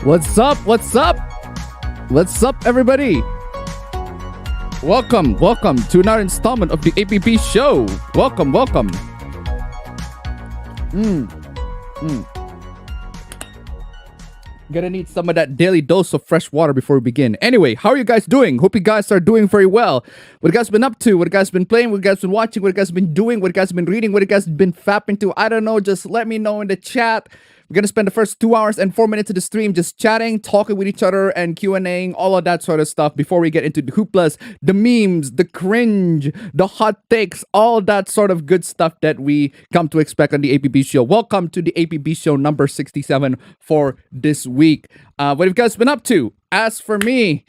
What's up? What's up? What's up, everybody? Welcome to another installment of the APB show. Welcome. Gonna need some of that daily dose of fresh water before we begin. Anyway, how are you guys doing? Hope you guys are doing very well. What you guys been up to? What you guys been playing? What you guys been watching? What you guys been doing? What you guys been reading? What you guys been fapping to? I don't know. Just let me know in the chat. We're going to spend the first 2 hours and 4 minutes of the stream just chatting, talking with each other, and Q&Ing, all of that sort of stuff before we get into the hooplas, the memes, the cringe, the hot takes, all that sort of good stuff that we come to expect on the APB show. Welcome to the APB show number 67 for this week. What have you guys been up to? As for me,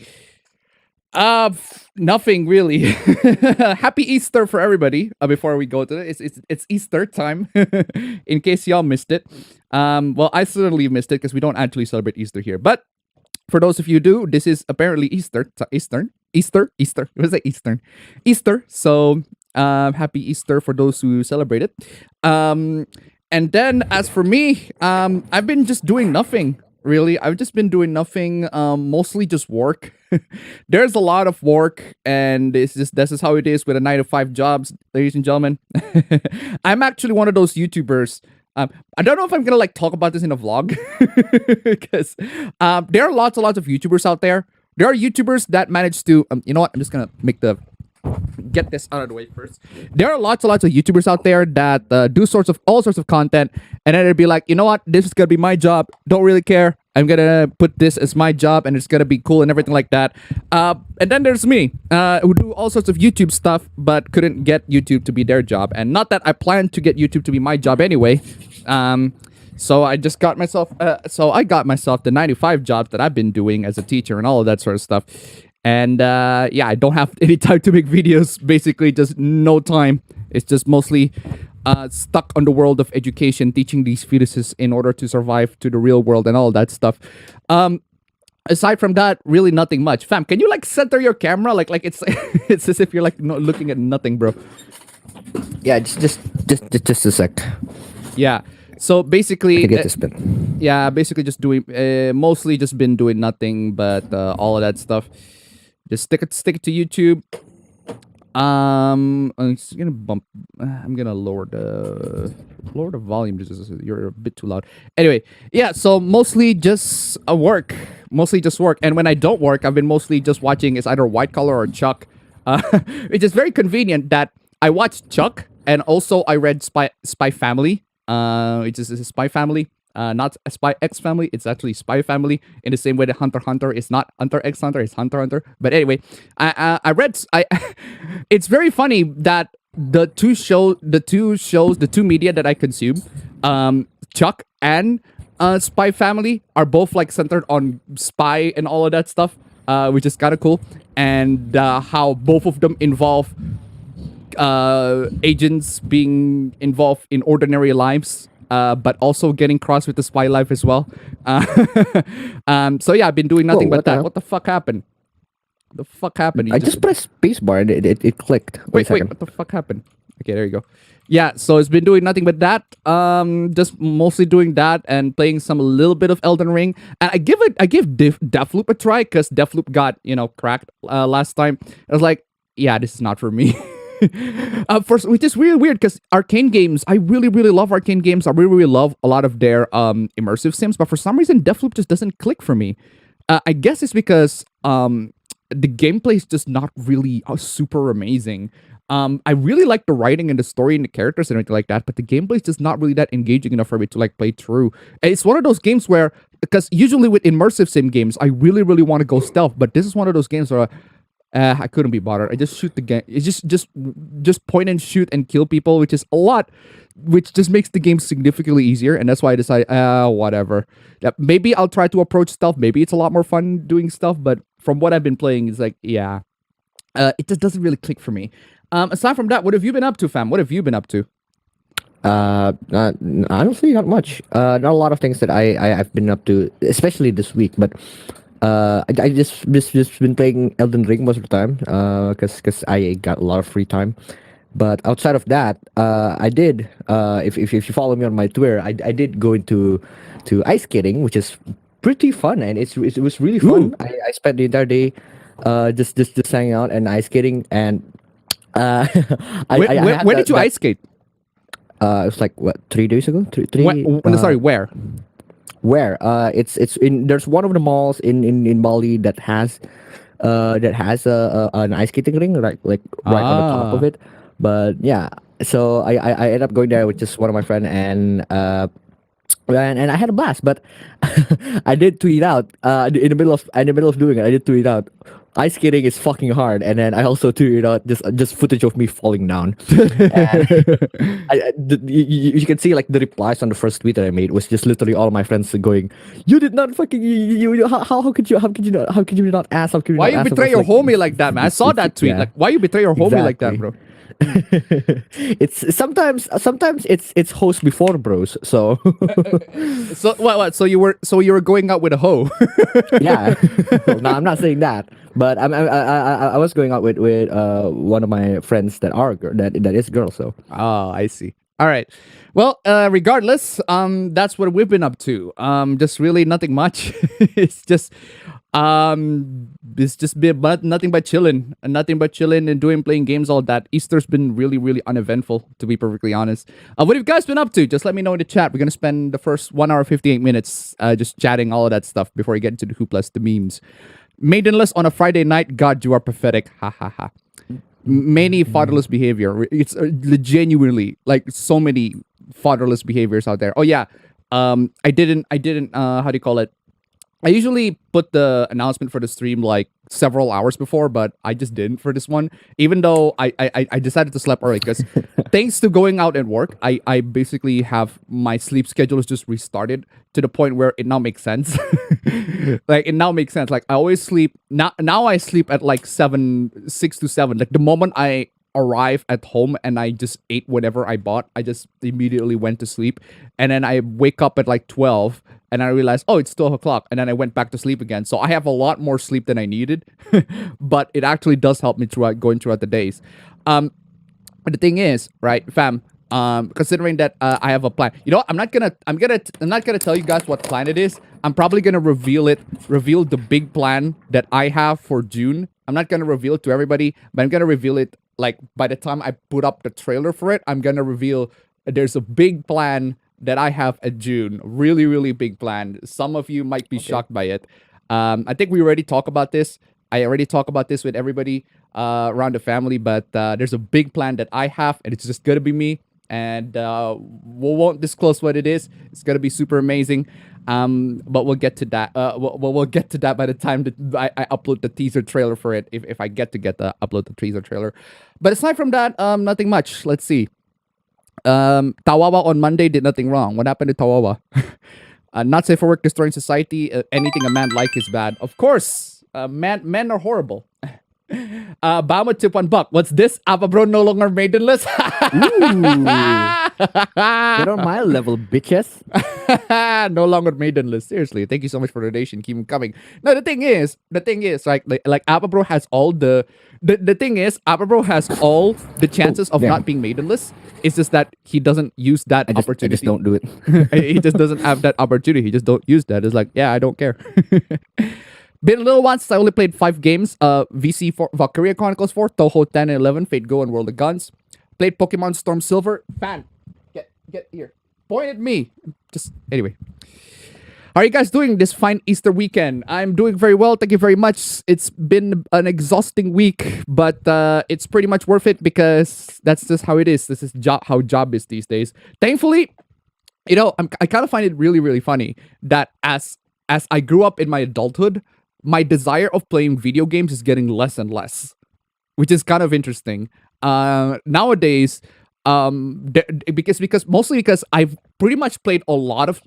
nothing really. Happy Easter for everybody. Before we go to it, it's Easter time. In case y'all missed it. Well, I certainly missed it because we don't actually celebrate Easter here. But for those of you who do, this is apparently Easter. What is it? Easter. So, happy Easter for those who celebrate it. And then as for me, I've been just doing nothing. Really, I've just been doing nothing, mostly just work. There's a lot of work, and this is how it is with a 9-to-5 jobs, ladies and gentlemen. I'm actually one of those YouTubers. I don't know if I'm gonna talk about this in a vlog because there are lots of YouTubers out there. There are YouTubers that manage to, you know what? I'm just gonna get this out of the way first. There are lots of YouTubers out there that do all sorts of content, and then they'd be like, you know what, this is gonna be my job, don't really care, I'm gonna put this as my job and it's gonna be cool and everything like that. And then there's me, who do all sorts of YouTube stuff but couldn't get YouTube to be their job. And not that I planned to get YouTube to be my job anyway. So I just got myself the 9-to-5 jobs that I've been doing as a teacher and all of that sort of stuff. And yeah, I don't have any time to make videos. Basically, just no time. It's just mostly stuck on the world of education, teaching these fetuses in order to survive to the real world and all that stuff. Aside from that, really nothing much. Fam, can you center your camera? Like it's it's as if you're looking at nothing, bro. Yeah, just a sec. Yeah. So basically, to get the spin. Yeah, basically just doing mostly just been doing nothing but all of that stuff. Just stick it to YouTube. I'm just gonna I'm gonna lower the volume. You're a bit too loud. Anyway, yeah. So mostly just work. And when I don't work, I've been mostly just watching is either White Collar or Chuck. Which is very convenient that I watched Chuck and also I read Spy Family. Which is a Spy Family. Not a Spy X Family, it's actually Spy Family, in the same way that Hunter x Hunter is not Hunter x Hunter, it's Hunter x Hunter. But anyway, it's very funny that the two media that I consume, Chuck and Spy Family, are both centered on spy and all of that stuff, which is kind of cool. And how both of them involve agents being involved in ordinary lives, but also getting crossed with the spy life as well. So yeah, I've been doing nothing but that. What the fuck happened? I just pressed spacebar and it clicked. Wait, what the fuck happened? Okay, there you go. Yeah, so it's been doing nothing but that. Just mostly doing that and playing some little bit of Elden Ring. And I give Deathloop a try because Deathloop got cracked last time. I was like, yeah, this is not for me. First, which is really weird because arcane games, I really really love arcane games. I really really love a lot of their immersive sims, but for some reason Deathloop just doesn't click for me. I guess it's because the gameplay is just not really super amazing. I really like the writing and the story and the characters and everything like that, but the gameplay is just not really that engaging enough for me to like play through. And it's one of those games where, because usually with immersive sim games, I really really want to go stealth, but this is one of those games where I couldn't be bothered. I just shoot the game. It's just point and shoot and kill people, which is a lot, which just makes the game significantly easier. And that's why I decided, whatever. Yeah, maybe I'll try to approach stealth. Maybe it's a lot more fun doing stuff. But from what I've been playing, it's like, yeah, it just doesn't really click for me. Aside from that, what have you been up to, fam? What have you been up to? Honestly, not much. Not a lot of things that I've been up to, especially this week. But I just been playing Elden Ring most of the time. Because I got a lot of free time. But outside of that, I did. If you follow me on my Twitter, I did go into ice skating, which is pretty fun, and it was really fun. I spent the entire day, just hanging out and ice skating, and Where did you ice skate? It was like what, 3 days ago? Sorry, where? Where? It's in. There's one of the malls in Bali that has an ice skating ring, right on the top of it. But yeah, so I ended up going there with just one of my friends, and I had a blast. But I did tweet out in the middle of doing it. I did tweet out, ice skating is fucking hard, and then I also tweeted out just footage of me falling down. You can see like the replies on the first tweet that I made was just literally all of my friends going, "You did not fucking how could you not ask? How could you why not you ask?" betray your homie like that, man? I saw that tweet. Yeah. Like, why you betray your homie like that, bro? It's sometimes it's host before bros. So So what? So you were going out with a hoe? yeah. No, I'm not saying that, but I was going out with one of my friends that is girl. So Oh, I see. All right. Well, regardless, that's what we've been up to. Just really nothing much. It's just been nothing but chilling and playing games, all that. Easter's been really really uneventful, to be perfectly honest. What have you guys been up to? Just let me know in the chat. We're gonna spend the first 1 hour 58 minutes just chatting all of that stuff before we get into the hooplas, the memes. Maidenless on a Friday night. God, you are pathetic. Ha ha ha. Many fatherless behavior. It's genuinely like so many fatherless behaviors out there. Oh yeah. I didn't how do you call it? I usually put the announcement for the stream like several hours before, but I just didn't for this one. Even though I decided to sleep early because thanks to going out and work, I basically have my sleep schedule is just restarted to the point where it now makes sense. Like it now makes sense. Like I always sleep now I sleep at like 6 to 7. Like the moment I arrive at home and I just ate whatever I bought, I just immediately went to sleep, and then I wake up at like 12 and I realized, oh, it's 12 o'clock, and then I went back to sleep again. So I have a lot more sleep than I needed, but it actually does help me going throughout the days. But the thing is, right, fam, considering that I have a plan, I'm not gonna tell you guys what plan it is. I'm probably gonna reveal the big plan that I have for June. I'm not gonna reveal it to everybody, but I'm gonna reveal it like by the time I put up the trailer for it. I'm gonna reveal there's a big plan that I have at June. Really, really big plan. Some of you might be shocked by it. I think we already talked about this. I already talked about this with everybody around the family, but there's a big plan that I have, and it's just gonna be me. And we won't disclose what it is. It's gonna be super amazing. But we'll get to that. We'll get to that by the time that I upload the teaser trailer for it. If I get to upload the teaser trailer. But aside from that, nothing much. Let's see. Tawawa on Monday did nothing wrong. What happened to Tawawa? Not safe for work, destroying society. Anything a man like is bad. Of course, men are horrible. Bama tip $1. What's this? Apa bro no longer maidenless? Get on my level, bitches. No longer maidenless. Seriously, thank you so much for the donation. Keep them coming. No, the thing is, like Appa has all the thing is, Appa has all the chances of Damn. not being maidenless. It's just that he doesn't use that I opportunity. just don't do it. He just doesn't have that opportunity. He just don't use that. It's like, yeah, I don't care. Been a little while since I only played 5 games. VC4, Valkyria Chronicles 4, Toho 10 and 11, Fate Go, and World of Guns. Played Pokemon Storm Silver. Fan, get here. Point at me. Just anyway. How are you guys doing this fine Easter weekend? I'm doing very well. Thank you very much. It's been an exhausting week, but it's pretty much worth it because that's just how it is. This is how job is these days. Thankfully, I kind of find it really, really funny that as I grew up in my adulthood, my desire of playing video games is getting less and less, which is kind of interesting. Nowadays, because I've pretty much played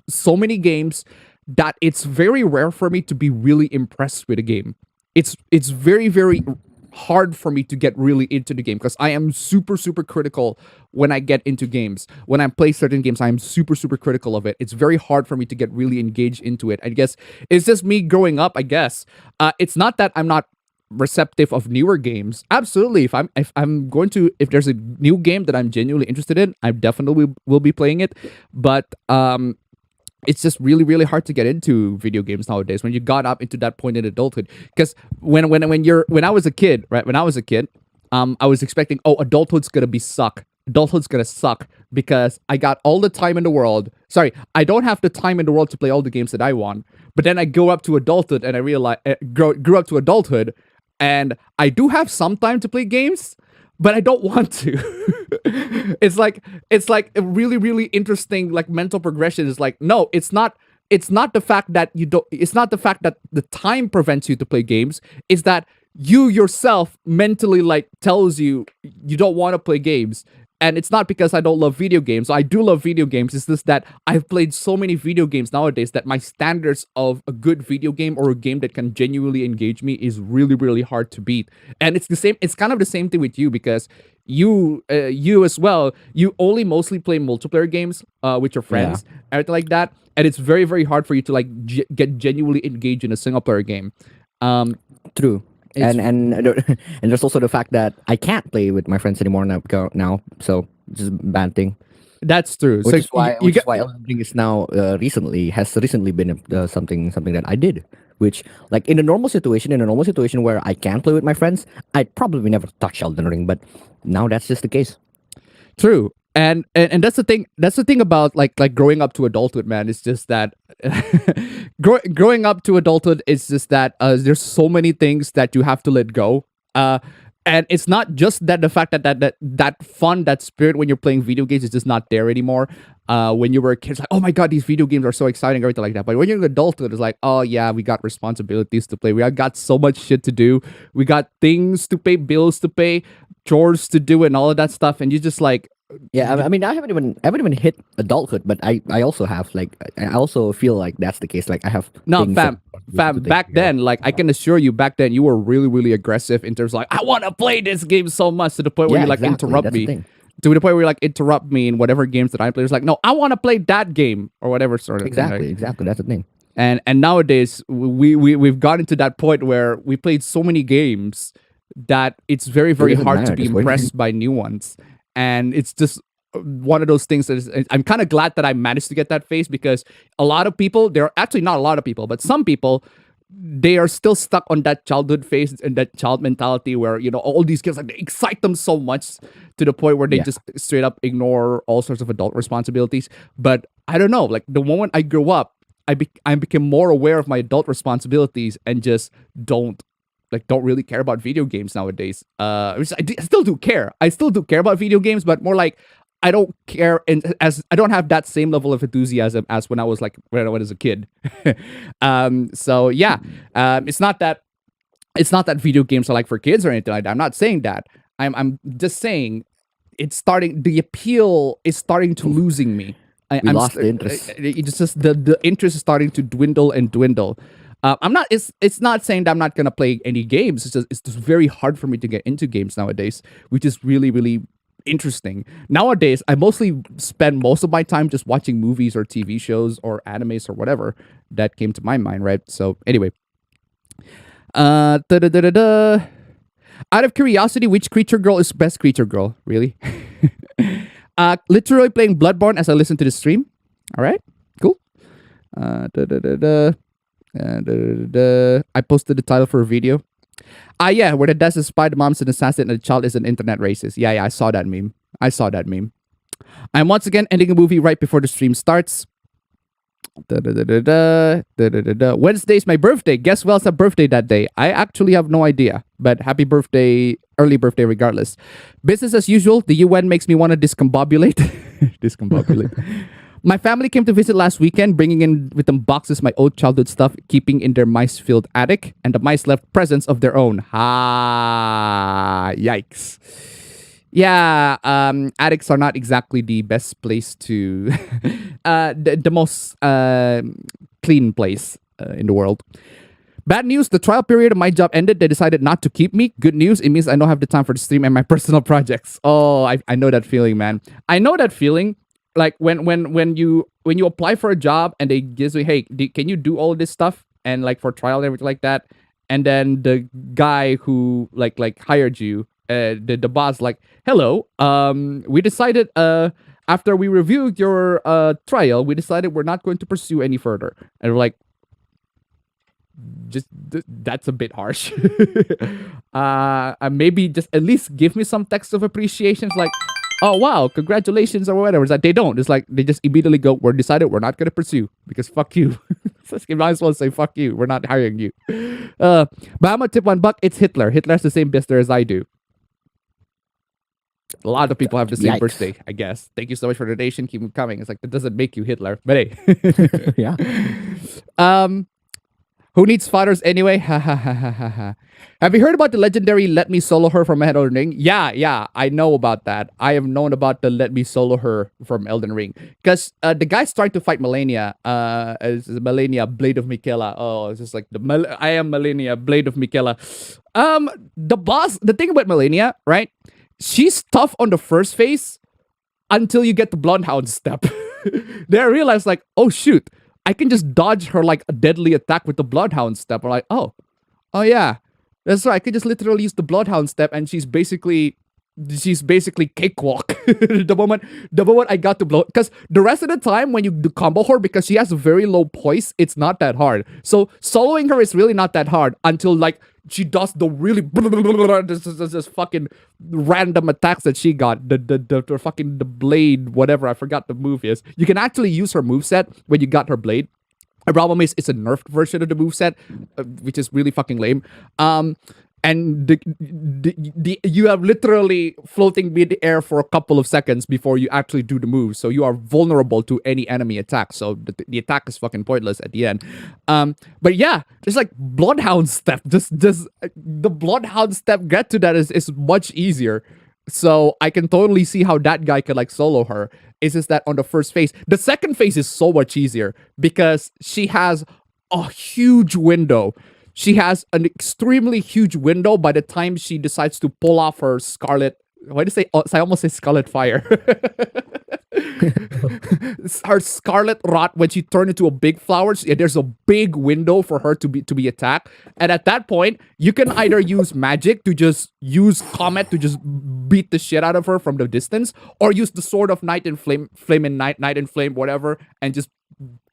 so many games that it's very rare for me to be really impressed with a game. It's very, very hard for me to get really into the game because I am super, super critical when I get into games. When I play certain games, I am super, super critical of it. It's very hard for me to get really engaged into it. I guess it's just me growing up, I guess. It's not that I'm not receptive of newer games. Absolutely. If there's a new game that I'm genuinely interested in, I definitely will be playing it. But it's just really, really hard to get into video games nowadays when you got up into that point in adulthood. Because when I was a kid, right? When I was a kid, I was expecting, adulthood's gonna suck. Adulthood's gonna suck because I got all the time in the world. Sorry, I don't have the time in the world to play all the games that I want. But then I go up to adulthood and I realize grew up to adulthood, and I do have some time to play games, but I don't want to. it's like a really, really interesting like mental progression. Is like, no, it's not the fact that the time prevents you to play games. It's that you yourself mentally like tells you don't want to play games. And it's not because I don't love video games. I do love video games. It's just that I've played so many video games nowadays that my standards of a good video game or a game that can genuinely engage me is really, really hard to beat. And it's the same. It's kind of the same thing with you because you as well. You only mostly play multiplayer games with your friends, everything like that. And it's very, very hard for you to like get genuinely engaged in a single player game. True. And there's also the fact that I can't play with my friends anymore now, so it's just a bad thing. That's true. Which is why Elden Ring is now has recently been something that I did. Which, like in a normal situation where I can play with my friends, I'd probably never touch Elden Ring. But now that's just the case. True. And that's the thing. That's the thing about like growing up to adulthood, man. It's just that growing up to adulthood is just that there's so many things that you have to let go. And it's not just that the fact that fun, that spirit when you're playing video games is just not there anymore. When you were a kid, it's like, oh my god, these video games are so exciting, everything like that. But when you're an adulthood, it's like, oh yeah, we got responsibilities to play. We got so much shit to do. We got things to pay, bills to pay, chores to do, and all of that stuff. And you just like. Yeah, I mean, I haven't even hit adulthood, but I also have like I also feel like that's the case. Like I have fam. Back then, like I can assure you, back then you were really, really aggressive in terms of like I want to play this game so much to the point where you like interrupt me, to the point where you like interrupt me in whatever games that I play. It's like, no, I want to play that game or whatever sort of exactly, thing. Exactly, that's the thing. And nowadays we've gotten to that point where we played so many games that it's very, very hard to be impressed by new ones. And it's just one of those things that is, I'm kind of glad that I managed to get that phase because a lot of people, there are actually not a lot of people, but some people, they are still stuck on that childhood phase and that child mentality where, all these kids, like they excite them so much to the point where they just straight up ignore all sorts of adult responsibilities. But I don't know, like the moment I grew up, I became more aware of my adult responsibilities and just don't really care about video games nowadays. I still do care. I still do care about video games, but more like I don't care, and as I don't have that same level of enthusiasm as when I was a kid. So yeah, it's not that video games are like for kids or anything like that. I'm not saying that. I'm just saying the appeal is starting to losing me. We lost the interest. It's just the interest is starting to dwindle and dwindle. I'm not. It's not saying that I'm not gonna play any games. It's just very hard for me to get into games nowadays, which is really, really interesting. Nowadays, I mostly spend most of my time just watching movies or TV shows or animes or whatever that came to my mind, right? So anyway, da-da-da-da-da. Out of curiosity, which creature girl is best creature girl? Really? Literally playing Bloodborne as I listen to the stream. All right, cool. Da-da-da-da. Da-da-da-da. I posted the title for a video. Yeah, where the dad is spy, the mom's an assassin, and the child is an internet racist. Yeah, I saw that meme. I'm once again ending a movie right before the stream starts. Wednesday's my birthday. Guess who else had birthday that day? I actually have no idea, but happy birthday, early birthday regardless. Business as usual. The UN makes me want to discombobulate. Discombobulate. My family came to visit last weekend, bringing in with them boxes my old childhood stuff, keeping in their mice-filled attic, and the mice left presents of their own. Yikes. Yeah, attics are not exactly the best place to, the most clean place in the world. Bad news, the trial period of my job ended. They decided not to keep me. Good news, it means I don't have the time for the stream and my personal projects. Oh, I know that feeling, man. I know that feeling. Like when you apply for a job and they give you, hey, can you do all this stuff and like for trial and everything like that, and then the guy who like hired you, the boss like, hello, we decided after we reviewed your trial, we decided we're not going to pursue any further, and we're like, just that's a bit harsh. Maybe just at least give me some text of appreciation. It's like, oh wow, congratulations or whatever. It's like they don't. It's like they just immediately go, we're decided we're not gonna pursue because fuck you. So you might as well say fuck you. We're not hiring you. But I'm gonna tip $1. It's Hitler. Hitler has the same birthday as I do. A lot of people have the same birthday, I guess. Thank you so much for the donation. Keep them coming. It's like that doesn't make you Hitler, but hey. Yeah. Who needs fathers anyway? Ha ha ha ha ha ha. Have you heard about the legendary Let Me Solo Her from Elden Ring? Yeah, I know about that. I have known about the Let Me Solo Her from Elden Ring. Because the guy's trying to fight Melania, as Melania, Blade of Michaela. Oh, it's just like, I am Melania, Blade of Michaela. The boss, the thing about Melania, right? She's tough on the first phase until you get the Bloodhound step. Then I realized like, oh shoot, I can just dodge her like a deadly attack with the Bloodhound step. I'm like, oh yeah, that's right. I could just literally use the Bloodhound step, and she's basically cakewalk. the moment I got to blow, because the rest of the time when you do combo her, because she has a very low poise, it's not that hard. So soloing her is really not that hard until like she does the really this fucking random attacks that she got. The fucking the blade, whatever, I forgot the move is. You can actually use her moveset when you got her blade. The problem is it's a nerfed version of the moveset, which is really fucking lame. And you have literally floating mid-air for a couple of seconds before you actually do the move. So you are vulnerable to any enemy attack. So the attack is fucking pointless at the end. But yeah, just like Bloodhound step. Just the Bloodhound step get to that is much easier. So I can totally see how that guy could like solo her. It's just that on the first phase. The second phase is so much easier because she has a huge window. She has an extremely huge window by the time she decides to pull off her scarlet. Why did I say? Oh, I almost say scarlet fire. Her scarlet rot when she turned into a big flower. There's a big window for her to be attacked, and at that point, you can either use magic to just use Comet to just beat the shit out of her from the distance, or use the sword of night and flame and night and flame, whatever, and just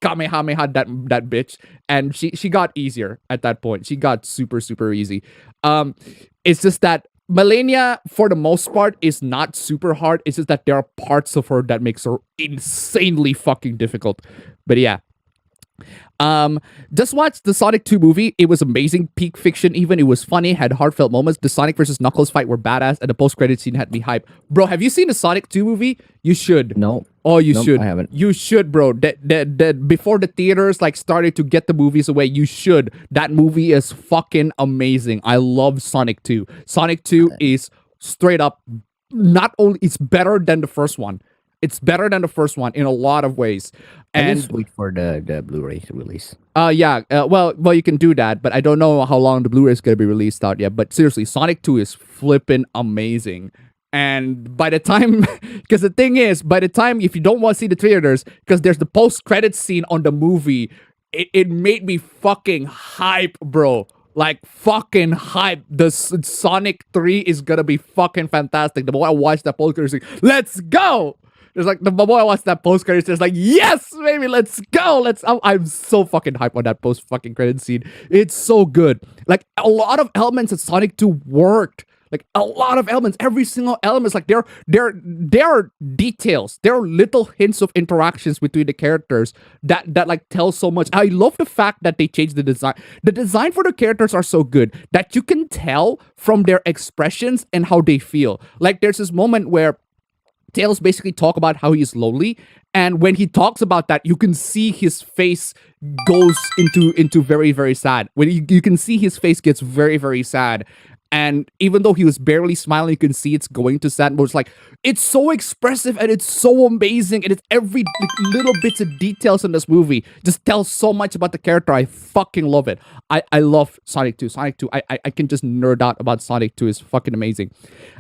Kamehameha that bitch. And she got easier at that point. She got super easy. It's just that Melania, for the most part, is not super hard. It's just that there are parts of her that makes her insanely fucking difficult. But yeah. Just watched the Sonic 2 movie. It was amazing. Peak fiction even. It was funny. Had heartfelt moments. The Sonic versus Knuckles fight were badass. And the post-credit scene had me hype. Bro, have you seen the Sonic 2 movie? You should. No. Oh, you should. I haven't. You should, bro. That before the theaters like started to get the movies away, you should. That movie is fucking amazing. I love Sonic 2. Sonic 2 is straight up not only it's better than the first one. It's better than the first one in a lot of ways. And I just wait for the Blu-ray release. Yeah. Well, you can do that, but I don't know how long the Blu-ray is gonna be released out yet. But seriously, Sonic 2 is flipping amazing. And by the time, because the thing is, by the time, if you don't want to see the trailers, because there's the post-credit scene on the movie, it made me fucking hype, bro. Like fucking hype. The Sonic 3 is gonna be fucking fantastic. The moment I watched that post-credit scene, let's go! There's like the moment I watched that post-credit scene, it's like, yes, baby, let's go. I'm so fucking hype on that post-fucking credit scene. It's so good. Like a lot of elements of Sonic 2 worked. Like a lot of elements, every single element is like there are details, there are little hints of interactions between the characters that like tell so much. I love the fact that they changed the design. The design for the characters are so good that you can tell from their expressions and how they feel. Like there's this moment where Tails basically talk about how he's lonely, and when he talks about that, you can see his face goes into very very sad. When you can see his face gets very very sad, and even though he was barely smiling, you can see it's going to sad mode. It's like, it's so expressive and it's so amazing, and it's every little bits of details in this movie just tells so much about the character. I fucking love it. I love Sonic 2. Sonic 2, I can just nerd out about Sonic 2. It's fucking amazing.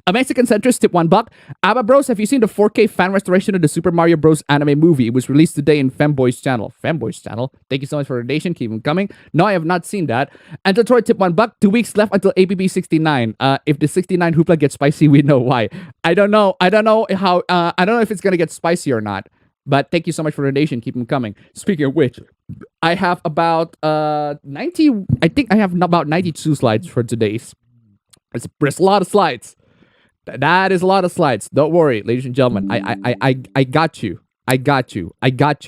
A Mexican centrist tip $1. Abba Bros, have you seen the 4K fan restoration of the Super Mario Bros. Anime movie? It was released today in Femboy's channel. Femboy's channel? Thank you so much for the donation. Keep them coming. No, I have not seen that. And Detroit tip $1. 2 weeks left until APB 69. If the 69 hoopla gets spicy, we know why. I don't know how. I don't know if it's gonna get spicy or not. But thank you so much for the donation. Keep them coming. Speaking of which, I have about 90. I think I have about 92 slides for today's. There's a lot of slides. That is a lot of slides. Don't worry, ladies and gentlemen. I got you. I got you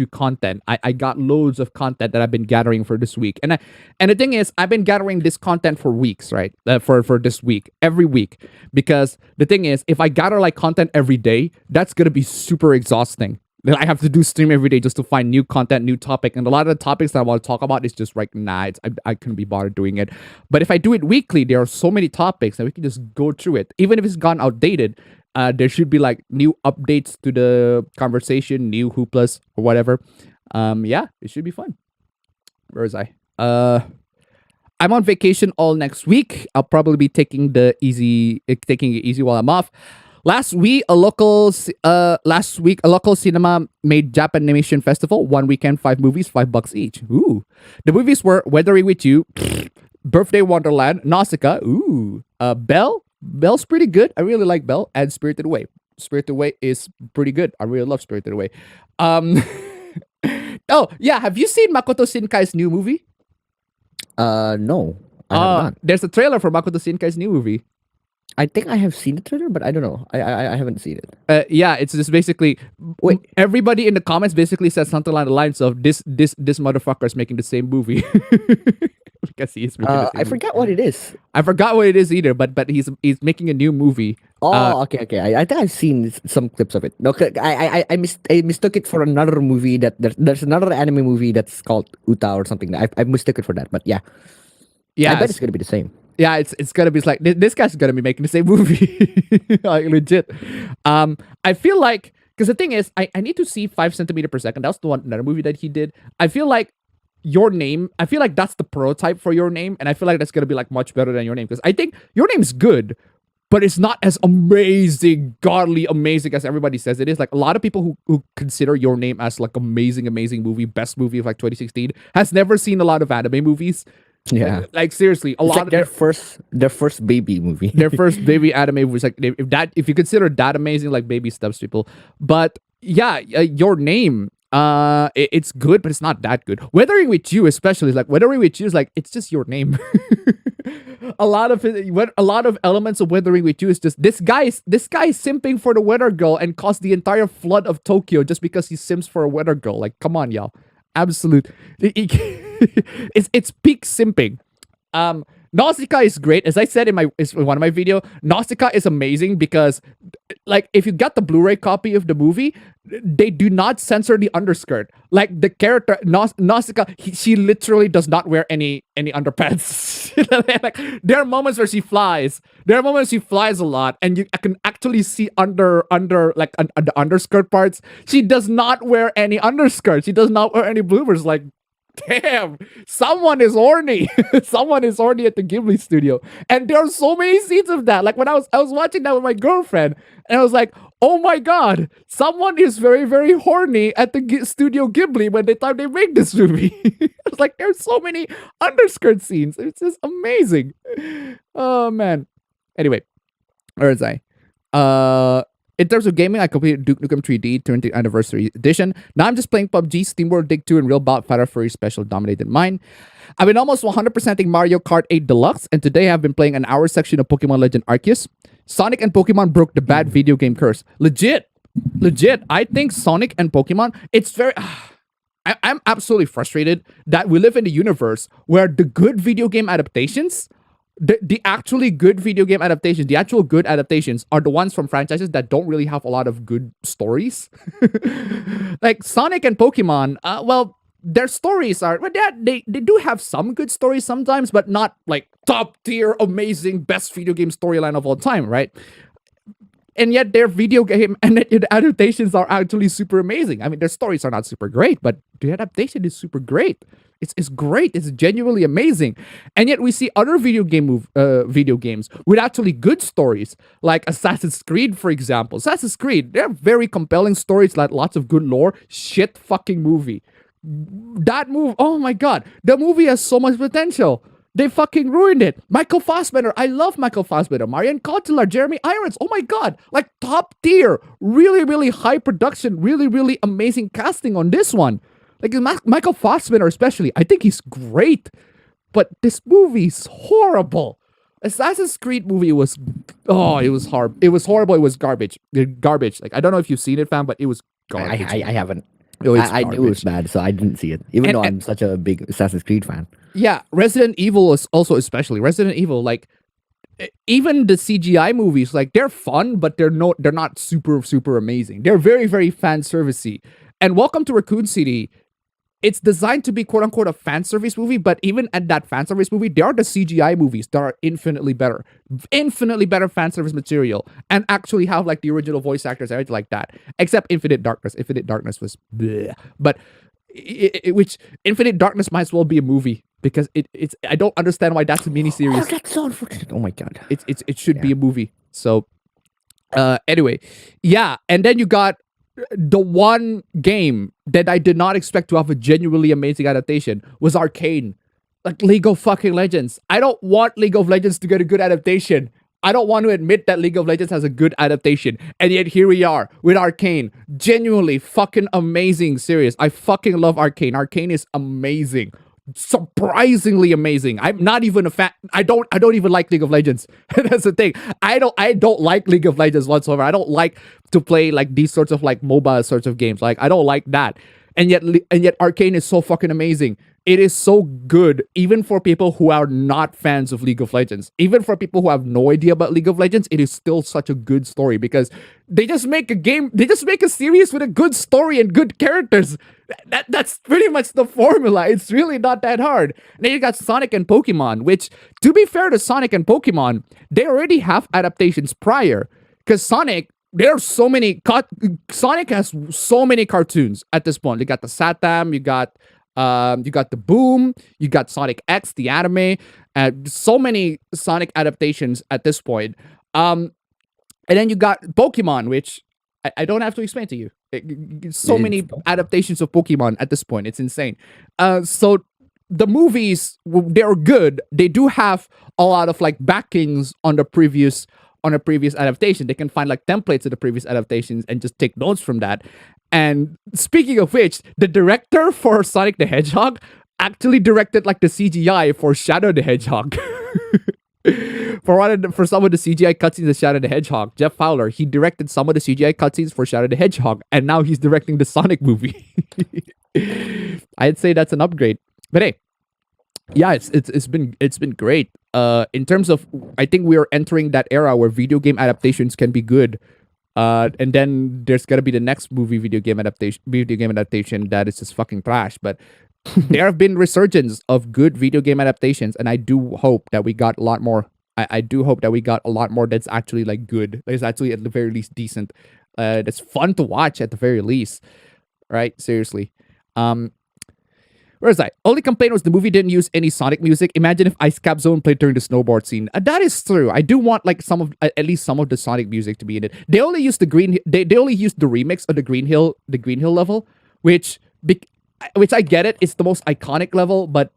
content. I got loads of content that I've been gathering for this week. And the thing is, I've been gathering this content for weeks, right? For this week, every week. Because the thing is, if I gather like content every day, that's gonna be super exhausting. Then I have to do stream every day just to find new content, new topic. And a lot of the topics that I want to talk about is just like, nah, I couldn't be bothered doing it. But if I do it weekly, there are so many topics that we can just go through it. Even if it's gone outdated, there should be like new updates to the conversation, new hooplas or whatever. Yeah, it should be fun. Where was I? I'm on vacation all next week. I'll probably be taking it easy while I'm off. Last week, a local cinema made Japanimation Festival. 1 weekend, 5 movies, $5 each. Ooh. The movies were Weathering with You, Birthday Wonderland, Nausicaa. Ooh. Belle. Belle's pretty good. I really like Belle, and Spirited Away. Spirited Away is pretty good. I really love Spirited Away. Oh yeah, have you seen Makoto Shinkai's new movie? No, I have not. There's a trailer for Makoto Shinkai's new movie. I think I have seen the trailer, but I don't know. I haven't seen it. Yeah, it's just basically everybody in the comments basically says something along the lines of this motherfucker is making the same movie. Because he is making the same I forgot what it is. I forgot what it is either, but he's making a new movie. Oh, okay. I think I've seen some clips of it. No, I mistook it for another movie there's another anime movie that's called Uta or something. I mistook it for that, but yeah. I bet it's gonna be the same. Yeah, it's gonna be like this guy's gonna be making the same movie. Like, legit. I feel like, because the thing is, I need to see 5 centimeter per second. That's another movie that he did. I feel like Your Name, I feel like that's the prototype for Your Name, and I feel like that's gonna be like much better than Your Name, because I think Your Name is good, but it's not as amazing, godly amazing as everybody says it is. Like a lot of people who consider Your Name as like amazing movie, best movie of like 2016, has never seen a lot of anime movies. Yeah, like seriously, a lot like of their first baby movie. Their first baby anime was like, if you consider that amazing, like baby steps, people. But yeah, Your Name, it's good, but it's not that good. Weathering with You, especially, is like Weathering with You is like, it's just Your Name. a lot of elements of Weathering with You is just this guy is simping for the weather girl and caused the entire flood of Tokyo just because he sims for a weather girl. Like, come on, y'all. Absolute. It's peak simping. Nausicaa is great. As I said in one of my video, Nausicaa is amazing because, like, if you got the Blu-ray copy of the movie, they do not censor the underskirt. Like, the character Nausicaa, she literally does not wear any underpants. Like, there are moments where she flies. There are moments she flies a lot, and I can actually see under the underskirt parts. She does not wear any underskirt. She does not wear any bloomers. Like, damn, someone is horny. Someone is horny at the Ghibli studio. And there are so many scenes of that. Like when I was watching that with my girlfriend, and I was like, oh my god, someone is very, very horny at the studio Ghibli when they make this movie. I was like, there's so many underskirt scenes. It's just amazing. Oh man. Anyway, where is I? In terms of gaming, I completed Duke Nukem 3D 20th Anniversary Edition. Now I'm just playing PUBG, SteamWorld Dig 2, and Real Bout Fighter Furry Special dominated mine. I've been almost 100%ing Mario Kart 8 Deluxe, and today I've been playing an hour section of Pokemon Legend Arceus. Sonic and Pokemon broke the bad video game curse. Legit. I think Sonic and Pokemon, it's very... I'm absolutely frustrated that we live in a universe where the good video game adaptations... The actually good video game adaptations, the actual good adaptations are the ones from franchises that don't really have a lot of good stories. Like Sonic and Pokemon, well, their stories are, well, they do have some good stories sometimes, but not like top tier, amazing, best video game storyline of all time, right? And yet their video game and the adaptations are actually super amazing. I mean, their stories are not super great, but the adaptation is super great. It's great. It's genuinely amazing. And yet we see other video games with actually good stories, like Assassin's Creed, for example. Assassin's Creed, they're very compelling stories, like lots of good lore. Shit fucking movie. That move, oh my god, the movie has so much potential. They fucking ruined it. Michael Fassbender, I love Michael Fassbender. Marion Cotillard, Jeremy Irons, oh my god, like top tier, really, really high production, really, really amazing casting on this one. Like Michael Fassbender especially, I think he's great, but this movie's horrible. Assassin's Creed movie was, it was horrible. It was horrible. It was garbage. Garbage. Like I don't know if you've seen it, fam, but it was garbage. I haven't. I knew it was bad, so I didn't see it, even though I'm such a big Assassin's Creed fan. Yeah, Resident Evil is also especially Resident Evil. Like even the CGI movies, like they're fun, but they're not super amazing. They're very, very fan servicey. And Welcome to Raccoon City, it's designed to be quote unquote a fan service movie, but even at that fan service movie, there are the CGI movies that are infinitely better fan service material, and actually have like the original voice actors, everything like that. Except Infinite Darkness. Infinite Darkness was bleh. But which Infinite Darkness might as well be a movie because it's I don't understand why that's a miniseries. Oh, that's so unfortunate. Oh my god. It should be a movie. So anyway, yeah, and then you got the one game that I did not expect to have a genuinely amazing adaptation was Arcane. Like League of fucking Legends. I don't want League of Legends to get a good adaptation. I don't want to admit that League of Legends has a good adaptation. And yet here we are with Arcane. Genuinely fucking amazing series. I fucking love Arcane. Arcane is amazing. Surprisingly amazing. I'm not even a fan. I don't even like League of Legends. That's the thing. I don't like League of Legends whatsoever. I don't like to play like these sorts of like MOBA sorts of games. Like I don't like that. And yet Arcane is so fucking amazing. It is so good, even for people who are not fans of League of Legends. Even for people who have no idea about League of Legends, it is still such a good story because they just make a series with a good story and good characters. That's pretty much the formula. It's really not that hard. And then you got Sonic and Pokemon, which, to be fair to Sonic and Pokemon, they already have adaptations prior. Because Sonic has so many cartoons at this point. You got the Satam, you got the Boom, you got Sonic X, the anime, so many Sonic adaptations at this point. And then you got Pokemon, which I don't have to explain to you. So many adaptations of Pokemon at this point. It's insane. So the movies, they're good. They do have a lot of like backings on a previous adaptation. They can find like templates of the previous adaptations and just take notes from that. And speaking of which, the director for Sonic the Hedgehog actually directed like the CGI for Shadow the Hedgehog. For some of the CGI cutscenes of Shadow the Hedgehog, Jeff Fowler, he directed some of the CGI cutscenes for Shadow the Hedgehog, and now he's directing the Sonic movie. I'd say that's an upgrade. But hey, yeah, it's been great. In terms of, I think we are entering that era where video game adaptations can be good. And then there's gonna be the next video game adaptation that is just fucking trash. But there have been resurgence of good video game adaptations, and I do hope that we got a lot more. I do hope that we got a lot more that's actually like good. That's actually at the very least decent. That's fun to watch at the very least. Right? Seriously. Where's that? Only complaint was the movie didn't use any Sonic music. Imagine if Ice Cap Zone played during the snowboard scene. That is true. I do want like some of at least some of the Sonic music to be in it. They only used the green. They only used the remix of the Green Hill level, which which I get it. It's the most iconic level, but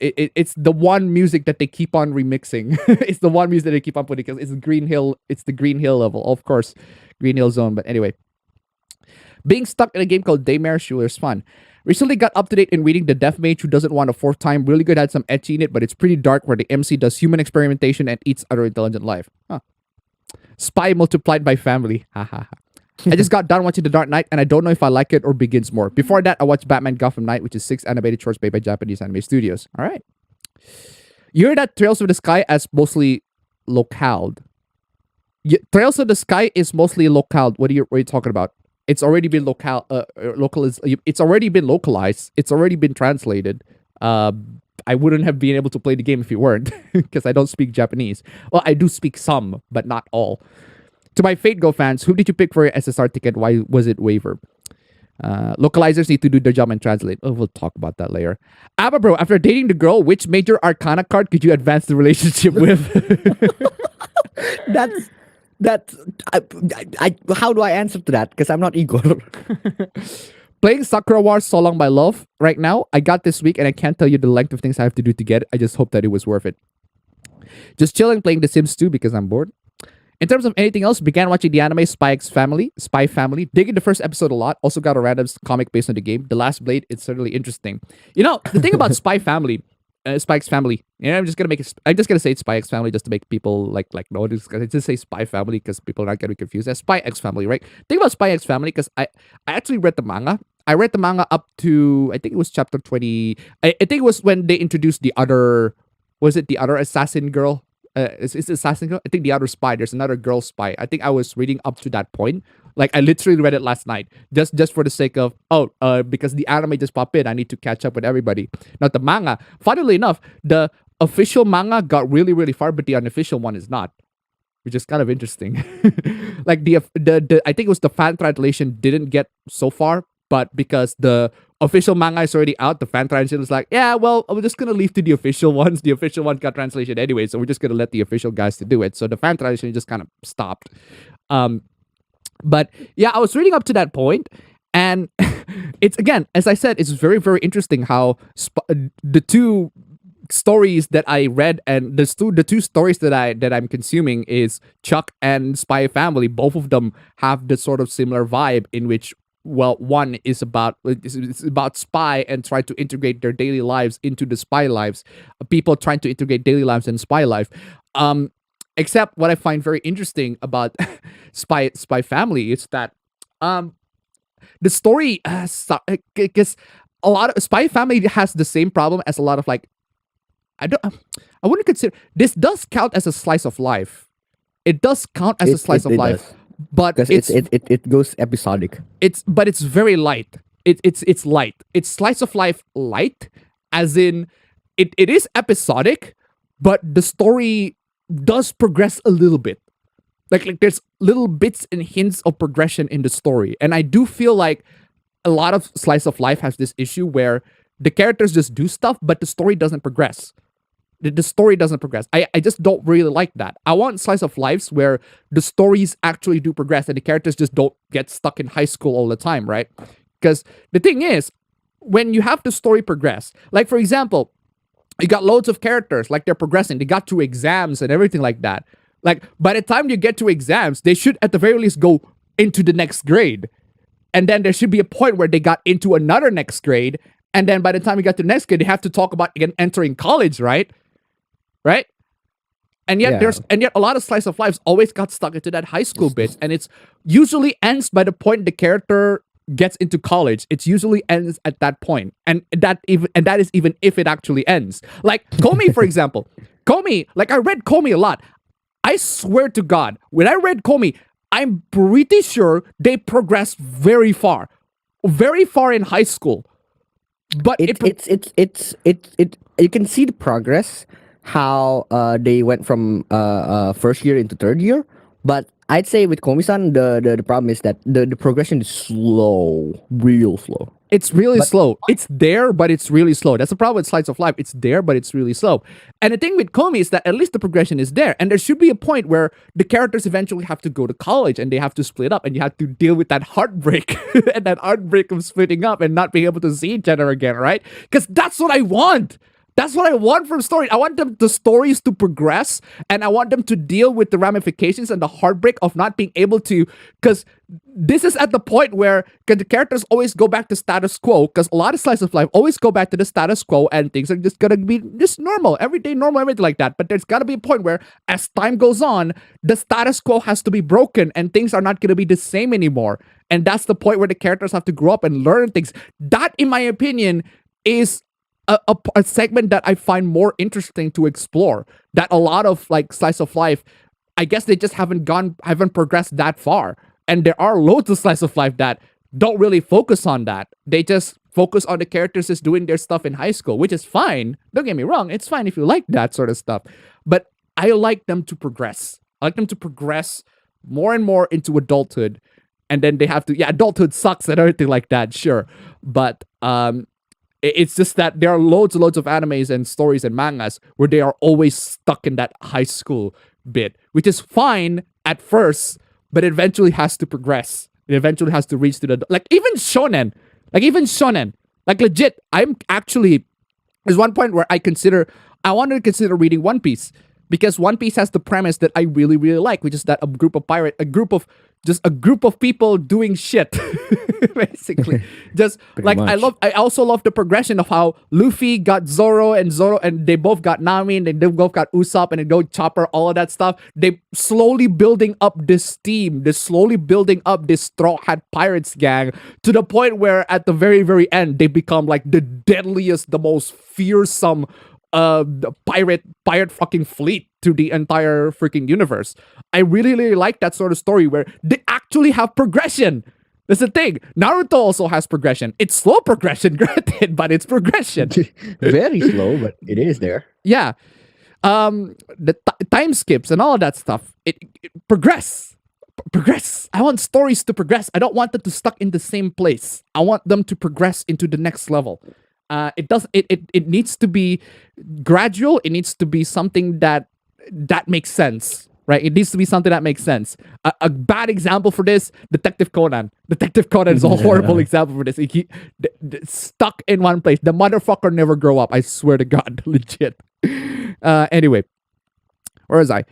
it's the one music that they keep on remixing. It's the one music that they keep on putting because it's the Green Hill. It's the Green Hill level, of course, Green Hill Zone. But anyway, being stuck in a game called Daymare Schuler is fun. Recently got up to date in reading The Death Mage Who Doesn't Want a Fourth Time. Really good, had some etchy in it, but it's pretty dark where the MC does human experimentation and eats other intelligent life. Huh. Spy multiplied by family. Ha ha ha. I just got done watching The Dark Knight and I don't know if I like it or begins more. Before that, I watched Batman Gotham Knight, which is 6 animated shorts made by Japanese anime studios. All right. You heard that Trails of the Sky as mostly localed. Trails of the Sky is mostly localed. What are you talking about? It's already been It's already been localized. It's already been translated. I wouldn't have been able to play the game if it weren't, because I don't speak Japanese. Well, I do speak some, but not all. To my Fate Go fans, who did you pick for your SSR ticket? Why was it waiver? Localizers need to do their job and translate. Oh, we'll talk about that later. Abba bro, after dating the girl, which major arcana card could you advance the relationship with? That's how do I answer to that? Because I'm not Igor. Playing Sakura Wars So Long My Love right now. I got this week and I can't tell you the length of things I have to do to get it. I just hope that it was worth it. Just chilling playing The Sims 2 because I'm bored. In terms of anything else, began watching the anime Spy Family. Digging the first episode a lot. Also got a random comic based on the game. The Last Blade, it's certainly interesting. You know, the thing about Spy Family, Spy X Family. Yeah, I'm just gonna say it's Spy X Family just to make people like no, just say Spy Family because people are not getting confused. That's Spy X Family, right? Think about Spy X Family because I actually read the manga. I read the manga up to I think it was chapter 20. I think it was when they introduced the other. Was it the other assassin girl? Is it assassin girl? I think the other spy. There's another girl spy. I think I was reading up to that point. Like I literally read it last night, just for the sake of because the anime just popped in. I need to catch up with everybody. Not the manga. Funnily enough, the official manga got really really far, but the unofficial one is not, which is kind of interesting. Like the I think it was the fan translation didn't get so far, but because the official manga is already out, the fan translation was like, yeah, well, we're just gonna leave to the official ones. The official one got translation anyway, so we're just gonna let the official guys to do it. So the fan translation just kind of stopped. But yeah, I was reading up to that point, and it's again, as I said, it's very very interesting how the two stories that I read and the two stories that I'm consuming is Chuck and Spy Family. Both of them have the sort of similar vibe in which, well, one is about it's about spy and try to integrate their daily lives into the spy lives. People trying to integrate daily lives and spy life. Except what I find very interesting about Spy Family is that the story because a lot of Spy Family has the same problem as a lot of like I wouldn't consider this does count as a slice of life. It does count as a slice of life. Does. But Because it goes episodic. It's very light. It's light. It's slice of life light, as in it is episodic, but the story does progress a little bit. Like there's little bits and hints of progression in the story. And I do feel like a lot of slice of life has this issue where the characters just do stuff, but the story doesn't progress. The story doesn't progress. I just don't really like that. I want slice of lives where the stories actually do progress and the characters just don't get stuck in high school all the time, right? Because the thing is, when you have the story progress, like for example, you got loads of characters, like they're progressing, they got through exams and everything like that. Like by the time you get to exams, they should at the very least go into the next grade. And then there should be a point where they got into another next grade. And then by the time you get to the next grade, they have to talk about again entering college, right? Right? And yet a lot of slice of lives always got stuck into that high school bit, and it's usually ends by the point the character gets into college. It usually ends at that point. And that is even if it actually ends. Like Comey, for example. Comey, like I read Comey a lot. I swear to God, when I read Comey, I'm pretty sure they progressed very far in high school. But you can see the progress how they went from first year into third year, But I'd say with Komi-san, the problem is that the progression is slow, real slow. It's really But slow. It's there, but it's really slow. That's the problem with Slice of Life. It's there, but it's really slow. And the thing with Komi is that at least the progression is there. And there should be a point where the characters eventually have to go to college and they have to split up and you have to deal with that heartbreak and that heartbreak of splitting up and not being able to see each other again, right? Because that's what I want. That's what I want from stories. I want the stories to progress and I want them to deal with the ramifications and the heartbreak of not being able to. Because this is at the point where the characters always go back to status quo. Because a lot of slice of life always go back to the status quo and things are just going to be just normal, everyday, normal, everything like that. But there's got to be a point where as time goes on, the status quo has to be broken and things are not going to be the same anymore. And that's the point where the characters have to grow up and learn things. That, in my opinion, is a segment that I find more interesting to explore. That a lot of like slice of life, I guess they just haven't progressed that far. And there are loads of slice of life that don't really focus on that. They just focus on the characters just doing their stuff in high school, which is fine. Don't get me wrong, it's fine if you like that sort of stuff. But I like them to progress. I like them to progress more and more into adulthood. And then they have to, adulthood sucks and everything like that, sure. But it's just that there are loads and loads of animes and stories and mangas where they are always stuck in that high school bit, which is fine at first, but it eventually has to progress. It eventually has to reach to the even shonen, like legit. I'm actually there's one point where I wanted to consider reading One Piece because One Piece has the premise that I really really like, which is that a group of people doing shit. Basically, just like much. I also love the progression of how Luffy got Zoro and they both got Nami and they both got Usopp and they go Chopper, all of that stuff. They slowly building up this team, slowly building up this Straw Hat Pirates gang to the point where at the very, very end, they become like the deadliest, the most fearsome the pirate fucking fleet to the entire freaking universe. I really, really like that sort of story where they actually have progression. That's the thing. Naruto also has progression. It's slow progression, granted, but it's progression. Very slow, but it is there. Yeah. The time skips and all of that stuff. It progress. Progress. I want stories to progress. I don't want them to stuck in the same place. I want them to progress into the next level. It needs to be gradual. It needs to be something that makes sense, right? It needs to be something that makes sense. A bad example for this, Detective Conan. Detective Conan is a horrible example for this. Stuck in one place. The motherfucker never grow up. I swear to God, legit. Anyway, where was I?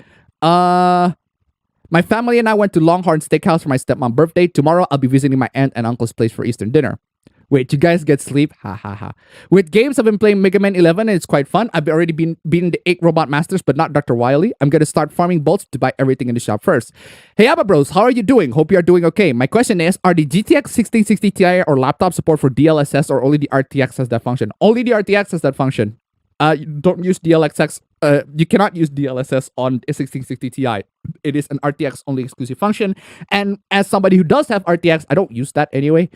My family and I went to Longhorn Steakhouse for my stepmom's birthday. Tomorrow, I'll be visiting my aunt and uncle's place for Eastern dinner. Wait, you guys get sleep? Ha ha ha. With games, I've been playing Mega Man 11 and it's quite fun. I've already been beating the 8 Robot Masters, but not Dr. Wily. I'm going to start farming bolts to buy everything in the shop first. Hey, Abba Bros, how are you doing? Hope you are doing okay. My question is, are the GTX 1660 Ti or laptop support for DLSS or only the RTX has that function? Only the RTX has that function. You don't use DLSS. You cannot use DLSS on a 1660 Ti. It is an RTX only exclusive function. And as somebody who does have RTX, I don't use that anyway.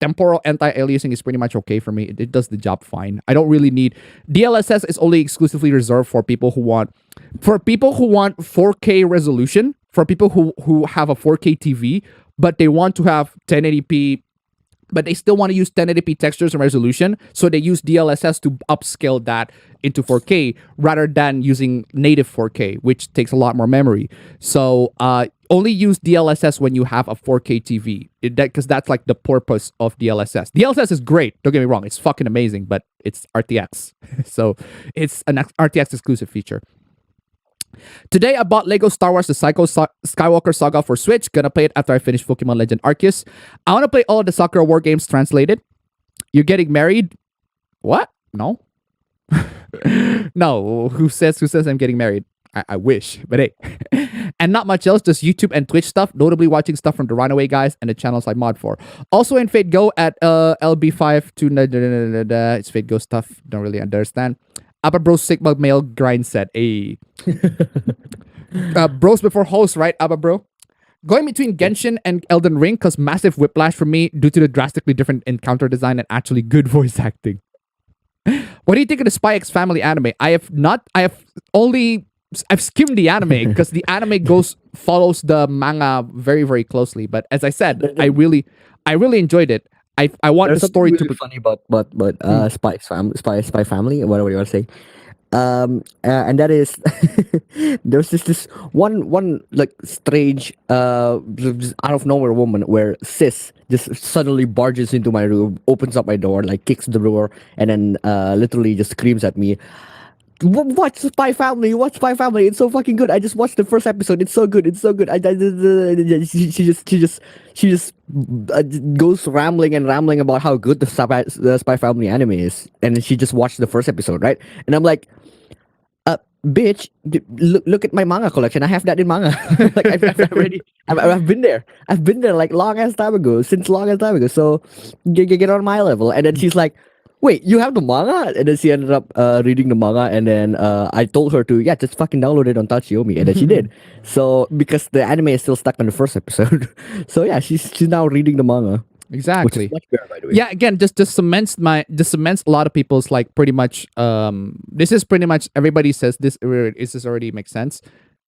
Temporal anti-aliasing is pretty much okay for me. It does the job fine. I don't really need DLSS is only exclusively reserved for people who want 4K resolution, for people who have a 4K TV, but they want to have 1080p, but they still want to use 1080p textures and resolution, so they use DLSS to upscale that into 4K rather than using native 4K, which takes a lot more memory. So only use DLSS when you have a 4K TV, because that's like the purpose of DLSS. DLSS is great, don't get me wrong, it's fucking amazing, but it's RTX. So it's an RTX exclusive feature. Today, I bought Lego Star Wars The Skywalker Saga for Switch. Gonna play it after I finish Pokemon Legend Arceus. I want to play all of the Sakura War games translated. You're getting married? What? No. No. Who says I'm getting married? I wish, but hey. And not much else, just YouTube and Twitch stuff, notably watching stuff from the Runaway guys and the channels I mod for. Also in Fate Go at LB5 to it's Fate Go stuff. Don't really understand. Abba Bros Sigma male grind set. Hey. Bros before host, right, Abba Bro? Going between Genshin and Elden Ring cause massive whiplash for me due to the drastically different encounter design and actually good voice acting. What do you think of the Spy X Family anime? I have only I've skimmed the anime because the anime follows the manga very very closely. But as I said, I really enjoyed it. I want There's the something story to really be. funny about Hmm. Spy Family, or whatever you want to say. And that is there's this one like strange just out of nowhere woman where sis just suddenly barges into my room, opens up my door, like kicks the door, and then literally just screams at me, Watch Spy Family. Watch Spy Family. It's so fucking good. I just watched the first episode. It's so good. It's so good. She just goes rambling and rambling about how good the Spy Family anime is, and then she just watched the first episode, right? And I'm like, bitch, look at my manga collection. I have that in manga. Like I've already, I've been there. I've been there like long ass time ago, since long ass time ago. So get on my level. And then she's like, wait, you have the manga? And then she ended up reading the manga, and then I told her to, yeah, just fucking download it on Tachiomi, and then she did. So because the anime is still stuck on the first episode, so yeah, she's now reading the manga, which is Exactly. much better, by the way. Yeah, again, just cements a lot of people's like pretty much this is pretty much everybody says this this already makes sense.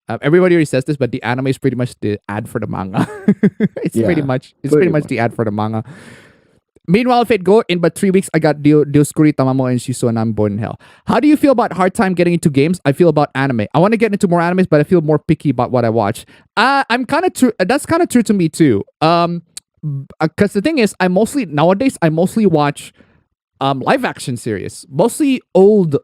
Everybody already says this, but the anime is pretty much the ad for the manga. Yeah, It's pretty pretty much much. the ad for the manga. Meanwhile, Fate Go, in but 3 weeks, I got Dioscuri Tamamo and Shiso, and I'm born in hell. How do you feel about hard time getting into games? I feel about anime. I want to get into more animes, but I feel more picky about what I watch. I'm kind of true. That's kind of true to me too. Because the thing is, I mostly watch live action series, mostly old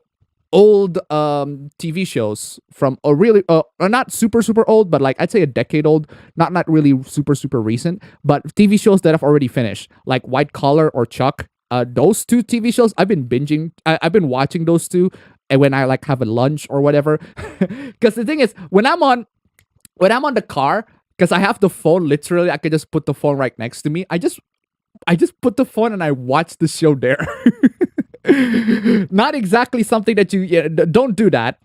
TV shows from a really not super old, but like I'd say a decade old, not really super recent, but TV shows that have already finished, like White Collar or Chuck. Those two TV shows I've been binging. I've been watching those two, and when I like have a lunch or whatever. Because the thing is, when I'm on the car, because I have the phone literally, I could just put the phone right next to me. I just put the phone and I watch the show there. Not exactly something that don't do that.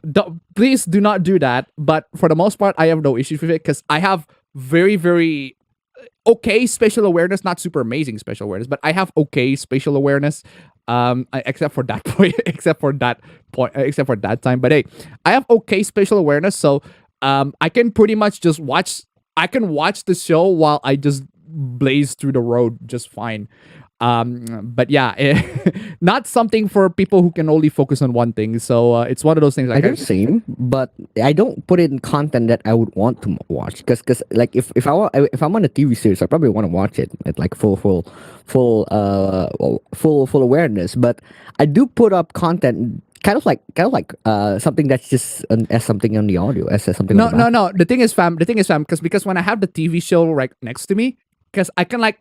Please do not do that. But for the most part, I have no issues with it because I have very, very okay spatial awareness, not super amazing spatial awareness, but I have okay spatial awareness. Except for that point, except for that time. But hey, I have okay spatial awareness, so I can pretty much just watch. I can watch the show while I just blaze through the road just fine. But yeah, not something for people who can only focus on one thing. So it's one of those things. I Like, do the same, but I don't put in content that I would want to watch. Because like if I'm on a TV series, I probably want to watch it at like full awareness. But I do put up content kind of like something that's just as something on the audio, as something on no, the no, back. no. The thing is, fam. Because when I have the TV show right next to me, because I can like.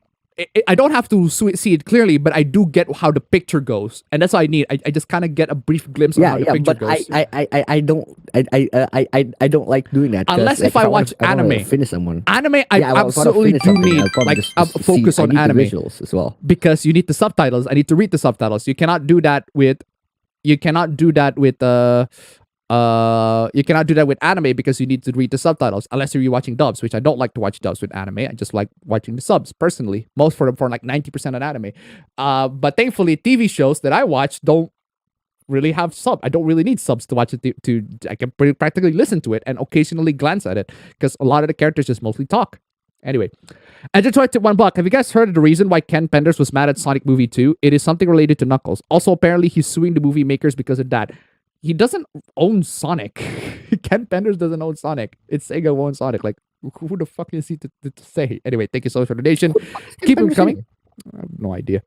I don't have to see it clearly, but I do get how the picture goes, and that's all I need. I just kind of get a brief glimpse of Yeah, how the yeah, picture but goes. I don't like doing that. 'Cause, Unless like, if I watch I want to anime, finish someone. I Yeah, well, if I want to absolutely finish do something, need I'll probably like a just see. focus I on need the anime visuals as well. because you need the subtitles. I need to read the subtitles. You cannot do that with you cannot do that with anime because you need to read the subtitles unless you're watching dubs, which I don't like to watch dubs with anime. I just like watching the subs personally, most for like 90% of anime. But thankfully TV shows that I watch don't really have sub. I don't really need subs to watch it. I can practically listen to it and occasionally glance at it because a lot of the characters just mostly talk. Anyway, I just tried to $1. Have you guys heard of the reason why Ken Penders was mad at Sonic Movie 2? It is something related to Knuckles. Also, apparently, he's suing the movie makers because of that. He doesn't own Sonic. Ken Penders doesn't own Sonic. It's Sega who owns Sonic. Like, who the fuck is he to say? Anyway, thank you so much for the donation. Keep them coming. I have no idea.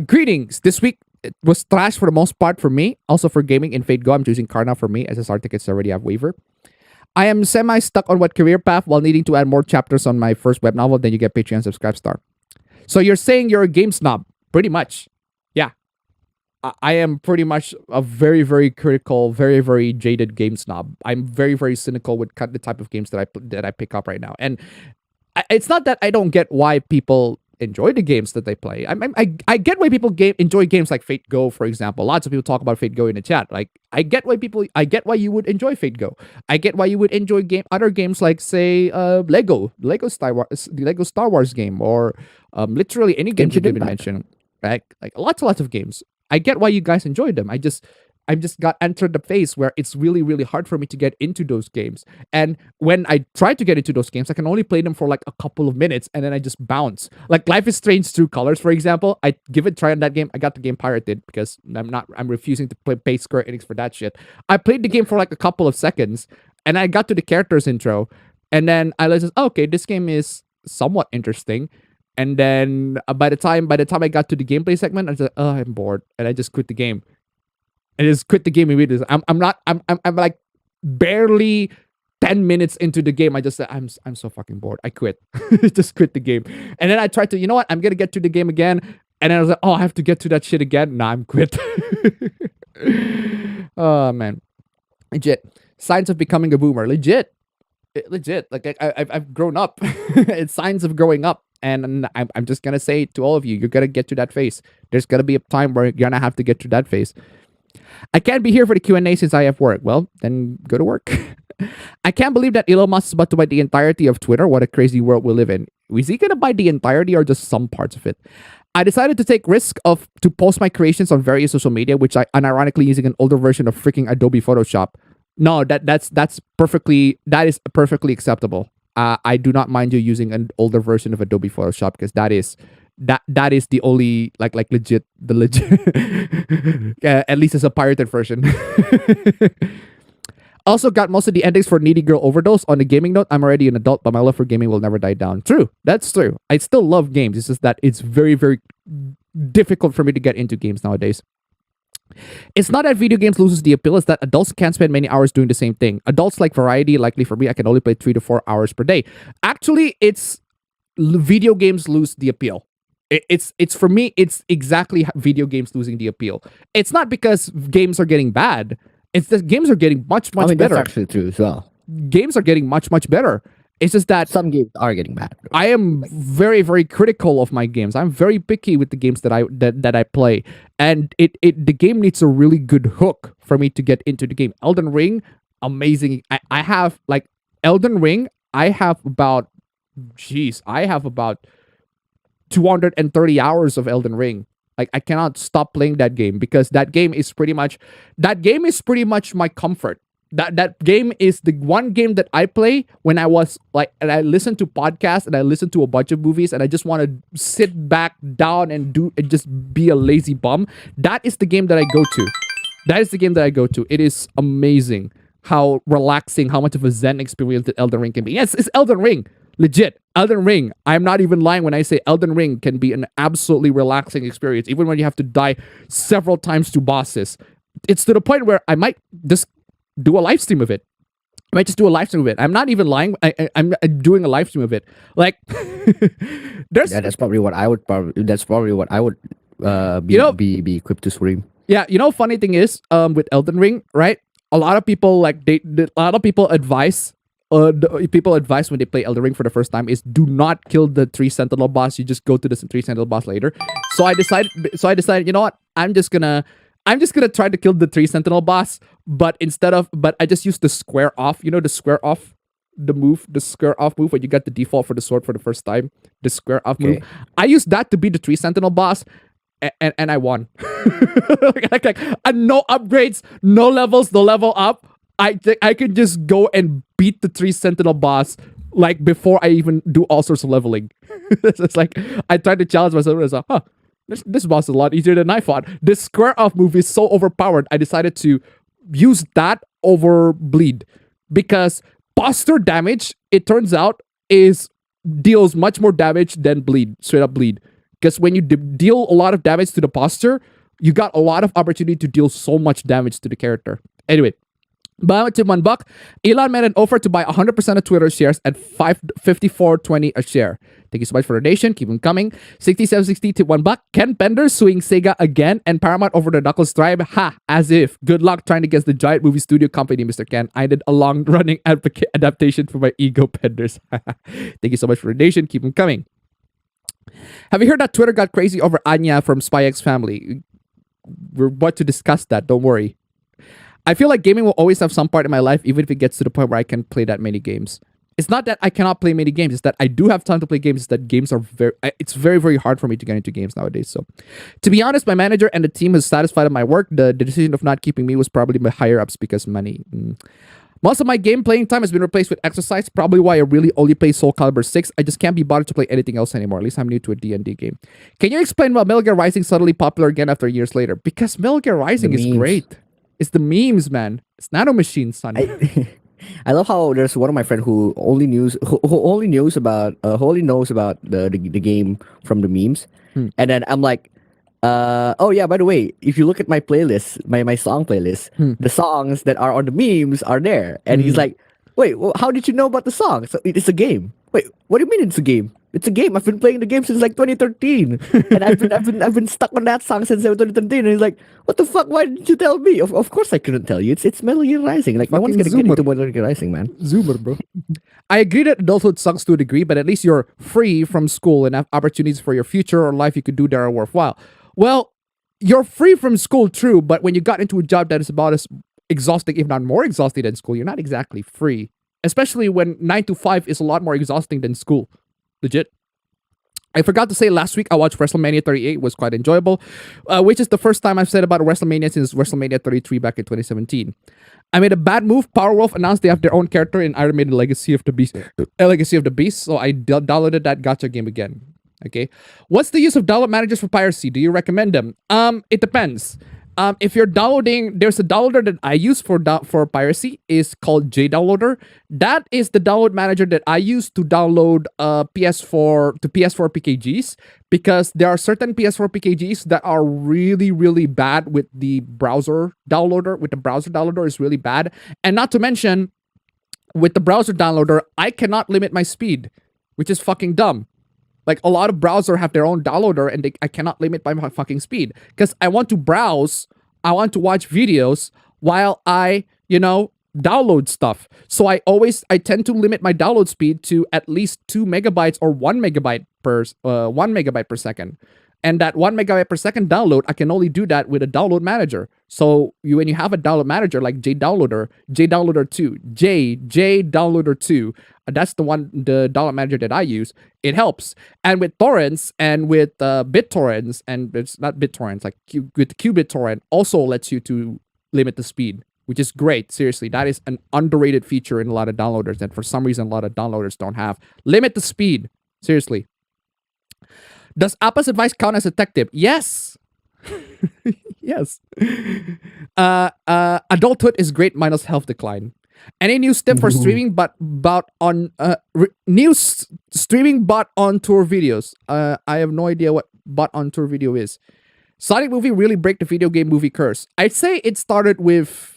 Greetings. This week it was trash for the most part for me. Also for gaming in Fate Go, I'm choosing Karna for me. SSR tickets already have waiver. I am semi-stuck on what career path while needing to add more chapters on my first web novel. Then you get Patreon subscribe star. So you're saying you're a game snob? Pretty much. Yeah. I am pretty much a very, very critical, very, very jaded game snob. I'm very, very cynical with the type of games that I pick up right now. And it's not that I don't get why people enjoy the games that they play. I get why people enjoy games like Fate Go, for example. Lots of people talk about Fate Go in the chat. Like I get why you would enjoy Fate Go. I get why you would enjoy other games like say Lego Star Wars game, or literally any game you didn't mention. Right? Like lots of games. I get why you guys enjoy them. just got entered the phase where it's really, really hard for me to get into those games. And when I try to get into those games, I can only play them for like a couple of minutes and then I just bounce. Like Life is Strange True Colors, for example. I give it a try on that game. I got the game pirated because I'm refusing to pay Square Enix for that shit. I played the game for like a couple of seconds and I got to the characters intro. And then I realized, oh, okay, this game is somewhat interesting. And then by the time I got to the gameplay segment, I was like, oh, I'm bored, and I just quit the game. And just quit the game immediately. I'm like barely 10 minutes into the game. I just said, I'm so fucking bored. I quit. Just quit the game. And then I tried to, you know what? I'm gonna get to the game again. And then I was like, oh, I have to get to that shit again. Nah, I'm quit. Oh man, legit. Signs of becoming a boomer. Legit. Like I've grown up. It's signs of growing up. And I'm just gonna say to all of you, you're gonna get to that phase. There's gonna be a time where you're gonna have to get to that phase. I can't be here for the Q&A since I have work. Well, then go to work. I can't believe that Elon Musk is about to buy the entirety of Twitter. What a crazy world we live in. Is he gonna buy the entirety or just some parts of it? I decided to take risk to post my creations on various social media, which I unironically using an older version of freaking Adobe Photoshop. No, that is perfectly acceptable. I do not mind you using an older version of Adobe Photoshop because that is the only like legit at least it's a pirated version. Also got most of the endings for Needy Girl Overdose. On the gaming note, I'm already an adult, but my love for gaming will never die down. True, that's true. I still love games. It's just that it's very, very difficult for me to get into games nowadays. It's not that video games loses the appeal, it's that adults can't spend many hours doing the same thing. Adults like variety. Likely for me, I can only play 3 to 4 hours per day. Actually, it's video games lose the appeal. It's for me, it's exactly video games losing the appeal. It's not because games are getting bad. It's that games are getting much better. That's actually true as well. Games are getting much better. It's just that some games are getting bad. I am very, very critical of my games. I'm very picky with the games that I play, and the game needs a really good hook for me to get into the game. Elden Ring, amazing. I have like Elden Ring. I have about 230 hours of Elden Ring. Like I cannot stop playing that game because that game is pretty much my comfort. That game is the one game that I play when I was like, and I listen to podcasts and I listen to a bunch of movies and I just want to sit back down and just be a lazy bum. That is the game that I go to. It is amazing how relaxing, how much of a zen experience that Elden Ring can be. Yes, it's Elden Ring. Legit. Elden Ring. I'm not even lying when I say Elden Ring can be an absolutely relaxing experience, even when you have to die several times to bosses. It's to the point where I might just do a live stream of it. I'm not even lying. I'm doing a live stream of it. Like, that's probably what I would be equipped to stream. Yeah, funny thing is, with Elden Ring, right? A lot of people advise when they play Elden Ring for the first time is do not kill the 3 Sentinel boss. You just go to the 3 Sentinel boss later. So I decided, you know what? I'm just gonna try to kill the 3 Sentinel boss, but I just use the square off. You know the square off, the square off move when you get the default for the sword for the first time. The square off move. I used that to beat the 3 Sentinel boss, and I won. like, no upgrades, no levels, no level up. I could just go and beat the 3 Sentinel boss like before I even do all sorts of leveling. It's like I tried to challenge myself and I was like, huh. This boss is a lot easier than I thought. This square off move is so overpowered. I decided to use that over bleed because posture damage, it turns out, deals much more damage than bleed, straight up bleed. Because when you deal a lot of damage to the posture, you got a lot of opportunity to deal so much damage to the character. Anyway, but to $1, Elon made an offer to buy 100% of Twitter shares at $54.20 a share. Thank you so much for the donation. Keep them coming. 6760 to $1. Ken Bender suing Sega again and Paramount over the Knuckles tribe. Ha! As if. Good luck trying to guess the giant movie studio company, Mr. Ken. I did a long-running adaptation for my ego penders. Thank you so much for the donation. Keep them coming. Have you heard that Twitter got crazy over Anya from Spy X Family? We're about to discuss that. Don't worry. I feel like gaming will always have some part in my life, even if it gets to the point where I can play that many games. It's not that I cannot play many games. It's that I do have time to play games. It's that games are it's very, very hard for me to get into games nowadays. So, to be honest, my manager and the team is satisfied with my work. The decision of not keeping me was probably my higher ups because money. Most of my game playing time has been replaced with exercise, probably why I really only play Soul Calibur 6. I just can't be bothered to play anything else anymore. At least I'm new to a D&D game. Can you explain why Metal Gear Rising suddenly popular again after years later? Because Metal Gear Rising is great. It's the memes, man. It's nanomachines, son. I love how there's one of my friend who only knows about the game from the memes, and then I'm like, oh yeah, by the way, if you look at my playlist, my song playlist, the songs that are on the memes are there. And he's like, wait, well, how did you know about the song? So it's a game. Wait, what do you mean it's a game? It's a game. I've been playing the game since like 2013, and I've been stuck on that song since 2013. And he's like, what the fuck? Why didn't you tell me? Of course I couldn't tell you. It's Metal Gear Rising. Like, no one's gonna get into Metal Gear Rising, man. Zoomer, bro. I agree that adulthood sucks to a degree, but at least you're free from school and have opportunities for your future or life you could do that are worthwhile. Well, you're free from school, true, but when you got into a job that is about as exhausting, if not more exhausting than school, you're not exactly free. Especially when 9 to 5 is a lot more exhausting than school. Legit. I forgot to say last week I watched WrestleMania 38. It was quite enjoyable, which is the first time I've said about WrestleMania since WrestleMania 33 back in 2017. I made a bad move. Powerwolf announced they have their own character in Iron Maiden Legacy of the Beast. So I downloaded that gacha game again. Okay. What's the use of download managers for piracy? Do you recommend them? It depends. If you're downloading, there's a downloader that I use for piracy is called JDownloader. That is the download manager that I use to download PS4 PKGs, because there are certain PS4 PKGs that are really, really bad with the browser downloader. With the browser downloader is really bad, and not to mention, with the browser downloader, I cannot limit my speed, which is fucking dumb. Like, a lot of browsers have their own downloader, and I cannot limit my fucking speed. Because I want to browse, I want to watch videos while I, download stuff. So I tend to limit my download speed to at least 2 megabytes or 1 megabyte per second. And that 1 megabyte per second download, I can only do that with a download manager. So when you have a download manager like JDownloader 2, JDownloader 2, that's the download manager that I use. It helps. And with torrents and with BitTorrents, and it's not BitTorrents, like with QBitTorrent, also lets you to limit the speed, which is great. Seriously, that is an underrated feature in a lot of downloaders, and for some reason, a lot of downloaders don't have. Limit the speed. Seriously. Does Appa's advice count as a tech tip? Yes. Yes. Adulthood is great minus health decline. Any news tip for streaming streaming bot on tour videos? I have no idea what bot on tour video is. Sonic movie really break the video game movie curse. I'd say it started with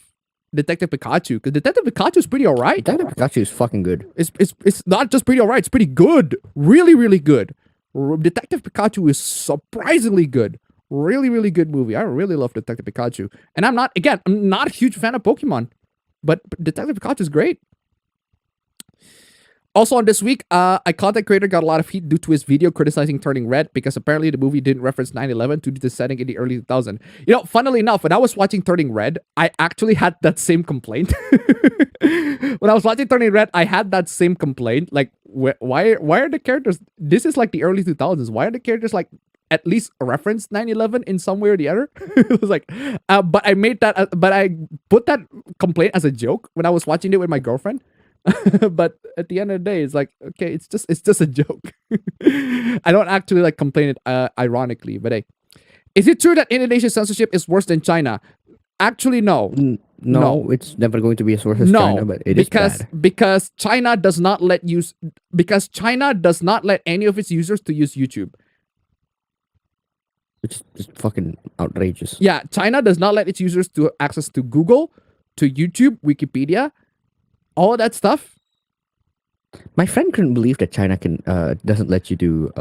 Detective Pikachu, because Detective Pikachu is pretty alright. Detective Pikachu is fucking good. It's not just pretty alright, it's pretty good. Really, really good. Detective Pikachu is surprisingly good. Really, really good movie. I really love Detective Pikachu. And I'm not a huge fan of Pokemon, but Detective Pikachu is great. Also on this week, a content creator got a lot of heat due to his video criticizing Turning Red, because apparently the movie didn't reference 9/11 due to the setting in the early 2000s. Funnily enough, when I was watching Turning Red, I actually had that same complaint. When I was watching Turning Red, I had that same complaint. Like, why are the characters... This is like the early 2000s. Why are the characters like at least reference 9/11 in some way or the other? It was like... but I put that complaint as a joke when I was watching it with my girlfriend. But at the end of the day, it's like, okay, it's just a joke. I don't actually like complain it ironically, but hey. Is it true that Indonesia's censorship is worse than China? Actually, no. No, it's never going to be as worse as China, but it is bad. Because China does not let any of its users to use YouTube. It's just fucking outrageous. Yeah, China does not let its users to access to Google, to YouTube, Wikipedia, all of that stuff. My friend couldn't believe that China doesn't let you do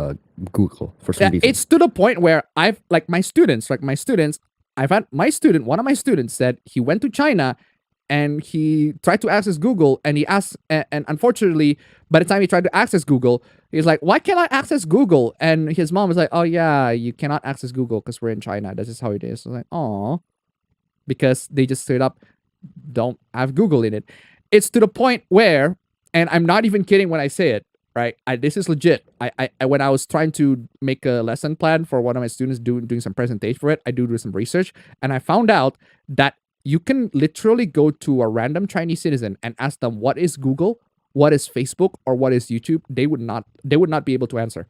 Google for some reason. It's to the point where one of my students said he went to China and he tried to access Google, and he asked, and unfortunately, by the time he tried to access Google, he's like, why can't I access Google? And his mom was like, oh yeah, you cannot access Google because we're in China. This is how it is. I was like, oh, because they just straight up don't have Google in it. It's to the point where And I'm not even kidding when I say it, right? This is legit. When I was trying to make a lesson plan for one of my students doing some presentation for it, I do some research, and I found out that you can literally go to a random Chinese citizen and ask them what is Google, what is Facebook, or what is YouTube. They would not be able to answer.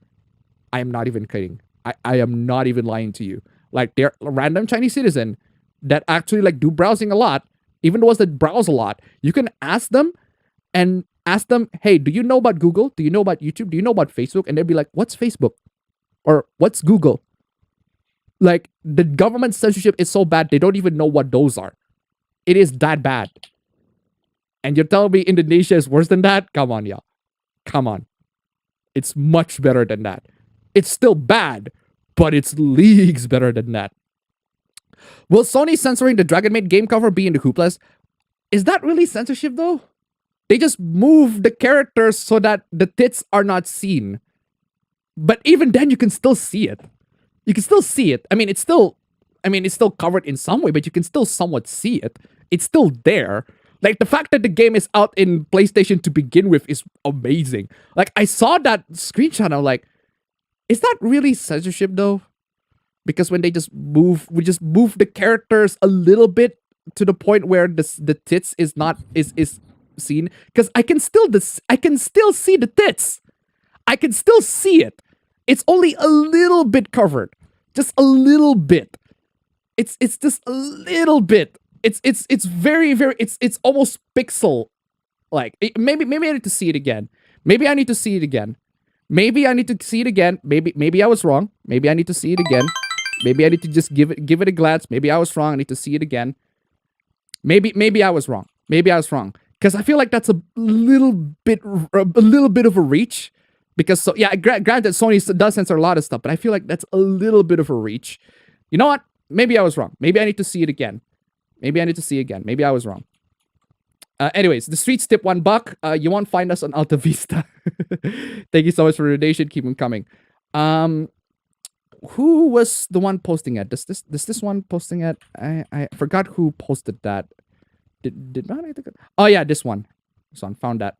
I am not even kidding. I am not even lying to you. Like, they're a random Chinese citizen that actually like do browsing a lot, even the ones that browse a lot. You can ask them, hey, do you know about Google? Do you know about YouTube? Do you know about Facebook? And they'd be like, what's Facebook? Or what's Google? Like, the government censorship is so bad, they don't even know what those are. It is that bad. And you're telling me Indonesia is worse than that? Come on, y'all. Come on. It's much better than that. It's still bad, but it's leagues better than that. Will Sony censoring the Dragon Maid game cover be in the Hooplas? Is that really censorship, though? They just move the characters so that the tits are not seen. But even then, you can still see it. You can still see it. It's still covered in some way, but you can still somewhat see it. It's still there. Like, the fact that the game is out in PlayStation to begin with is amazing. Like, I saw that screenshot, I'm like, is that really censorship, though? Because when they we just move the characters a little bit to the point where the tits is seen. Because I can still see the tits. I can still see it. It's only a little bit covered. Just a little bit. It's just a little bit. It's very, very, it's almost pixel. Like, maybe I need to see it again. Maybe I need to see it again. Maybe I need to see it again. Maybe I was wrong. Maybe I need to see it again. Maybe I need to just give it a glance. Maybe I was wrong. I need to see it again. Maybe I was wrong. Because I feel like that's a little bit of a reach. Because granted, Sony does censor a lot of stuff, but I feel like that's a little bit of a reach. You know what? Maybe I was wrong. Maybe I need to see it again. Maybe I was wrong. Anyways, the streets tip $1. You won't find us on Alta Vista. Thank you so much for the donation. Keep them coming. Who was the one posting it? Does this one posting it? I forgot who posted that. Did not I think? Oh yeah, this one. Found that.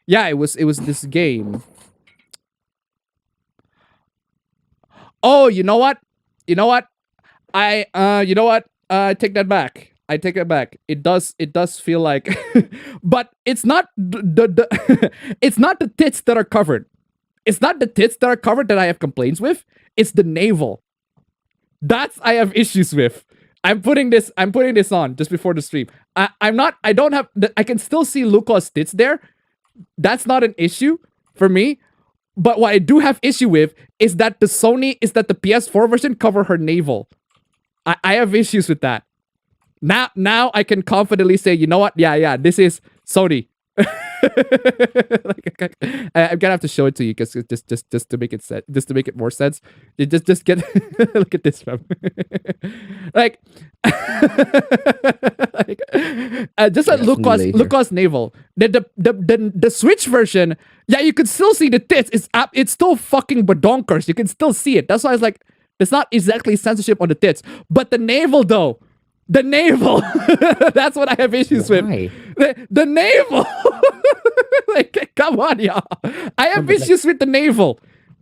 Yeah, it was this game. Oh, you know what? I take that back. It does feel like, but it's not it's not the tits that are covered. It's not the tits that are covered that I have complaints with. It's the navel. I have issues with. I'm putting this on just before the stream. I can still see Luca's tits there. That's not an issue for me. But what I do have issue with is that the PS4 version cover her navel. I have issues with that. Now I can confidently say, you know what? Yeah, this is Sony. I'm gonna have to show it to you because just to make it more sense. Just get look at this, fam. Like, just like Lucas navel. The Switch version, yeah, you can still see the tits. It's still fucking badonkers. You can still see it. That's why it's like, it's not exactly censorship on the tits, but the navel though. The navel. That's what I have issues with. The navel. Like, come on, y'all. I have issues with the navel.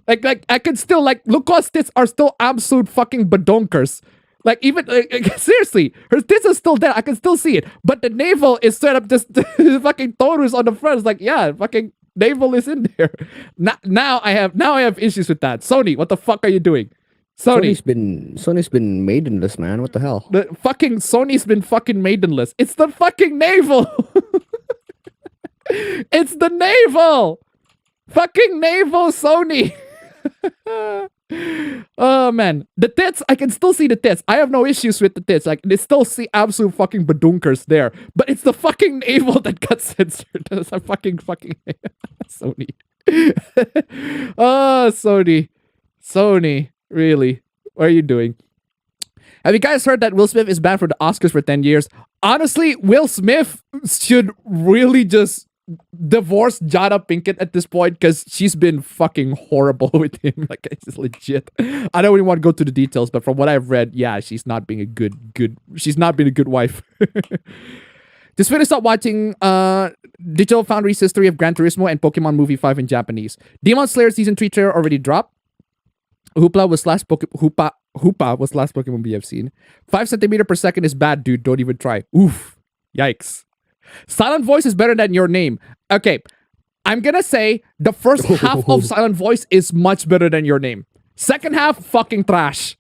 Like I can still, like, Lucas' tits are still absolute fucking badonkers. Like, even seriously, her tits are still there. I can still see it, but the navel is straight up just fucking Taurus on the front. It's like, yeah, fucking navel is in there. Now I have issues with that. Sony, what the fuck are you doing? Sony's been maidenless, man. What the hell? The fucking Sony's been fucking maidenless. It's the fucking navel. It's the navel. Fucking navel, Sony. Oh man, the tits. I can still see the tits. I have no issues with the tits. Like, they still see absolute fucking badunkers there. But it's the fucking navel that got censored. That's a fucking Sony. Oh, Sony. Really? What are you doing? Have you guys heard that Will Smith is banned for the Oscars for 10 years? Honestly, Will Smith should really just divorce Jada Pinkett at this point, because she's been fucking horrible with him. Like, it's legit. I don't even want to go to the details, but from what I've read, yeah, she's not being a good wife. Just finished up watching Digital Foundry's history of Gran Turismo and Pokemon Movie 5 in Japanese. Demon Slayer Season 3 trailer already dropped. Hoopla was last Hoopa was last Pokemon movie I've seen. 5 centimeter per second is bad, dude. Don't even try. Oof. Yikes. Silent Voice is better than Your Name. Okay. I'm gonna say the first half of Silent Voice is much better than Your Name. Second half, fucking trash.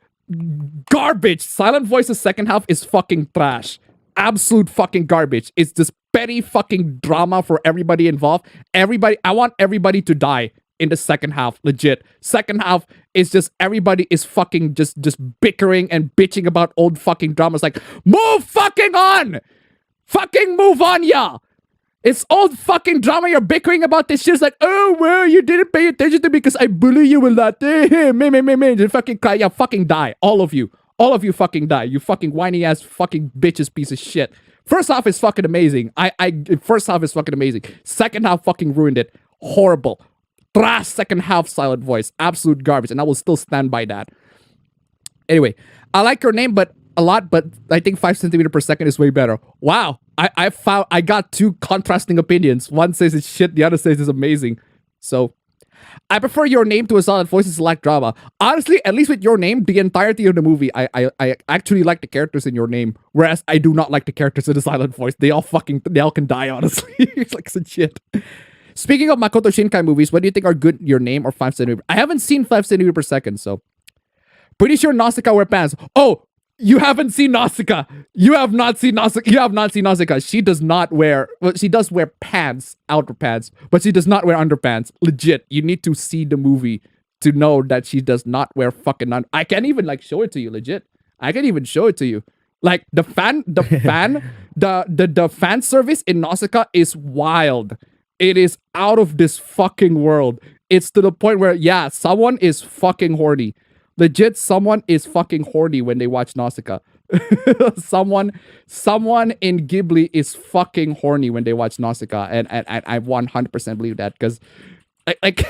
Garbage. Silent Voice's second half is fucking trash. Absolute fucking garbage. It's just petty fucking drama for everybody involved. I want everybody to die in the second half, legit. Second half is just everybody is fucking just bickering and bitching about old fucking dramas. Like, move fucking on! Fucking move on, yeah! It's old fucking drama. You're bickering about this shit. It's like, oh, well, you didn't pay attention to me because I bully you a lot. You fucking cry. Yeah, fucking die. All of you. All of you fucking die. You fucking whiny ass fucking bitches piece of shit. First half is fucking amazing. First half is fucking amazing. Second half fucking ruined it. Horrible. Trash second half Silent Voice. Absolute garbage. And I will still stand by that. Anyway, I like Your Name a lot, but I think 5 centimeter per second is way better. Wow. I got two contrasting opinions. One says it's shit, the other says it's amazing. So I prefer Your Name to A Silent Voice. It's like drama. Honestly, at least with Your Name, the entirety of the movie, I actually like the characters in Your Name, whereas I do not like the characters in The Silent Voice. They all can die, honestly. It's like some shit. Speaking of Makoto Shinkai movies, what do you think are good, Your Name or 5 centimeter? I haven't seen 5 centimeter per second, so pretty sure Nausicaa wear pants. Oh, you haven't seen Nausicaa. You have not seen Nausicaa. You have not seen Nausicaa. She does not wear. Well, she does wear pants, outer pants, but she does not wear underpants. Legit, you need to see the movie to know that she does not wear fucking. I can't even like show it to you. Legit, I can even show it to you. Like the fan service in Nausicaa is wild. It is out of this fucking world. It's to the point where yeah, someone is fucking horny. Legit, someone is fucking horny when they watch Nausicaa. someone in Ghibli is fucking horny when they watch Nausicaa, and I 100% believe that because, like,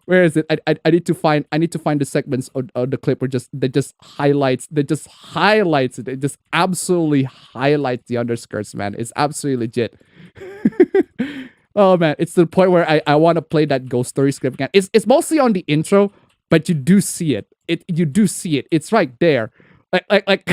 where is it? I need to find the segments of the clip where that just highlights it. It just absolutely highlights the underskirts, man. It's absolutely legit. Oh man, it's to the point where I want to play that Ghost Story script again. It's mostly on the intro. But you do see it. You do see it. It's right there. Like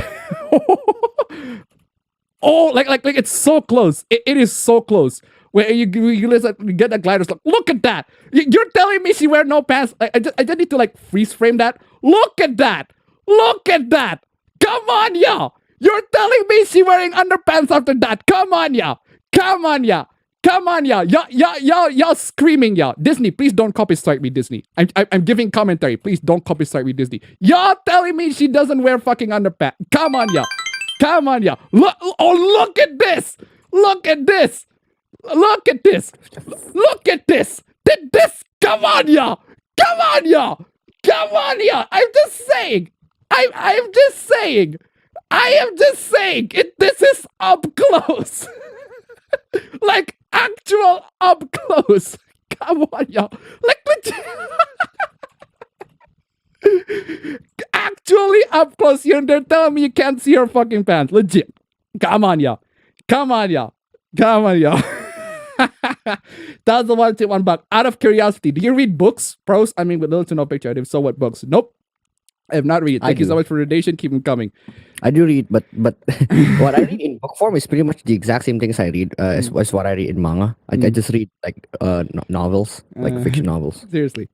oh, like it's so close. It is so close. Where you get that glider. Like, look at that. You're telling me she wear no pants. I just need to like freeze frame that. Look at that. Look at that. Come on, y'all. You're telling me she wearing underpants after that. Come on, y'all. Come on, y'all. Come on, y'all. Y'all screaming, y'all. Disney, please don't copy strike me, Disney. I'm giving commentary. Please don't copy strike me, Disney. Y'all telling me she doesn't wear fucking underpants. Come on, y'all. Come on, y'all. Look at this. Look at this. Look at this. Look at this. Come on, y'all. Come on, y'all. Come on, y'all. I'm just saying. I'm just saying. I am just saying. This is up close. Like actual up close. Come on, y'all. Like actually up close. They're telling me you can't see her fucking pants. Legit. Come on, y'all. Come on, y'all. Come on, y'all. That's the $1 Out of curiosity, do you read books? Prose? I mean, with little to no picture. If so, what books? Nope. I have not read it. Thank you so much for the donation. Keep them coming. I do read, but what I read in book form is pretty much the exact same things I read as what I read in manga. I just read like novels, like fiction novels. Seriously.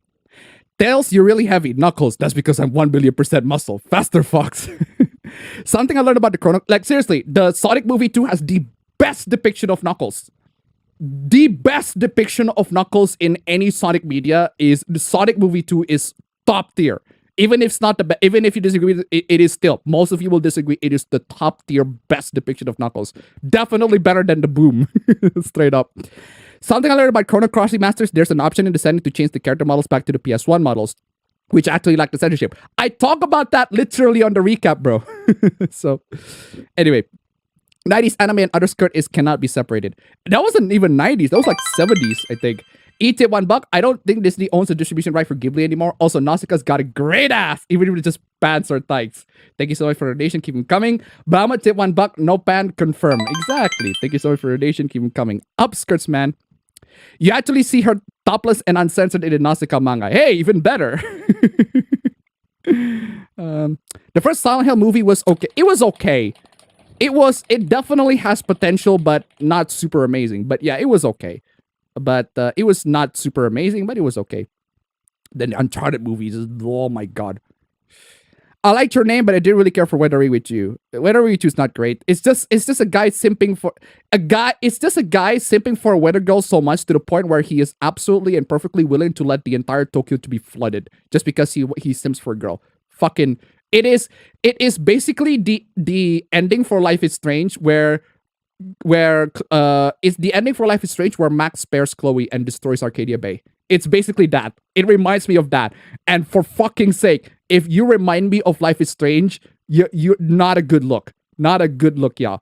Tails, you're really heavy. Knuckles, that's because I'm 1,000,000,000% muscle. Faster, Fox. Something I learned about the Chrono... Like, seriously, the Sonic movie 2 has the best depiction of Knuckles. The best depiction of Knuckles in any Sonic media is... The Sonic movie 2 is top tier. Even if it's not the best, even if you disagree with it, it is still. Most of you will disagree. It is the top tier best depiction of Knuckles. Definitely better than the Boom. Straight up. Something I learned about Chrono Cross Remasters, there's an option in the setting to change the character models back to the PS1 models, which actually lack the censorship. I talk about that literally on the recap, bro. So, anyway. 90s anime and underskirt cannot be separated. That wasn't even 90s. That was like 70s, I think. Eat it $1. I don't think Disney owns the distribution right for Ghibli anymore. Also, Nausicaa's got a great ass, even if it's just pants or tights. Thank you so much for the donation. Keep them coming. Bama tip $1. No pan confirm. Exactly. Thank you so much for the donation. Keep them coming. Upskirts, man. You actually see her topless and uncensored in the Nausicaa manga. Hey, even better. The first Silent Hill movie was okay. It was okay. It definitely has potential, but not super amazing. But yeah, it was okay. But it was not super amazing, but it was okay. Then the Uncharted movies, oh my god. I liked your name, but I didn't really care for Weathery with You. Weathery with You is not great. It's just a guy simping for a guy. It's just a guy simping for a weather girl so much to the point where he is absolutely and perfectly willing to let the entire Tokyo to be flooded just because he simps for a girl. Fucking it is basically the ending for Life is Strange where it's the ending for Life is Strange where Max spares Chloe and destroys Arcadia Bay. It's basically that. It reminds me of that. And for fucking sake, if you remind me of Life is Strange, you're not a good look. Not a good look, y'all.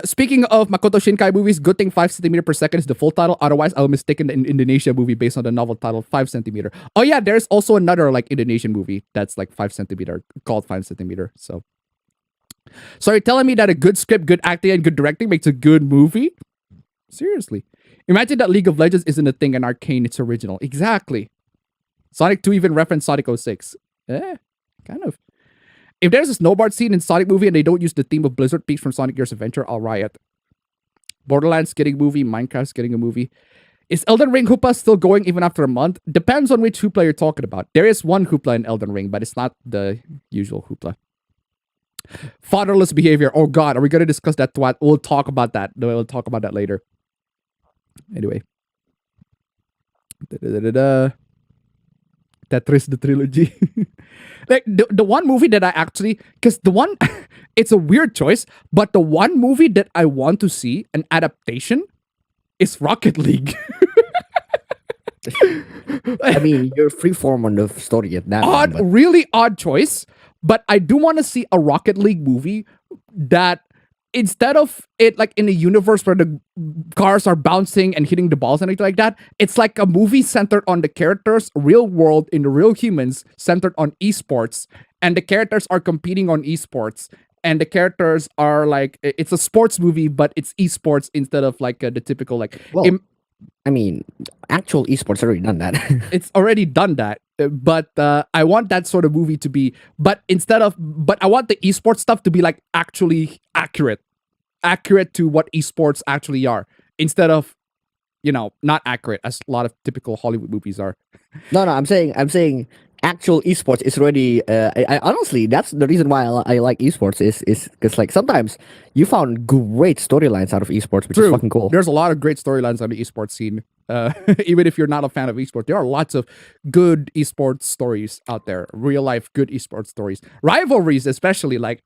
Speaking of Makoto Shinkai movies, good thing 5 centimeter per second is the full title. Otherwise, I'll mistaken the Indonesia movie based on the novel title 5 centimeter. Oh yeah, there's also another like Indonesian movie that's like 5 centimeter called 5 centimeter. So you're telling me that a good script, good acting, and good directing makes a good movie? Seriously. Imagine that League of Legends isn't a thing and Arcane it's original. Exactly. Sonic 2 even referenced Sonic 06. Kind of. If there's a snowboard scene in Sonic movie and they don't use the theme of Blizzard Peaks from Sonic Year's Adventure, I'll riot. Borderlands getting a movie, Minecraft's getting a movie. Is Elden Ring hoopla still going even after a month? Depends on which hoopla you're talking about. There is one hoopla in Elden Ring, but it's not the usual hoopla. Fatherless behavior. Oh god, are we going to discuss that? We'll talk about that. We'll talk about that later. Anyway. Tetris the trilogy. Like the one movie that I actually, because the one, it's a weird choice, but the one movie that I want to see an adaptation is Rocket League. I mean, you're freeform on the story at that. Really odd choice. But I do want to see a Rocket League movie that instead of it like in a universe where the cars are bouncing and hitting the balls and anything like that, it's like a movie centered on the characters, real world in the real humans, centered on esports, and the characters are competing on esports. And the characters are like, it's a sports movie, but it's esports instead of like the typical like. Well, I mean, actual esports already done that. It's already done that. But I want that sort of movie to be, but I want the esports stuff to be like actually accurate to what esports actually are, instead of, not accurate as a lot of typical Hollywood movies are. No, I'm saying actual esports is already. I honestly, that's the reason why I like esports is because like sometimes you found great storylines out of esports, which is fucking cool. There's a lot of great storylines on the esports scene. Even if you're not a fan of esports, there are lots of good esports stories out there. Real life good esports stories, rivalries especially. Like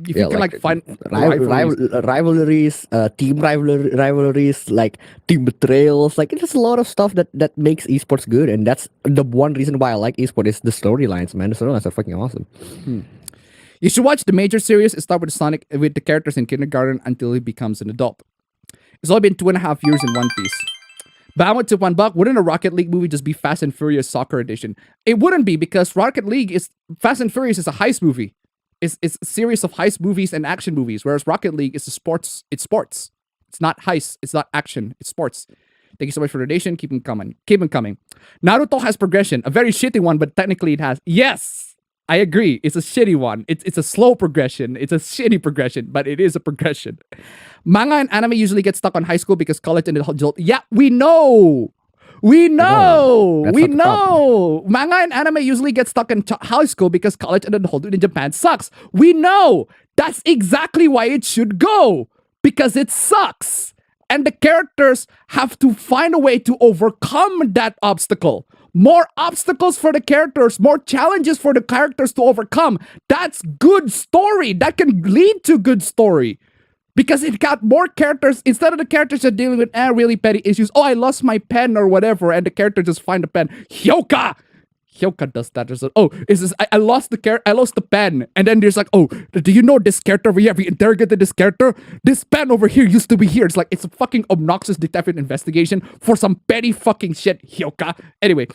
if you can like find rivalries, team rivalries, like team betrayals. Like it's just a lot of stuff that makes esports good, and that's the one reason why I like esports is the storylines. Man, the storylines are fucking awesome. You should watch the major series and start with Sonic with the characters in kindergarten until he becomes an adult. It's only been 2.5 years in One Piece. But I went to $1. Wouldn't a Rocket League movie just be Fast and Furious Soccer Edition? It wouldn't be, because Rocket League is Fast and Furious is a heist movie. It's a series of heist movies and action movies, whereas Rocket League is sports. It's sports. It's not heist. It's not action. It's sports. Thank you so much for the donation. Keep them coming. Keep them coming. Naruto has progression, a very shitty one, but technically it has. Yes, I agree. It's a shitty one. It's a slow progression. It's a shitty progression, but it is a progression. Manga and anime usually get stuck on high school because college and adult. Yeah, we know. We know. Manga and anime usually get stuck in high school because college and adulthood in Japan sucks. We know. That's exactly why it should go. Because it sucks. And the characters have to find a way to overcome that obstacle. More obstacles for the characters, more challenges for the characters to overcome. That's good story. That can lead to good story. Because it got more characters, instead of the characters just dealing with really petty issues. Oh, I lost my pen or whatever, and the character just find the pen. Hyoka! Hyoka does that. There's is this I lost I lost the pen, and then there's like, oh, do you know this character over here? Have you interrogated this character? This pen over here used to be here. It's like it's a fucking obnoxious detective investigation for some petty fucking shit, Hyoka. Anyway,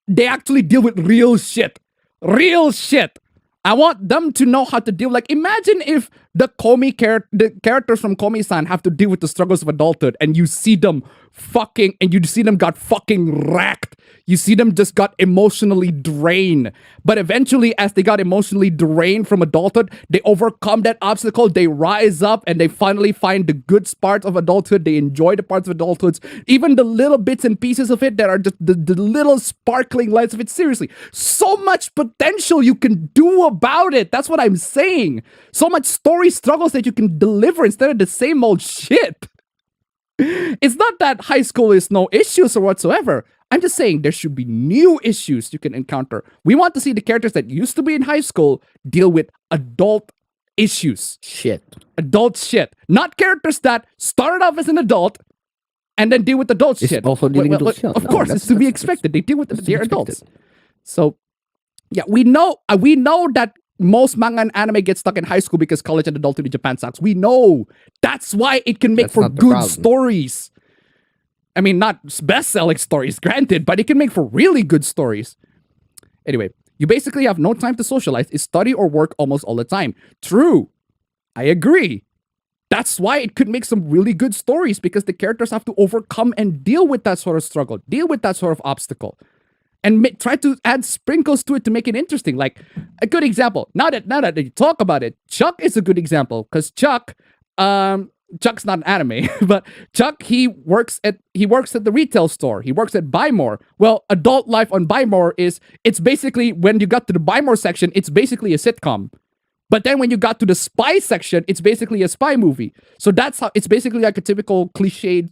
they actually deal with real shit. Real shit. I want them to know how to deal. Like, imagine if the characters from Komi-san have to deal with the struggles of adulthood, and you see them got fucking wrecked. You see them just got emotionally drained. But eventually, as they got emotionally drained from adulthood, they overcome that obstacle. They rise up and they finally find the good parts of adulthood. They enjoy the parts of adulthood, even the little bits and pieces of it that are just the little sparkling lights of it. Seriously, so much potential you can do about it. That's what I'm saying. So much story struggles that you can deliver instead of the same old shit. It's not that high school is no issues or whatsoever. I'm just saying there should be new issues you can encounter. We want to see the characters that used to be in high school deal with adult issues. Shit. Adult shit. Not characters that started off as an adult and then deal with adult shit. Also dealing with adult shit. Of course, it's to be expected. They deal with their adults. So, yeah, we know that most manga and anime get stuck in high school because college and adulthood in Japan sucks. We know. That's why it can make for good stories. I mean, not best-selling stories, granted, but it can make for really good stories. Anyway, you basically have no time to socialize. It's study or work almost all the time. True. I agree. That's why it could make some really good stories, because the characters have to overcome and deal with that sort of struggle, deal with that sort of obstacle, and try to add sprinkles to it to make it interesting. Like a good example. Now that you talk about it, Chuck is a good example, because Chuck's not an anime, but Chuck, he works at the retail store. He works at Buy More. Well, adult life on Buy More it's basically, when you got to the Buy More section, it's basically a sitcom. But then when you got to the spy section, it's basically a spy movie. So that's how it's basically like a typical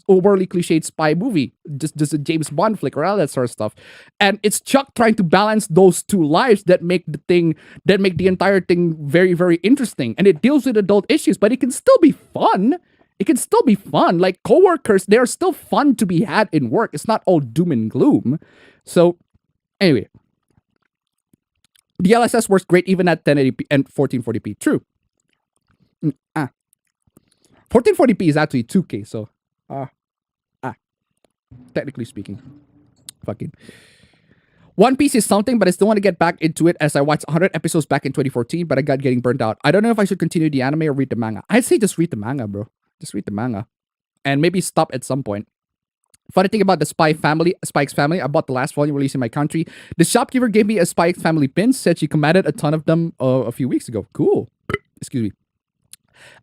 overly cliched spy movie, just a James Bond flick or all that sort of stuff. And it's Chuck trying to balance those two lives that make the entire thing very, very interesting. And it deals with adult issues, but it can still be fun. It can still be fun. Like coworkers, they are still fun to be had in work. It's not all doom and gloom. So anyway. DLSS works great even at 1080p and 1440p. True. 1440p is actually 2K, so technically speaking. Fucking. One Piece is something, but I still want to get back into it, as I watched 100 episodes back in 2014, but I got getting burned out. I don't know if I should continue the anime or read the manga. I'd say just read the manga, bro. Just read the manga. And maybe stop at some point. Funny thing about the Spike's family, I bought the last volume released in my country. The shopkeeper gave me a Spike's family pin, said she commanded a ton of them a few weeks ago. Cool. Excuse me.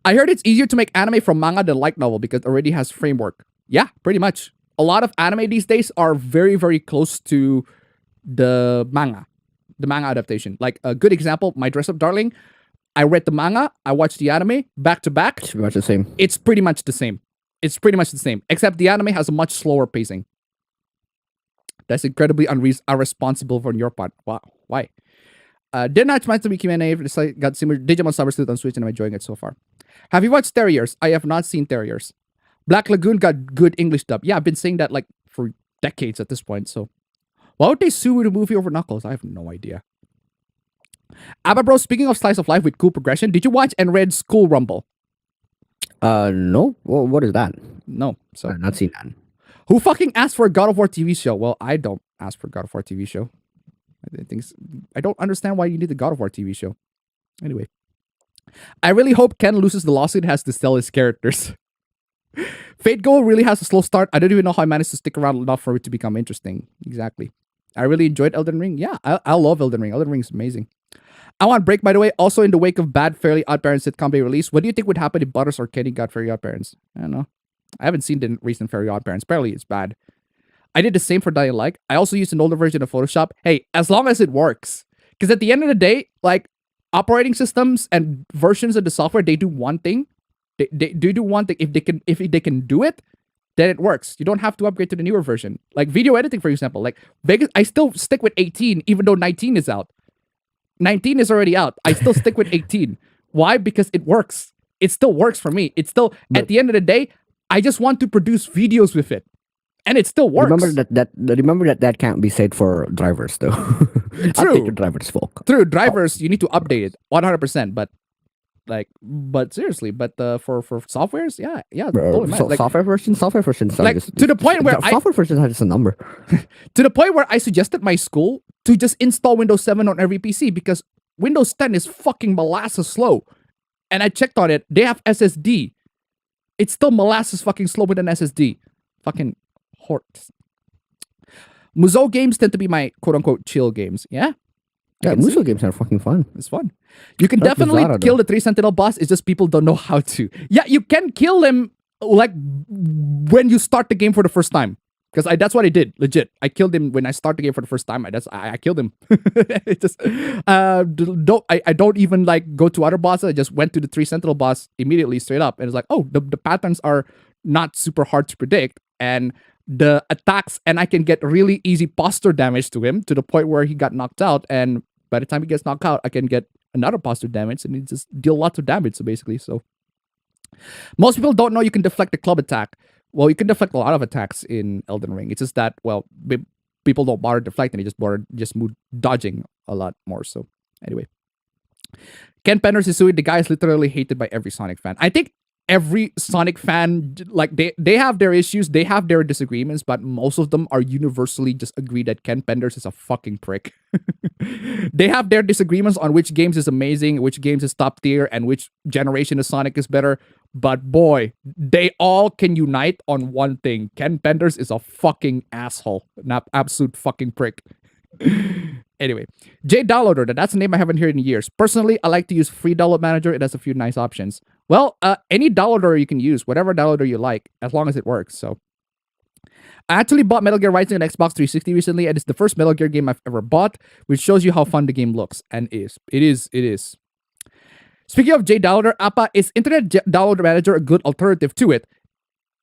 I heard it's easier to make anime from manga than light novel because it already has framework. Yeah, pretty much. A lot of anime these days are very, very close to the manga adaptation. Like a good example, My Dress Up Darling. I read the manga, I watched the anime back to back. It's pretty much the same. It's pretty much the same. It's pretty much the same, except the anime has a much slower pacing. That's incredibly irresponsible on your part. Wow, why? Didn't have time to be Q&A. Got similar Digimon Summer Suit on Switch and I'm enjoying it so far. Have you watched Terriers? I have not seen Terriers. Black Lagoon got good English dub. Yeah, I've been saying that like for decades at this point. So, why would they sue the movie over Knuckles? I have no idea. Abba Bro, speaking of slice of life with cool progression, did you watch and read School Rumble? No. Well, what is that? No. So I've not seen that. Who fucking asked for a God of War TV show? Well, I don't ask for a God of War TV show. I don't understand why you need the God of War TV show. Anyway. I really hope Ken loses the lawsuit and has to sell his characters. Fate Goal really has a slow start. I don't even know how I managed to stick around enough for it to become interesting. Exactly. I really enjoyed Elden Ring. Yeah, I love Elden Ring. Elden Ring is amazing. I want Break, by the way, also in the wake of bad Fairly Odd Parents sitcom being released. What do you think would happen if Butters or Kenny got Fairly Odd Parents? I don't know. I haven't seen the recent Fairly Odd Parents. Apparently, it's bad. I did the same for Dying Light. I also used an older version of Photoshop. Hey, as long as it works. Because at the end of the day, like, operating systems and versions of the software, they do one thing. They do one thing. If they can do it, then it works. You don't have to upgrade to the newer version. Like video editing, for example. Like Vegas, I still stick with 18, even though 19 is out. 19 is already out. I still stick with 18. Why? Because it works. It still works for me. It's still, at the end of the day, I just want to produce videos with it. and it still works. Remember that can't be said for drivers though. Update your drivers, folk. True, drivers you need to update it 100%. But seriously, but for softwares, yeah, totally mad. Like, software versions. like to the point where software versions have just a number. to the point where I suggested my school to just install Windows 7 on every PC because Windows 10 is fucking molasses slow. And I checked on it. They have SSD. It's still molasses fucking slow with an SSD. Fucking horse. Muzo games tend to be my quote unquote chill games. Yeah. Yeah, Muzo games are fucking fun. It's fun. You can definitely kill the 3 Sentinel boss. It's just people don't know how to. Yeah, you can kill him like when you start the game for the first time. Because that's what I did, legit. I killed him when I started the game for the first time. I killed him. It just I don't even like go to other bosses. I just went to the 3 Sentinel boss immediately, straight up, and it's like, oh, the patterns are not super hard to predict, and the attacks, and I can get really easy posture damage to him to the point where he got knocked out, and by the time he gets knocked out, I can get another posture damage, and it just deal lots of damage. So basically, most people don't know you can deflect the club attack. Well, you can deflect a lot of attacks in Elden Ring. It's just that, well, people don't bother deflecting. They just move dodging a lot more. So anyway, Ken Penders is suing. The guy is literally hated by every Sonic fan. I think every Sonic fan, like they have their issues, they have their disagreements, but most of them are universally just agree that Ken Penders is a fucking prick. They have their disagreements on which games is amazing, which games is top tier, and which generation of Sonic is better. But boy, they all can unite on one thing. Ken Penders is a fucking asshole. An absolute fucking prick. Anyway, J Downloader, that's a name I haven't heard in years. Personally, I like to use Free Download Manager. It has a few nice options. Well, any downloader you can use, whatever downloader you like, as long as it works. So, I actually bought Metal Gear Rising on Xbox 360 recently, and it's the first Metal Gear game I've ever bought, which shows you how fun the game looks and is. It is. Speaking of J Downloader, Appa, is Internet Downloader Manager a good alternative to it?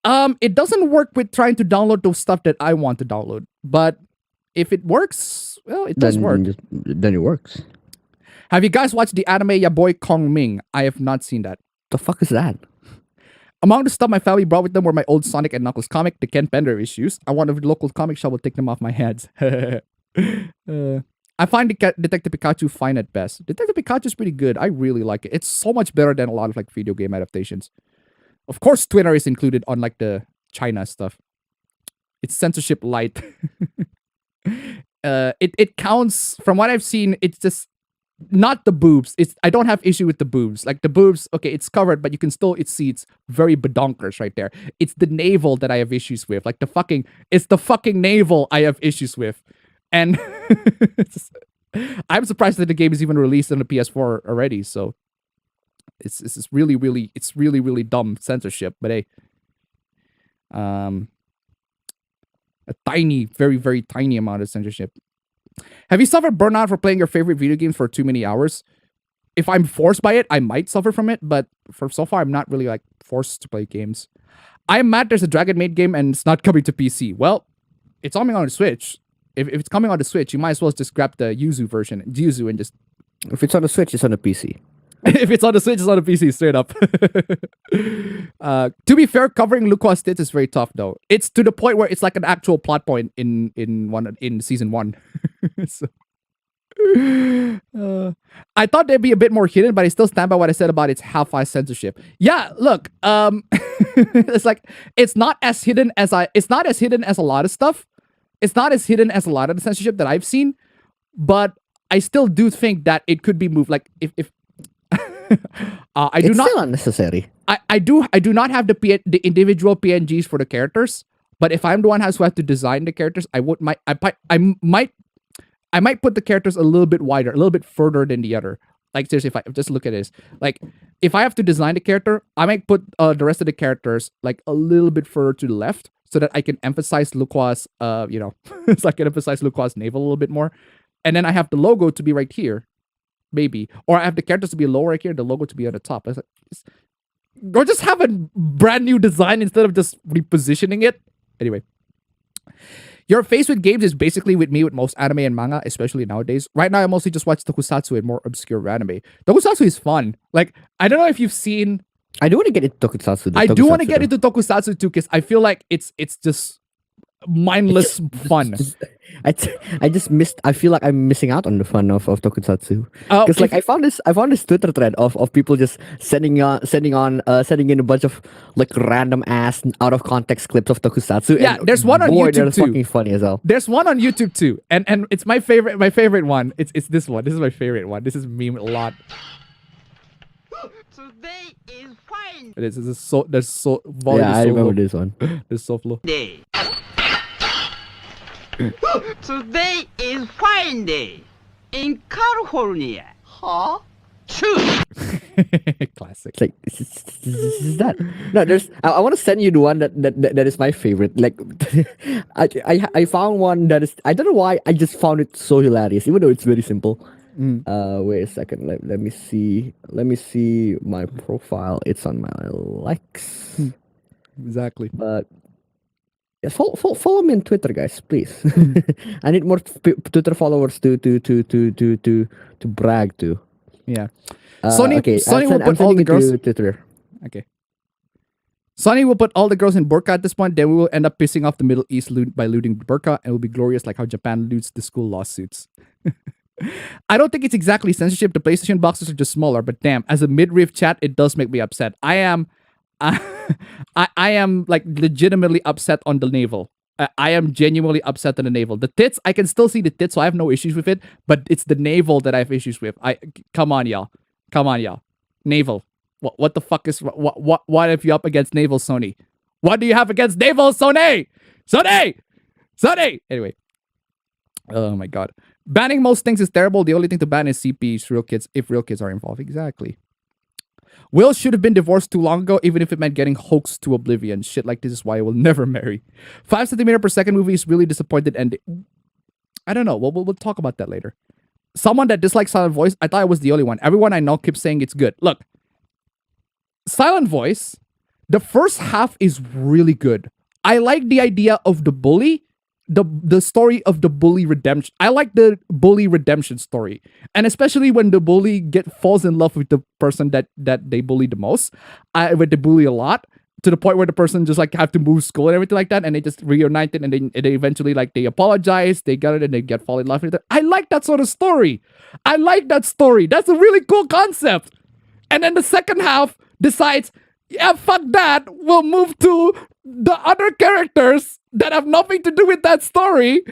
It doesn't work with trying to download the stuff that I want to download, but if it works, well, it does work. Then it works. Have you guys watched the anime Ya Boy Kong Ming? I have not seen that. The fuck is that? Among the stuff my family brought with them were my old Sonic and Knuckles comic, the Ken Bender issues. I wonder if the local comic shop will take them off my hands. I find Detective Pikachu fine at best. Detective Pikachu is pretty good. I really like it. It's so much better than a lot of like video game adaptations. Of course, Twitter is included on like the China stuff. It's censorship light. It counts from what I've seen. It's just not the boobs. I don't have issue with the boobs. Like the boobs, okay, it's covered, but you can still see it's very badonkers right there. It's the navel that I have issues with. Like it's the fucking navel I have issues with. And I'm surprised that the game is even released on the PS4 already. So it's really dumb censorship. But hey, a tiny, very, very tiny amount of censorship. Have you suffered burnout for playing your favorite video games for too many hours? If I'm forced by it, I might suffer from it, but for so far, I'm not really like forced to play games. I'm mad there's a Dragon Maid game and it's not coming to PC. Well, it's coming on the Switch. If it's coming on the Switch, you might as well just grab the Yuzu version, and just... If it's on the Switch, it's on the PC. If it's on the Switch, it's on the PC, straight up. To be fair, covering Lucas tits is very tough, though. It's to the point where it's like an actual plot point in season 1. So, I thought they'd be a bit more hidden, but I still stand by what I said about its half-assed censorship. Yeah, look, it's like it's not as hidden as a lot of stuff. It's not as hidden as a lot of the censorship that I've seen, but I still do think that it could be moved. Like if it's still unnecessary. I do not have the individual PNGs for the characters, but if I'm the one who has to design the characters, I might put the characters a little bit wider, a little bit further than the other. Like seriously, if I just look at this, like if I have to design the character, I might put the rest of the characters like a little bit further to the left so that I can emphasize Lucas, so I can emphasize Lucas' navel a little bit more. And then I have the logo to be right here, maybe. Or I have the characters to be lower right here, the logo to be at the top. It's like, or just have a brand new design instead of just repositioning it. Anyway. Your face with games is basically with me with most anime and manga, especially nowadays. Right now, I mostly just watch tokusatsu and more obscure anime. Tokusatsu is fun. Like, I don't know if you've seen... I do want to get into tokusatsu. I do want to get into tokusatsu too, because I feel like it's just... mindless fun. I just missed. I feel like I'm missing out on the fun of tokusatsu Oh, because like if- I found this Twitter thread of people just sending in a bunch of like random ass out of context clips of tokusatsu. Yeah, and there's one on boy, YouTube they're too. fucking funny as hell. There's one on YouTube too, and it's my favorite one. It's this one. This is my favorite one. This is meme a lot. Today is fine This is so there's so volume Yeah, is I so remember low. this one. It's so low. day. Today is fine day in California. Huh? True. Classic. It's like is that no? There's I want to send you the one that is my favorite. Like I found one that is I don't know why I just found it so hilarious even though it's very simple. Wait a second. Let me see my profile. It's on my likes. Exactly. But yes, follow me on Twitter, guys, please. I need more Twitter followers to brag to. Yeah. Sony okay, Sony will I'm put all sending the it to girls. Twitter. Okay. Sony will put all the girls in burqa at this point. Then we will end up pissing off the Middle East by looting burqa, and it will be glorious like how Japan loots the school lawsuits. I don't think it's exactly censorship. The PlayStation boxes are just smaller, but damn, as a midriff chat, it does make me upset. I am, I am like legitimately upset on the navel. I am genuinely upset on the navel. The tits, I can still see the tits, so I have no issues with it. But it's the navel that I have issues with. Come on, y'all. Navel. What the fuck is what have you up against navel, Sony? What do you have against navel, Sony? Sony. Anyway. Oh my god. Banning most things is terrible. The only thing to ban is CPs, real kids, if real kids are involved. Exactly. Will should have been divorced too long ago, even if it meant getting hoaxed to oblivion. Shit like this is why I will never marry. 5 centimeter per second movie is really disappointed and I don't know. We'll talk about that later. Someone that dislikes Silent Voice, I thought I was the only one. Everyone I know keeps saying it's good. Look, Silent Voice, the first half is really good. I like the idea of the bully, the story of the bully redemption. I like the bully redemption story, and especially when the bully falls in love with the person that they bully the most. When they bully a lot to the point where the person just like have to move school and everything like that, and they just reunited and they eventually like they apologize, they got it, and they get fall in love with it. I like that sort of story. I like that story. That's a really cool concept. And then the second half decides, yeah, fuck that. We'll move to the other characters that have nothing to do with that story.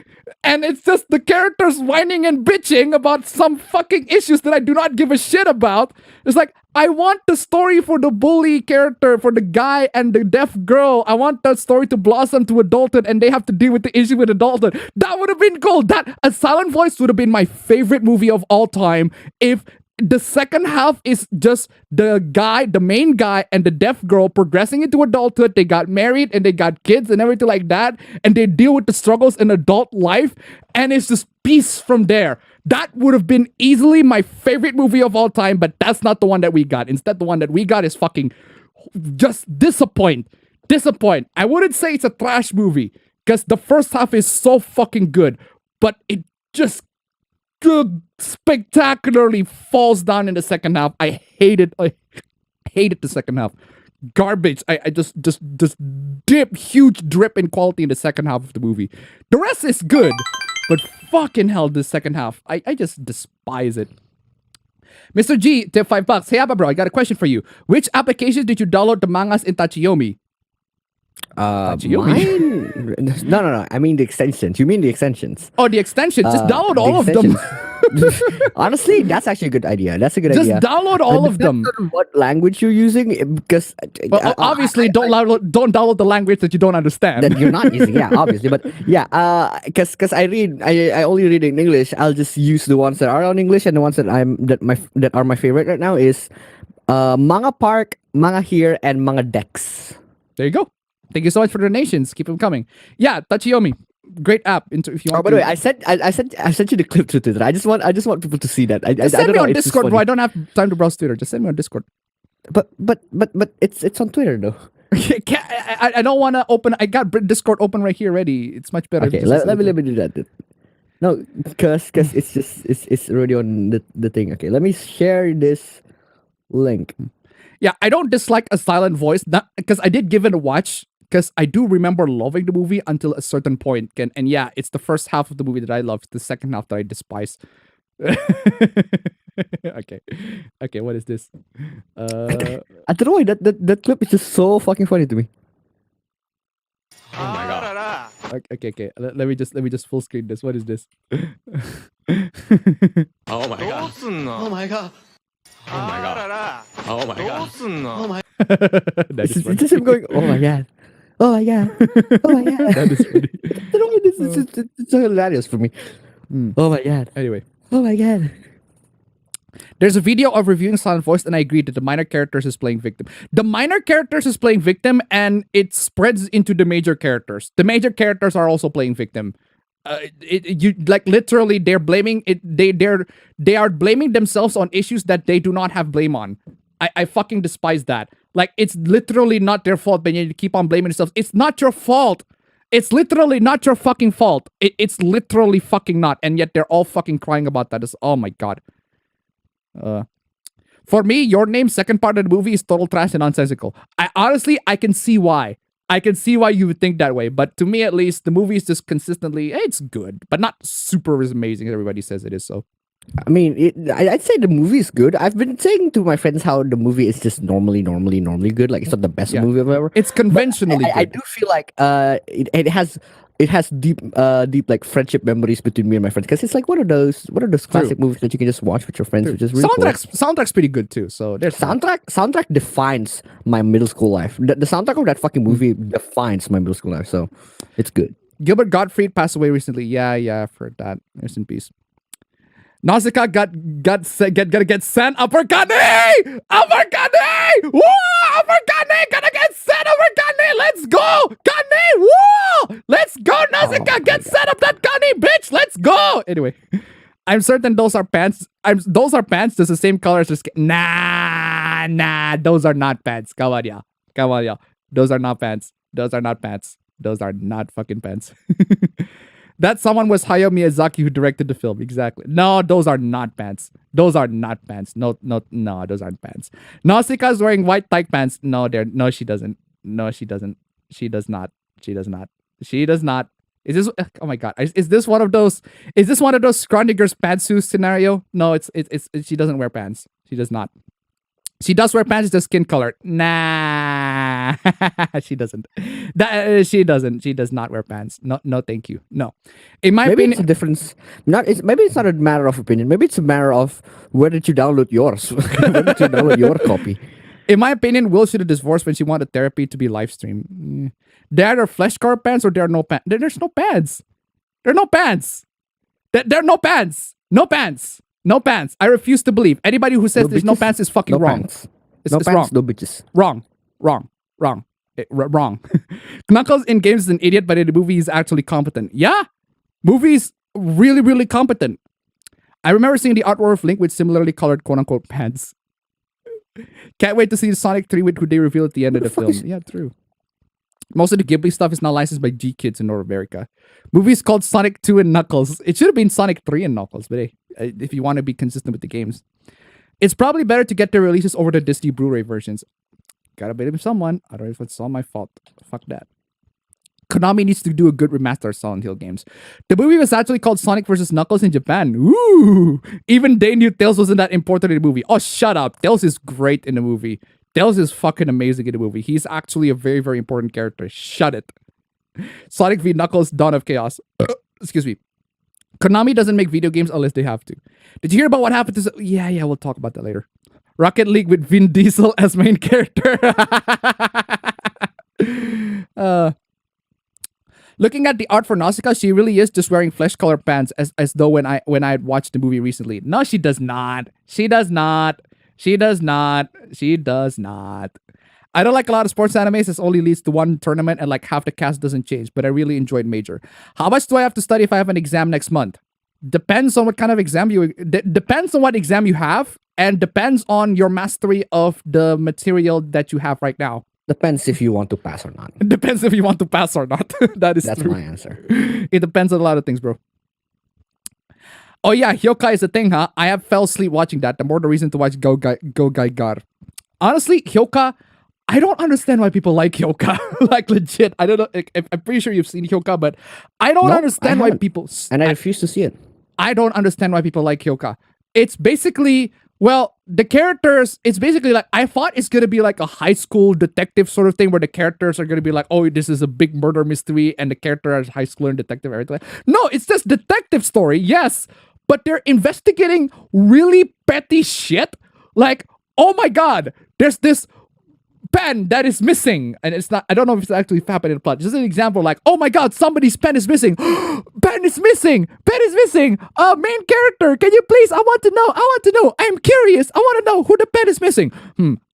And it's just the characters whining and bitching about some fucking issues that I do not give a shit about. It's like, I want the story for the bully character, for the guy and the deaf girl. I want that story to blossom to adulthood and they have to deal with the issue with adulthood. That would have been cool. That A Silent Voice would have been my favorite movie of all time if the second half is just the main guy and the deaf girl progressing into adulthood. They got married and they got kids and everything like that. And they deal with the struggles in adult life. And it's just peace from there. That would have been easily my favorite movie of all time. But that's not the one that we got. Instead, the one that we got is fucking just disappoint. I wouldn't say it's a trash movie because the first half is so fucking good. But it just spectacularly falls down in the second half. I hated the second half. Garbage. I just huge drip in quality in the second half of the movie. The rest is good, but fucking hell, the second half, I just despise it. Mr. G, tip $5. Hey, Abba bro, I got a question for you. Which applications did you download the mangas in Tachiyomi? Mine? No. I mean the extensions. You mean the extensions? Oh, the extension. Just download the all of them. Honestly, that's actually a good idea. That's a good Just idea. download all of them. Depends on what language you're using, because Well, obviously, don't download the language that you don't understand. that you're not using. Yeah, obviously, but yeah, because I only read in English. I'll just use the ones that are on English, and the ones that are my favorite right now is Manga Park, Manga Here, and Manga Dex. There you go. Thank you so much for the donations. Keep them coming. Yeah, Tachiyomi, great app. If you want. Oh, by the way, I sent you the clip to Twitter. I just want people to see that. Just send don't me know, on it's just Discord, bro. funny. I don't have time to browse Twitter. Just send me on Discord. But it's on Twitter though. I don't want to open. I got Discord open right here already. It's much better. Okay, let me do that. Then. No, cause it's just it's already on the thing. Okay, let me share this link. Yeah, I don't dislike A Silent Voice, not because I did give it a watch because I do remember loving the movie until a certain point. And yeah, it's the first half of the movie that I love. The second half that I despise. Okay. Okay, what is this? I don't know why that clip is just so fucking funny to me. Oh my god. Okay. Let me just full screen this. What is this? Oh my god. Oh my god. Oh my god. Oh my god. Oh my That It's is funny. just him going, oh my god. Oh my god. Oh my god. That is funny. I don't know why this is it's so hilarious for me. Oh my god. Anyway. Oh my god. There's a video of reviewing Silent Voice, and I agree that the minor characters is playing victim. The minor characters is playing victim, and it spreads into the major characters. The major characters are also playing victim. You like literally they're blaming it. They are blaming themselves on issues that they do not have blame on. I fucking despise that. Like it's literally not their fault, but you keep on blaming yourselves. It's not your fault. It's literally not your fucking fault. It's literally fucking not, and yet they're all fucking crying about that. Oh my god. For me, Your Name's second part of the movie is total trash and nonsensical. I can see why. I can see why you would think that way, but to me at least, the movie is just consistently, it's good, but not super as amazing as everybody says it is, so. I mean, I'd say the movie is good. I've been saying to my friends how the movie is just normally good. Like, it's not the best Yeah. movie I've ever. It's conventionally I good. do feel like it has deep like friendship memories between me and my friends, because it's like one of those classic movies that you can just watch with your friends, which is really cool. Soundtrack's pretty good too, so there's Soundtrack defines my middle school life. The soundtrack of that fucking movie defines my middle school life, so it's good. Gilbert Gottfried passed away recently. Yeah, I've heard that. Rest in peace. Nausicaa gotta get sent. Uppercutney! Uppercutney! Woo! Uppercutney! Gonna get sent. Uppercutney! Let's go! Cutney! Woo! Let's go, Nausicaa! Get sent up that Cutney, bitch! Let's go! Anyway, I'm certain those are pants. Those are pants just the same color as Nah, those are not pants. Come on, y'all. Those are not pants. Those are not fucking pants. That someone was Hayao Miyazaki who directed the film. Exactly. No, those are not pants. No, those aren't pants. Nausicaa's wearing white tight pants. No, she doesn't. She does not. Is this, oh my god. Is this one of those Skrondiger's pantsuit scenario? No, it's she doesn't wear pants. She does not. She does wear pants, it's the skin color. Nah, she doesn't. She does not wear pants. No, thank you. No. In my Maybe opinion, it's a difference. Maybe it's not a matter of opinion. Maybe it's a matter of where did you download yours? Where did you download your copy? in my opinion, Will should have divorced when she wanted therapy to be live streamed. There are flesh color pants or there are no pants. There's no pants. There are no pants. There are no pants. No pants. No pants. I refuse to believe. Anybody who says there's no bitches, pants is fucking no wrong. pants. It's No pants, wrong. no bitches. Wrong. Wrong. Knuckles in games is an idiot, but in the movie he's actually competent. Yeah, movie's really, really competent. I remember seeing the artwork of Link with similarly colored quote-unquote pants. Can't wait to see Sonic 3 with who they reveal at the end of the film. Yeah, true. Most of the Ghibli stuff is now licensed by G-Kids in North America. Movies called Sonic 2 and Knuckles. It should have been Sonic 3 and Knuckles, but hey, if you want to be consistent with the games. It's probably better to get their releases over the Disney Blu-ray versions. Gotta blame someone. I don't know if it's all my fault. Fuck that. Konami needs to do a good remaster of Silent Hill games. The movie was actually called Sonic vs. Knuckles in Japan. Ooh! Even they knew Tails wasn't that important in the movie. Oh, shut up. Tails is great in the movie. Tails is fucking amazing in the movie. He's actually a very, very important character. Shut it. Sonic v Knuckles, Dawn of Chaos. Excuse me. Konami doesn't make video games unless they have to. Did you hear about what happened to... Yeah, we'll talk about that later. Rocket League with Vin Diesel as main character. Looking at the art for Nausicaa, she really is just wearing flesh-colored pants as though when I had watched the movie recently. No, she does not. She does not. I don't like a lot of sports animes. This only leads to one tournament and like half the cast doesn't change, but I really enjoyed Major. How much do I have to study if I have an exam next month? Depends on what kind of exam depends on what exam you have, and depends on your mastery of the material that you have right now. Depends if you want to pass or not. It depends if you want to pass or not. That's true. My answer. It depends on a lot of things, bro. Oh yeah, Hyokai is a thing, huh? I have fell asleep watching that. The more the reason to watch Go Gai Gar. Honestly, Hyoka, I don't understand why people like Hyoka. Like legit, I don't know. I'm pretty sure you've seen Hyoka, but I don't No, understand I why haven't. people. And I refuse to see it. I don't understand why people like Hyoka. It's basically, well, the characters, it's basically like, I thought it's going to be like a high school detective sort of thing where the characters are going to be like, oh, this is a big murder mystery and the character is high schooler and detective, everything. No, it's just detective story, yes, but they're investigating really petty shit. Like, oh my God, there's this pen that is missing, and it's not, I don't know if it's actually happened in the plot. Just an example, like, oh my God, somebody's pen is missing. Pen is missing. Pen is missing. Main character, can you please, I want to know, I'm curious, I want to know who the pen is missing.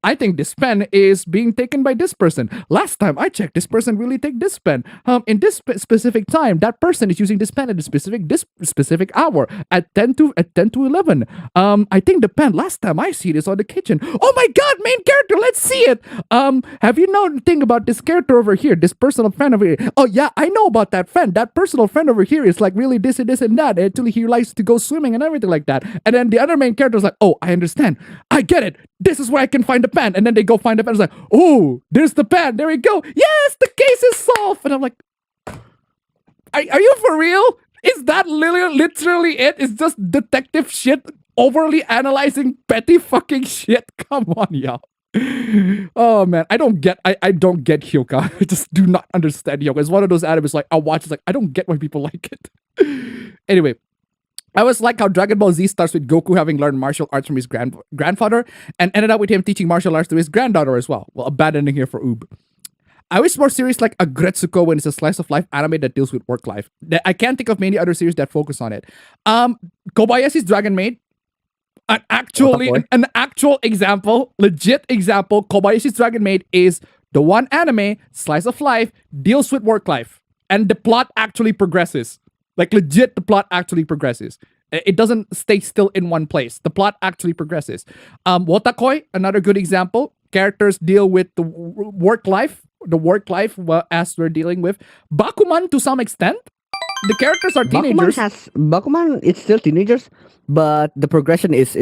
I think this pen is being taken by this person. Last time I checked, this person really take this pen. In this specific time, that person is using this pen at this specific hour at 10 to 11. I think the pen last time I see this on the kitchen. Oh my God, main character, let's see it. Have you known thing about this character over here, this personal friend over here? Oh yeah, I know about that friend. That personal friend over here is like really this and this and that. Actually, he likes to go swimming and everything like that. And then the other main character is like, oh, I understand. I get it. This is where I can find the pen. And then they go find the pen. It's like, oh, there's the pen. There we go. Yes, the case is solved. And I'm like, are you for real? Is that literally it? It's just detective shit, overly analyzing petty fucking shit. Come on, y'all. Oh man, I don't get Hyoka. I just do not understand Hyoka. It's one of those animes like I watch, it's like I don't get why people like it. Anyway, I always like how Dragon Ball Z starts with Goku having learned martial arts from his grandfather and ended up with him teaching martial arts to his granddaughter as well. Well, a bad ending here for Oob. I wish more series like Agretsuko when it's a slice of life anime that deals with work life. I can't think of many other series that focus on it. Kobayashi's Dragon Maid, an actual example, legit example. Kobayashi's Dragon Maid is the one anime, slice of life, deals with work life. And the plot actually progresses. Like legit, the plot actually progresses. It doesn't stay still in one place. The plot actually progresses. Wotakoi, another good example. Characters deal with the work life as we're dealing with. Bakuman to some extent. The characters are teenagers. Bakuman, it's still teenagers, but the progression is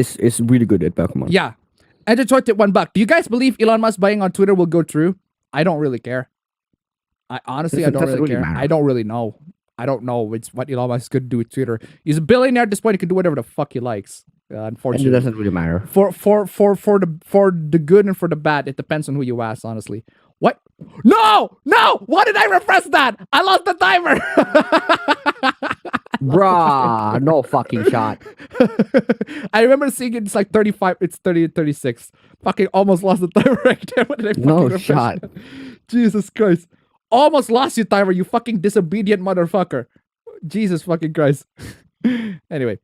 really good at Bakuman. Yeah. And to tip $1. Do you guys believe Elon Musk buying on Twitter will go through? I don't really care. I don't really care. Matter. I don't really know. I don't know what Elon Musk could do with Twitter. He's a billionaire at this point. He can do whatever the fuck he likes. Unfortunately, it doesn't really matter. For the good and for the bad, it depends on who you ask. Honestly, what? No! Why did I refresh that? I lost the timer. Bruh, no fucking shot. I remember seeing it. It's like 35. It's 30 and 36. Fucking almost lost the timer right there. What did I fucking No shot. that? Jesus Christ. Almost lost your timer, you fucking disobedient motherfucker. Jesus fucking Christ. Anyway.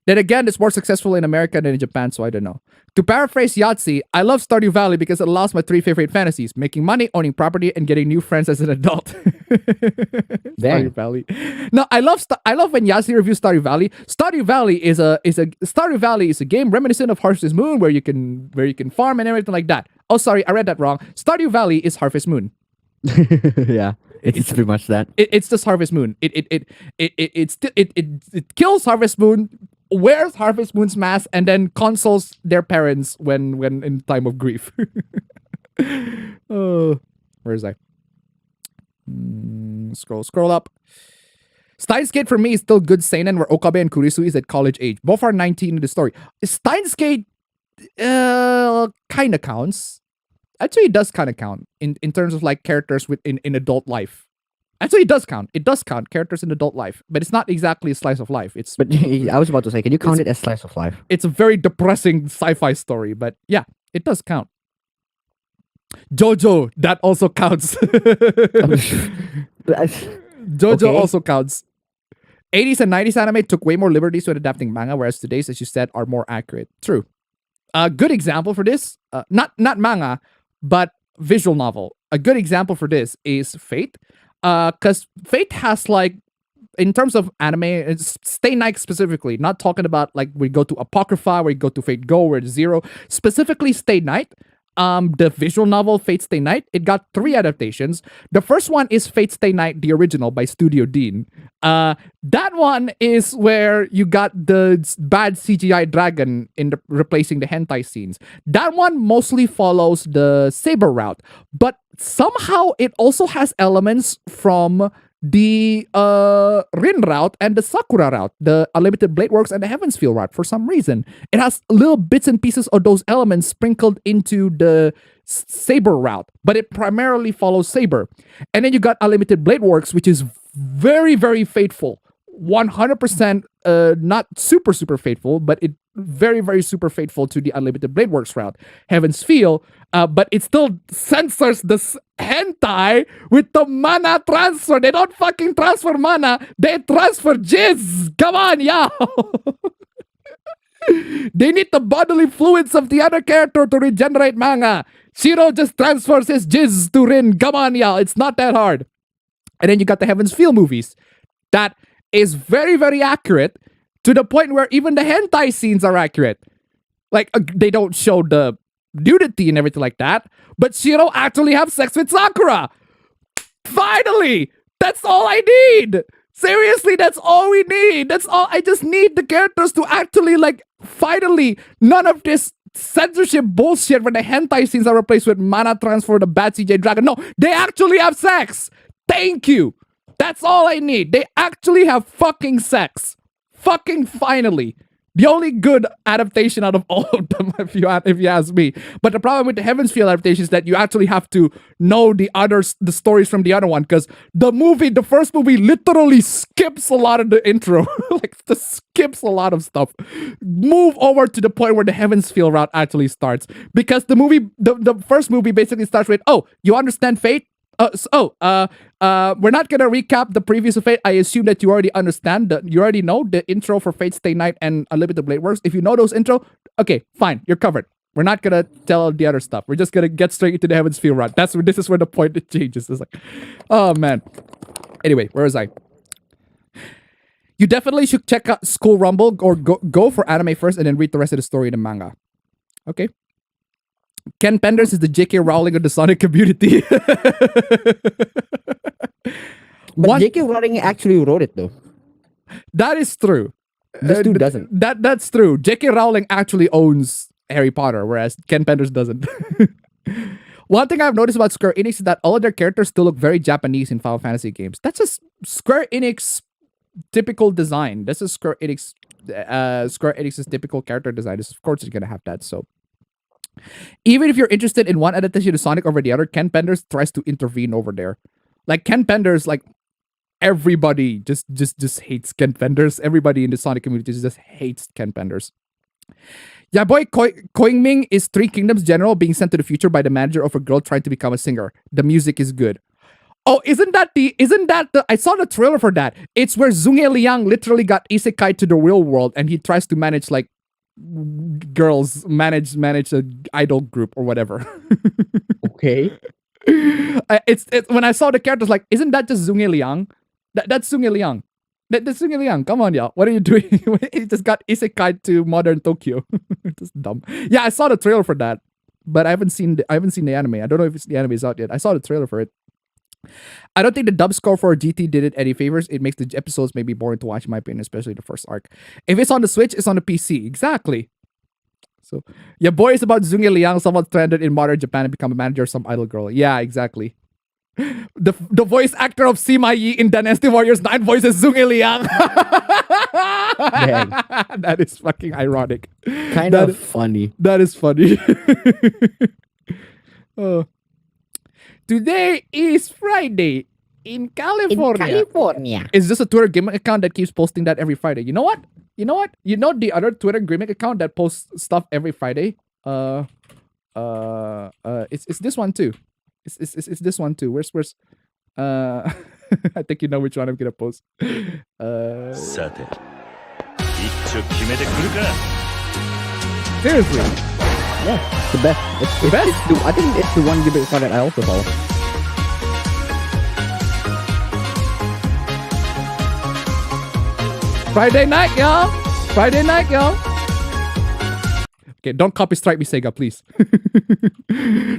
Then again, it's more successful in America than in Japan, so I don't know. To paraphrase Yahtzee, I love Stardew Valley because it allows my 3 favorite fantasies: making money, owning property, and getting new friends as an adult. Stardew Valley. No, I love when Yahtzee reviews Stardew Valley. Stardew Valley is a game reminiscent of Harvest Moon where you can farm and everything like that. Oh, sorry, I read that wrong. Stardew Valley is Harvest Moon. Yeah, it's pretty much that. It's just Harvest Moon. It kills Harvest Moon, wears Harvest Moon's mask, and then consoles their parents when in time of grief. Oh, where is I? Scroll up. Steins Gate for me is still good seinen where Okabe and Kurisu is at college age. Both are 19 in the story. Steins Gate kind of counts. Actually, it does kind of count in terms of like characters in adult life. Actually, it does count. It does count characters in adult life, but it's not exactly a slice of life. But I was about to say, can you count it as slice of life? It's a very depressing sci-fi story, but yeah, it does count. JoJo, that also counts. JoJo also counts. 80s and 90s anime took way more liberties when adapting manga, whereas today's, as you said, are more accurate. True. A good example for this, not manga, but visual novel. A good example for this is Fate. Because Fate has like, in terms of anime, it's Stay Night specifically, not talking about like we go to Apocrypha, where you go to Fate Go, where it's Zero. Specifically Stay Night. the visual novel Fate Stay Night. It got 3 adaptations. The first one is Fate Stay Night, the original by Studio Dean. That one is where you got the bad CGI dragon replacing the hentai scenes. That one mostly follows the Saber route, but somehow it also has elements from the Rin route and the Sakura route, the Unlimited Blade Works and the Heaven's Feel route. For some reason, it has little bits and pieces of those elements sprinkled into the Saber route, but it primarily follows Saber. And then you got Unlimited Blade Works, which is very, very faithful. 100% not super faithful, but it very, very super faithful to the Unlimited Blade Works route. Heaven's Feel, but it still censors the hentai with the mana transfer. They don't fucking transfer mana, they transfer jizz. Come on, y'all. They need the bodily fluids of the other character to regenerate mana. Shiro just transfers his jizz to Rin. Come on, y'all. It's not that hard. And then you got the Heaven's Feel movies. That is very, very accurate to the point where even the hentai scenes are accurate. Like, they don't show the nudity and everything like that, but Shiro actually have sex with Sakura. Finally! That's all I need! Seriously, that's all we need. That's all. I just need the characters to actually, like, finally, none of this censorship bullshit where the hentai scenes are replaced with mana transfer, the bad CJ dragon. No, they actually have sex. Thank you. That's all I need. They actually have fucking sex. Fucking finally. The only good adaptation out of all of them, if you ask me. But the problem with the Heaven's Feel adaptation is that you actually have to know the stories from the other one, because the first movie literally skips a lot of the intro. Like, just skips a lot of stuff. Move over to the point where the Heaven's Feel route actually starts. Because the first movie basically starts with, oh, you understand fate? We're not gonna recap the previous of Fate. I assume that you already understand you already know the intro for Fate Stay Night and Unlimited Blade Works. If you know those intro, okay, fine, you're covered. We're not gonna tell the other stuff. We're just gonna get straight into the Heaven's Feel route. This is where the point it changes. It's like, oh man. Anyway, where was I? You definitely should check out School Rumble or go for anime first and then read the rest of the story in the manga. Okay. Ken Penders is the J.K. Rowling of the Sonic community. But J.K. Rowling actually wrote it, though. That is true. This dude doesn't. That's true. J.K. Rowling actually owns Harry Potter, whereas Ken Penders doesn't. One thing I've noticed about Square Enix is that all of their characters still look very Japanese in Final Fantasy games. That's just Square Enix typical design. This is Square Enix's typical character design. Of course, you're gonna have that. So. Even if you're interested in one adaptation of Sonic over the other, Ken Penders tries to intervene over there. Like, Ken Penders, like, everybody just hates Ken Penders. Everybody in the Sonic community just hates Ken Penders. Yeah, boy, Koingming is Three Kingdoms General being sent to the future by the manager of a girl trying to become a singer. The music is good. Oh, isn't that the I saw the trailer for that. It's where Zunge Liang literally got isekai to the real world and he tries to manage, like, girls, manage a idol group or whatever. Okay. It's when I saw the characters, like, isn't that just Zunge Liang? That's Zunge Liang. That's Zunge Liang. Come on, y'all. What are you doing? He just got isekai to modern Tokyo. Just dumb. Yeah, I saw the trailer for that, but I haven't seen the anime. I don't know if the anime is out yet. I saw the trailer for it. I don't think the dub score for GT did it any favors. It makes the episodes maybe boring to watch, in my opinion, especially the first arc. If it's on the Switch, it's on the PC. Exactly. So, yeah, boy, it's about Zunge Liang, someone stranded in modern Japan and become a manager of some idol girl. Yeah, exactly. The voice actor of Sima Yi in Dynasty Warriors 9 voices Zunge Liang. That is fucking ironic. Kind of funny. That is funny. Oh. Today is Friday in California. It's just a Twitter gimmick account that keeps posting that every Friday. You know what? You know the other Twitter gimmick account that posts stuff every Friday? It's this one too. It's this one too. Where's I think you know which one I'm gonna post. Seriously. Yeah, it's the best. It's the best. I think it's the one gimmick account that I also follow. Friday night, y'all. Okay, don't copy strike me, Sega, please.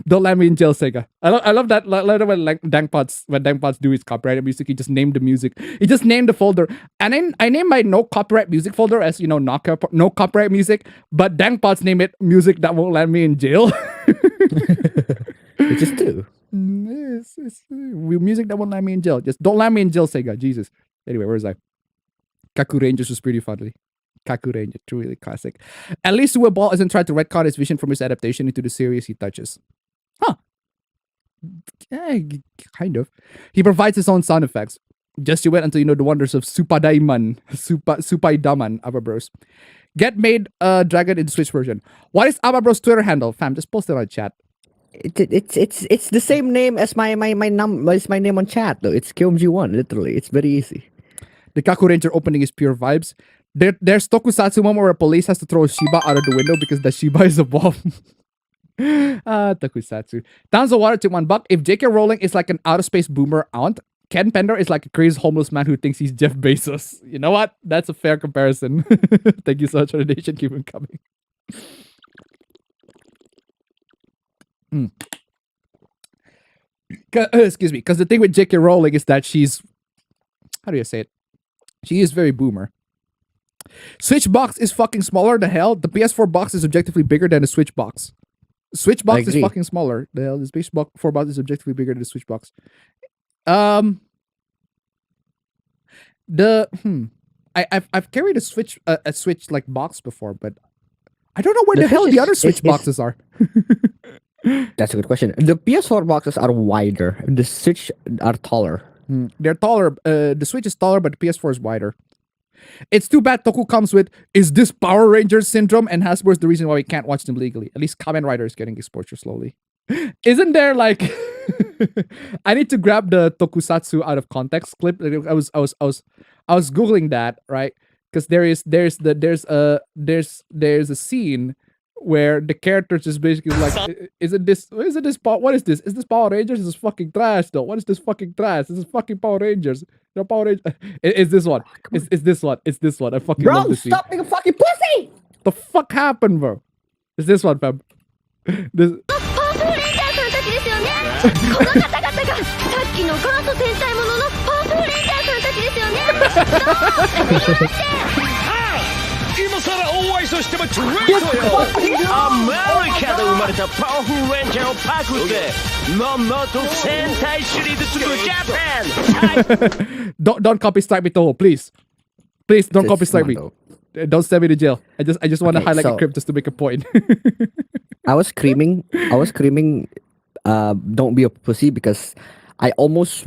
Don't land me in jail, Sega. I love that. Later when Dangpots do his copyrighted music, he just named the music. He just named the folder. And I named my no copyright music folder as no copyright music. But Dangpots name it music that won't land me in jail. Which is true. It's music that won't land me in jail. Just don't land me in jail, Sega. Jesus. Anyway, where was I? Kaku Rangers was pretty funny. Kaku Ranger, truly classic. At least Uwe Ball isn't trying to retcon his vision from his adaptation into the series he touches. Huh. Kind of. He provides his own sound effects. Just you wait until you know the wonders of Supadaiman. Supaidaman, Abba Bros. Get made dragon in the Switch version. What is Abba Bros' Twitter handle? Fam, just post it on chat. It's the same name as my name on chat though. It's KMG1, literally. It's very easy. The Kaku Ranger opening is pure vibes. There's Tokusatsu moment where a police has to throw a Shiba out of the window because the Shiba is a bomb. Tokusatsu. Towns of water to $1. If J.K. Rowling is like an outer space boomer aunt, Ken Pender is like a crazy homeless man who thinks he's Jeff Bezos. You know what? That's a fair comparison. Thank you so much for the donation. Keep it coming. Excuse me. Because the thing with J.K. Rowling is that she's... How do you say it? She is very boomer. Switch box is fucking smaller. The hell? The PS4 box is objectively bigger than the Switch box. Switch box is fucking smaller. The hell? This PS4 box is objectively bigger than the Switch box. I've carried a Switch like box before, but I don't know where the hell the other Switch boxes are. That's a good question. The PS4 boxes are wider. The Switch are taller. They're taller. The Switch is taller, but the PS4 is wider. It's too bad Toku comes with, is this Power Rangers syndrome? And Hasbro is the reason why we can't watch them legally. At least Kamen Rider is getting exposure slowly. Isn't there like... I need to grab the Tokusatsu out of context clip. I was Googling that, right? Because there's a scene where the characters just basically like, what is this? Is this Power Rangers? This is fucking trash though. What is this fucking trash? This is fucking Power Rangers. Power Rangers. It's this one. It's this one. It's this one. I fucking love this scene. Stop being a fucking pussy! The fuck happened, bro? It's this one, fam. This. Don't copy strike me, Toho, please. Please don't copy strike me. Don't send me to jail. I just want to highlight a clip just to make a point. I was screaming, don't be a pussy, because I almost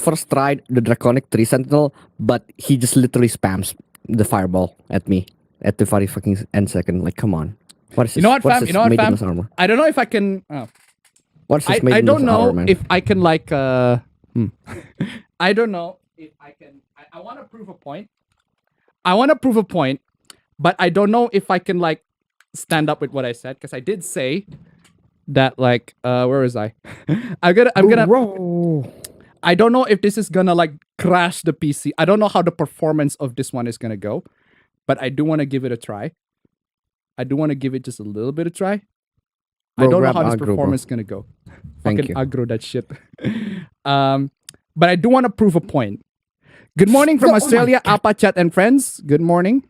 first tried the Draconic 3 Sentinel, but he just literally spams the fireball at me at the very fucking end second. Like, come on. What is this? You know what, fam? Armor? I don't know if I can... What's this I don't know armor, if I can like... I don't know if I can... I want to prove a point. But I don't know if I can like stand up with what I said, because I did say that like where was I? I'm gonna Bro. I don't know if this is gonna like crash the PC. I don't know how the performance of this one is gonna go, but I do want to give it a try. I do want to give it just a little bit of try. I don't know how this performance is gonna go. Fucking aggro that shit. But I do want to prove a point. Good morning from Australia, APB and friends. Good morning.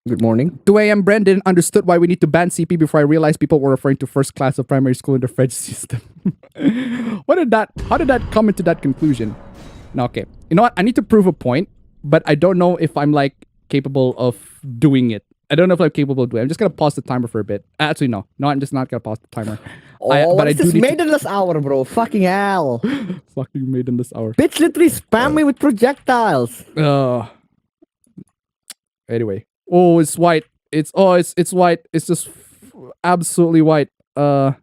Good morning. 2 a.m. Brendan understood why we need to ban CP before I realized people were referring to first class of primary school in the French system. How did that come into that conclusion? No, okay. You know what? I need to prove a point, but I don't know if I'm like capable of doing it. I don't know if I'm capable of doing it. I'm just going to pause the timer for a bit. Actually, no. No, I'm just not going to pause the timer. What is this maidenless hour, bro? Fucking hell. Fucking maidenless hour. Bitch literally spam me with projectiles. Anyway. Oh, it's white. It's white. It's just absolutely white. I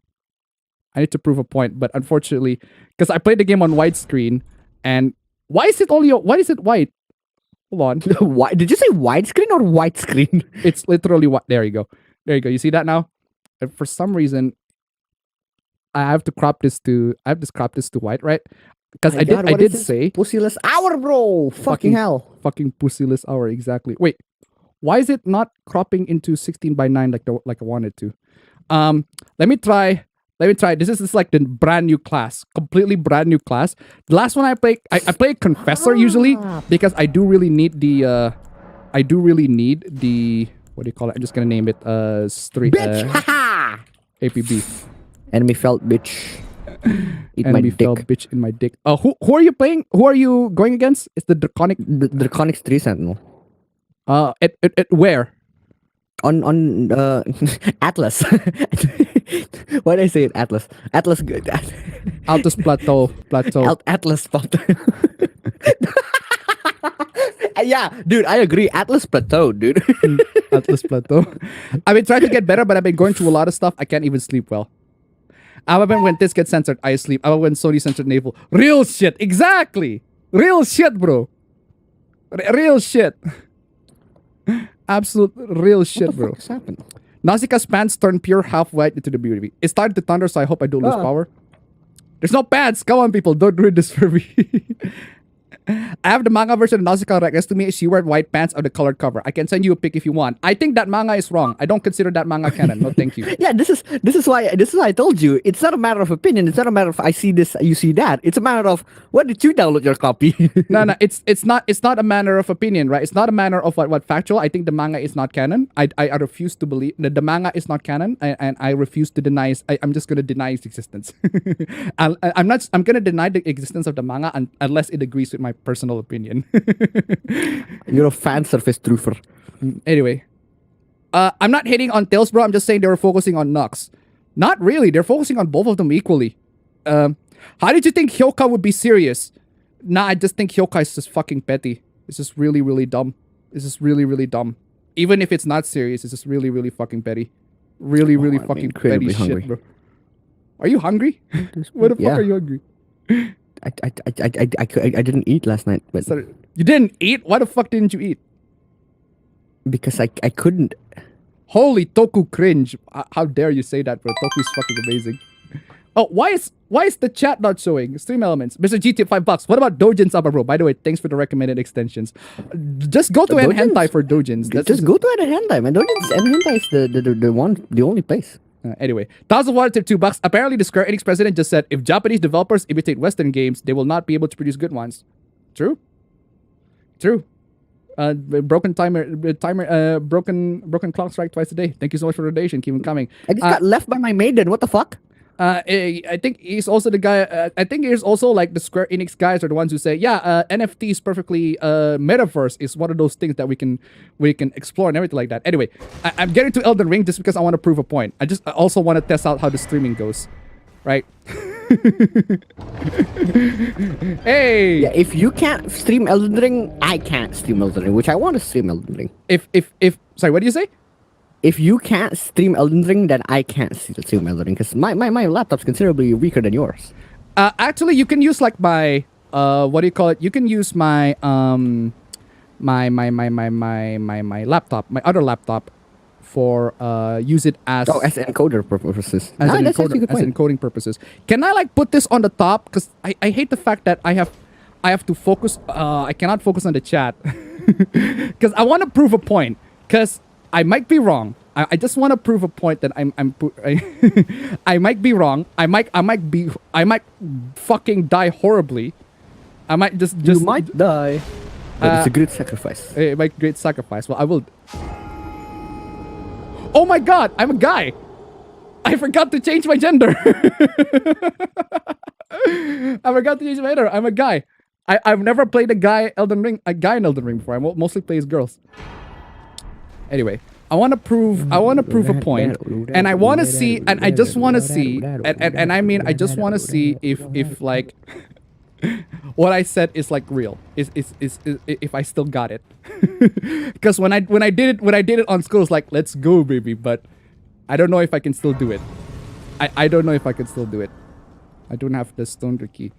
need to prove a point, but unfortunately, because I played the game on widescreen, and why is it white? Hold on. Why did you say widescreen or white screen? It's literally white. There you go. You see that now? And for some reason, I have to crop this to white, right? Because I did say pussyless hour, bro. Fucking hell. Fucking pussyless hour, exactly. Wait. Why is it not cropping into 16 by 9 like I wanted to? Let me try. This is like the brand new class, completely brand new class. The last one I play Confessor usually because I do really need the what do you call it? I'm just gonna name it APB. Enemy felt bitch. Eat my Enemy dick. fell bitch in my dick. Who are you playing? Who are you going against? It's the Draconic. Draconic 3 Sentinel. At where? On Atlas. Why did I say it? Atlas. Atlas good. Altus Plateau. Atlas spot. Yeah, dude, I agree. Atlas Plateau, dude. Atlas Plateau. I've been trying to get better, but I've been going through a lot of stuff. I can't even sleep well. When this gets censored, I sleep. When Sony censored Naval. Real shit. Exactly. Real shit, bro. Real shit. Absolute real shit, bro. What's happened? Nausicaa's pants turn pure half white into the beauty. It started to thunder, so I hope I don't lose power. There's no pants. Come on, people. Don't ruin this for me. I have the manga version of Nausicaa right next to me. She wear white pants on the colored cover. I can send you a pic if you want. I think that manga is wrong. I don't consider that manga canon. No, thank you. Yeah, this is why I told you. It's not a matter of opinion. It's not a matter of I see this, you see that. It's a matter of when did you download your copy? No, it's not a matter of opinion, right? It's not a matter of what factual. I think the manga is not canon. I refuse to believe that the manga is not canon, and I refuse to deny. I'm just gonna deny its existence. I'm gonna deny the existence of the manga unless it agrees with my personal opinion. You're a fan service truther. Anyway, I'm not hating on Tails, bro. I'm just saying they were focusing on Nux. Not really. They're focusing on both of them equally. How did you think Hyoka would be serious? Nah, I just think Hyoka is just fucking petty. It's just really, really dumb. It's just really, really dumb. Even if it's not serious, it's just really, really fucking petty. Really, really I'm fucking petty incredibly shit, bro. Are you hungry? What the fuck are you hungry? I didn't eat last night, but Sorry. You didn't eat? Why the fuck didn't you eat? because I couldn't. Holy Toku cringe. How dare you say that, bro? Toku is fucking amazing. Oh, why is the chat not showing? Stream elements. Mr. GT $5. What about Dojins, Abba, bro? By the way, thanks for the recommended extensions. Just go to Hentai for Dojins. Just go to Hentai, man. Hentai is the only place. Anyway, Thousand of Water to $2. Apparently, the Square Enix president just said, if Japanese developers imitate Western games, they will not be able to produce good ones. True. Broken clock strike twice a day. Thank you so much for the donation. Keep them coming. I just got left by my maiden. What the fuck? I think he's also the guy. I think he's also like the Square Enix guys are the ones who say, yeah, NFT is perfectly. Metaverse is one of those things that we can explore and everything like that. Anyway, I'm getting to Elden Ring just because I want to prove a point. I also want to test out how the streaming goes, right? Hey. Yeah, if you can't stream Elden Ring, I can't stream Elden Ring, which I want to stream Elden Ring. If sorry, what do you say? If you can't stream Elden Ring, then I can't stream Elden Ring because my laptop's considerably weaker than yours. Actually, you can use like my what do you call it? You can use my my laptop, my other laptop, for use it as as encoder purposes. As That's actually a good point. encoding purposes. Can I like put this on the top? Because I hate the fact that I have to focus. I cannot focus on the chat because I want to prove a point. Because I might be wrong. I just want to prove a point that I might be wrong. I might fucking die horribly. I might just You might die. But it's a great sacrifice. It might great sacrifice. Well, I will. Oh my god, I'm a guy. I forgot to change my gender. I forgot to change my gender. I'm a guy. I've never played a guy in Elden Ring before. I mostly play as girls. Anyway, I want to prove a point, and I want to see, and I just want to see, and I mean, I just want to see if like what I said is like real, is if I still got it. Because when I did it on school, it's like, let's go, baby, but I don't know if I can still do it. I don't know if I can still do it. I don't have the stone key.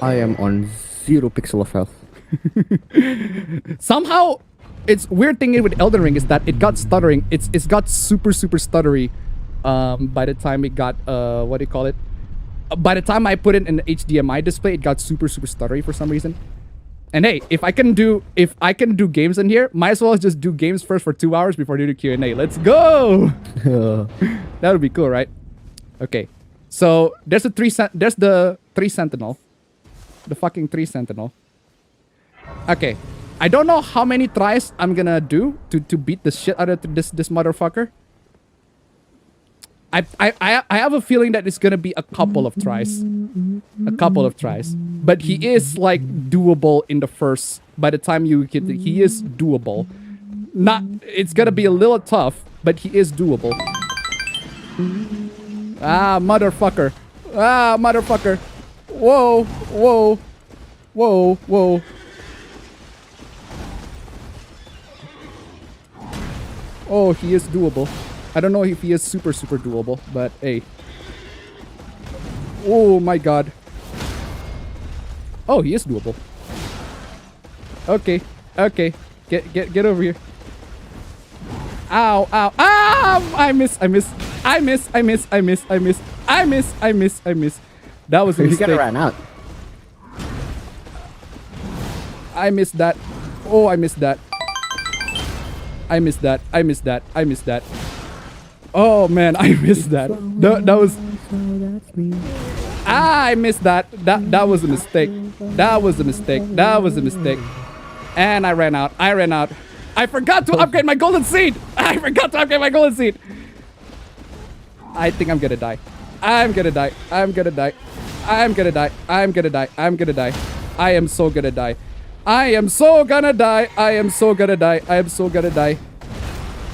I am on 0 pixel of health. Somehow, it's weird thing with Elden Ring is that it got stuttering. It's got super stuttery. By the time it got what do you call it? By the time I put it in the HDMI display, it got super stuttery for some reason. And hey, if I can do games in here, might as well just do games first for 2 hours before doing the Q&A. Let's go. That would be cool, right? Okay. So there's the three sentinel. The fucking 3 sentinel. Okay. I don't know how many tries I'm gonna do to beat the shit out of this motherfucker. I have a feeling that it's gonna be a couple of tries. But he is like doable in the first. By the time you get he is doable. It's gonna be a little tough, but he is doable. Ah, motherfucker. Whoa. Oh, he is doable. I don't know if he is super doable, but hey. Oh my god. Oh, he is doable. Okay. Get over here. Ow. I miss. That was a You mistake. gotta run out. I missed that. Oh, I missed that. Oh man, I missed that. That was. I missed that. That was a mistake. And I ran out. I forgot to upgrade my golden seed. I think I'm gonna die. I am so gonna die.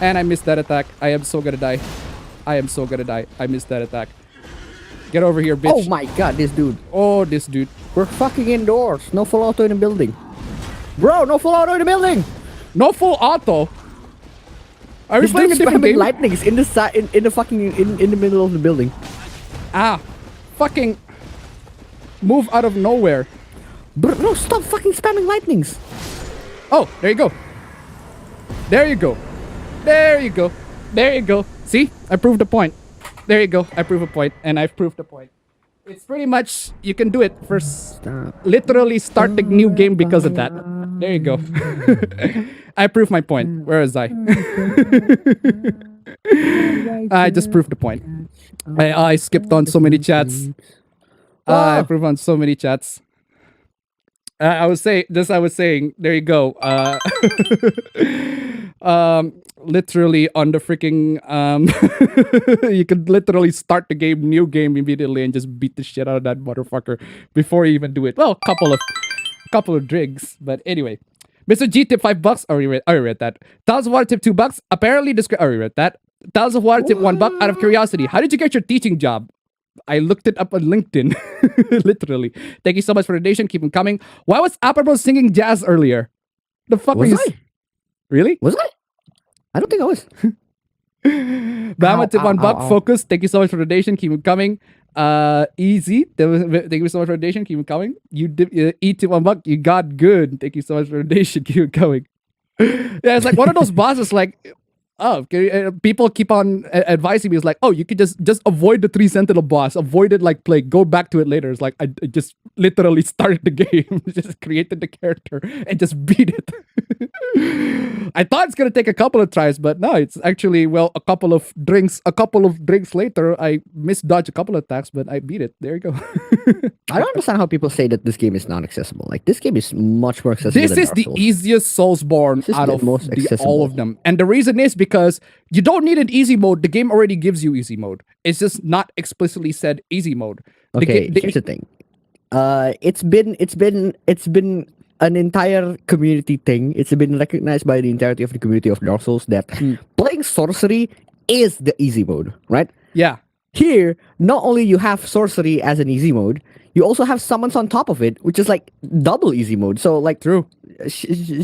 And I missed that attack. I am so gonna die. I missed that attack. Get over here, bitch. Oh my god, this dude. Oh, this dude. We're fucking indoors. No full auto in the building. Bro, no full auto in the building. No full auto. Are we This playing a dude's different spamming game? lightnings in the side, in the fucking, in the middle of the building. Ah, fucking move out of nowhere. Bro, no, stop fucking spamming lightnings. Oh, there you go. See, I proved the point. There you go. I proved a point, and I've proved the point. It's pretty much you can do it first. Literally start the new game because of that. There you go. I proved my point. Where was I? I just proved the point. I skipped on so many chats. I proved on so many chats. I was saying. There you go. Literally on the freaking you could literally start the new game immediately and just beat the shit out of that motherfucker before you even do it. Well, couple of drinks, but anyway. Mr. G tip $5. I already read that. Thousand Water tip $2. Apparently I already read that. Thousand Water tip $1 out of curiosity. How did you get your teaching job? I looked it up on LinkedIn. Literally. Thank you so much for the donation. Keep them coming. Why was Apple singing jazz earlier? The fuck were you? Really? Was I? I don't think I was. Bama tip $1. Focus. Thank you so much for the donation. Keep them coming. Easy. Thank you so much for the donation. Keep them coming. You dip eat tip $1. You got good. Thank you so much for the donation. Keep it coming. Yeah, it's like one of those bosses like people keep on advising me. It's like, oh, you could just avoid the 3 sentinel boss, avoid it like plague, go back to it later. It's like I just literally started the game, just created the character and just beat it. I thought it's gonna take a couple of tries, but no, it's actually a couple of drinks later. I misdodged a couple of attacks, but I beat it. There you go. I don't understand how people say that this game is not accessible. Like, this game is much more accessible. This than is Dark the Souls. easiest Soulsborne out of all of them, and the reason is because you don't need an easy mode. The game already gives you easy mode. It's just not explicitly said easy mode. Here's the thing. It's been an entire community thing. It's been recognized by the entirety of the community of Dark Souls that playing sorcery is the easy mode, right? Yeah. Here, not only you have sorcery as an easy mode, you also have summons on top of it, which is like double easy mode. So like, true.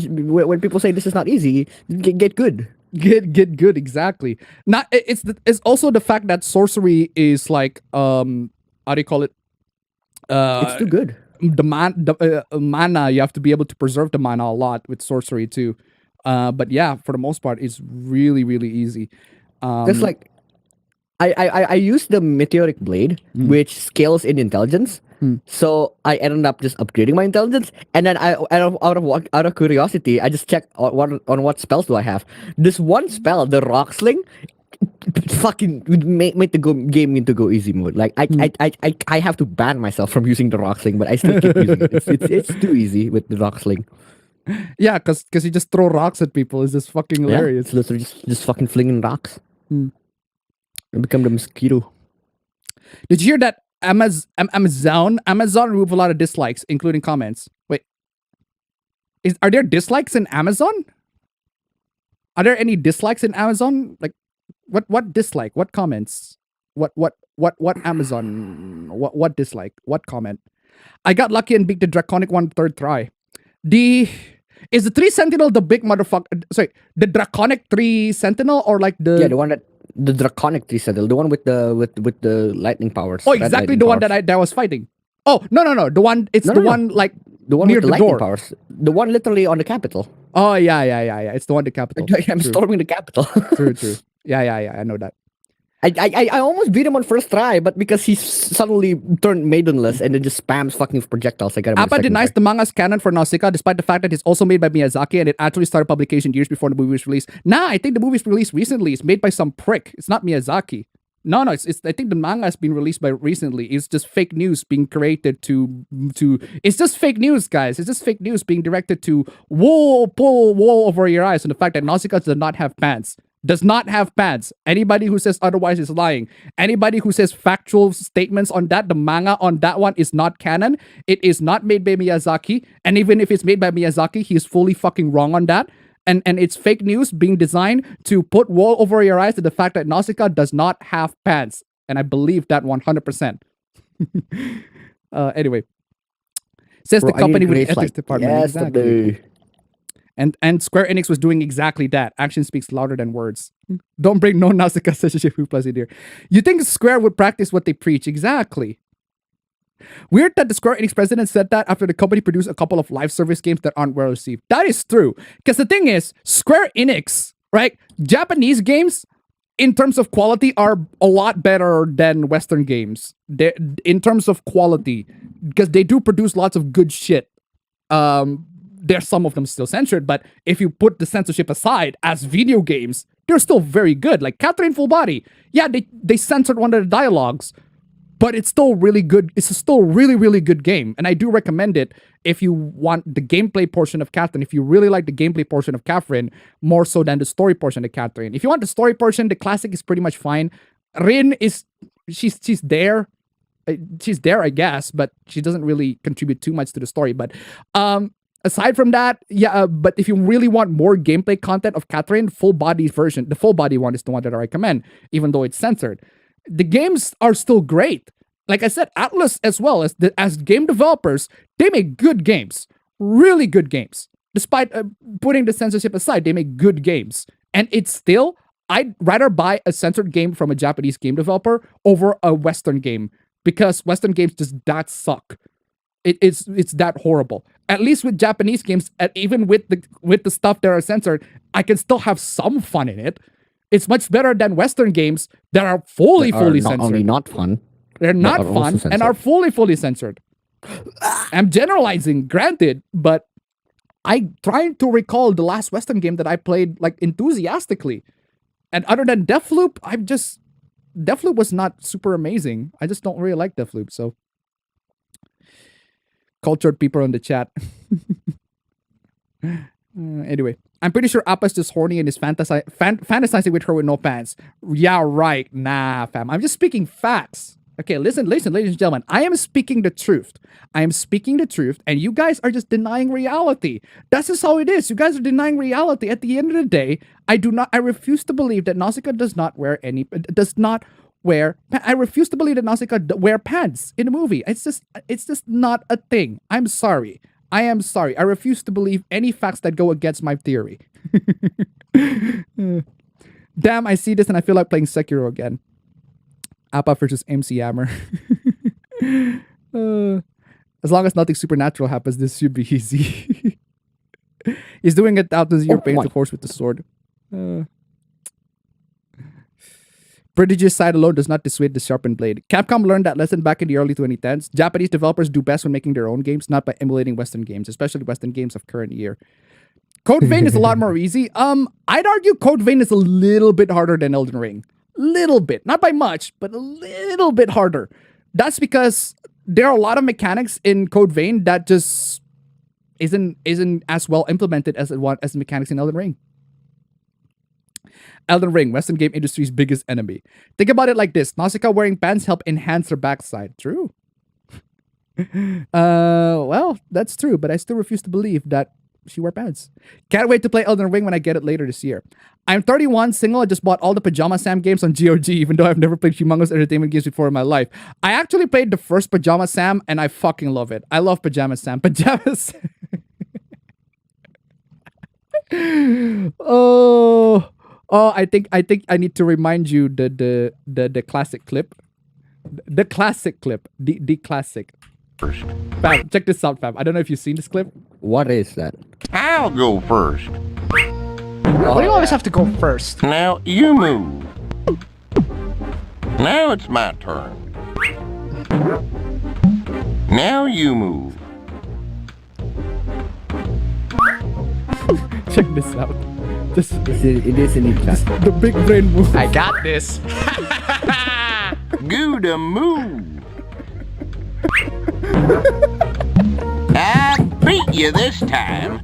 When people say this is not easy, get good. Get good, exactly. Not it's also the fact that sorcery is like how do you call it? It's too good. The mana, you have to be able to preserve the mana a lot with sorcery too. But yeah, for the most part, it's really easy. It's like I use the meteoric blade, which scales in intelligence. So I ended up just upgrading my intelligence, and then out of curiosity, I just checked on what spells do I have. This one spell, the rock sling, fucking made the game into go easy mode. Like I have to ban myself from using the rock sling, but I still keep using it. It's too easy with the rock sling. Yeah, because you just throw rocks at people. It's just fucking hilarious. It's literally just fucking flinging rocks. And become the mosquito. Did you hear that Amazon removed a lot of dislikes, including comments? Wait, are there dislikes in Amazon? Are there any dislikes in Amazon? Like, what dislike? What comments? What Amazon? What dislike? What comment? I got lucky and beat the draconic one third try. Is the 3 Sentinel the big motherfucker? Sorry, the draconic 3 Sentinel or like the the one that the draconic 3 Sentinel, the one with the lightning powers. Oh, exactly the one that I was fighting. Oh no, the one one like the one near with the the lightning door. powers, the one literally on the Capitol. Oh yeah. It's the one the capital. I'm storming the Capitol. True. Yeah. I know that. I almost beat him on first try, but because he suddenly turned maidenless and then just spams fucking projectiles, I got him. Appa denies the manga's canon for Nausicaa, despite the fact that it's also made by Miyazaki and it actually started publication years before the movie was released. Nah, I think the movie's released recently. It's made by some prick. It's not Miyazaki. No, it's I think the manga has been released by recently. It's just fake news being created to it's just fake news, guys. It's just fake news being directed to pull wool over your eyes, and the fact that Nausicaa does not have pants. Does not have pants. Anybody who says otherwise is lying. Anybody who says factual statements on that, the manga on that one is not canon. It is not made by Miyazaki. And even if it's made by Miyazaki, he's fully fucking wrong on that. And it's fake news being designed to put wool over your eyes to the fact that Nausicaa does not have pants. And I believe that 100%. Anyway. Says the company with the ethics department. Yes, exactly. And Square Enix was doing exactly that. Action speaks louder than words. Don't bring no Nausicaa censorship hooplas in here. You think Square would practice what they preach? Exactly. Weird that the Square Enix president said that after the company produced a couple of live service games that aren't well received. That is true. Because the thing is, Square Enix, right? Japanese games, in terms of quality, are a lot better than Western games. In terms of quality. Because they do produce lots of good shit. There's some of them still censored, but if you put the censorship aside as video games, they're still very good. Like Catherine Full Body. Yeah, they censored one of the dialogues, but it's still really good. It's still a really, really good game. And I do recommend it if you want the gameplay portion of Catherine, if you really like the gameplay portion of Catherine, more so than the story portion of Catherine. If you want the story portion, the classic is pretty much fine. Rin is, she's there. She's there, I guess, but she doesn't really contribute too much to the story. But, aside from that, yeah, but if you really want more gameplay content of Catherine, full body version, the full body one is the one that I recommend, even though it's censored. The games are still great. Like I said, Atlas as well as game developers, they make good games, really good games. Despite putting the censorship aside, they make good games. And it's still, I'd rather buy a censored game from a Japanese game developer over a Western game because Western games just that suck. It's that horrible. At least with Japanese games, even with the stuff that are censored, I can still have some fun in it. It's much better than Western games that are fully censored. Not only not fun, they're not fun and are fully censored. I'm generalizing, granted, but I'm trying to recall the last Western game that I played like enthusiastically. And other than Deathloop, Deathloop was not super amazing. I just don't really like Deathloop, so. Cultured people in the chat. Anyway, I'm pretty sure Appa's just horny and is fantasizing with her with no pants. Yeah, right. Nah, fam. I'm just speaking facts. Okay, listen, ladies and gentlemen. I am speaking the truth. I am speaking the truth, and you guys are just denying reality. That's just how it is. You guys are denying reality. At the end of the day, I refuse to believe that Nausicaa I refuse to believe that Nausicaa wear pants in the movie. It's just not a thing. I'm sorry. I am sorry. I refuse to believe any facts that go against my theory. Damn, I see this and I feel like playing Sekiro again. Appa versus MC Hammer. As long as nothing supernatural happens, this should be easy. He's doing it out as you're paying the horse with the sword. Prodigious side alone does not dissuade the sharpened blade. Capcom learned that lesson back in the early 2010s. Japanese developers do best when making their own games, not by emulating Western games, especially Western games of current year. Code Vein is a lot more easy. I'd argue Code Vein is a little bit harder than Elden Ring. Little bit. Not by much, but a little bit harder. That's because there are a lot of mechanics in Code Vein that just isn't as well implemented as the mechanics in Elden Ring. Elden Ring, Western game industry's biggest enemy. Think about it like this. Nausicaa wearing pants help enhance her backside. True. Well, that's true, but I still refuse to believe that she wear pants. Can't wait to play Elden Ring when I get it later this year. I'm 31, single. I just bought all the Pajama Sam games on GOG, even though I've never played humongous entertainment games before in my life. I actually played the first Pajama Sam, and I fucking love it. I love Pajama Sam. Pajama Sam. I think I need to remind you the classic clip. The classic clip. The classic. First. Fam, check this out, fam. I don't know if you've seen this clip. What is that? I'll go first. Why do you always have to go first? Now you move. Now it's my turn. Now you move. Check this out. Just It is indeed that. the big brain move. I got this. Gouda move. I beat you this time.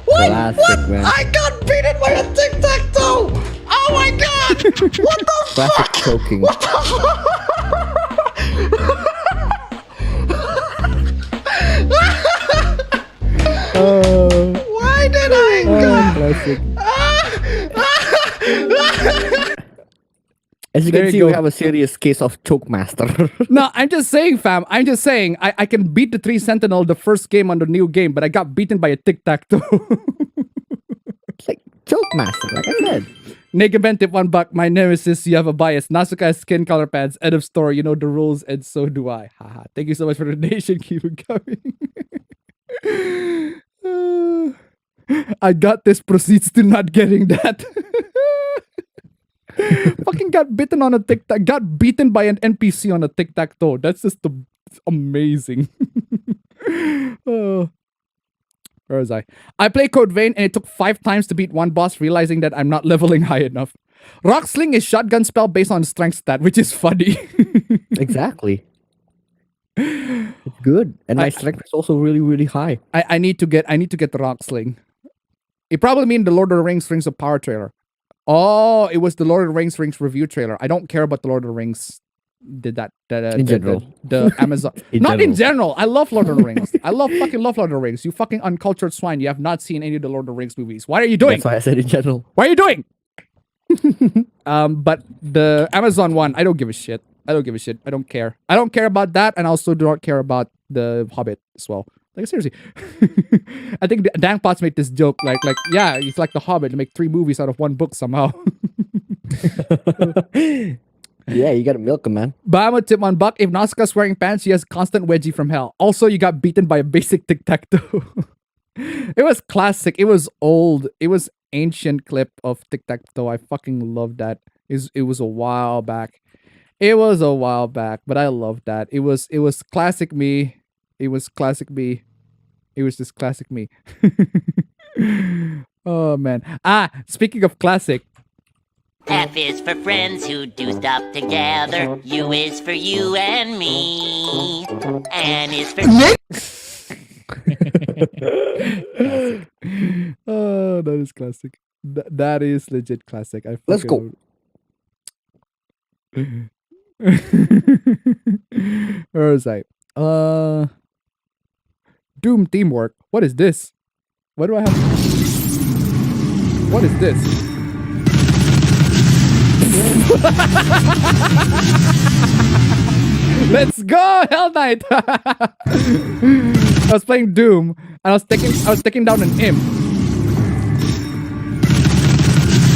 Classic, man. I got beaten by a tic-tac-toe! Oh my god! What the Classic choking. Why did I Classic. As you There can you see, go. we have a serious case of choke master. No, I'm just saying, fam. I'm just saying. I can beat the 3 Sentinel the first game on the new game, but I got beaten by a tic-tac-toe. It's like choke master, like I said. Nigga tip $1. My nemesis, you have a bias. Nasuka has skin color pads. End of story. You know the rules, and so do I. Haha. Thank you so much for the donation. Keep it coming. I got this. Proceeds to not getting that. Fucking got bitten on a tic-tac. Got beaten by an NPC on a tic-tac-toe. That's just amazing. Oh. Where was I? I play Code Vein and it took 5 times to beat one boss, realizing that I'm not leveling high enough. Rock Sling is shotgun spell based on strength stat, which is funny. Exactly. It's good. And my strength is also really, really high. I need to get the Rock Sling. It probably means the Lord of the Rings Rings of Power trailer. Oh, it was the Lord of the Rings review trailer. I don't care about the Lord of the Rings. Did that In general. the Amazon not in general. I love Lord of the Rings. I love Lord of the Rings. You fucking uncultured swine. You have not seen any of the Lord of the Rings movies. What are you doing? That's why I said in general. What are you doing? But the Amazon one, I don't give a shit. I don't care. I don't care about that, and I also do not care about the Hobbit as well. Like seriously. I think Dan Potts made this joke like yeah, it's like the Hobbit to make 3 movies out of 1 book somehow. Yeah, you gotta milk him, man. But I'm a tip $1. If Nausicaa's wearing pants, she has constant wedgie from hell. Also, you got beaten by a basic tic-tac-toe. It was classic. It was old. It was ancient clip of tic-tac-toe. I fucking love that. It was a while back. But I loved that. It was classic me. It was classic me. It was just classic me. Oh man. Speaking of classic. F is for friends who do stuff together. U is for you and me. N is for... Oh, that is classic. That is legit classic. Let's go. Where was I? Doom teamwork. What is this? What do I have? What is this? Let's go, Hell Knight! I was playing Doom and I was taking down an imp.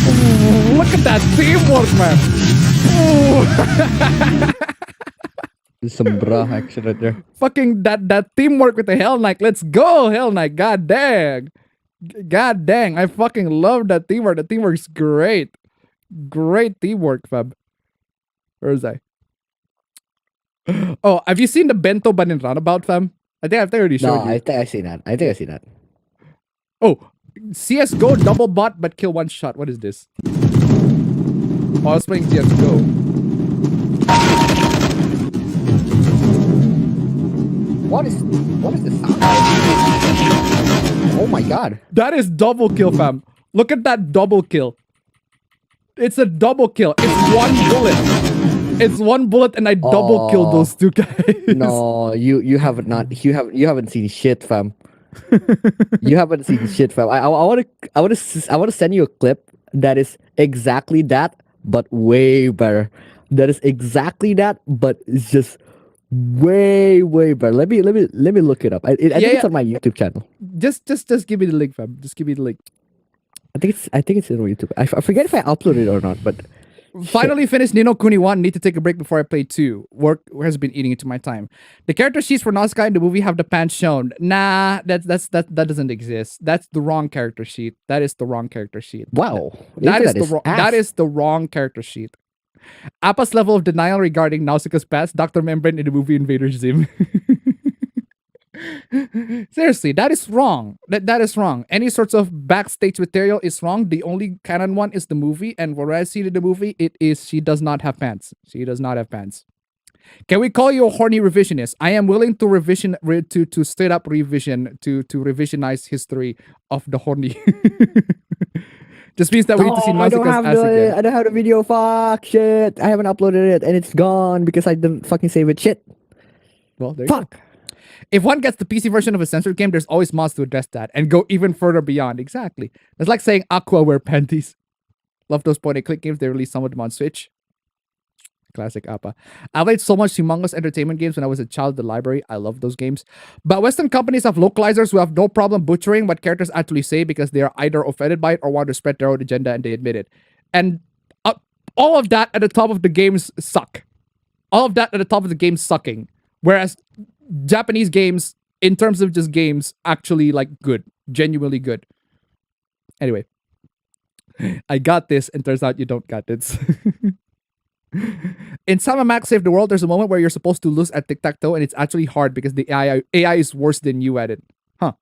Ooh, look at that teamwork, man! Some bra action right there. Fucking that teamwork with the Hell Knight. Let's go, Hell Knight. God dang. God dang. I fucking love that teamwork. The teamwork's great. Great teamwork, fam. Where is I? Oh, have you seen the bento banin runabout, fam? I think I already showed No, you. I think I see that. I think I see that. Oh, CSGO double bot but kill one shot. What is this? Oh, I was playing CSGO. What is this sound? Oh my god. That is double kill, fam. Look at that double kill. It's a double kill. It's one bullet. It's one bullet, and I double killed those two guys. No, you haven't seen shit, fam. You haven't seen shit, fam. I want to send you a clip that is exactly that, but way better. That is exactly that, but it's just way better. Let me look it up. I think it's on my YouTube channel. Just give me the link, fam. Just give me the link. I think it's on YouTube. I forget if I uploaded it or not, but Finally finished Ni no Kuni 1. Need to take a break before I play 2. Work has been eating into my time. The character sheets for Nausicaa in the movie have the pants shown. Nah, that doesn't exist. That's the wrong character sheet. That is the wrong character sheet. wow, That is the wrong character sheet. Appa's level of denial regarding Nausicaa's past, Dr. Membrane in the movie Invader Zim. Seriously, that is wrong. That is wrong. Any sorts of backstage material is wrong. The only canon one is the movie, and what I see in the movie, it is she does not have pants. She does not have pants. Can we call you a horny revisionist? I am willing to to straight up revision to revisionize history of the horny. Just means that we need to see Nausicaa's ass again. I don't have the video. Fuck shit. I haven't uploaded it, and it's gone because I didn't fucking save it. Shit. Well, there you go. Fuck. If one gets the PC version of a censored game, there's always mods to address that and go even further beyond. Exactly. It's like saying Aqua wear panties. Love those point-and-click games. They released some of them on Switch. Classic Appa. I played so much humongous entertainment games when I was a child at the library. I love those games. But Western companies have localizers who have no problem butchering what characters actually say because they are either offended by it or want to spread their own agenda, and they admit it. And all of that at the top of the games suck. All of that at the top of the game sucking. Whereas Japanese games, in terms of just games, actually like good, genuinely good. Anyway, I got this, and turns out you don't got this. In Sam & Max Save the World, there's a moment where you're supposed to lose at tic-tac-toe, and it's actually hard because the AI is worse than you at it. Huh.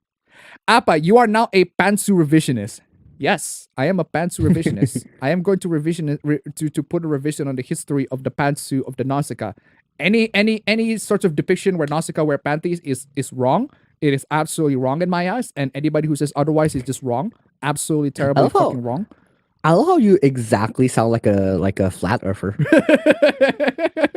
Appa, you are now a pantsu revisionist. Yes, I am a pantsu revisionist. I am going to to put a revision on the history of the pantsu of the Nausicaa. Any sort of depiction where Nausicaa wear panties is wrong. It is absolutely wrong in my eyes, and anybody who says otherwise is just wrong. Absolutely terribly fucking wrong. I love how you exactly sound like a flat earther.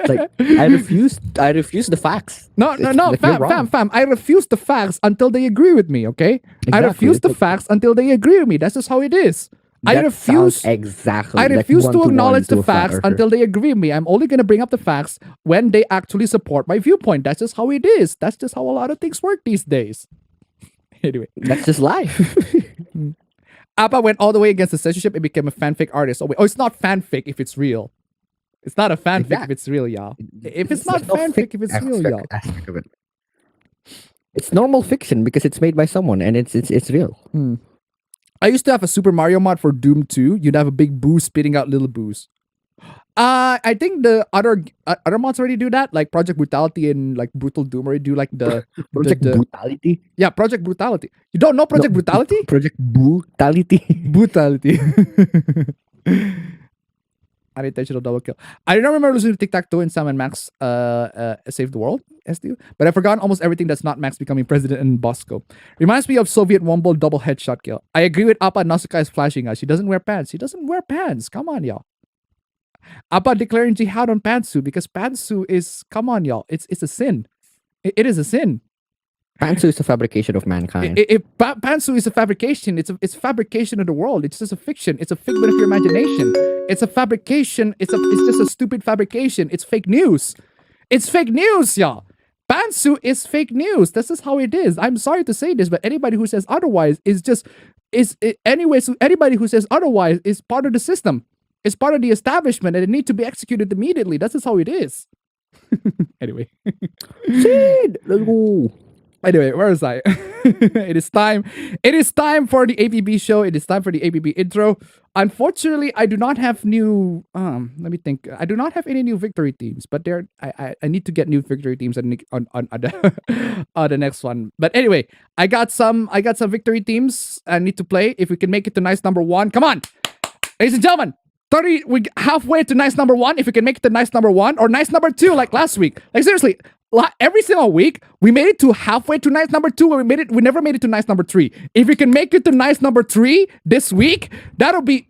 Like I refuse the facts. No, Like, fam. I refuse the facts until they agree with me, okay? I refuse the facts until they agree with me. That's just how it is. I refuse exactly. I refuse to acknowledge the facts facts until they agree with me. I'm only going to bring up the facts when they actually support my viewpoint. That's just how it is. That's just how a lot of things work these days. Anyway. That's just life. Appa went all the way against the censorship and became a fanfic artist. Oh, it's not fanfic if it's real. It's not a fanfic if it's real, y'all. If it's not fanfic if it's real, y'all. Aspect of it. It's normal fiction because it's made by someone and it's real. I used to have a Super Mario mod for Doom 2. You'd have a big boo spitting out little boos. I think the other mods already do that, like Project Brutality and like Brutal Doom already do like the Project Brutality. Yeah, Project Brutality. You don't know Project Brutality? Project Brutality. Brutality. Unintentional double kill. I don't remember losing to Tic-Tac-Toe and Sam & Max Save the World, SDU, but I've forgotten almost everything that's not Max becoming president in Bosco. Reminds me of Soviet Womble double headshot kill. I agree with Appa. Nausicaa is flashing us. She doesn't wear pants. She doesn't wear pants. Come on, y'all. Appa declaring jihad on pantsu because pantsu is, come on, y'all. It's a sin. It is a sin. Pantsu is a fabrication of mankind. Pantsu is a fabrication. It's a fabrication of the world. It's just a fiction. It's a figment of your imagination. It's a fabrication. It's just a stupid fabrication. It's fake news. It's fake news, y'all. Pantsu is fake news. This is how it is. I'm sorry to say this, but anybody who says otherwise anybody who says otherwise is part of the system. It's part of the establishment, and it needs to be executed immediately. That's just how it is. Anyway. Sid, let's go. Anyway, where was I? It is time. It is time for the APB show. It is time for the APB intro. Unfortunately, I do not have new. Let me think. I do not have any new victory teams, but there. I need to get new victory teams on the, on the next one. But anyway, I got some victory teams. I need to play. If we can make it to nice number 1, come on, ladies and gentlemen. 30. We halfway to nice number 1. If we can make it to nice number 1 or nice number 2, like last week. Like seriously. Every single week, we made it to halfway to nice number 2, and we never made it to nice number 3. If we can make it to nice number 3 this week, that'll be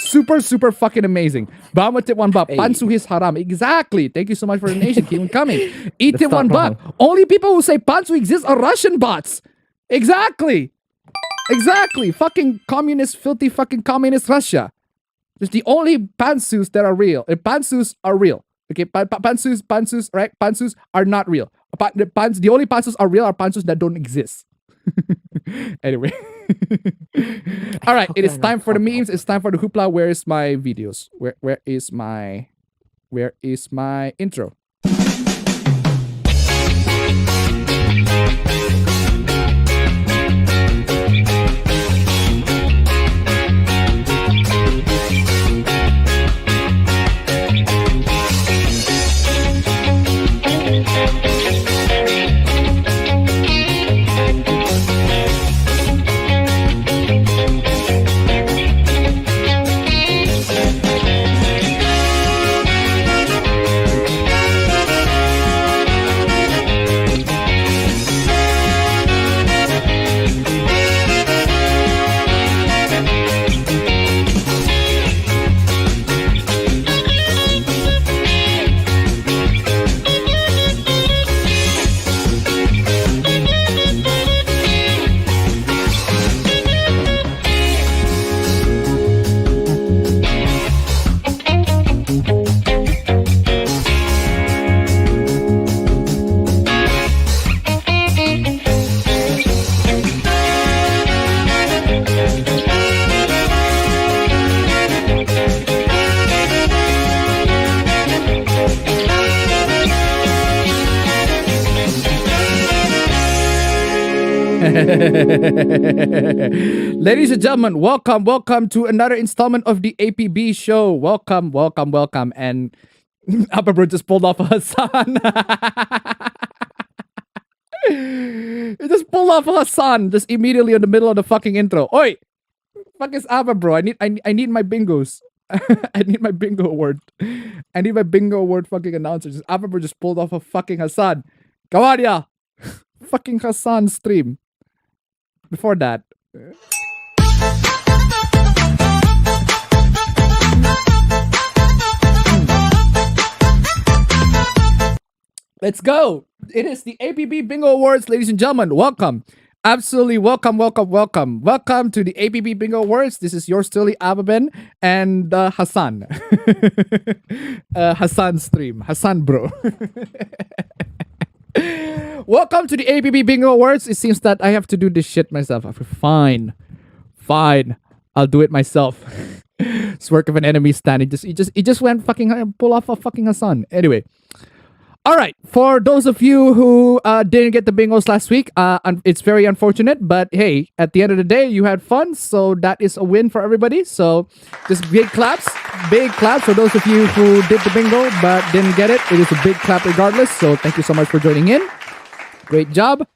super, super fucking amazing. Bamat it 1 buck. Pansu his haram. Exactly. Thank you so much for the donation. Keep on coming. Eat it 1 buck. Only people who say Pansu exists are Russian bots. Exactly. Fucking communist, filthy fucking communist Russia. It's the only Pansus that are real. Pansus are real. Okay, pansus, right? Pansus are not real. The only pansus are real are pansus that don't exist. Anyway. All right, it is time for the memes. It's time for the hoopla. Where is my videos? Where is my intro? Ladies and gentlemen, welcome to another installment of the APB show. Welcome. And Upperbird just pulled off a Hassan. He just pulled off a Hassan just immediately in the middle of the fucking intro. Oi! Fuck is Abba, bro? I need my bingos. I need my bingo award. I need my bingo award fucking announcer. Just Upperbird just pulled off a fucking Hassan. Come on, yeah. Fucking Hassan stream. Before that. Let's go. It is the APB Bingo Awards, ladies and gentlemen. Welcome. Absolutely welcome. Welcome to the APB Bingo Awards. This is yours truly, Ababen, and Hassan. Hassan stream. Hassan bro. Welcome to the APB Bingo Awards. It seems that I have to do this shit myself. Fine. I'll do it myself. It's work of an enemy stand. He just went fucking pull off a fucking Hassan. Anyway. All right. For those of you who didn't get the bingos last week, it's very unfortunate. But hey, at the end of the day, you had fun. So that is a win for everybody. So just big claps for those of you who did the bingo but didn't get it. It is a big clap regardless. So thank you so much for joining in. Great job.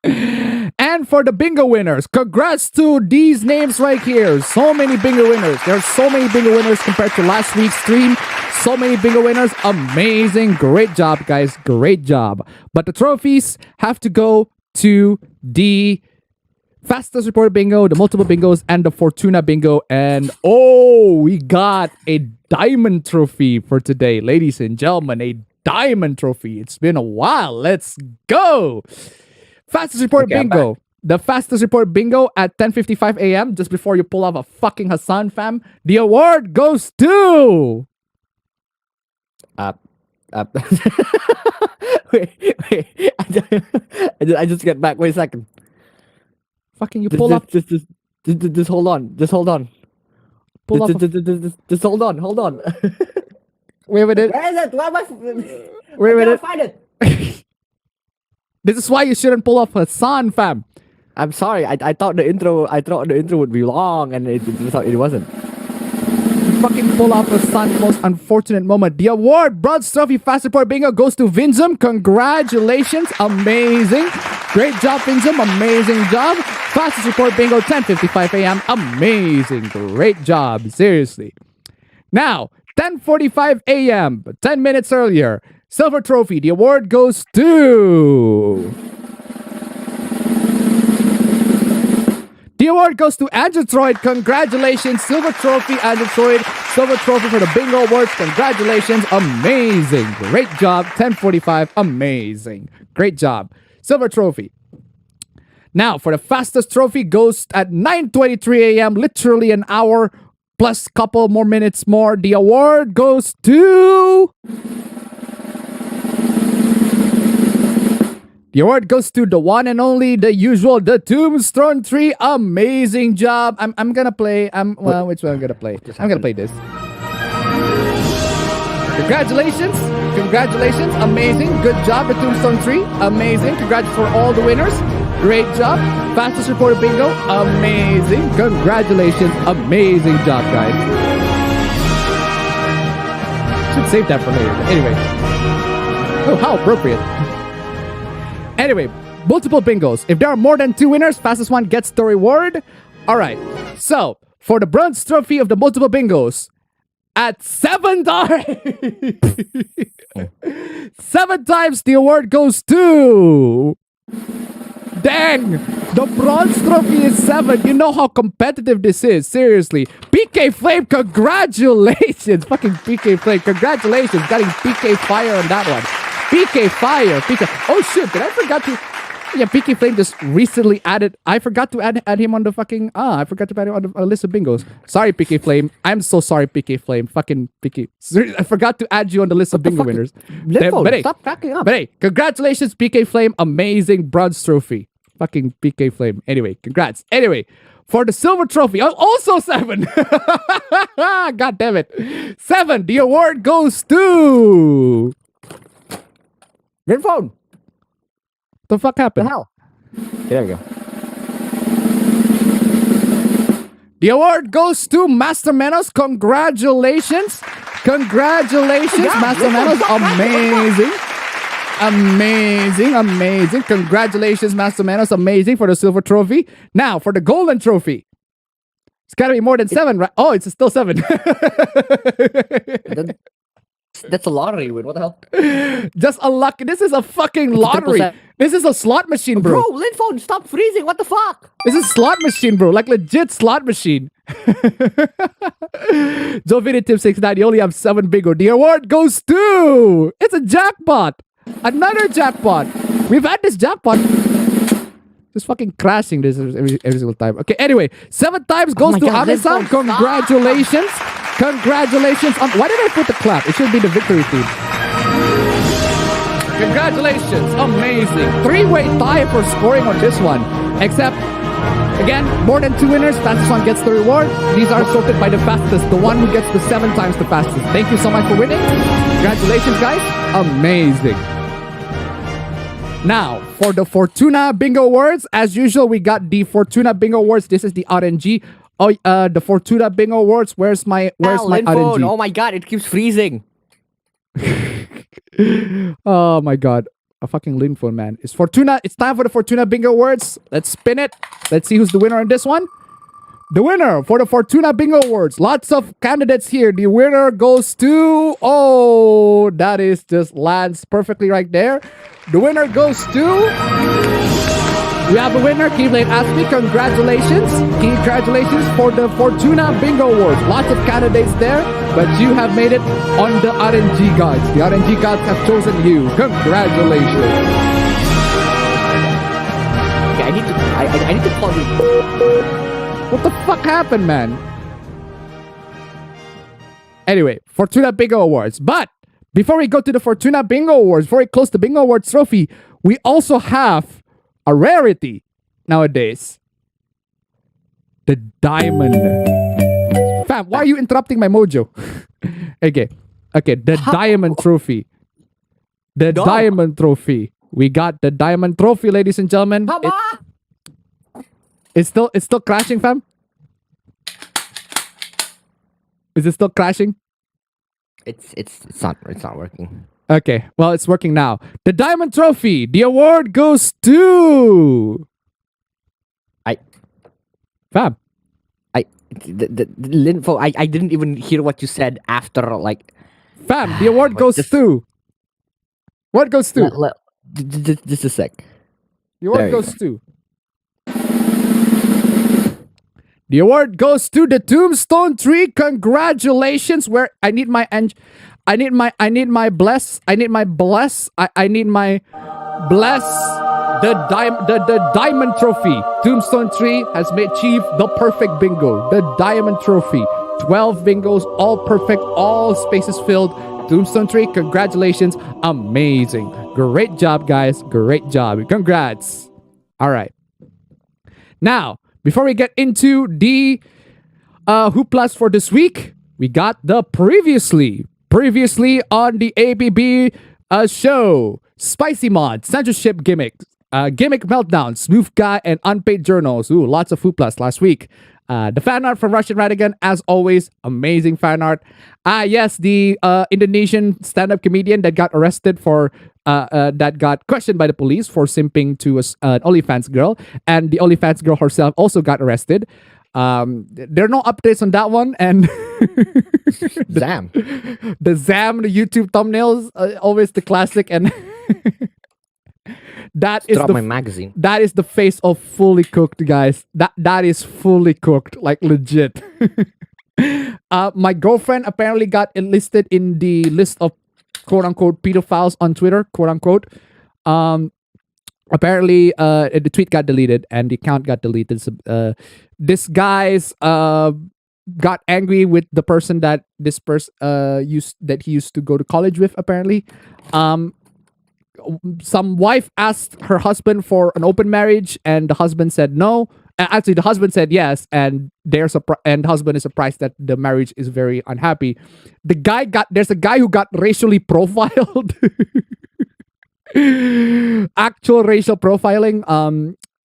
And for the bingo winners, congrats to these names right here. So many bingo winners. There are so many bingo winners compared to last week's stream. So many bingo winners. Amazing. Great job, guys. Great job. But the trophies have to go to the fastest reported bingo, the multiple bingos, and the Fortuna bingo. And we got a diamond trophy for today, ladies and gentlemen. A diamond trophy. It's been a while. Let's go. Fastest reported bingo. The fastest reported bingo at 10:55 a.m. just before you pull off a fucking Hassan, fam. The award goes to wait. I just get back. Wait a second. Fucking you pull up. Just hold on. Just hold on. Pull up. Just hold on. Wait a minute. Where is it? Where am I? Wait a I minute. can't find it. This is why you shouldn't pull off Hassan, fam. I'm sorry. I thought the intro. I thought the intro would be long, and it wasn't. Fucking pull off Hassan's most unfortunate moment. The award, Bronze Trophy Fast Report Bingo, goes to Vinzum. Congratulations. Amazing. Great job, Vinzum. Amazing job. Fastest Report Bingo, 10:55 a.m. Amazing. Great job. Seriously. Now, 10:45 a.m., 10 minutes earlier. Silver Trophy. The award goes to... The award goes to Android. Congratulations. Silver Trophy, Android. Silver Trophy for the Bingo Awards. Congratulations. Amazing. Great job. 10:45. Amazing. Great job. Silver Trophy. Now, for the fastest trophy goes at 9:23 a.m. Literally an hour plus couple more minutes more. The award goes to... The award goes to the one and only, the usual, the Tombstone 3. Amazing job. I'm gonna play. Well, which one I'm gonna play? I'm gonna play this. Congratulations. Congratulations. Amazing. Good job, the Tombstone 3. Amazing. Congrats for all the winners. Great job. Fastest reported bingo. Amazing. Congratulations. Amazing job, guys. Should save that for later. Anyway. Oh, how appropriate. Anyway, multiple bingos. If there are more than 2 winners, fastest one gets the reward. All right. So, for the bronze trophy of the multiple bingos, at $7, 7 times the award goes to... Dang! The bronze trophy is 7. You know how competitive this is. Seriously. PK Flame, congratulations! Fucking PK Flame, congratulations. Getting PK Fire on that one. PK Fire. PK. Oh shit, did I forgot to... Yeah, PK Flame just recently added... I forgot to add him on the fucking... I forgot to add him on the list of bingos. Sorry, PK Flame. I'm so sorry, PK Flame. Fucking PK... I forgot to add you on the list of bingo winners. Stop backing up. But hey, congratulations, PK Flame. Amazing bronze trophy. Fucking PK Flame. Anyway, congrats. Anyway, for the silver trophy, also 7. God damn it. 7. The award goes to... Green phone. The fuck happened? The hell? There we go. The award goes to Master Menos. Congratulations. Congratulations, Master Menos. Amazing. Amazing, amazing. Congratulations, Master Menos. Amazing for the silver trophy. Now, for the golden trophy. It's got to be more than 7, right? Oh, it's still 7. That's a lottery win. What the hell? Just a luck. This is a fucking lottery. 10%. This is a slot machine, bro. Bro, Linphone, stop freezing. What the fuck? This is slot machine, bro. Like legit slot machine. Jovinitip69, you only have 7 bingo. The award goes to... It's a jackpot. Another jackpot. We've had this jackpot. Just fucking crashing this every single time. Okay, anyway. 7 times goes to Amisan. Congratulations. Congratulations. Why did I put the clap? It should be the victory theme. Congratulations. Amazing. 3-way tie for scoring on this one. Except, again, more than 2 winners. Fastest one gets the reward. These are sorted by the fastest. The one who gets the 7 times the fastest. Thank you so much for winning. Congratulations, guys. Amazing. Now, for the Fortuna Bingo Awards, as usual, we got the Fortuna Bingo Awards. This is the RNG. Oh, the Fortuna Bingo Awards. Where's my RNG? Oh my god, it keeps freezing. Oh my god. A fucking Linphone, man. It's Fortuna. It's time for the Fortuna Bingo Awards. Let's spin it. Let's see who's the winner on this one. The winner for the Fortuna Bingo Awards. Lots of candidates here. The winner goes to... Oh, that is just lands perfectly right there. The winner goes to... We have a winner, Keyblade Aspie. Congratulations. Congratulations for the Fortuna Bingo Awards. Lots of candidates there, but you have made it on the RNG gods. The RNG gods have chosen you. Congratulations. Okay, I need to call you. What the fuck happened, man? Anyway, Fortuna Bingo Awards. But before we go to the Fortuna Bingo Awards, before we close the Bingo Awards trophy, we also have a rarity nowadays. The diamond. Fam, why are you interrupting my mojo? Okay. Okay, the diamond trophy. The Dog. diamond trophy. We got the diamond trophy, ladies and gentlemen. It's still crashing, fam. Is it still crashing? It's not working. Okay, well, it's working now. The diamond trophy. The award goes to fam. The Linfo, I didn't even hear what you said after, like. Fam, the award goes Just- to. What goes to? Just a sec. The award There you goes to. The award goes to the Tombstone Tree. Congratulations. Where I need my bless. I need my bless. The diamond trophy. Tombstone Tree has achieved the perfect bingo. The diamond trophy. 12 bingos, all perfect, all spaces filled. Tombstone Tree, congratulations. Amazing. Great job, guys. Great job. Congrats. All right. Now, before we get into the hooplas for this week, we got the previously on the APB show. Spicy mod, censorship gimmick, gimmick meltdown, smooth guy, and unpaid journals. Ooh, lots of hooplas last week. The fan art from Russian Radigan, as always, amazing fan art. Yes, the Indonesian stand-up comedian that got arrested for that got questioned by the police for simping to an OnlyFans girl, and the OnlyFans girl herself also got arrested. There are no updates on that one, and Zam. the YouTube thumbnails, always the classic, and that is Drop my magazine. that is the face of fully cooked, guys. That is fully cooked, like legit. My girlfriend apparently got enlisted in the list of quote unquote pedophiles on Twitter, quote unquote. Apparently, the tweet got deleted and the account got deleted. So, this guy's got angry with the person that this person he used to go to college with. Apparently, some wife asked her husband for an open marriage, and the husband said no. Actually, the husband said yes, and and husband is surprised that the marriage is very unhappy. There's a guy who got racially profiled. Actual racial profiling.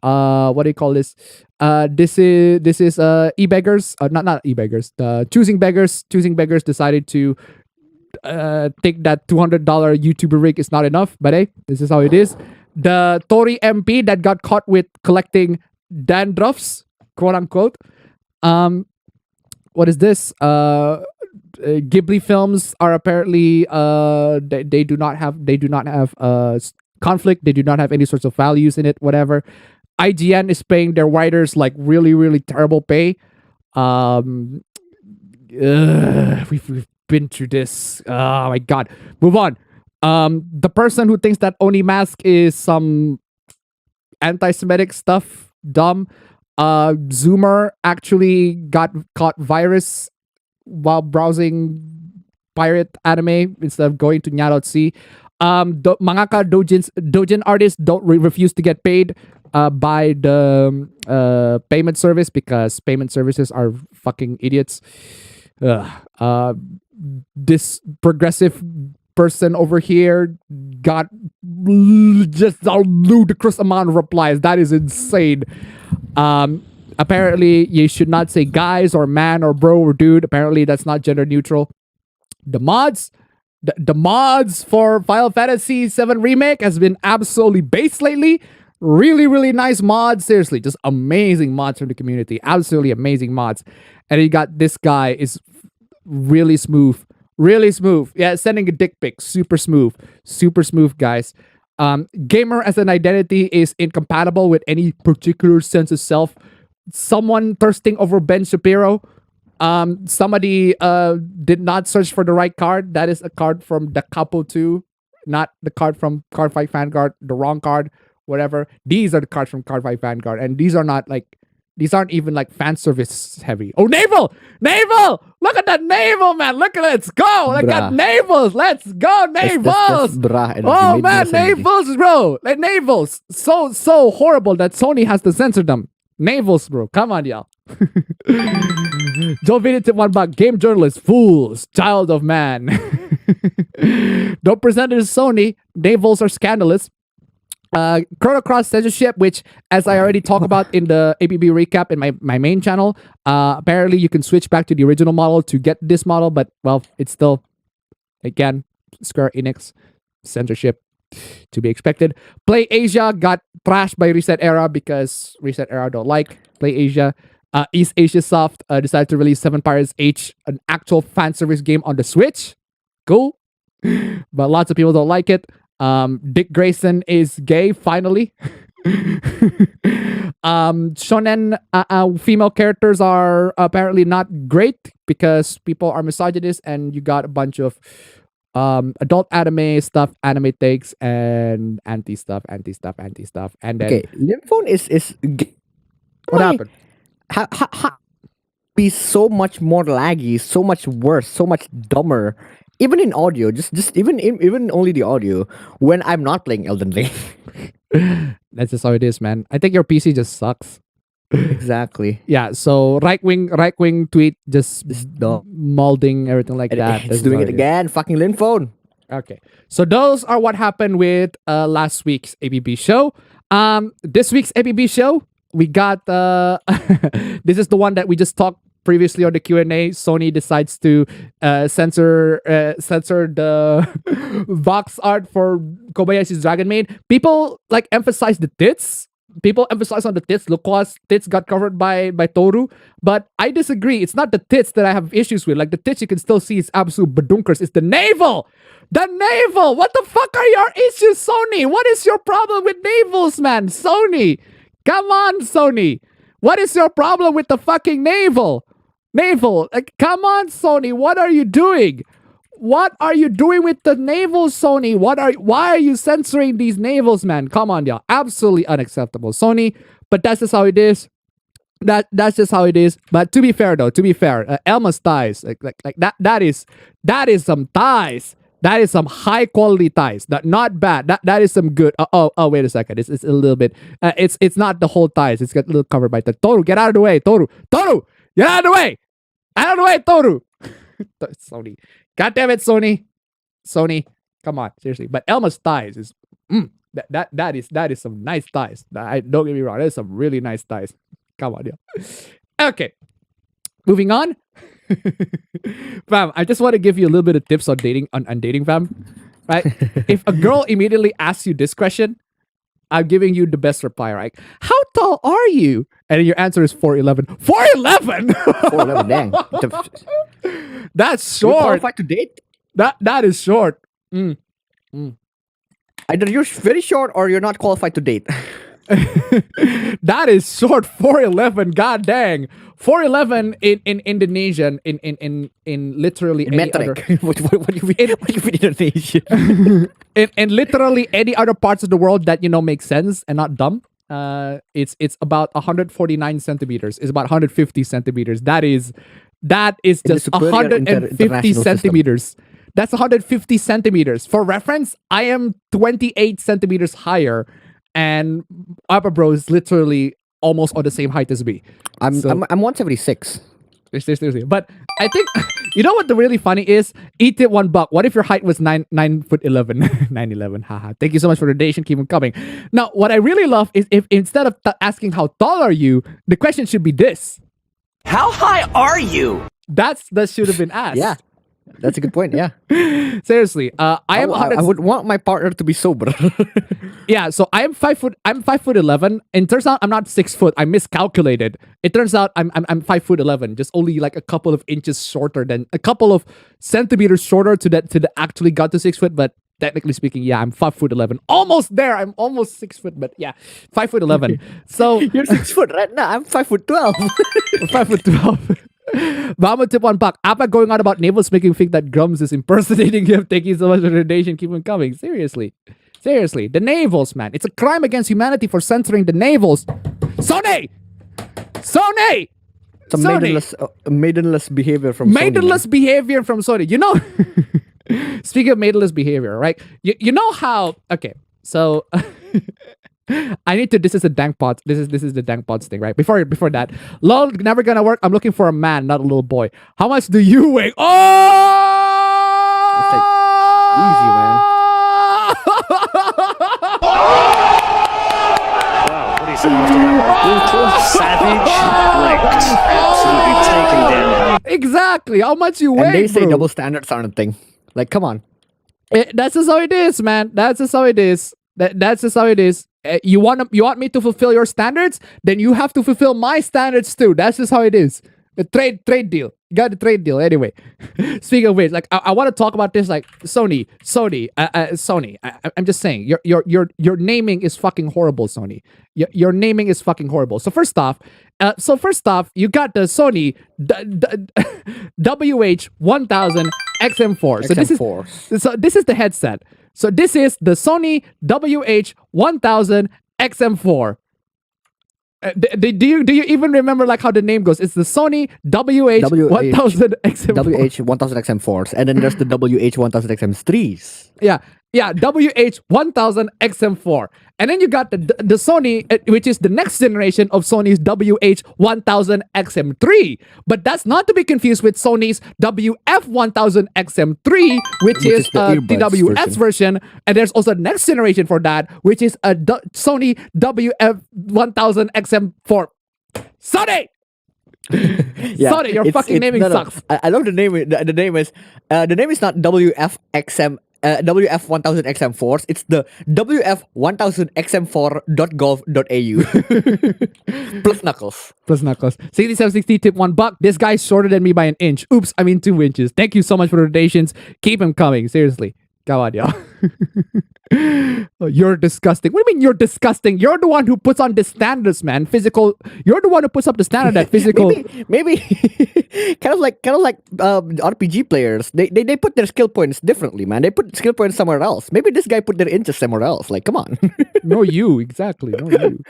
What do you call this? This is e-beggars. Not e-beggars. Choosing beggars. Choosing beggars decided to think that $200 YouTuber rig is not enough, but hey, this is how it is. The Tory MP that got caught with collecting dandruffs, quote unquote. What is this? Ghibli films are apparently they do not have conflict. They do not have any sorts of values in it. Whatever. IGN is paying their writers like really terrible pay. We've been through this. Oh my god. Move on. The person who thinks that Oni mask is some anti-Semitic stuff, dumb. Zoomer actually got caught virus while browsing pirate anime instead of going to nya.c. Mangaka doujin artists don't refuse to get paid by the payment service because payment services are fucking idiots. This progressive person over here got just a ludicrous amount of replies. That is insane. Apparently, you should not say guys or man or bro or dude. Apparently, that's not gender neutral. The mods for Final Fantasy VII Remake has been absolutely based lately. Really nice mods. Seriously, just amazing mods from the community. Absolutely amazing mods. And you got this guy is really smooth. Really smooth. Yeah, sending a dick pic. Super smooth, guys. Gamer as an identity is incompatible with any particular sense of self. Someone thirsting over Ben Shapiro. Somebody did not search for the right card. That is a card from the Capo 2, not the card from Cardfight Vanguard. The wrong card, whatever. These are the cards from Cardfight Vanguard, and these aren't even like fan service heavy. Oh, naval! Look at that naval, man. Look at it. Let's go. I got navals. Let's go, navals. Oh man, navals, bro. Like navals. So horrible that Sony has to censor them. Navels, bro. Come on, y'all. Joe Vinny tip $1. Game journalists, fools, child of man. Don't present it as Sony. Navels are scandalous. Chrono Cross censorship, which, as I already talked about in the APB recap in my main channel, apparently you can switch back to the original model to get this model, but well, it's still, again, Square Enix censorship to be expected. Play Asia got trashed by Reset Era because Reset Era don't like Play Asia. East Asia Soft decided to release Seven Pirates H, an actual fan service game on the Switch. Cool. But lots of people don't like it. Dick Grayson is gay, finally. Shonen female characters are apparently not great because people are misogynist, and you got a bunch of adult anime stuff, anime takes, and anti stuff. And then Okay, Lymphone is what happened? how be so much more laggy, so much worse, so much dumber. Even in audio, just even only the audio when I'm not playing Elden Ring. That's just how it is, man. I think your PC just sucks. Exactly. Yeah, so right wing tweet just dumb. molding everything like that. It's That's doing how it is. again. Fucking Lymphone. Okay, so those are what happened with last week's APB show. This week's APB show, we got this is the one that we just talked previously on the Q&A. Sony decides to censor the box art for Kobayashi's Dragon Maid. People like emphasize the tits. People emphasize on the tits. Lucas tits got covered by Toru, but I disagree. It's not the tits that I have issues with. Like the tits you can still see is absolute badunkers. It's the navel. The navel. What the fuck are your issues, Sony? What is your problem with navels, man? Sony, come on, Sony. What is your problem with the fucking navel? Navel, like, come on, Sony. What are you doing? What are you doing with the navels, Sony? Why are you censoring these navels, man? Come on, y'all. Absolutely unacceptable, Sony. But that's just how it is. That's just how it is. But to be fair, though, Elma's thighs, like that is some thighs. That is some high quality thighs. Not bad. That is some good. Oh, wait a second. It's a little bit. It's not the whole thighs. It's got a little covered by the Toru. Get out of the way, Toru. Get out of the way. Out of the way, Toru. Sony. God damn it, Sony. Come on, seriously. But Elma's thighs is that is some nice thighs. Don't get me wrong. That is some really nice thighs. Come on, yeah. Okay. Moving on. Fam, I just want to give you a little bit of tips on dating, fam. Right? If a girl immediately asks you this question, I'm giving you the best reply, right? How tall are you? And your answer is 4'11". 4'11"? 4'11", dang. That's You're short. qualified to date? That is short. Either you're very short or you're not qualified to date. That is short. 4'11". God dang. 4'11" in Indonesian in literally any Metric. other what do you mean Indonesian? in literally any other parts of the world that make sense and not dumb. It's about 149 centimeters. It's about 150 centimeters. That is just 150 centimeters. That's 150 centimeters. For reference, I am 28 centimeters higher, and Upper Bro is literally almost on the same height as me. I'm 176. Seriously. But I think, you know what the really funny is? Eat it $1. What if your height was 9'11"? 9'11". Haha. Thank you so much for the donation. Keep on coming. Now, what I really love is if instead of asking how tall are you, the question should be this. How high are you? That should have been asked. Yeah. That's a good point, yeah. Seriously. I would want my partner to be sober. Yeah, so I'm 5'11". And turns out I'm not 6 foot. I miscalculated. It turns out I'm 5'11", just only like a couple of inches shorter than a couple of centimeters shorter to actually got to 6 foot. But technically speaking, yeah, I'm 5'11". Almost there. I'm almost 6 foot, but yeah, 5'11". So You're 6 foot right now. I'm 5'12". 5'12". But I'm gonna tip $1. Appa going on about navels making me think that Grums is impersonating him. Thank you so much for the donation. Keep on coming. Seriously. The navels, man. It's a crime against humanity for censoring the navels. Sony! Some maidenless behavior from Maidenless behavior from Sony. Speaking of maidenless behavior, right? You know how... Okay, so... I need to. This is a dank pods. This is the dank pods thing, right? Before that, lol, never gonna work. I'm looking for a man, not a little boy. How much do you weigh? Oh, Easy, man. Wow, what do you say after that? Brutal, savage, wrecked, absolutely taken down. exactly. How much you weigh? And they say bro? double standards aren't a thing. Like, come on. That's just how it is, man. That's just how it is. That's just how it is. You want me to fulfill your standards? Then you have to fulfill my standards too. That's just how it is. The trade deal. You got the trade deal anyway. Speaking of which, like I want to talk about this. Like Sony. I'm just saying your naming is fucking horrible, Sony. Your naming is fucking horrible. So first off, you got the Sony WH-1000 XM4. So this is the headset. So this is the Sony WH-1000 XM4. Do you even remember like how the name goes? It's the Sony WH-1000 XM4. WH-1000 XM4s. And then there's the WH-1000 XM3s. Yeah, WH-1000 XM4. And then you got the Sony, which is the next generation of Sony's WH-1000 XM3. But that's not to be confused with Sony's WF-1000 XM3, which is the a earbuds TWS version. And there's also the next generation for that, which is a Sony WF-1000 XM4. Sony! Sorry, your fucking naming sucks. I love the name. The name is not WF-1000 XM4s. It's the WF-1000XM4.gov.au. Plus knuckles. 6760 tip $1. This guy's shorter than me by an inch. Oops, I mean 2 inches. Thank you so much for the donations. Keep them coming. Seriously. Come on, y'all. Oh, you're disgusting. What do you mean you're disgusting? You're the one who puts on the standards, man. Physical. You're the one who puts up the standard that physical. maybe kind of like RPG players. They put their skill points differently, man. They put skill points somewhere else. Maybe this guy put their inches somewhere else. Like, come on. No, you exactly. No, you.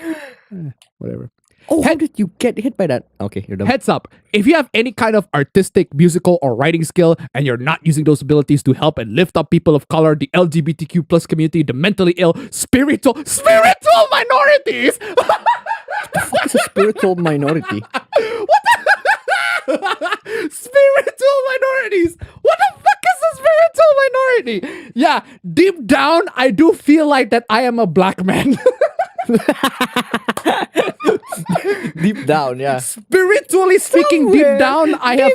Whatever. Oh, how did you get hit by that? Okay, you're done. Heads up, if you have any kind of artistic, musical, or writing skill, and you're not using those abilities to help and lift up people of color, the LGBTQ plus community, the mentally ill, spiritual minorities. What the fuck is a spiritual minority? Spiritual minorities. What the fuck is a spiritual minority? Yeah, deep down, I do feel like that I am a black man. Deep down, yeah. Spiritually speaking, deep down, I have.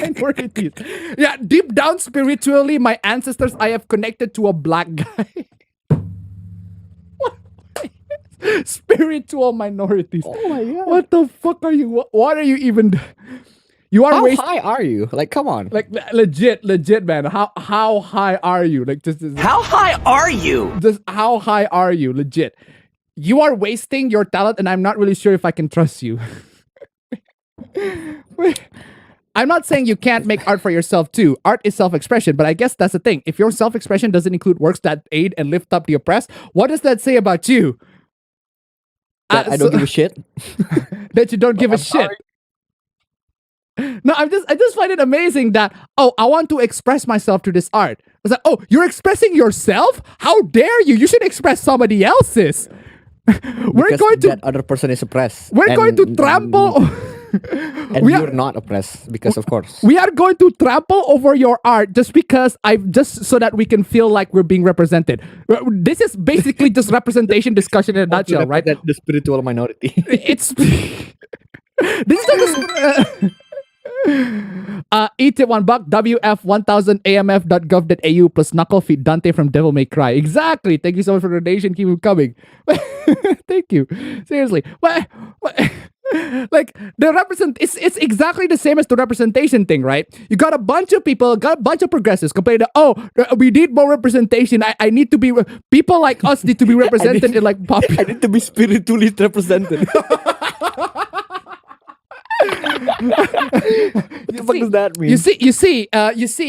Minorities. Yeah, deep down, spiritually, my ancestors, I have connected to a black guy. Spiritual minorities. Oh my god. What the fuck are you? What are you even? You are How high are you? Like, come on. Like legit, man. How high are you? Like just How high are you? Just how high are you? Legit. You are wasting your talent, and I'm not really sure if I can trust you. I'm not saying you can't make art for yourself too. Art is self-expression, but I guess that's the thing. If your self-expression doesn't include works that aid and lift up the oppressed, what does that say about you? That I don't give a shit. That you don't give a shit. No, I just find it amazing that, oh, I want to express myself through this art. It's like, oh, you're expressing yourself? How dare you? You should express somebody else's. That other person is oppressed. We're going to trample. And you're not oppressed because, of course. We are going to trample over your art just so that we can feel like we're being represented. This is basically just representation discussion in a nutshell, right? The spiritual minority. It's this is eat it $1 WF-1000AMF.gov.au plus knuckle feet Dante from Devil May Cry. Exactly. Thank you so much for the donation. Keep them coming. Thank you. Seriously. What? Like it's exactly the same as the representation thing, right? You got a bunch of people, got a bunch of progressives complaining that, oh, we need more representation. I need to be people like us need to be represented in like popular. I need to be spiritually represented. What does that mean? You see,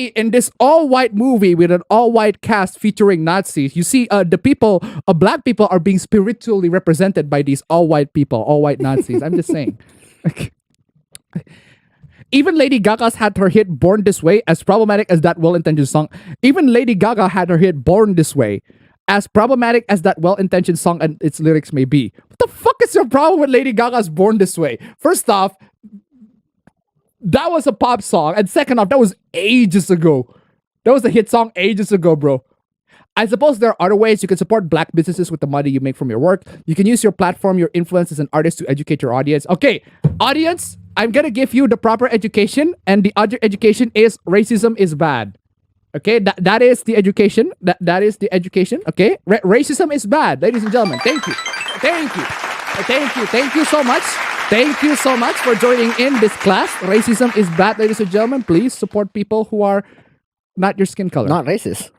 in this all-white movie with an all-white cast featuring Nazis, you see black people are being spiritually represented by these all-white people, all-white Nazis. I'm just saying. Even Lady Gaga's had her hit Born This Way, as problematic as that well-intentioned song. Even Lady Gaga had her hit Born This Way, as problematic as that well-intentioned song and its lyrics may be. What the fuck is your problem with Lady Gaga's Born This Way? First off, that was a pop song. And second off, that was ages ago. That was a hit song ages ago, bro. I suppose there are other ways you can support black businesses with the money you make from your work. You can use your platform, your influence as an artist to educate your audience. Okay, audience, I'm gonna give you the proper education, and the other education is racism is bad. Okay, that is the education. That is the education. Okay, racism is bad, ladies and gentlemen. Thank you, thank you, thank you, thank you so much. Thank you so much for joining in this class. Racism is bad, ladies and gentlemen. Please support people who are not your skin color. Not racist.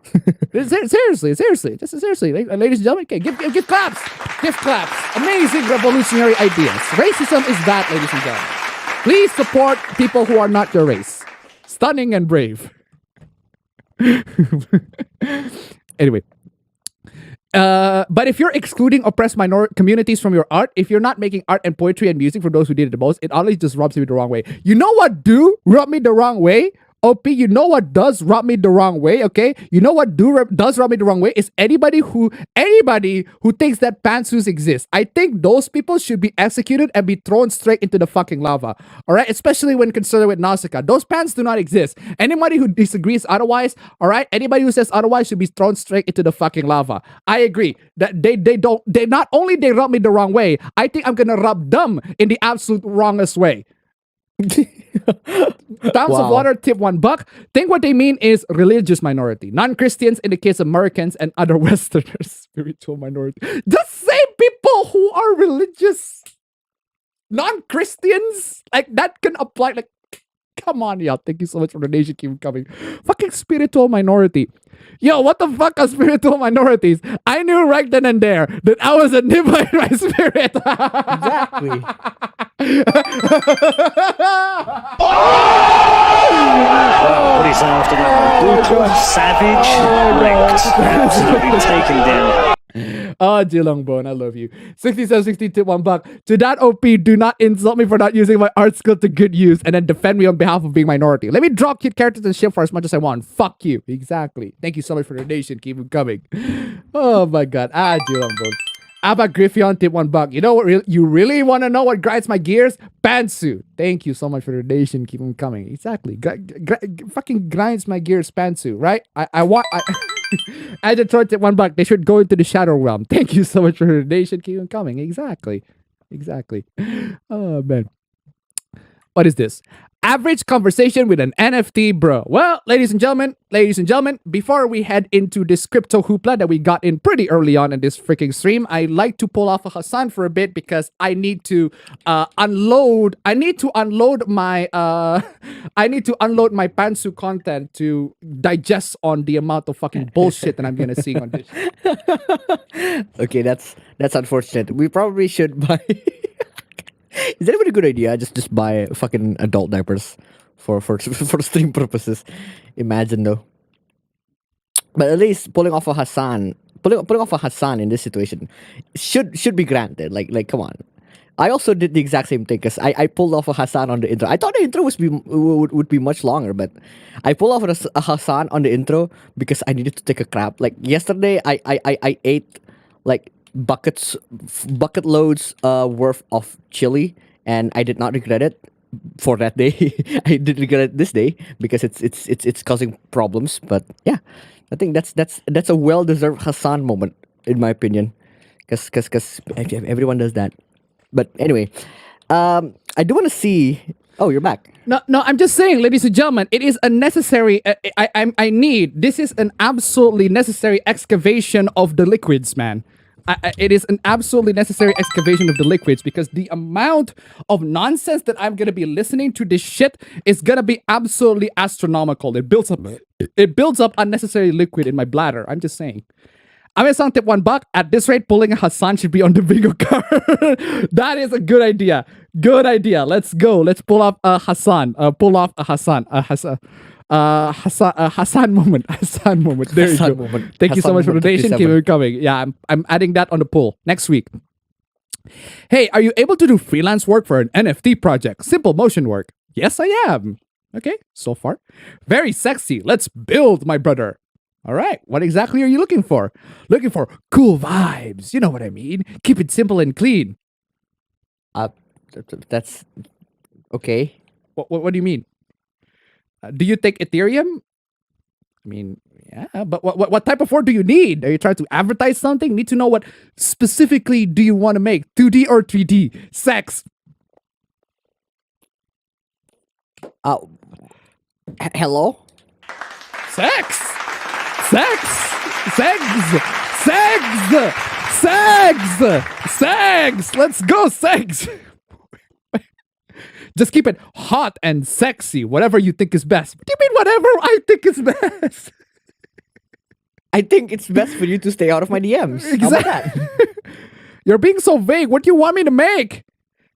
Seriously, just seriously, ladies and gentlemen. Okay, give claps, give claps. Amazing revolutionary ideas. Racism is bad, ladies and gentlemen. Please support people who are not your race. Stunning and brave. Anyway. But if you're excluding oppressed minority communities from your art, if you're not making art and poetry and music for those who did it the most, it always just rubs me the wrong way. You know what rub me the wrong way? OP, you know what does rub me the wrong way, okay? You know what does rub me the wrong way is anybody who thinks that pantsuits exist. I think those people should be executed and be thrown straight into the fucking lava, all right? Especially when considered with Nausicaa. Those pants do not exist. Anybody who disagrees otherwise, all right? Anybody who says otherwise should be thrown straight into the fucking lava. I agree that they not only they rub me the wrong way, I think I'm gonna rub them in the absolute wrongest way. Towns of water, tip $1. Think what they mean is religious minority, non-Christians in the case of Americans and other Westerners. Spiritual minority. The same people who are religious, non-Christians, like that can apply. Like, come on, y'all. Thank you so much for the donation. Keep coming. Fucking spiritual minority. Yo, what the fuck are spiritual minorities? I knew right then and there that I was a nibble in my spirit. Exactly. What is after that? Brutal, savage, wrecked, absolutely taken down. Oh, Bone, I love you. 6760 tip $1. To that OP, do not insult me for not using my art skill to good use and then defend me on behalf of being minority. Let me draw cute characters and shit for as much as I want. Fuck you. Exactly. Thank you so much for the donation. Keep them coming. Oh my god. Bone. Abba Griffion tip $1. You know what? You really want to know what grinds my gears? Pantsuit. Thank you so much for the donation. Keep them coming. Exactly. Fucking grinds my gears. Pantsuit. Right? I want. I just tip $1. They should go into the shadow realm. Thank you so much for the donation. Keep them coming. Exactly. Oh man. What is this? Average conversation with an NFT bro. Well, ladies and gentlemen, before we head into this crypto hoopla that we got in pretty early on in this freaking stream, I like to pull off a Hassan for a bit because I need to unload my pantsu content to digest on the amount of fucking bullshit that I'm gonna see on this. Okay, that's unfortunate. We probably should buy. Is that even a good idea? Just buy fucking adult diapers for stream purposes. Imagine though. But at least pulling off a Hassan in this situation should be granted. Like come on. I also did the exact same thing because I pulled off a Hassan on the intro. I thought the intro would be much longer, but I pulled off a Hassan on the intro because I needed to take a crap. Like yesterday, I ate like bucket loads worth of chili, and I did not regret it for that day. I did regret it this day because it's causing problems. But yeah, I think that's a well-deserved Hassan moment in my opinion, because everyone does that. But anyway, I do want to see. Oh, you're back. No, I'm just saying, ladies and gentlemen, it is a necessary. This is an absolutely necessary excavation of the liquids, man. It is an absolutely necessary excavation of the liquids because the amount of nonsense that I'm gonna be listening to this shit is gonna be absolutely astronomical. It builds up unnecessary liquid in my bladder. I'm just saying. I'm gonna sound tip $1. At this rate, pulling a Hassan should be on the bingo card. That is a good idea. Good idea. Let's go. Let's pull off a Hassan. Pull off a Hassan. Hassan moment. Hassan moment. There Hassan you go. Moment. Thank you so Hassan much for the donation. Keep it coming. Yeah, I'm adding that on the poll next week. Hey, are you able to do freelance work for an NFT project? Simple motion work. Yes, I am. Okay, so far. Very sexy. Let's build, my brother. All right, what exactly are you looking for? Looking for cool vibes. You know what I mean. Keep it simple and clean. That's okay. What do you mean? Do you take Ethereum? I mean, yeah, but what type of word do you need? Are you trying to advertise something? Need to know what specifically do you want to make? 2D or 3D? Sex. Hello? Sex. Sex. Sex. Sex. Sex. Sex. Let's go, sex. Just keep it hot and sexy, whatever you think is best. What do you mean whatever I think is best? I think it's best for you to stay out of my DMs. How about that? You're being so vague. What do you want me to make?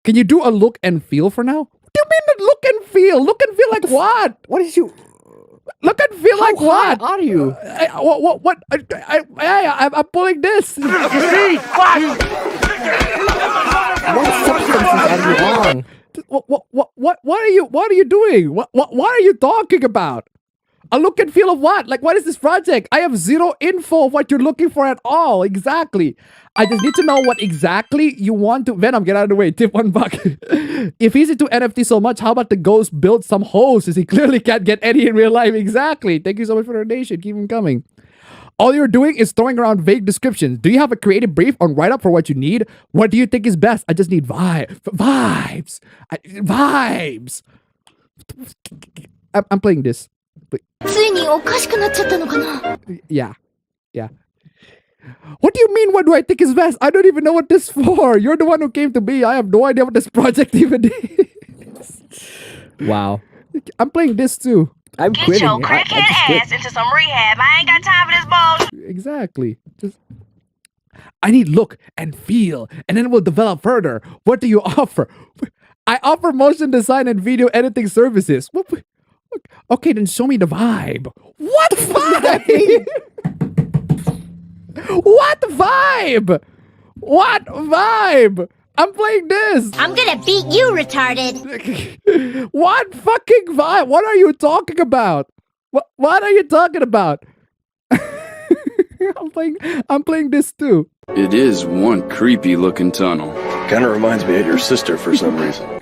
Can you do a look and feel for now? What do you mean look and feel? Look and feel like what? What is you? Look and feel like How what? hot are you? What? I'm pulling this. What substances are you on? What are you doing? What are you talking about? A look and feel of what? Like, what is this project? I have zero info of what you're looking for at all. Exactly. I just need to know what exactly you want to. Venom, get out of the way. Tip $1. If he's into NFT so much, how about the ghost build some hosts? As he clearly can't get any in real life. Exactly. Thank you so much for the donation. Keep them coming. All you're doing is throwing around vague descriptions. Do you have a creative brief on write-up for what you need? What do you think is best? I just need vibes. Vibes. I'm playing this. Yeah. What do you mean, what do I think is best? I don't even know what this is for. You're the one who came to me. I have no idea what this project even is. Wow. I'm playing this too. I'm Get quitting. your crackhead ass into some rehab. I ain't got time for this bullshit. Exactly. I need look and feel, and then we'll develop further. What do you offer? I offer motion design and video editing services. Okay, then show me the vibe. What vibe? What vibe? What vibe? I'm playing this. I'm gonna beat you, retarded. What fucking vibe? What are you talking about? What are you talking about? I'm playing this too. It is one creepy looking tunnel. Kind of reminds me of your sister for some reason.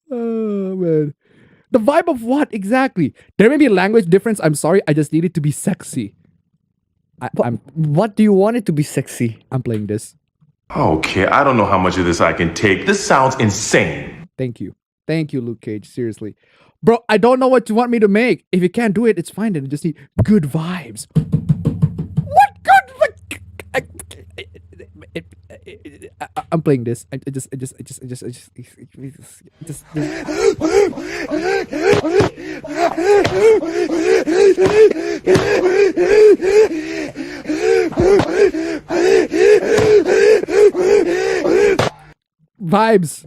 Oh man. The vibe of what exactly? There may be a language difference. I'm sorry. I just need it to be sexy. What do you want it to be sexy? I'm playing this. Okay, I don't know how much of this I can take. This sounds insane. Thank you, Luke Cage. Seriously. Bro, I don't know what you want me to make. If you can't do it, it's fine. Then I just need good vibes. What good? I'm playing this. I just. Vibes.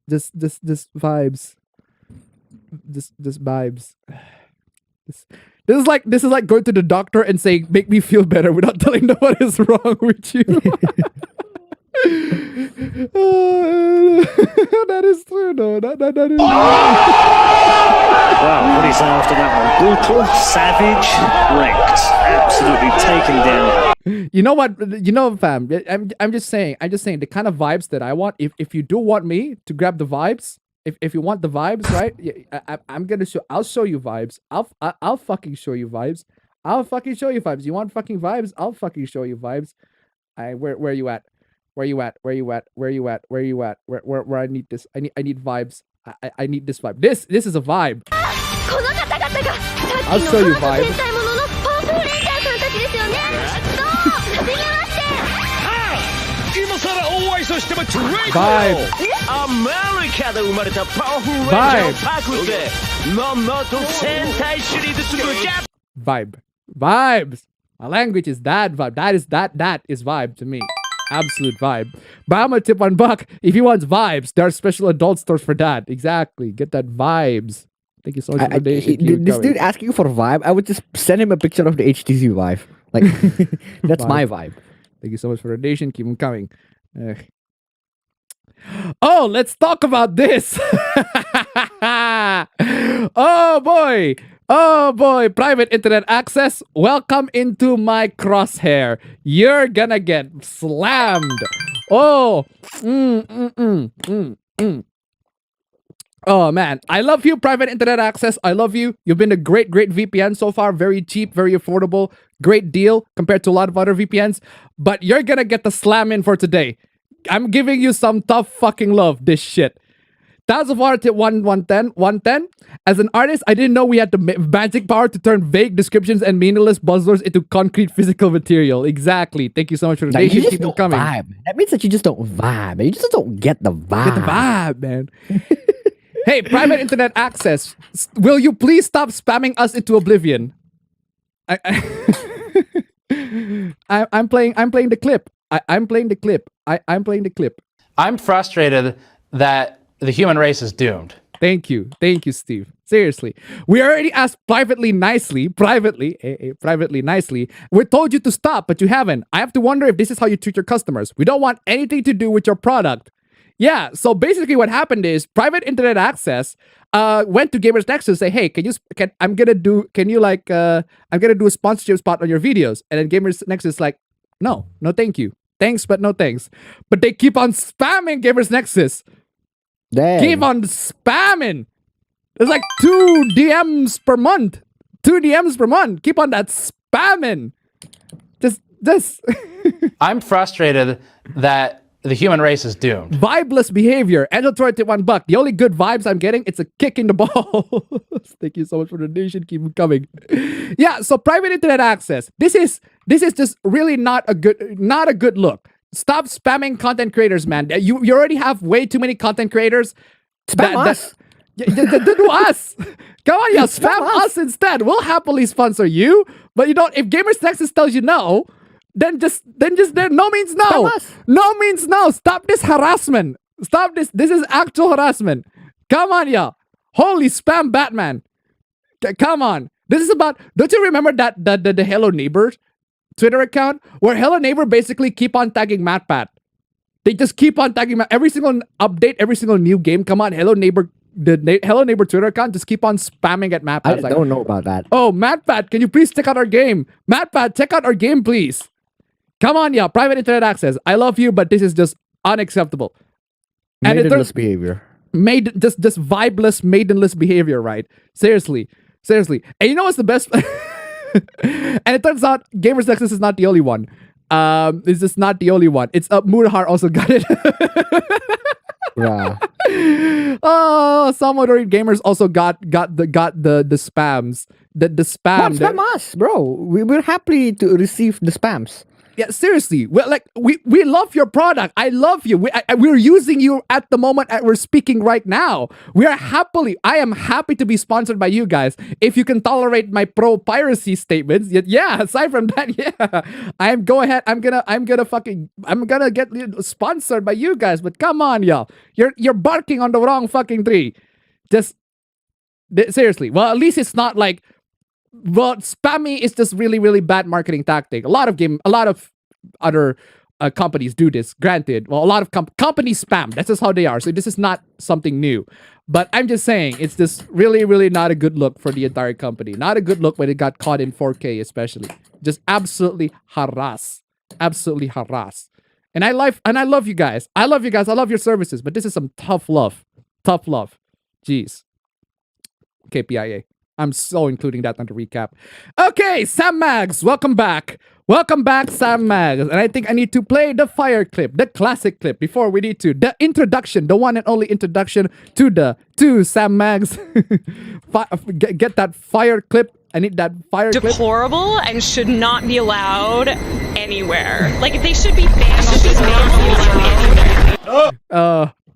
Just vibes. Just vibes. This is like going to the doctor and saying, "Make me feel better," without telling them what is wrong with you. That is true, though. That is. Wow, what do you say after that one? Brutal, savage, wrecked, absolutely taken down. You know what? You know, fam. I'm just saying the kind of vibes that I want. If you do want me to grab the vibes, if you want the vibes, right? I'm gonna show. I'll show you vibes. I'll fucking show you vibes. I'll fucking show you vibes. You want fucking vibes? I'll fucking show you vibes. Where you at? Where you at? Where I need this. I need vibes. I need this vibe. This is a vibe. I'll show you vibes. Vibe. Vibes. My language is that vibe. That is vibe to me. Absolute vibe. But I'm gonna tip $1 if he wants vibes. There are special adult stores for that. Exactly. Get that vibes. Thank you so much for the donation. This dude asking for vibe, I would just send him a picture of the HTC Vive. Like, that's my vibe. Thank you so much for the donation. Keep them coming. Oh, let's talk about this. Oh boy. Oh boy, private internet access. Welcome into my crosshair. You're gonna get slammed. Oh. Oh man, I love you, private internet access. I love you. You've been a great VPN so far. Very cheap, very affordable. Great deal compared to a lot of other VPNs. But you're gonna get the slam in for today. I'm giving you some tough fucking love, this shit. Thousands of Water tip 110. As an artist, I didn't know we had the magic power to turn vague descriptions and meaningless buzzwords into concrete physical material. Exactly. Thank you so much for the Like, you just Keep them don't coming. vibe. That means that you just don't vibe. You just don't get the vibe. Get the vibe, man. Hey, private internet access. Will you please stop spamming us into oblivion? I'm playing the clip. I'm playing the clip. I'm playing the clip. I'm frustrated that the human race is doomed. Thank you, Steve. Seriously, we already asked privately, nicely. We told you to stop, but you haven't. I have to wonder if this is how you treat your customers. We don't want anything to do with your product. Yeah. So basically, what happened is private internet access went to Gamers Nexus and say, hey, I'm gonna do a sponsorship spot on your videos, and then Gamers Nexus is like, no, thank you. Thanks, but no thanks. But they keep on spamming Gamers Nexus. Dang. Keep on spamming. There's like 2 DMs per month. Keep on that spamming. Just. I'm frustrated that the human race is doomed. Vibeless behavior. Adulthood to $1. The only good vibes I'm getting, it's a kick in the balls. Thank you so much for the donation. Keep them coming. Yeah, so private internet access. This is just really not a good look. Stop spamming content creators, man. You already have way too many content creators. Spam us. Do us. Come on, yeah, spam us instead. We'll happily sponsor you. But you don't. If Gamers Nexus tells you no, then just no means no. Spam us. No means no. Stop this harassment. Stop this. This is actual harassment. Come on, yeah. Holy spam Batman. Come on. This is about. Don't you remember that the Hello Neighbor Twitter account where Hello Neighbor basically keep on tagging MatPat? They just keep on tagging every single update, every single new game. Come on, Hello Neighbor. Hello Neighbor Twitter account just keep on spamming at MatPat. I don't know about that. Oh, MatPat, can you please check out our game? MatPat, check out our game, please. Come on, yeah. Private internet access. I love you, but this is just unacceptable. Maidenless behavior. Just vibeless, maidenless behavior, right? Seriously. And you know what's the best? And it turns out Gamers Nexus is not the only one. It's just not the only one. It's Murahar also got it. Oh, some other gamers also got the spams. The spam. Spam us, bro. We're happy to receive the spams. Yeah, seriously. Well, like we love your product. I love you. We're using you at the moment we're speaking right now. I am happy to be sponsored by you guys. If you can tolerate my pro piracy statements, yeah. Aside from that, yeah, I'm gonna get sponsored by you guys. But come on, y'all, you're barking on the wrong fucking tree. Just seriously. Well, at least it's not like. Well, spammy is just really, really bad marketing tactic. A lot of other companies do this. Granted, well, a lot of companies spam. That's just how they are. So this is not something new. But I'm just saying, it's just really, really not a good look for the entire company. Not a good look when it got caught in 4K, especially. Just absolutely harass. And I love you guys. I love your services. But this is some tough love. Jeez. KPIA. I'm so including that on the recap. Okay, Sam Mags, welcome back. Welcome back, Sam Mags. And I think I need to play the fire clip, the classic clip, before we need to. The introduction, the one and only introduction to Sam Mags. Get that fire clip. I need that fire clip. Deplorable and should not be allowed anywhere. Like, they should be banned.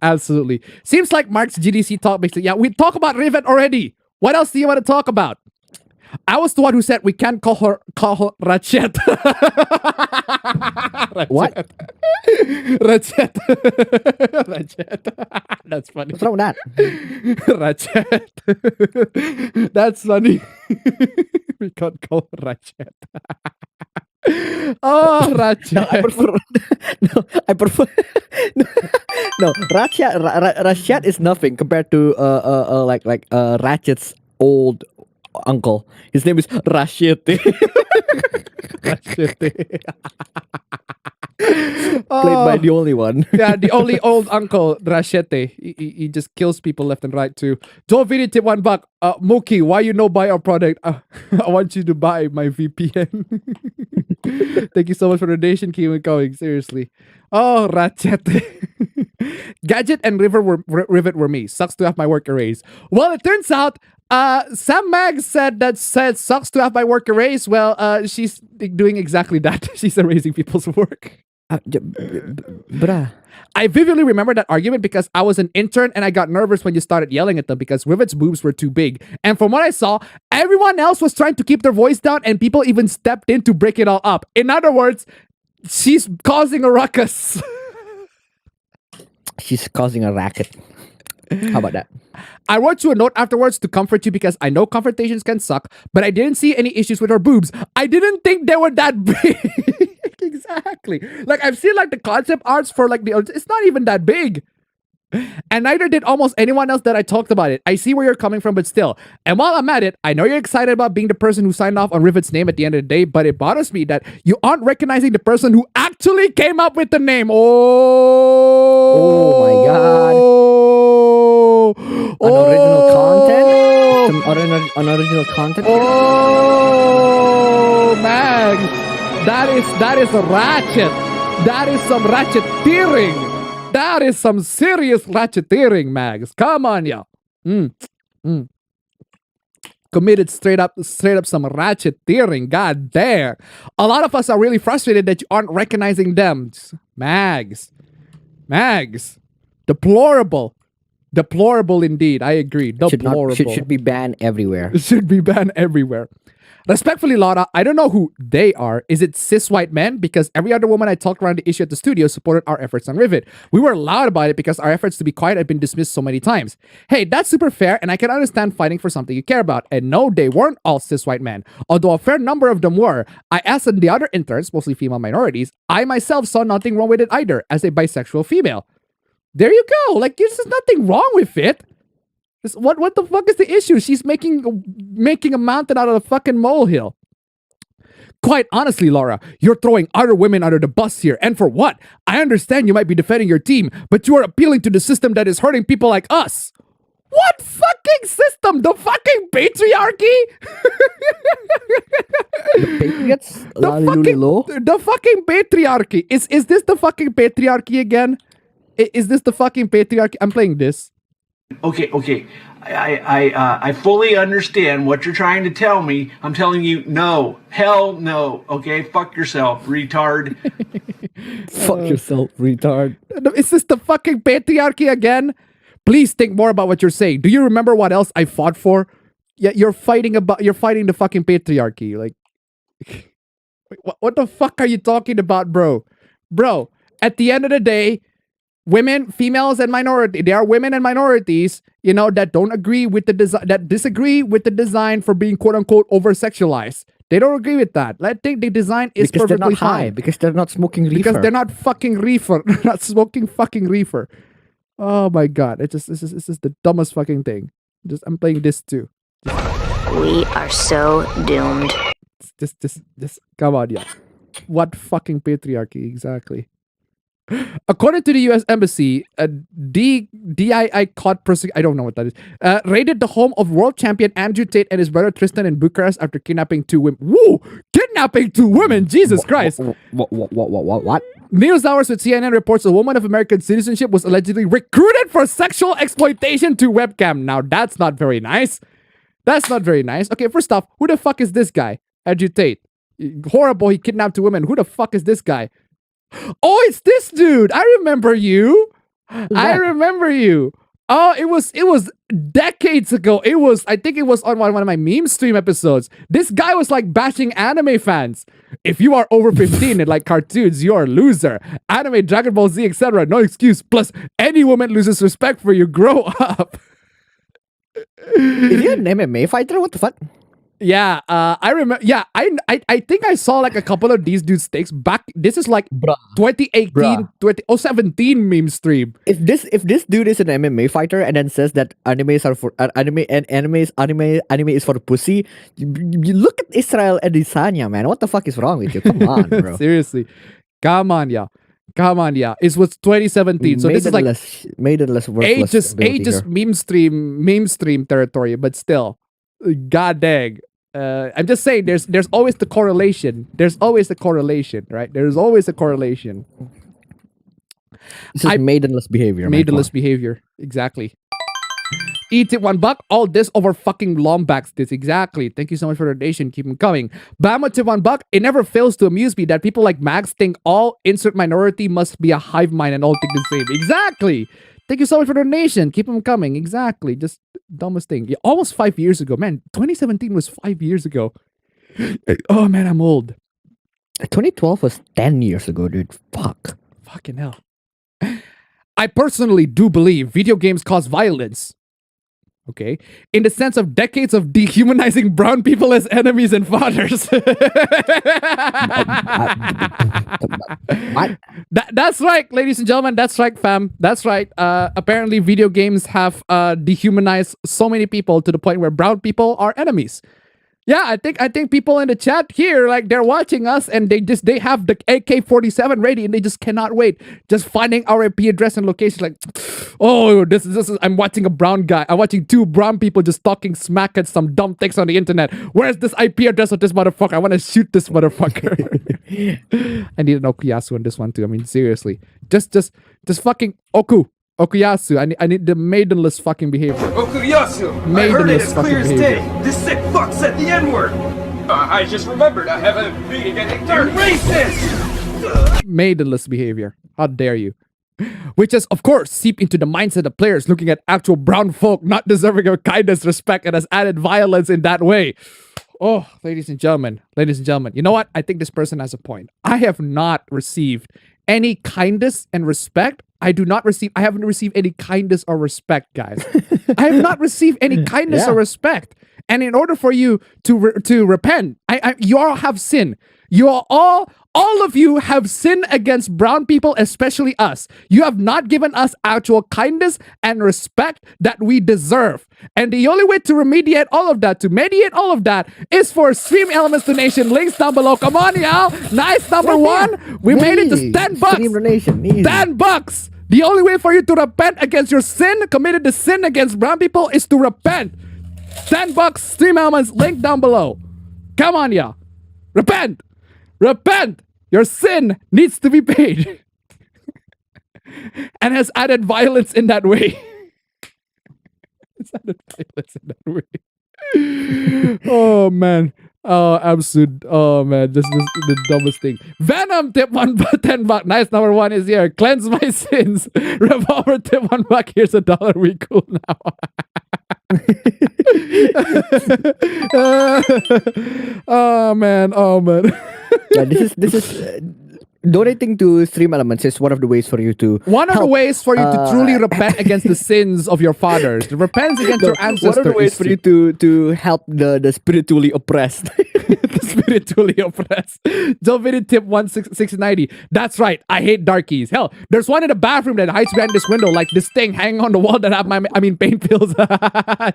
Absolutely. Seems like Mark's GDC talk makes it. Yeah, we talk about Rivet already. What else do you want to talk about? I was the one who said we can't call her Ratchet. What? Ratchet. That's funny. What's wrong with that? Ratchet. That's funny. We can't call her Ratchet. Oh, Ratchet. I prefer. I prefer. No, Ratchet is nothing compared to Ratchet's old uncle. His name is Ratchet. Played by the only one. Yeah, the only old uncle, Rachete. He just kills people left and right too. Joe Vini tip $1. Mookie, why you no buy our product? I want you to buy my VPN. Thank you so much for the donation. Keep it going. Seriously. Oh, Rachete. Gadget and Rivet were me. Sucks to have my work erased. Well, it turns out Sam Mag said sucks to have my work erased. Well, she's doing exactly that. She's erasing people's work. Bruh. I vividly remember that argument because I was an intern and I got nervous when you started yelling at them because Rivet's boobs were too big. And from what I saw, everyone else was trying to keep their voice down and people even stepped in to break it all up. In other words, she's causing a ruckus. She's causing a racket. How about that? I wrote you a note afterwards to comfort you because I know confrontations can suck, but I didn't see any issues with her boobs. I didn't think they were that big. Exactly. Like, I've seen like the concept arts for like it's not even that big. And neither did almost anyone else that I talked about it. I see where you're coming from, but still. And while I'm at it, I know you're excited about being the person who signed off on Rivet's name at the end of the day, but it bothers me that you aren't recognizing the person who actually came up with the name. Oh my god. Unoriginal content? Some unoriginal content? Oh, man. That is a ratchet. That is some ratcheteering. That is some serious ratcheteering, Mags. Come on, y'all. Committed straight up some ratcheteering. God damn. A lot of us are really frustrated that you aren't recognizing them. Mags. Deplorable. Deplorable indeed. I agree. Deplorable. Should be banned everywhere. It should be banned everywhere. Respectfully, Laura, I don't know who they are. Is it cis white men? Because every other woman I talked around the issue at the studio supported our efforts on Rivet. We were loud about it because our efforts to be quiet had been dismissed so many times. Hey, that's super fair, and I can understand fighting for something you care about. And no, they weren't all cis white men. Although a fair number of them were. I asked the other interns, mostly female minorities, I myself saw nothing wrong with it either, as a bisexual female. There you go. Like, there's nothing wrong with it. What the fuck is the issue? She's making a mountain out of a fucking molehill. Quite honestly, Laura, you're throwing other women under the bus here. And for what? I understand you might be defending your team, but you are appealing to the system that is hurting people like us. What fucking system? The fucking patriarchy? The patriots? The fucking patriarchy. Is this the fucking patriarchy again? Is this the fucking patriarchy? I'm playing this. Okay. I fully understand what you're trying to tell me. I'm telling you, no. Hell no. Okay, fuck yourself, retard. Fuck yourself, retard. Is this the fucking patriarchy again? Please think more about what you're saying. Do you remember what else I fought for? Yeah, you're fighting the fucking patriarchy. Like, what the fuck are you talking about, bro? Bro, at the end of the day, women, females, and minority. There are women and minorities, that don't agree with the design, that disagree with the design for being quote unquote over sexualized. They don't agree with that. I think the design is because perfectly they're not fine. high. Because they're not smoking reefer. Because they're not fucking reefer. They're not smoking fucking reefer. Oh my god! This is the dumbest fucking thing. I'm playing this too. We are so doomed. Just come on, yeah. What fucking patriarchy exactly? According to the U.S. Embassy, DII caught I don't know what that is. Raided the home of world champion Andrew Tate and his brother Tristan in Bucharest after kidnapping 2 women. Woo! Kidnapping 2 women! Jesus Christ! What? News Hours with CNN reports a woman of American citizenship was allegedly recruited for sexual exploitation to webcam. Now that's not very nice. That's not very nice. Okay, first off, who the fuck is this guy? Andrew Tate. Horrible, he kidnapped 2 women. Who the fuck is this guy? Oh, it's this dude. I remember you. I remember you. Oh, it was decades ago. I think it was on one of my meme stream episodes. This guy was like bashing anime fans. If you are over 15 and like cartoons, you are a loser. Anime, Dragon Ball Z, etc. No excuse. Plus, any woman loses respect for you. Grow up. Is he an MMA fighter? What the fuck? Yeah, I remember. Yeah, I think I saw like a couple of these dudes' takes back. This is like 2018, 2017 meme stream. If this dude is an MMA fighter and then says that animes are for anime is for pussy, you look at Israel Adesanya, man. What the fuck is wrong with you? Come on, bro. Seriously, come on, yeah. It was 2017, so this is like maidenless worthless ages meme stream territory, but still, god dang. I'm just saying, there's always the correlation. There's always a correlation, right? There's always a correlation. This is maidenless behavior. Maidenless behavior, exactly. Eat it $1. All this over fucking Lombax. This exactly. Thank you so much for the donation. Keep them coming. Bama tip $1. It never fails to amuse me that people like Max think all insert minority must be a hive mind and all think the same. Exactly. Thank you so much for the donation. Keep them coming. Exactly. Just dumbest thing. Yeah, almost 5 years ago, man. 2017 was 5 years ago. Oh man, I'm old. 2012 was 10 years ago, dude. Fuck. Fucking hell. I personally do believe video games cause violence. Okay, in the sense of decades of dehumanizing brown people as enemies and fathers. That's right, ladies and gentlemen. That's right, fam. That's right. Apparently, video games have dehumanized so many people to the point where brown people are enemies. Yeah, I think people in the chat here, like, they're watching us and they have the AK-47 ready and they just cannot wait. Just finding our IP address and location, like, oh, this is I'm watching a brown guy. I'm watching two brown people just talking smack at some dumb things on the internet. Where's this IP address of this motherfucker? I want to shoot this motherfucker. I need an Okuyasu on this one too. I mean, seriously. Just fucking Okuyasu, I need the maidenless fucking behavior. Okuyasu! I heard it as clear as day! This sick fuck said the N-word! I just remembered I have a meeting at 8:30! Racist! Maidenless behavior. How dare you? Which has, of course, seeped into the mindset of players looking at actual brown folk not deserving of kindness, respect, and has added violence in that way. Oh, ladies and gentlemen, you know what? I think this person has a point. I have not received any kindness and respect. I haven't received any kindness or respect, guys. I have not received any kindness or respect. And in order for you to repent, you all have sinned. You are all of you have sinned against brown people, especially us. You have not given us actual kindness and respect that we deserve. And the only way to mediate all of that, is for Stream Elements donation. Links down below. Come on, y'all. Nice number one. We made it to $10. Stream donation. $10. The only way for you to repent against your sin, committed the sin against brown people, is to repent. $10. Stream Elements. Link down below. Come on, y'all. Repent. Repent. Your sin needs to be paid. And has added violence in that way. Oh man. Oh, absolute. Oh man, this is the dumbest thing. Venom tip $10. Nice, number one is here. Cleanse my sins. Revolver tip $1. Here's $1. We cool now. Oh man. Yeah, this is donating to Stream Elements is one of the ways for you to truly repent against the sins of your fathers. Repent against your ancestors. One of the ways for you to help the spiritually oppressed. The spiritually oppressed. Jovini tip 1690. That's right. I hate darkies. Hell, there's one in the bathroom that hides behind this window, like this thing hanging on the wall that have pain pills.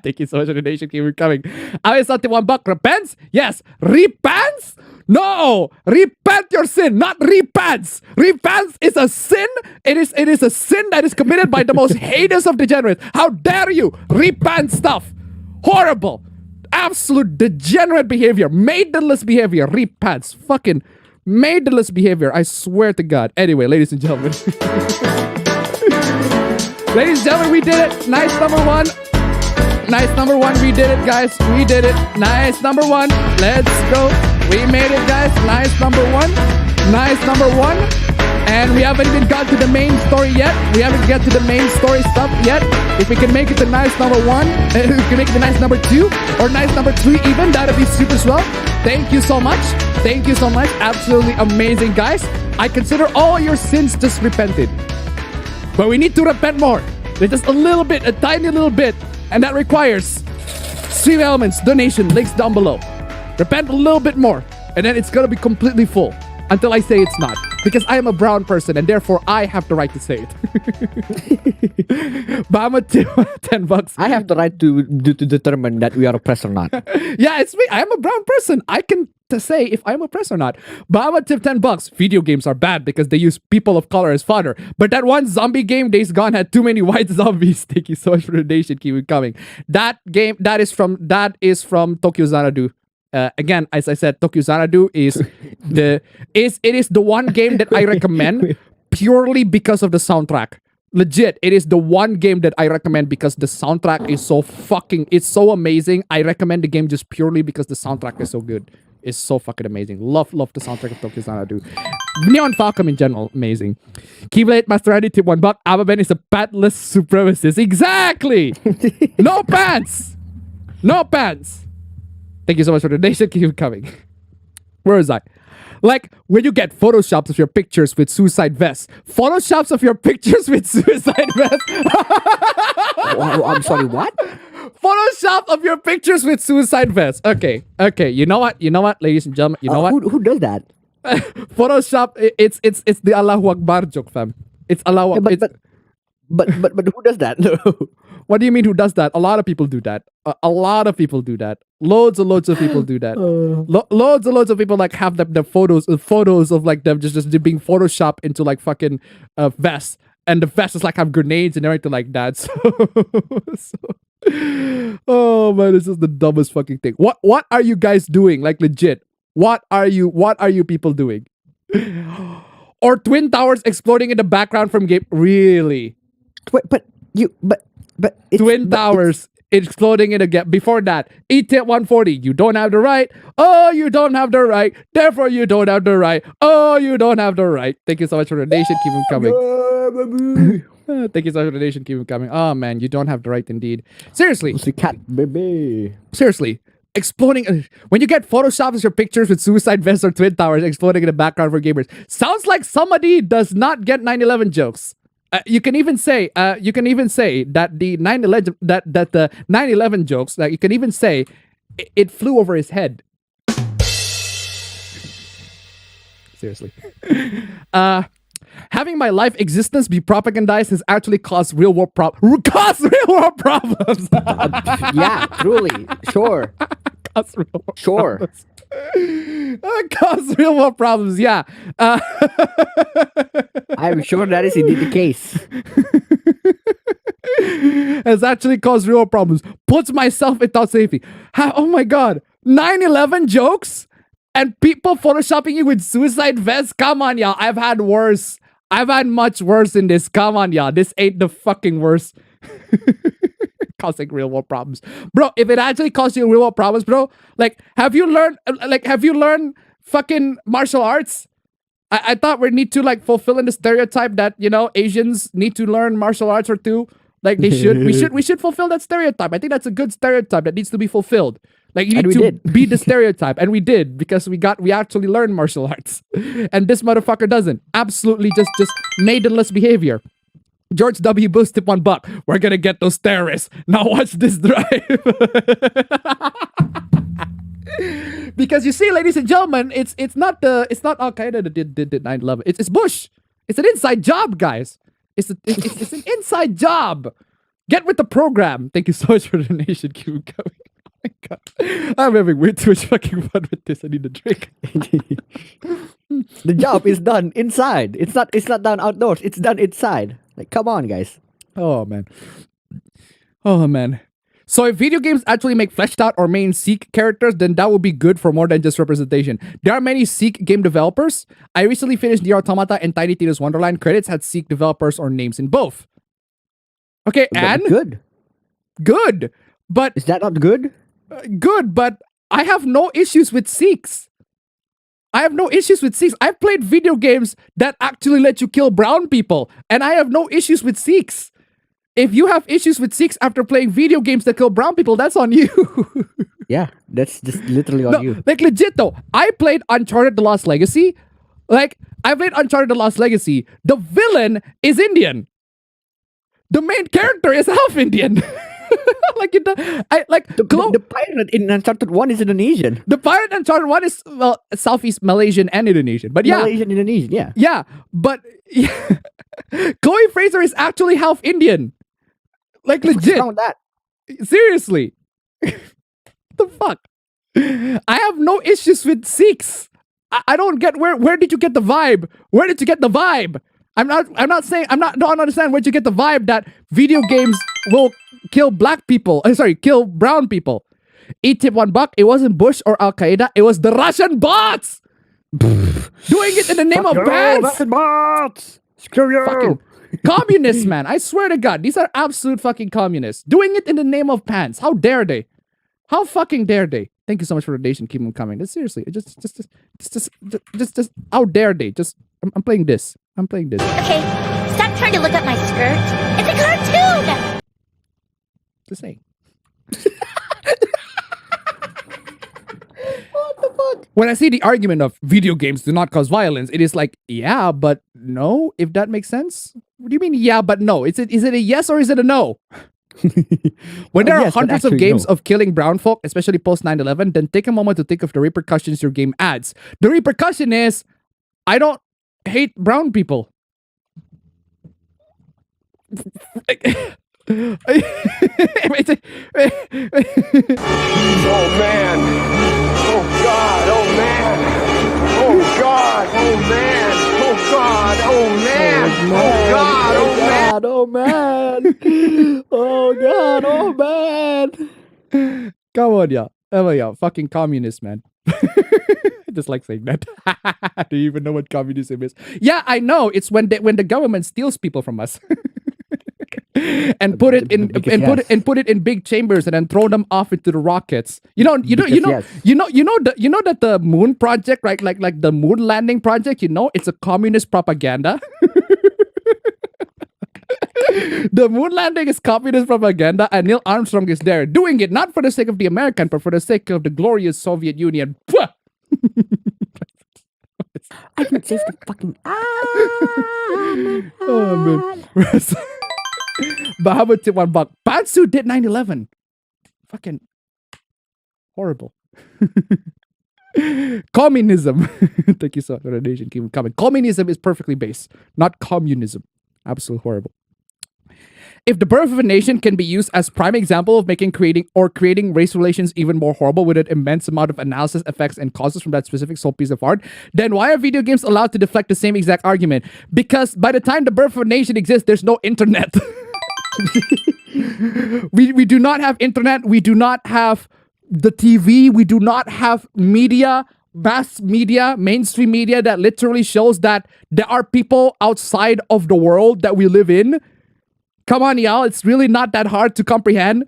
Thank you so much for the donation. Keep coming. I thought $1. Repents? Yes. Repents? No! Repent your sin, not repents! Repents is a sin. It is a sin that is committed by the most heinous of degenerates. How dare you repent stuff? Horrible. Absolute degenerate behavior. Maidenless behavior. Repents. Fucking maidenless behavior. I swear to God. Anyway, ladies and gentlemen. Ladies and gentlemen, we did it. Nice number one. Nice number one. We did it, guys. We did it. Nice number one. Let's go. We made it, guys. Nice number one. Nice number one. And we haven't even got to the main story yet. We haven't got to the main story stuff yet. If we can make it to nice number one, if we can make it to nice number two, or nice number three even, that would be super swell. Thank you so much. Thank you so much. Absolutely amazing, guys. I consider all your sins just repented. But we need to repent more. There's just a little bit, a tiny little bit. And that requires Stream Elements donation. Links down below. Repent a little bit more, and then it's gonna be completely full until I say it's not. Because I am a brown person, and therefore I have the right to say it. But I'm a tip $10. I have the right to determine that we are oppressed or not. Yeah, it's me. I am a brown person. I can say if I'm oppressed or not. But I'm a tip $10. Video games are bad because they use people of color as fodder. But that one zombie game, Days Gone, had too many white zombies. Thank you so much for the donation. Keep it coming. That game, that is from Tokyo Xanadu. Again, as I said, Tokyo Xanadu is the one game that I recommend purely because of the soundtrack. Legit, it is the one game that I recommend because the soundtrack is it's so amazing. I recommend the game just purely because the soundtrack is so good. It's so fucking amazing. Love the soundtrack of Tokyo Xanadu. Neon Falcon in general, amazing. Keyblade Master Randy tip $1. Ababen is a pantless supremacist. Exactly. No pants. No pants. Thank you so much for the donation. Keep it coming. Where is I? Like, when you get photoshops of your pictures with suicide vests. Photoshops of your pictures with suicide vests? I'm sorry, what? Photoshop of your pictures with suicide vests. Okay. You know what, ladies and gentlemen? You know what? Who does that? Photoshop, it's the Allahu Akbar joke, fam. It's Allahu Akbar. But who does that? No. What do you mean who does that? A lot of people do that. A lot of people do that. Loads and loads of people do that. Loads and loads of people like have the photos of like them just being photoshopped into like fucking vests, and the vest is like have grenades and everything like that. Oh man, this is the dumbest fucking thing. What are you guys doing? Like legit. What are you people doing? Or Twin Towers exploding in the background from game. Really? But Twin Towers exploding in a gap. Before that, ETIP 140. You don't have the right. Oh, you don't have the right. Therefore, you don't have the right. Oh, you don't have the right. Thank you so much for the donation. Keep them coming. Thank you so much for the donation. Keep them coming. Oh man, you don't have the right indeed. Seriously. Cat baby. Seriously. Exploding when you get photoshops of your pictures with suicide vests or Twin Towers exploding in the background for gamers. Sounds like somebody does not get 9/11 jokes. You can even say that the 9/11 jokes, like you can even say it flew over his head. Seriously. Having my life existence be propagandized has actually caused real world problems. Yeah, truly. Sure. Cause real world sure. Problems. Cause real world problems, yeah. I'm sure that is indeed the case. Has actually caused real problems. Puts myself without safety. Oh my god. 9/11 jokes? And people photoshopping you with suicide vests? Come on, y'all. I've had worse. I've had much worse in this. Come on, y'all. This ain't the fucking worst. Causing real world problems. Bro, if it actually caused you real world problems, bro, like, have you learned fucking martial arts? I thought we need to, like, fulfill in the stereotype that, you know, Asians need to learn martial arts or two. Like, they should. we should fulfill that stereotype. I think that's a good stereotype that needs to be fulfilled. Like, you need to be the stereotype. And we did, because we actually learned martial arts. And this motherfucker doesn't. Absolutely just maidenless behavior. George W. Bush tip $1. We're gonna get those terrorists. Now watch this drive. Because you see, ladies and gentlemen, it's not Al Qaeda that did 9/11. It's Bush. It's an inside job, guys. It's an inside job. Get with the program. Thank you so much for the donation. Keep it going. Oh my god, I'm having way too much fucking fun with this. I need a drink. The job is done inside. It's not done outdoors. It's done inside. Like, come on, guys. Oh man. So if video games actually make fleshed out or main Sikh characters, then that would be good for more than just representation. There are many Sikh game developers. I recently finished Nier Automata and Tiny Tina's Wonderland. Credits had Sikh developers or names in both. Okay, and good. But is that not good? Good, but I have no issues with Sikhs. I've played video games that actually let you kill brown people, and I have no issues with Sikhs. If you have issues with Sikhs after playing video games that kill brown people, that's on you. Yeah, that's just literally on you. Like, legit though, I played Uncharted The Lost Legacy. The villain is Indian. The main character is half Indian. like the pirate in Uncharted 1 is Indonesian. The pirate in Uncharted 1 is Southeast Malaysian and Indonesian. But yeah. Malaysian, Indonesian, yeah. Yeah, but Chloe Fraser is actually half Indian. Like legit. What's wrong with that? Seriously. The fuck? I have no issues with Sikhs. I don't get where did you get the vibe? Where did you get the vibe? I'm not don't understand where you get the vibe that video games will kill black people. Kill brown people. Eat tip $1. It wasn't Bush or Al Qaeda. It was the Russian bots doing it in the name of bans. Russian bots. Screw you. Fucking communists, man. I swear to God, these are absolute fucking communists doing it in the name of pants. How dare they? How fucking dare they? Thank you so much for the donation. Keep them coming. Seriously, just how dare they? I'm playing this. I'm playing this. Okay, stop trying to look at my skirt. It's a cartoon! Just saying. What the fuck? When I see the argument of video games do not cause violence, it is like, yeah, but no, if that makes sense. What do you mean, yeah, but no? Is it a yes or is it a no? When there are hundreds of games of killing brown folk, especially post 9/11, then take a moment to think of the repercussions your game adds. The repercussion is, I don't hate brown people. Oh man! Oh God! Oh man! Oh God! Oh man! Oh God! Oh man! Oh God! Oh man! Oh man! Oh God! Oh man! Come on, yeah. Oh yeah, fucking communist, man. I just like saying that. Do you even know what communism is? Yeah, I know. It's when the government steals people from us. And put it in big chambers and then throw them off into the rockets. You know that the moon project, right? Like the moon landing project, it's a communist propaganda. The moon landing is communist propaganda, and Neil Armstrong is there doing it not for the sake of the American, but for the sake of the glorious Soviet Union. I can save the fucking oh man. But how about tip $1? Pantsu did 9/11. Fucking horrible. Communism. Thank you so much for the donation. Keep coming. Communism is perfectly base, not communism. Absolutely horrible. If the birth of a nation can be used as prime example of creating race relations even more horrible with an immense amount of analysis, effects, and causes from that specific sole piece of art, then why are video games allowed to deflect the same exact argument? Because by the time the birth of a nation exists, there's no internet. we do not have internet. We do not have the TV. We do not have media, mass media, mainstream media that literally shows that there are people outside of the world that we live in. Come on, y'all. It's really not that hard to comprehend.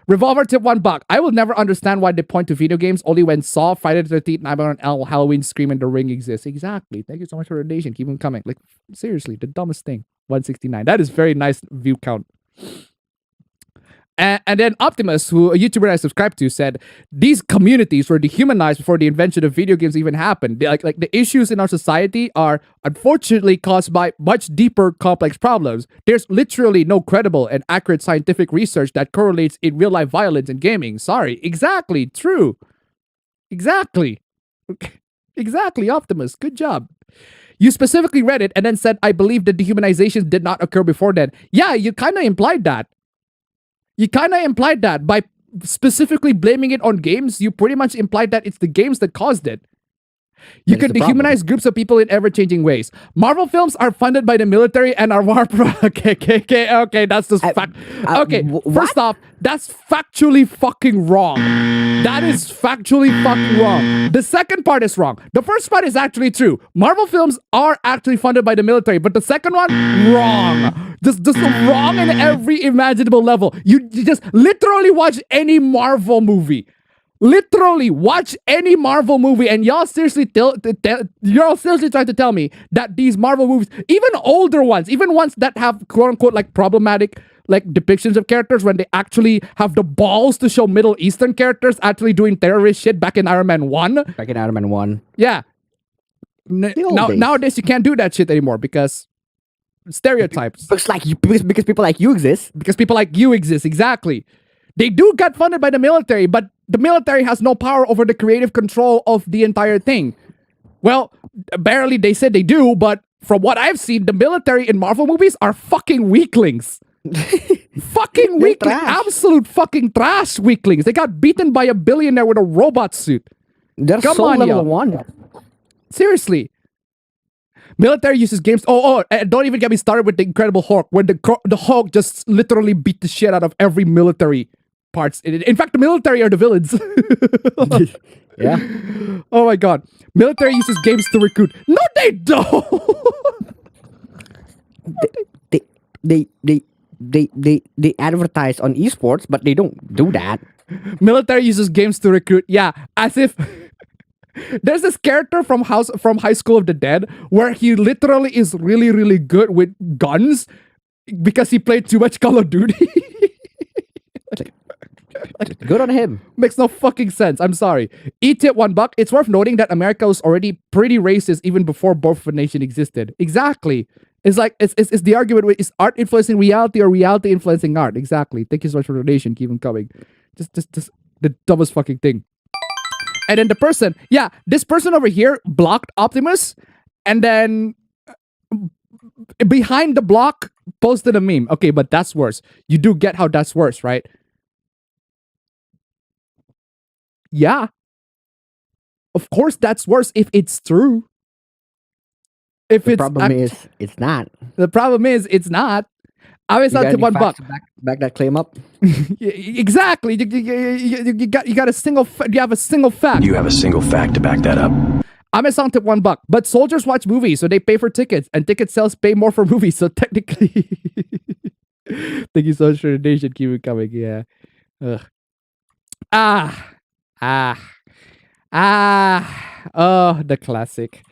Revolver tip $1. I will never understand why they point to video games only when Saw, Friday the 13th, Nightmare on Elm, Halloween, Scream, and The Ring exist. Exactly. Thank you so much for the donation. Keep them coming. Like, seriously, the dumbest thing. 169. That is very nice view count. And then Optimus, who a YouTuber I subscribed to, said these communities were dehumanized before the invention of video games even happened. Like the issues in our society are unfortunately caused by much deeper, complex problems. There's literally no credible and accurate scientific research that correlates in real life violence in gaming. Sorry, exactly, true, exactly, Optimus. Good job. You specifically read it and then said, "I believe that dehumanizations did not occur before then." Yeah, you kind of implied that. By specifically blaming it on games. You pretty much implied that it's the games that caused it. You can dehumanize groups of people in ever-changing ways. Marvel films are funded by the military and are war okay, that's just fact. Okay, first off, that's factually fucking wrong. That is factually fucking wrong. The second part is wrong. The first part is actually true. Marvel films are actually funded by the military, but the second one, wrong. Just wrong in every imaginable level. You just literally watch any Marvel movie. Literally watch any Marvel movie, and y'all seriously trying to tell me that these Marvel movies, even older ones, even ones that have quote unquote like problematic like depictions of characters, when they actually have the balls to show Middle Eastern characters actually doing terrorist shit back in Iron Man 1. Yeah. Nowadays you can't do that shit anymore because stereotypes. Because people like you exist. Because people like you exist, exactly. They do get funded by the military, but the military has no power over the creative control of the entire thing. Well, barely they said they do, but from what I've seen, the military in Marvel movies are fucking weaklings. Fucking weaklings. Absolute fucking trash weaklings. They got beaten by a billionaire with a robot suit. They're Come so on, level yo. 1. Seriously. Military uses games. Don't even get me started with the Incredible Hulk, where the Hulk just literally beat the shit out of every military parts. In fact, the military are the villains. Yeah. Oh my god. Military uses games to recruit. No, they don't. They advertise on esports, but they don't do that. Military uses games to recruit. Yeah, as if there's this character from High School of the Dead where he literally is really, really good with guns because he played too much Call of Duty. Good on him. Makes no fucking sense. I'm sorry. Eat it $1. It's worth noting that America was already pretty racist even before Birth of a Nation existed. Exactly. It's like it's the argument with, is art influencing reality or reality influencing art? Exactly. Thank you so much for the donation. Keep them coming. Just the dumbest fucking thing. And then this person over here blocked Optimus, and then behind the block posted a meme. Okay, but that's worse. You do get how that's worse, right? Yeah. Of course that's worse if it's true. The problem is it's not. The problem is it's not. I was out to $1. Back that claim up. Exactly. You got a single. You have a single fact. You have a single fact to back that up. I'm on to $1. But soldiers watch movies, so they pay for tickets, and ticket sales pay more for movies. So technically, thank you so much for the donation. Keep it coming. Yeah. Ugh. Oh, the classic.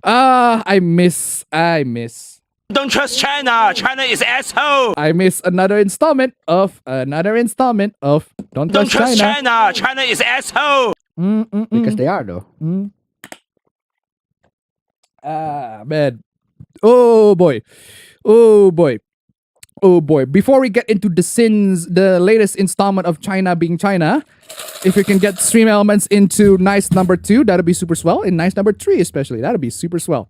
I miss. Don't trust China. China is asshole. I miss another installment of Don't Trust China. China is asshole. Because they are though. Man. Oh boy. Before we get into the latest installment of China being China, if we can get stream elements into nice number 2, that'd be super swell. In nice number 3 especially, that'd be super swell.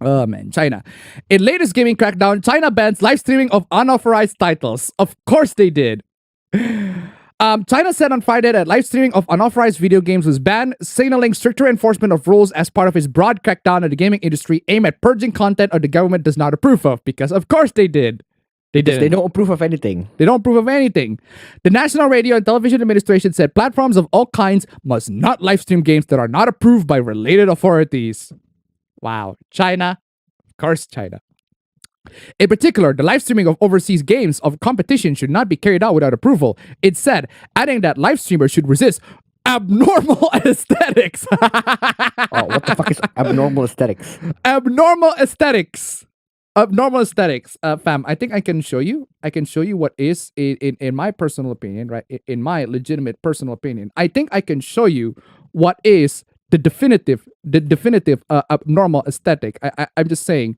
Oh man, China. In latest gaming crackdown, China bans live streaming of unauthorized titles. Of course they did. China said on Friday that live streaming of unauthorized video games was banned, signaling stricter enforcement of rules as part of its broad crackdown on the gaming industry aimed at purging content the government does not approve of. Because of course they did. They don't approve of anything. They don't approve of anything. The National Radio and Television Administration said platforms of all kinds must not live stream games that are not approved by related authorities. Wow. China. Of course, China. In particular, the live streaming of overseas games of competition should not be carried out without approval. It said, adding that live streamers should resist abnormal aesthetics. What the fuck is abnormal aesthetics? Abnormal aesthetics. Fam, I think I can show you. What is in my personal opinion, right? In my legitimate personal opinion, I think I can show you what is the definitive abnormal aesthetic. I'm just saying.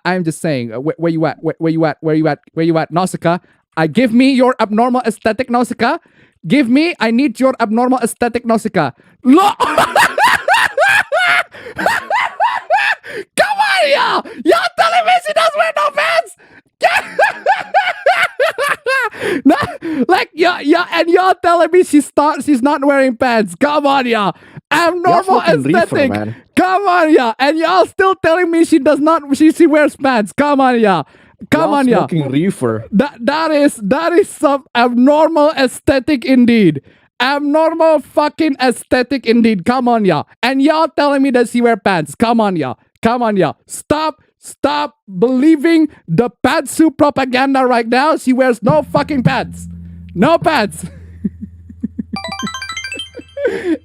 I'm just saying. Where you at? Where you at? Nausicaa. Give me your abnormal aesthetic, Nausicaa. Give me. I need your abnormal aesthetic, Nausicaa. Come on, y'all! Y'all telling me she doesn't wear no pants? And y'all telling me she's not wearing pants. Come on, y'all. Abnormal aesthetic. Reefer, come on, y'all. And y'all still telling me she wears pants. Come on, y'all. Come on, y'all. Smoking reefer. That is some abnormal aesthetic indeed. Abnormal fucking aesthetic indeed. Come on, y'all. And y'all telling me that she wear pants. Come on, y'all. Stop believing the pantsuit propaganda right now. She wears no fucking pants. No pants.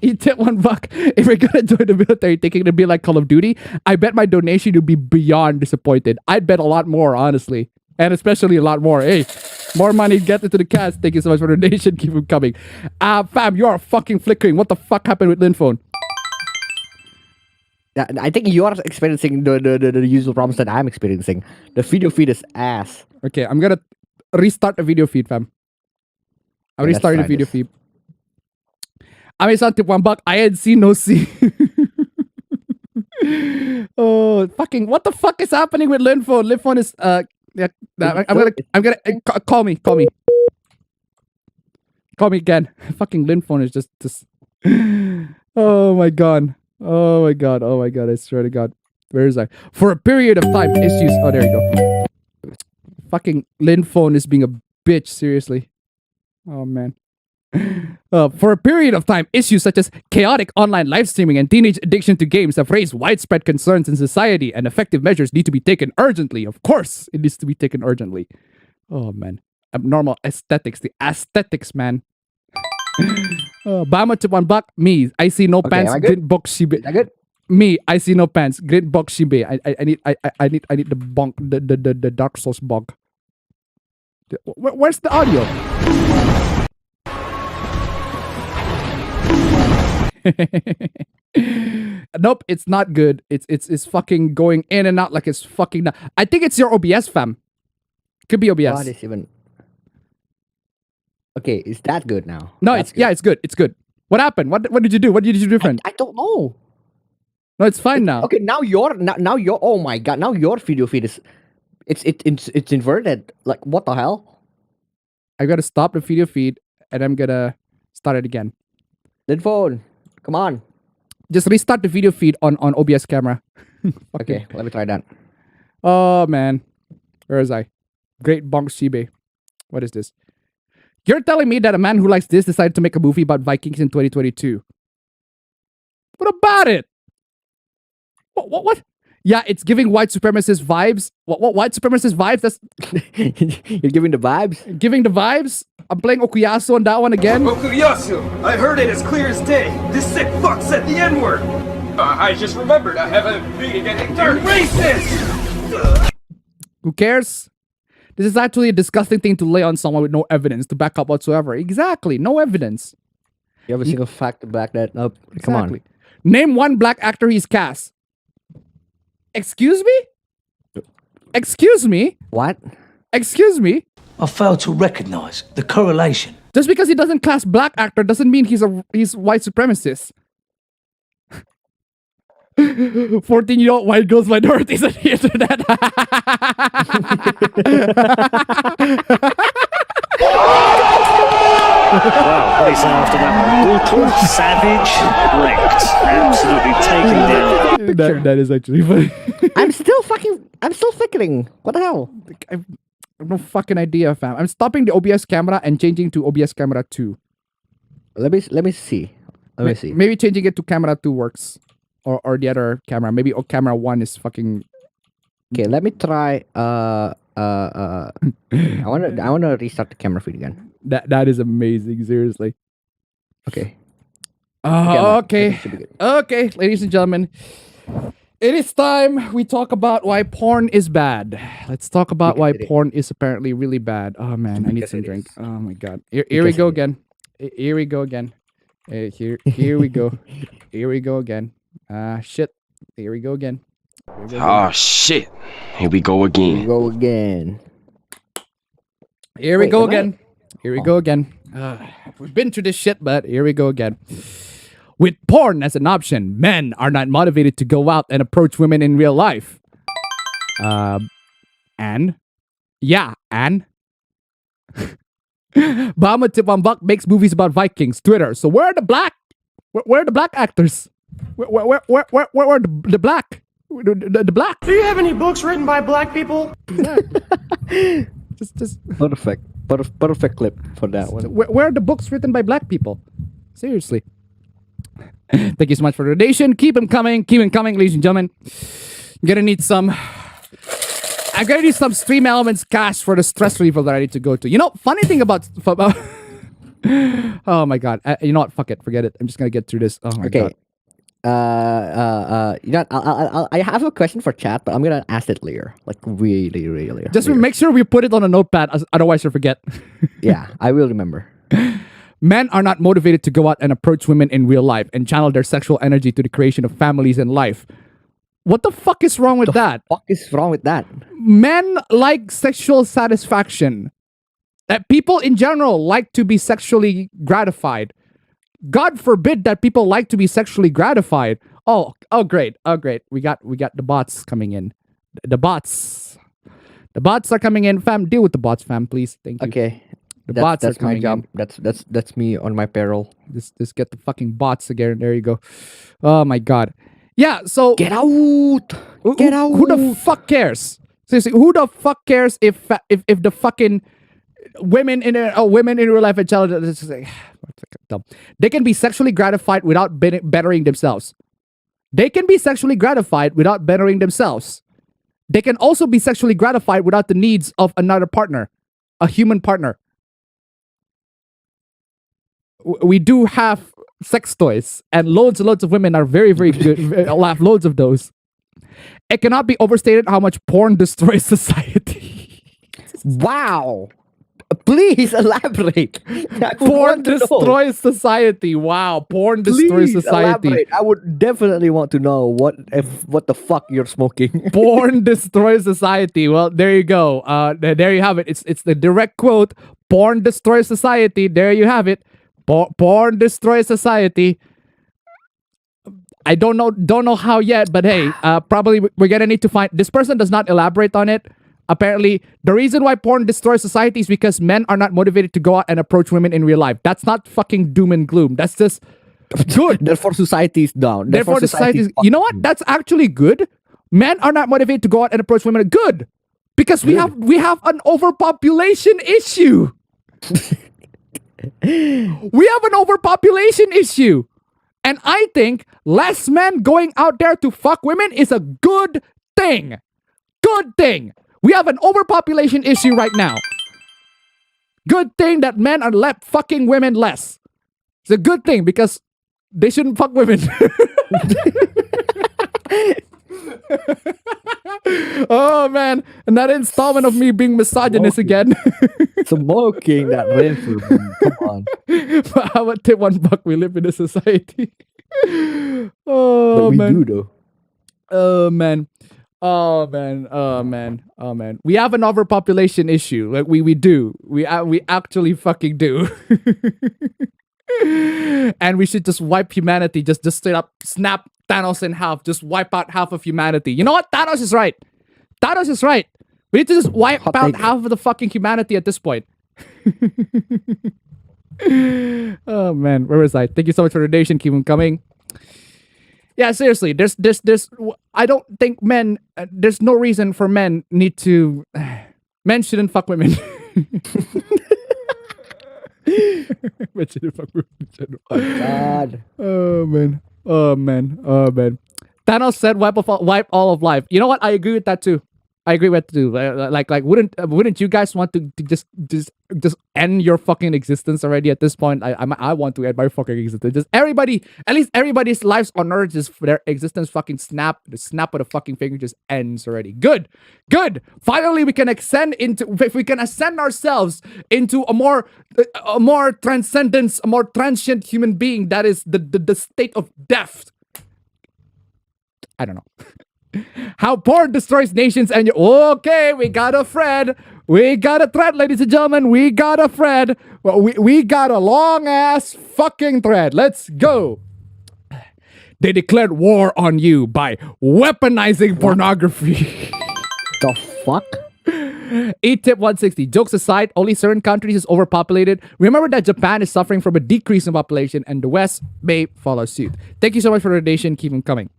Eat it $1. If we're gonna join the military thinking it'd be like Call of Duty, I bet my donation would be beyond disappointed. I'd bet a lot more, honestly. And especially a lot more. Hey, more money, get into the cast. Thank you so much for the donation. Keep them coming. Fam, you are fucking flickering. What the fuck happened with Linphone? I think you are experiencing the usual problems that I'm experiencing. The video feed is ass. Okay, I'm gonna restart the video feed, fam. I'm Okay, let's restarting the try video this. feed. I saw tip $1. I had seen no see. Oh, fucking! What the fuck is happening with Linphone? Linphone is yeah. I'm gonna call me. Call me again. Fucking Linphone is just. Oh my god. Oh my god. Oh my god. I swear to God. Where is I? For a period of time, issues. Oh, there you go. Fucking Linphone is being a bitch. Seriously. Oh man. For a period of time, issues such as chaotic online live streaming and teenage addiction to games have raised widespread concerns in society, and effective measures need to be taken urgently. Of course, it needs to be taken urgently. Oh man. Abnormal aesthetics. The aesthetics, man. Bama to $1. Me, I see no pants. Green box shibe. Good. Me, I see no pants. Green box shibe. I need the bonk, the Dark Souls bonk. Where's the audio? Nope, it's not good. It's fucking going in and out like it's fucking. I think it's your OBS, fam. Could be OBS. What is even? Okay, is that good now? No, it's good. It's good. What happened? What did you do? What did you do different? I don't know. No, it's fine now. Okay, now your oh my god, now your video feed is it's inverted. Like what the hell? I gotta stop the video feed and I'm gonna start it again. Linphone, come on. Just restart the video feed on OBS camera. Okay, let me try that. Oh man. Where is I? Great Bonk Shibe. What is this? You're telling me that a man who likes this decided to make a movie about Vikings in 2022. What about it? What? Yeah, it's giving white supremacist vibes. What white supremacist vibes? That's You're giving the vibes? giving the vibes? I'm playing Okuyasu on that one again. Okuyasu! I heard it as clear as day. This sick fuck said the N-word. I just remembered I have a meeting at You're racist! Who cares? This is actually a disgusting thing to lay on someone with no evidence to back up whatsoever. Exactly, no evidence. You have a single fact to back that up. Come on. Name one black actor he's cast. Excuse me? Excuse me? What? Excuse me? I fail to recognize the correlation. Just because he doesn't cast black actor doesn't mean he's white supremacist. 14-year-old white girls minorities on the internet. Wow, what is after that? Brutal, savage, wrecked, absolutely taken down. That is actually funny. I'm still flickering. What the hell? I have no fucking idea, fam. I'm stopping the OBS camera and changing to OBS camera 2. Let me see. Let me see. Maybe changing it to camera 2 works. Or the other camera. Maybe camera 1 is fucking... Okay, let me try I wanna restart the camera feed again. That is amazing, seriously. Okay. Okay. Okay, ladies and gentlemen. It is time we talk about why porn is bad. Let's talk about why porn is apparently really bad. Oh man, I need some drink. Oh my god. Here we go again. Here we go again. Here we go. Here we go again. Shit. Here we go again. Oh shit. Here we go again. Here we go again. Here we go again. Here we go again. We've been through this shit, but here we go again. With porn as an option, men are not motivated to go out and approach women in real life. And? Yeah, and? Bama Tipambak makes movies about Vikings, Twitter. So where are the black? Where are the black actors? Where are the black? The black? Do you have any books written by black people? just perfect clip for that one. Where are the books written by black people? Seriously. Thank you so much for the donation. Keep them coming, ladies and gentlemen. I'm gonna need some stream elements cash for the stress reliever that I need to go to. You know, funny thing about oh my god. You know what? Fuck it. Forget it. I'm just gonna get through this. Oh my god. You know, I have a question for chat, but I'm gonna ask it later, like really later. Just make sure we put it on a notepad, otherwise you'll forget. Yeah, I will remember. Men are not motivated to go out and approach women in real life and channel their sexual energy to the creation of families and life. What the fuck is wrong with that? What is wrong with that? Men like sexual satisfaction. People in general like to be sexually gratified. God forbid that people like to be sexually gratified. Oh, great. We got the bots coming in. The bots are coming in. Fam, deal with the bots, fam, please. Thank you. Okay. Bots are that's my coming job. in. That's me on my peril. Just get the fucking bots again. There you go. Oh my god. Yeah. So get out. Get out. Who the fuck cares? Seriously, who the fuck cares if the fucking women in real life and child, they can be sexually gratified without bettering themselves. They can be sexually gratified without bettering themselves. They can also be sexually gratified without the needs of another partner, a human partner. We do have sex toys, and loads and loads of women are very, very good. Have loads of those. It cannot be overstated how much porn destroys society. Wow. Please elaborate. Porn destroys society. Wow, porn destroys society. Elaborate. I would definitely want to know what the fuck you're smoking. Porn destroys society. Well, there you go. There you have it. It's the direct quote. Porn destroys society. There you have it. Porn destroys society. I don't know how yet, but hey, probably we're gonna need to find. This person does not elaborate on it. Apparently, the reason why porn destroys society is because men are not motivated to go out and approach women in real life. That's not fucking doom and gloom. That's just good. Therefore, society is down. Therefore, society is. You know what? That's actually good. Men are not motivated to go out and approach women. Good, because we have an overpopulation issue. We have an overpopulation issue. And I think less men going out there to fuck women is a good thing. Good thing. We have an overpopulation issue right now. Good thing that men are fucking women less. It's a good thing because they shouldn't fuck women. Oh man, another installment of me being misogynist again. Smoking that rinse. Come on. But how about tip $1? We live in a society. Oh but we man. do though. Oh man. Oh man. We have an overpopulation issue. Like we do. We actually fucking do. And we should just wipe humanity. Just straight up snap Thanos in half. Just wipe out half of humanity. You know what? Thanos is right. Thanos is right. We need to just wipe out half of the fucking humanity at this point. Oh man, where was I? Thank you so much for the donation. Keep them coming. Yeah, seriously, there's I don't think men, there's no reason for men men shouldn't fuck women. Men shouldn't fuck women. Oh God. Oh man. Thanos said wipe all of life. You know what? I agree with that too. I agree with that too. Like wouldn't you guys want to just end your fucking existence already at this point? I want to end my fucking existence. Just at least everybody's lives on Earth, just their existence fucking the snap of the fucking finger just ends already. Good. Finally, we can ascend ourselves into a more transcendence, a more transient human being that is the state of death. I don't know. How porn destroys nations and okay, we got a thread. We got a thread, ladies and gentlemen. We got a thread. Well, we got a long ass fucking thread. Let's go. They declared war on you by weaponizing pornography. The fuck? E-tip 160. Jokes aside, only certain countries is overpopulated. Remember that Japan is suffering from a decrease in population and the West may follow suit. Thank you so much for the donation. Keep them coming.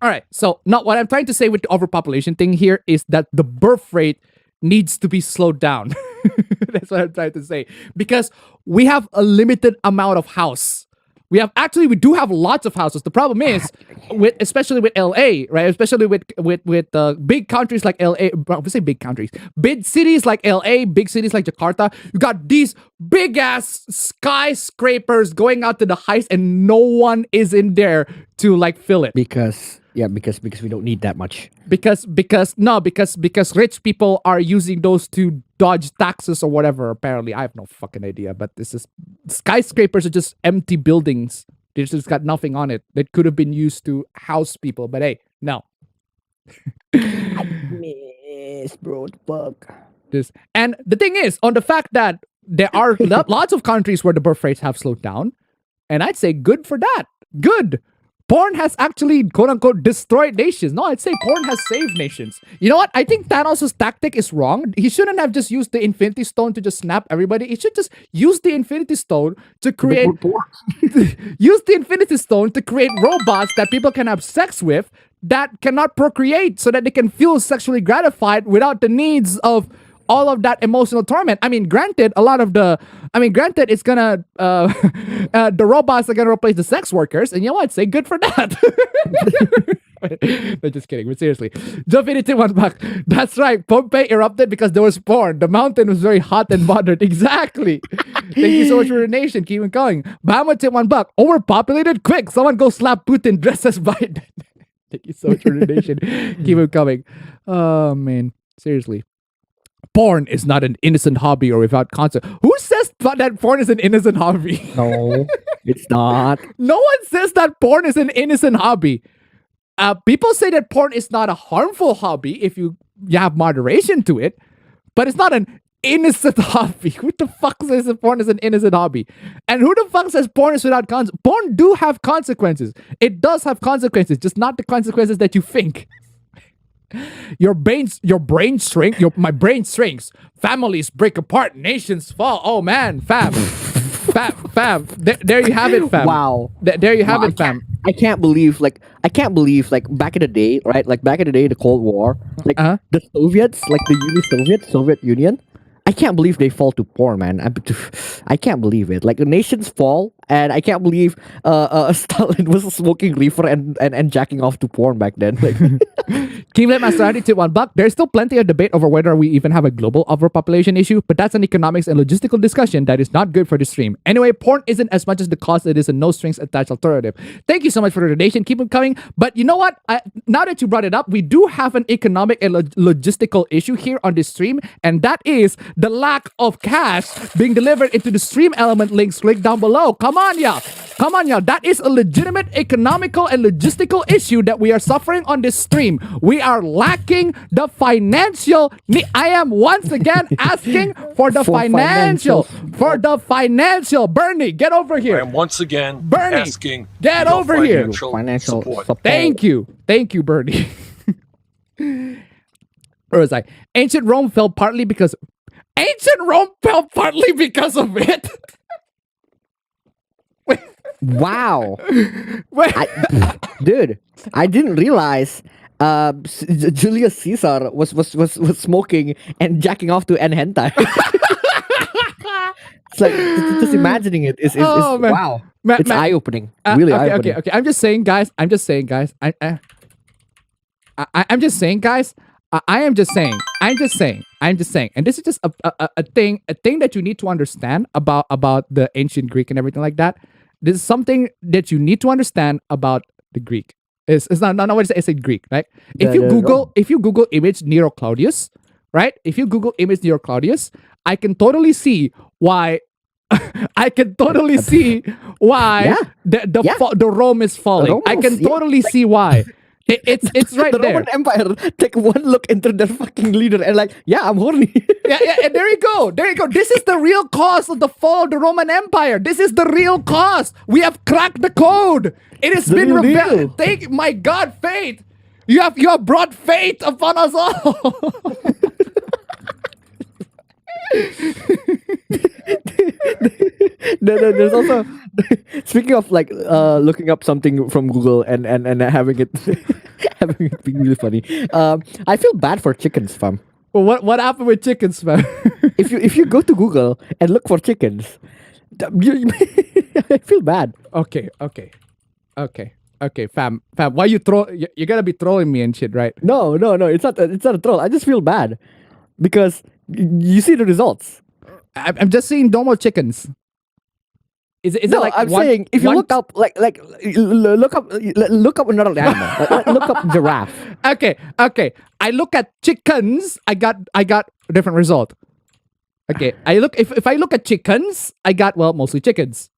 All right, so now what I'm trying to say with the overpopulation thing here is that the birth rate needs to be slowed down. That's what I'm trying to say. Because we have a limited amount of house. We do have lots of houses. The problem is, especially with LA, right? Especially with big countries like LA. I say big countries. Big cities like LA, big cities like Jakarta. You got these big ass skyscrapers going out to the heights and no one is in there to like fill it. Because we don't need that much. Because rich people are using those to dodge taxes or whatever. Apparently, I have no fucking idea. But this is skyscrapers are just empty buildings. They just got nothing on it that could have been used to house people. But hey, no, Miss bro, fuck. And the thing is, on the fact that there are lots of countries where the birth rates have slowed down, and I'd say good for that. Good. Porn has actually, quote unquote, destroyed nations. No, I'd say porn has saved nations. You know what? I think Thanos' tactic is wrong. He shouldn't have just used the Infinity Stone to just snap everybody. He should just use the Infinity Stone to create use the Infinity Stone to create robots that people can have sex with that cannot procreate, so that they can feel sexually gratified without the needs of all of that emotional torment. I mean, granted, it's gonna, the robots are gonna replace the sex workers, and you know what? Say good for that. But just kidding, but seriously. Jofinity one back. That's right, Pompeii erupted because there was porn. The mountain was very hot and bothered. Exactly. Thank you so much for the donation. Keep it going. Bama tip $1. Overpopulated? Quick, someone go slap Putin dressed as Biden. Thank you so much for the donation. Keep it coming. Oh, man. Seriously. Porn is not an innocent hobby or without consequence. Who says that porn is an innocent hobby? No, it's not. No one says that porn is an innocent hobby. People say that porn is not a harmful hobby if you have moderation to it, but it's not an innocent hobby. Who the fuck says that porn is an innocent hobby? And who the fuck says porn is without consequences? Porn do have consequences. It does have consequences, just not the consequences that you think. My brain shrinks. Families break apart. Nations fall. Oh man, fam. There you have it, fam. Wow. There you have it, fam. I can't believe back in the day, right? Like back in the day, the Cold War, like the Soviets, like the Soviet Union. I can't believe they fall to porn, man. I can't believe it. Like the nations fall, and I can't believe Stalin was smoking reefer and jacking off to porn back then. Like, Keep it Maserati to $1. There's still plenty of debate over whether we even have a global overpopulation issue, but that's an economics and logistical discussion that is not good for the stream. Anyway, porn isn't as much as the cost. It is a no strings attached alternative. Thank you so much for the donation. Keep it coming. But you know what? Now that you brought it up, we do have an economic and logistical issue here on this stream, and that is the lack of cash being delivered into the stream element links click down below. Come on, y'all. That is a legitimate economical and logistical issue that we are suffering on this stream. We are lacking the financial. I am once again asking for the financial. Bernie, get over here. I am once again Bernie, asking. Get over here. Financial support. Thank you, Bernie. Where was I? Ancient Rome fell partly because of it. Wow. Dude, I didn't realize Julius Caesar was smoking and jacking off to N hentai. It's like just imagining it is wow. It's eye-opening. Really eye-opening. Okay. I'm just saying, guys. I am just saying. And this is just a thing that you need to understand about the ancient Greek and everything like that. This is something that you need to understand about the Greek. It's not what I say Greek, right? If you Google image Nero Claudius, right? If you Google image Nero Claudius, I can totally see why. The Rome is falling. I can totally see why. It's right the there. Roman Empire. Take one look into their fucking leader and like, yeah, I'm horny. yeah, and there you go. This is the real cause of the fall of the Roman Empire. This is the real cause. We have cracked the code. It has been revealed. Thank my God, faith. You have brought faith upon us all. No, there's also speaking of like looking up something from Google and having it be really funny. I feel bad for chickens, fam. Well, what happened with chickens, fam? if you go to Google and look for chickens, I feel bad. Okay, fam. Why you gotta be trolling me and shit, right? No, it's not a troll. I just feel bad because you see the results. I'm just seeing normal chickens. Is it like I'm saying if you look up look up another animal. Look up giraffe. Okay. I look at chickens. I got a different result. Okay. If I look at chickens, I got mostly chickens.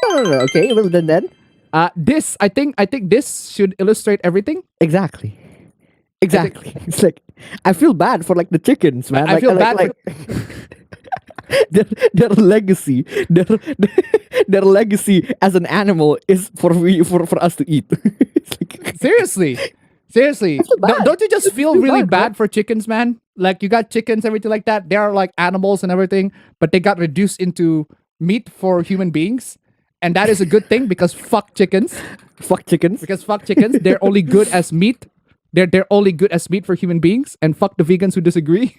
No. Okay. Well then. This I think this should illustrate everything. Exactly. It's like I feel bad for like the chickens, man. I feel bad like their legacy, their legacy as an animal is for us to eat. Seriously. Don't you just feel really bad for chickens, man? Like you got chickens, everything like that. They are like animals and everything, but they got reduced into meat for human beings. And that is a good thing because fuck chickens. Fuck chickens. Because fuck chickens. They're only good as meat. They're only good as meat for human beings. And fuck the vegans who disagree.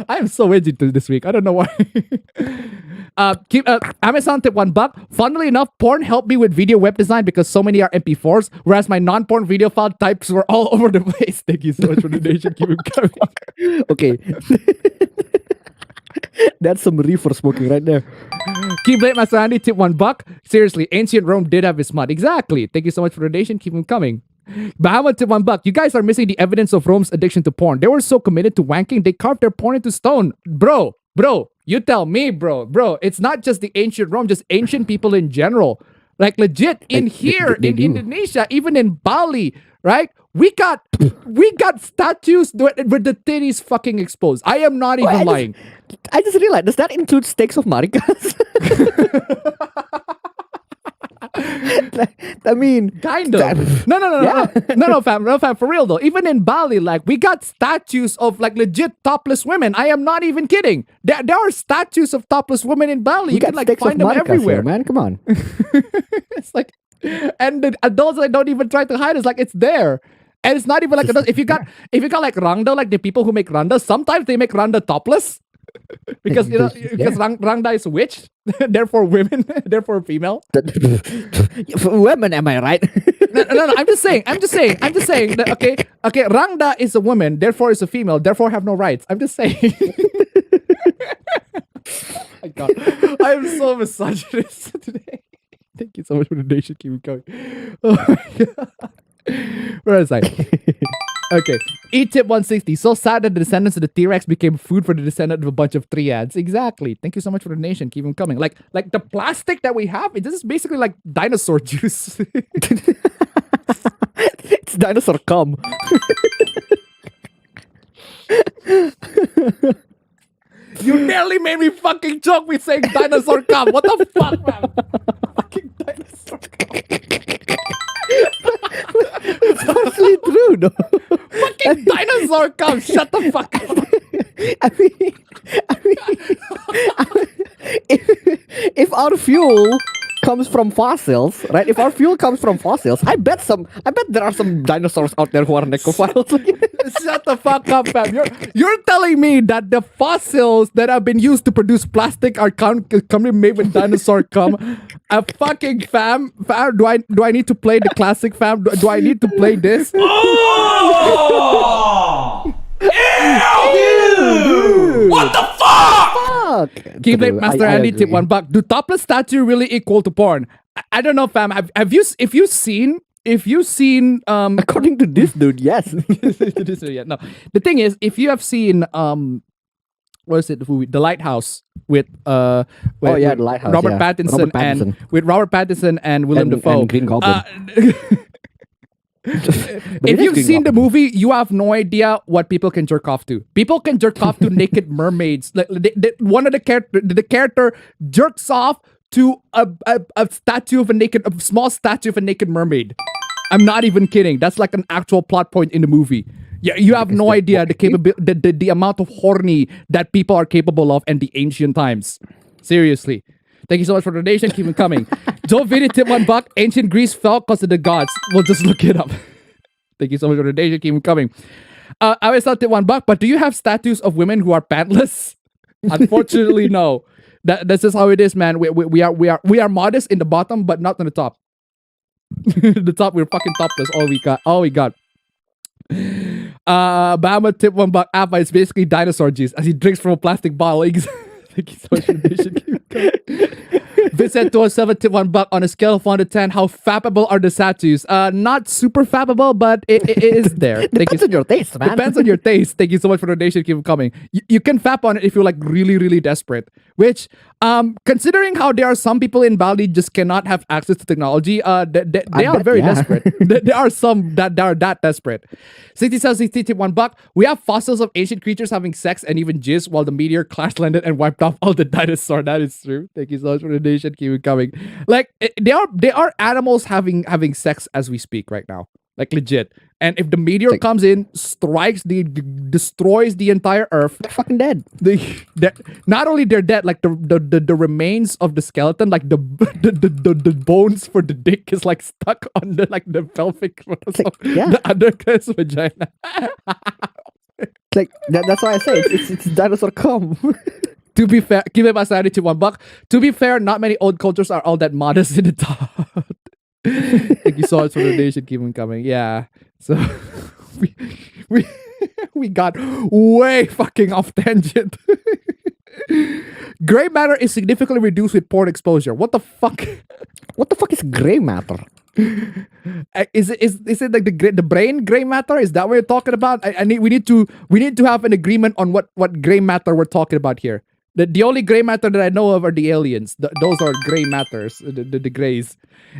I am so edgy this week. I don't know why. Amazon tip $1. Funnily enough, porn helped me with video web design because so many are MP4s, whereas my non-porn video file types were all over the place. Thank you so much for the donation. Keep it coming. Okay. That's some reefer smoking right there. Keyblade Master Andy tip $1. Seriously, ancient Rome did have his mud. Exactly. Thank you so much for the donation. Keep them coming. Bahama tip $1. You guys are missing the evidence of Rome's addiction to porn. They were so committed to wanking, they carved their porn into stone. Bro, you tell me, bro. It's not just the ancient Rome, just ancient people in general. Like legit in in Indonesia, even in Bali, right? We got statues with the titties fucking exposed. I am not even lying. I just realized, does that include steaks of maricas? I mean, kind of. No, fam. For real though, even in Bali, like we got statues of like legit topless women. I am not even kidding. There are statues of topless women in Bali. You can like find them everywhere, here, man. Come on. It's like, and the adults that don't even try to hide. It's like it's there. And it's not even like if you got like rangda, like the people who make rangda, sometimes they make rangda topless. Because rangda is witch, therefore women, therefore female. For women, am I right? No. I'm just saying that okay. Rangda is a woman, therefore is a female, therefore have no rights. I'm just saying. My God, I am so misogynist today. Thank you so much for the donation. Keep it going. Oh my God. Where was I? Okay. E-tip 160. So sad that the descendants of the T-Rex became food for the descendant of a bunch of triads. Exactly. Thank you so much for the donation. Keep them coming. Like the plastic that we have, this is basically like dinosaur juice. It's dinosaur cum. You nearly made me fucking joke with saying dinosaur cum. What the fuck, man? Fucking dinosaur cum. It's partially true, no? Fucking dinosaur cum. Shut the fuck up. I mean, if our fuel comes from fossils, right? If our fuel comes from fossils, I bet there are some dinosaurs out there who are necrophiles. Shut the fuck up, fam. You're telling me that the fossils that have been used to produce plastic are coming made with dinosaur cum? A fucking fam. Do I need to play the classic, fam? Do I need to play this? Oh! Ew! What the fuck? Keyblade Master Andy tip $1. Do topless statue really equal to porn? I don't know, fam. Have you seen according to this dude, yes. No. The thing is, if you have seen what is it, the movie The Lighthouse with The Lighthouse, Robert Pattinson and with Robert Pattinson and Willem Dafoe and Green Goblin. If you've seen the movie, you have no idea what people can jerk off to. People can jerk off to naked mermaids. Like one of the character jerks off to a small statue of a naked mermaid. I'm not even kidding. That's like an actual plot point in the movie. Yeah, you have no idea the amount of horny that people are capable of in the ancient times. Seriously. Thank you so much for the donation. Keep it coming. Joe Vidi tip $1. Ancient Greece fell because of the gods. We'll just look it up. Thank you so much for the donation. Keep it coming. I always thought tip $1. But do you have statues of women who are pantless? Unfortunately, no. That's just how it is, man. We are modest in the bottom, but not on the top. The top, we're fucking topless. All we got. Bahama tip $1. Appa is basically dinosaur juice as he drinks from a plastic bottle. Thank you so much for the donation. Vincent 207 tip $1 on a scale of 1 to 10. How fappable are the statues? Not super fappable, but it is there. Depends on your taste, man. Depends on your taste. Thank you so much for the donation. Keep coming. You can fap on it if you're like really, really desperate. Which Considering how there are some people in Bali just cannot have access to technology, they are very desperate. There are some that are that desperate. 61 buck. We have fossils of ancient creatures having sex and even jizz while the meteor crash landed and wiped off all the dinosaurs. That is true. Thank you so much for the donation. Keep it coming. Like they are animals having sex as we speak right now. Like legit. And if the meteor comes in, strikes destroys the entire Earth, they're fucking dead. Not only they're dead, like the remains of the skeleton, like the bones for the dick is like stuck on the pelvic the other guy's vagina. Like that's why I say it's dinosaur cum. To be fair, give it sanity to 1 buck. To be fair, not many old cultures are all that modest in the thought. Thank you so much for the donation. Keep on coming. Yeah. So we got way fucking off tangent. Gray matter is significantly reduced with porn exposure. What the fuck? What the fuck is gray matter? Is it like the brain gray matter? Is that what you're talking about? We need to have an agreement on what gray matter we're talking about here. The only gray matter that I know of are the aliens. Those are gray matters. The grays.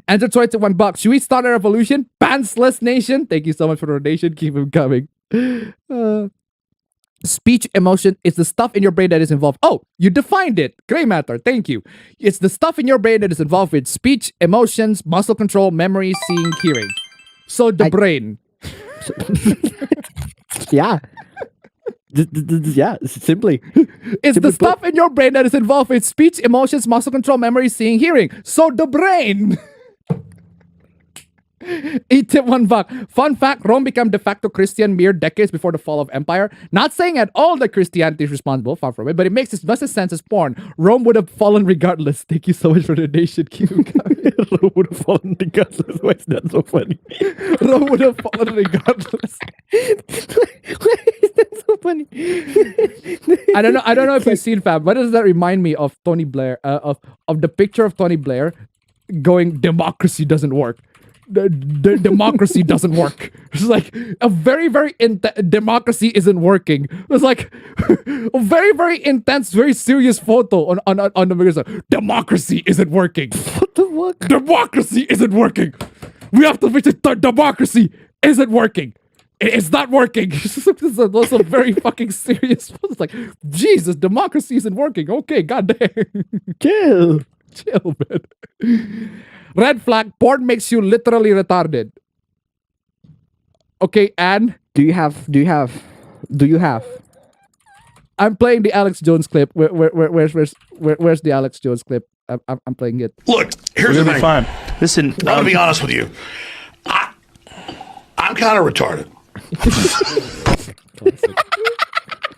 Enter 21 bucks. Should we start a revolution? Pantsless nation. Thank you so much for the donation. Keep them coming. Speech emotion is the stuff in your brain that is involved. Oh, you defined it. Gray matter. Thank you. It's the stuff in your brain that is involved with speech, emotions, muscle control, memory, seeing, hearing. So the brain. Yeah. Yeah, simply. It's the stuff in your brain that is involved with speech, emotions, muscle control, memory, seeing, hearing. So the brain. Eat tip 1 buck. Fun fact, Rome became de facto Christian mere decades before the fall of empire. Not saying at all that Christianity is responsible, far from it, but it makes as much sense as porn. Rome would have fallen regardless. Thank you so much for the donation. Keep coming. Rome would have fallen regardless. Why is that so funny? Rome would have fallen regardless. Why is that so funny? I don't know if you've seen, fam. What does that remind me of? Tony Blair, of the picture of Tony Blair going, democracy doesn't work. The democracy doesn't work. It's like a very, very democracy isn't working. It's like a very, very intense, very serious photo on the mirror. Democracy isn't working. What the fuck? Democracy isn't working. We have to fix it. Democracy isn't working. It's not working. It's also very fucking serious. It's like, Jesus, democracy isn't working. Okay, goddamn. Chill, man. Red flag, porn makes you literally retarded. Okay, and do you have? I'm playing the Alex Jones clip. Where's the Alex Jones clip? I'm playing it. Look, here's the thing. Fine. Listen, I'm gonna be honest with you. I'm kind of retarded.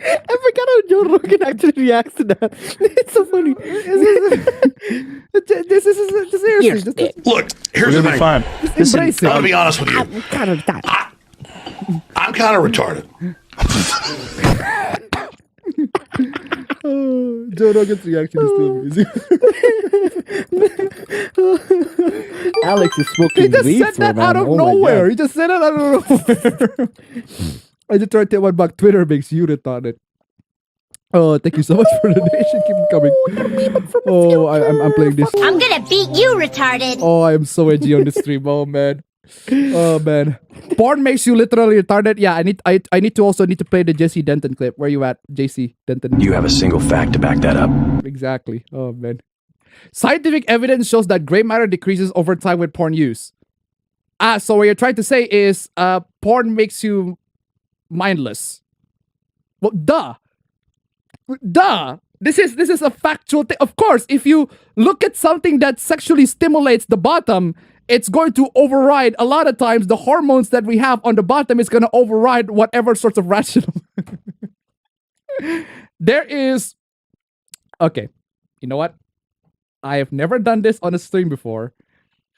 I forgot how Joe Rogan actually reacts to that. It's so funny. This is seriously. Look, here's the thing. Fine. Just embrace it. I'm gonna be honest with you. I'm kind of retarded. Joe Rogan's reaction is still amazing. Alex is smoking weed. He just said that out of nowhere. He just said it out of nowhere. I just tried to $1 buck. Twitter makes you retarded. Oh, thank you so much for the donation. Keep it coming. Oh, I'm playing this. I'm gonna beat you, retarded. Oh, I am so edgy on the stream. Oh man. Oh man. Porn makes you literally retarded. Yeah, I need to play the JC Denton clip. Where you at, JC Denton? You have a single fact to back that up. Exactly. Oh man. Scientific evidence shows that gray matter decreases over time with porn use. So what you're trying to say is porn makes you mindless. Well, duh. This is a factual thing. Of course, if you look at something that sexually stimulates the bottom, it's going to override a lot of times the hormones that we have on the bottom is going to override whatever sorts of rational. There is. Okay, you know what? I have never done this on a stream before,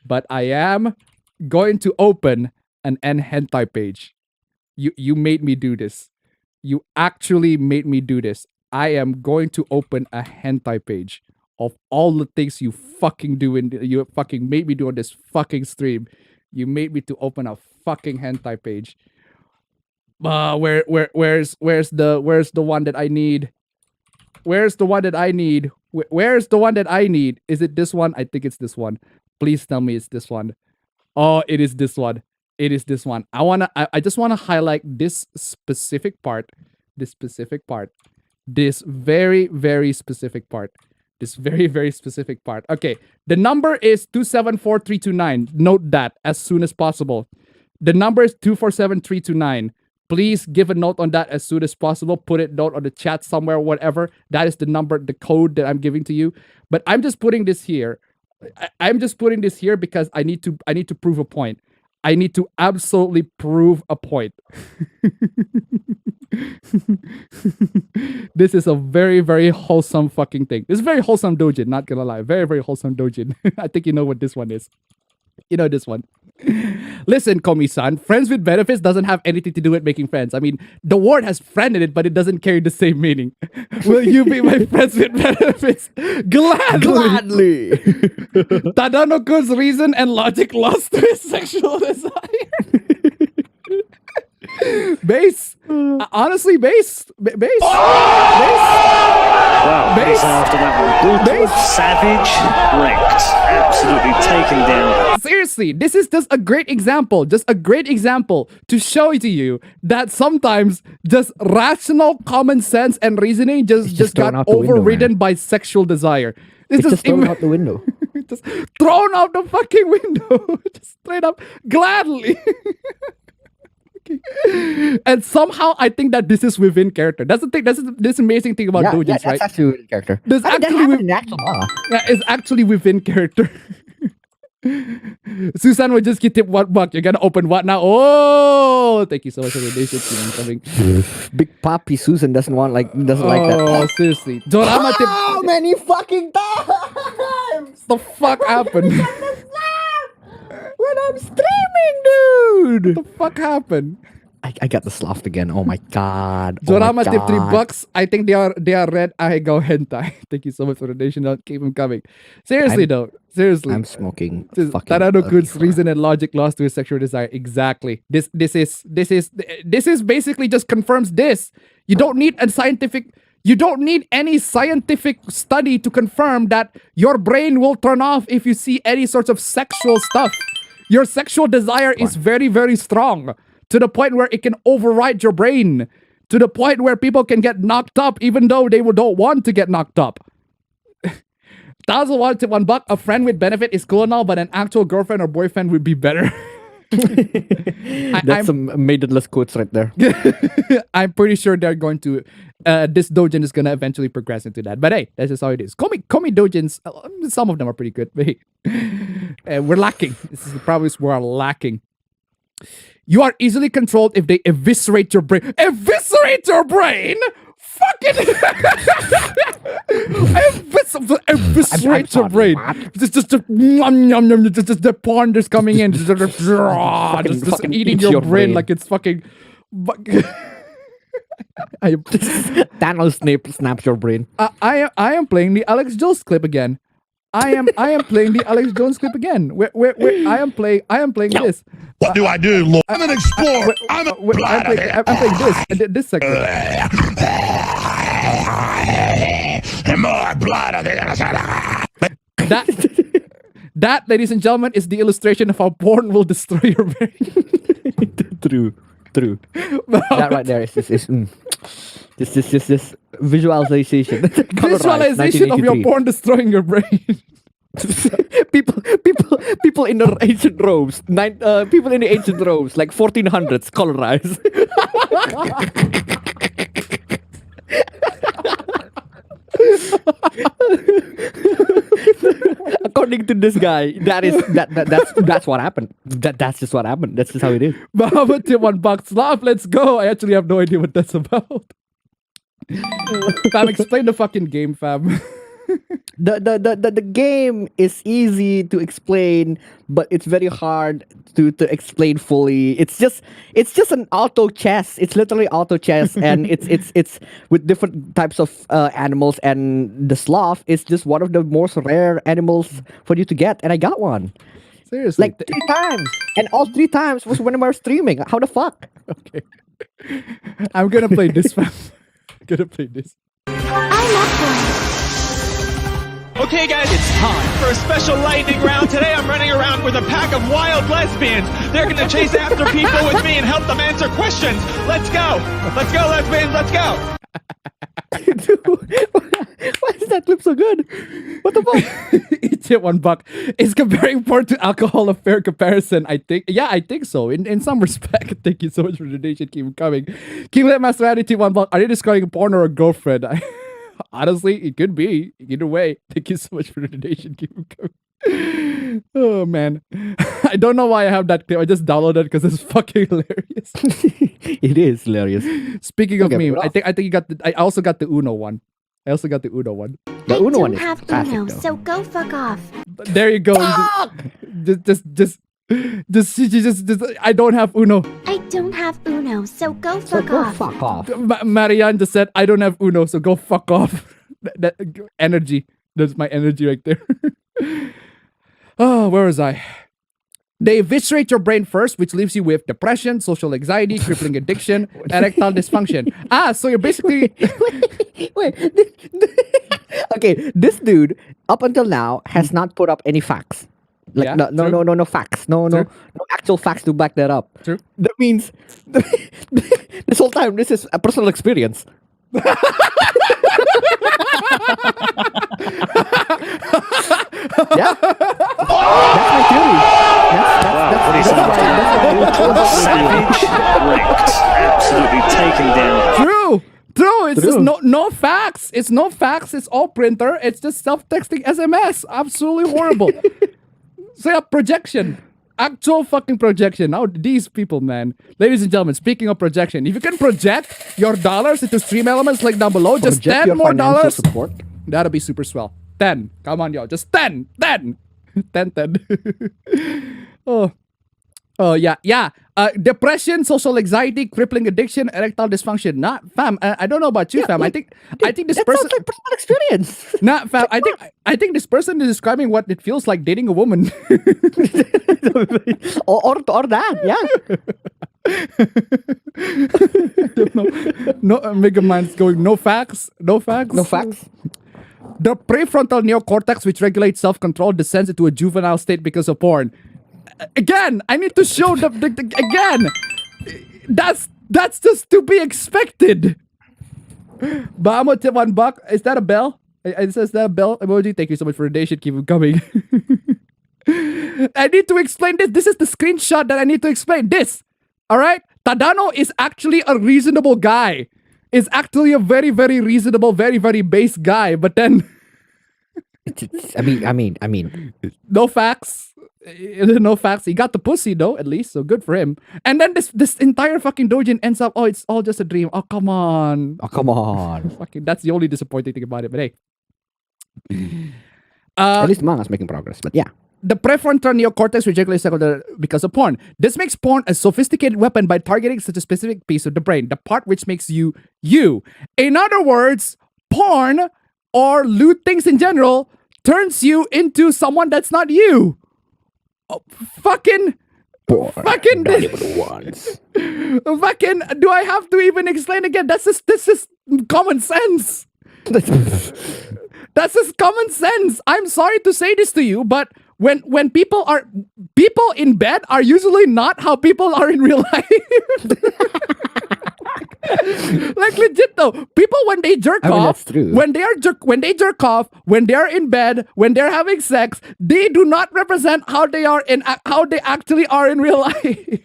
but I am going to open an hentai page. You made me do this. You actually made me do this. I am going to open a hentai page of all the things you fucking do you fucking made me do on this fucking stream. You made me to open a fucking hentai page. Where's the one that I need? Where's the one that I need? Where's the one that I need? Is it this one? I think it's this one. Please tell me it's this one. Oh, it is this one. It is this one. I just wanna highlight this specific part. This specific part. This very, very specific part. This very, very specific part. Okay, the number is 274329. Note that as soon as possible. The number is 247329. Please give a note on that as soon as possible. Put it note on the chat somewhere, whatever. That is the number, the code that I'm giving to you. But I'm just putting this here. I'm just putting this here because I need to prove a point. I need to absolutely prove a point. This is a very, very wholesome fucking thing. This is very wholesome dojin, not gonna lie. Very, very wholesome dojin. I think you know what this one is. You know this one. Listen, Komi-san, friends with benefits doesn't have anything to do with making friends. I mean, the word has friend in it, but it doesn't carry the same meaning. Will you be my friends with benefits? Gladly. Tadano-kun's reason and logic lost to his sexual desire. Base. Honestly, base. Base. Wow, Base. after that one. Brutal, savage, wrecked. Absolutely taken down. Seriously, this is just a great example. Just a great example to show to you that sometimes just rational common sense and reasoning just got overridden by sexual desire. It's just thrown out the window. Just thrown out the fucking window. Just straight up gladly. And somehow I think that this is within character. That's the thing. That's this amazing thing about dojins, that's right? actually within character. There's it's actually within character. Susan will just get tip $1. You're gonna open what now? Oh, thank you so much for the donation. Coming. Big Papi Susan doesn't like that. Oh, seriously. Dorama tip. How many fucking times? The fuck happened? When I'm streaming, dude. What the fuck happened? I got the sloughed again. Oh my god. Dorama tip $3. I think they are red. I go hentai. Thank you so much for the donation. Don't keep them coming. Seriously though. Seriously. I'm smoking. Tadano-kun's reason and logic lost to his sexual desire. Exactly. This is basically just confirms this. You don't need a scientific. You don't need any scientific study to confirm that your brain will turn off if you see any sorts of sexual stuff. Your sexual desire is very, very strong to the point where it can override your brain, to the point where people can get knocked up even though they don't want to get knocked up. 1,001 to $1. A friend with benefit is cool now, but an actual girlfriend or boyfriend would be better. That's some maidenless quotes right there. I'm pretty sure they're going to this dojin is gonna eventually progress into that. But hey, that's just how it is. Komi dojins, some of them are pretty good. But hey, we're lacking. This is the problem is we're lacking. You are easily controlled if they eviscerate your brain. Eviscerate your brain? Fucking eviscerate your brain. Just the porn just coming in, just eating your brain like it's fucking. Thanos snaps your brain. I am playing the Alex Jones clip again. I am playing the Alex Jones clip again. Where I am playing this. What do I do, Lord? I'm an explorer. I'm playing this segment. More blood. That, ladies and gentlemen, is the illustration of how porn will destroy your brain. True. That right there is this visualization. Visualization of your porn destroying your brain. people in the ancient robes, people in the ancient robes, like 1400s, colorized. According to this guy, that's what happened. That's just what happened. That's just how it is. Bahama tip $1. Laugh, let's go. I actually have no idea what that's about. Fam, explain the fucking game, fam. The game is easy to explain, but it's very hard to explain fully. It's just an auto chess. It's literally auto chess, and it's with different types of animals. And the sloth is just one of the most rare animals for you to get, and I got one. Seriously, like 3 times, and all 3 times was when we were streaming. How the fuck? Okay, I'm gonna play this, fam. I'm gonna play this. I'm up for it. Okay, guys, it's time for a special lightning round. Today I'm running around with a pack of wild lesbians. They're gonna chase after people with me and help them answer questions. Let's go. Let's go, lesbians. Let's go. Why is that clip so good? What the fuck? Each hit $1. Is comparing porn to alcohol a fair comparison? I think. Yeah, I think so. In some respect. Thank you so much for the donation. Keep coming. Keep Let Master Attitude $1. Are you describing porn or a girlfriend? Honestly, it could be. Either way. Thank you so much for the donation. Keep coming. Oh man. I don't know why I have that clip. I just downloaded it because it's fucking hilarious. It is hilarious. Speaking of meme, I think you got I also got the Uno one. The Uno one. The Uno one I is don't have classic, Uno, though. so go fuck off. There you go. Just I don't have Uno. I don't have Uno, so go fuck off. Fuck off. Marianne just said, I don't have Uno, so go fuck off. that energy. That's my energy right there. Oh, where was I? They eviscerate your brain first, which leaves you with depression, social anxiety, crippling addiction, erectile dysfunction. So you're basically... Wait. Okay, this dude, up until now, has not put up any facts. Like, Yeah, no facts. No actual facts to back that up. True. That means this whole time, this is a personal experience. Yeah, that's my theory. Savage, wrecked, absolutely taken down. True. It's just no facts. It's no facts. It's all printer. It's just self-texting SMS. Absolutely horrible. So yeah, projection. Actual fucking projection. Now these people, man. Ladies and gentlemen, speaking of projection, if you can project your dollars into stream elements like down below, just Project 10 your more financial dollars. support. That'll be super swell. 10. Come on, yo. Just 10. 10. 10. Oh, yeah. Depression, social anxiety, crippling addiction, erectile dysfunction. Not, fam. I don't know about you, fam. I think this person. Sounds like personal experience. Nah, fam. I think this person is describing what it feels like dating a woman. or that, yeah. No, Mega Man's going. No facts. No facts. The prefrontal neocortex, which regulates self-control, descends into a juvenile state because of porn. Again, I need to show the again. That's just to be expected. Bamo tip $1. Is that a bell? It says that a bell emoji. Thank you so much for the donation. Keep it coming. I need to explain this. This is the screenshot that I need to explain. This. All right? Tadano is actually a reasonable guy. Is actually a very, very reasonable, very, very base guy. But then... I mean. No facts. No facts. He got the pussy though, at least. So good for him. And then this entire fucking doujin ends up, it's all just a dream. Oh, come on. Fucking, that's the only disappointing thing about it. But hey. At least the manga's making progress, but yeah. The prefrontal neocortex regulates secondary because of porn. This makes porn a sophisticated weapon by targeting such a specific piece of the brain, the part which makes you you. In other words, porn or lewd things in general turns you into someone that's not you. Oh, fucking ones. Fucking, do I have to even explain again? This is common sense. That's just common sense. I'm sorry to say this to you, but when people in bed are usually not how people are in real life. Like legit though, people when they jerk off, that's true. when they jerk off, when they're in bed, when they're having sex, they do not represent how they actually are in real life.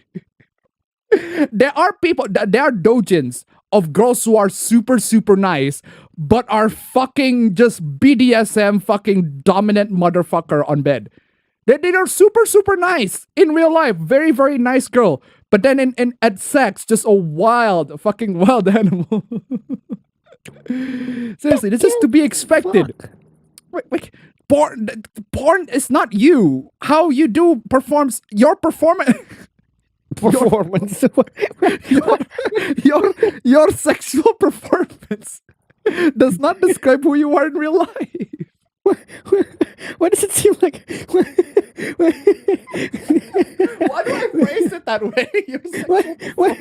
There are doujins of girls who are super, super nice, but are fucking just BDSM fucking dominant motherfucker on bed. They are super, super nice in real life. Very, very nice girl. But then at sex, just a fucking wild animal. Seriously, this is to be expected. Wait, porn is not you. How you do performs your performance. Performance. your sexual performance does not describe who you are in real life. Why does it seem like? Why do I phrase it that way? Why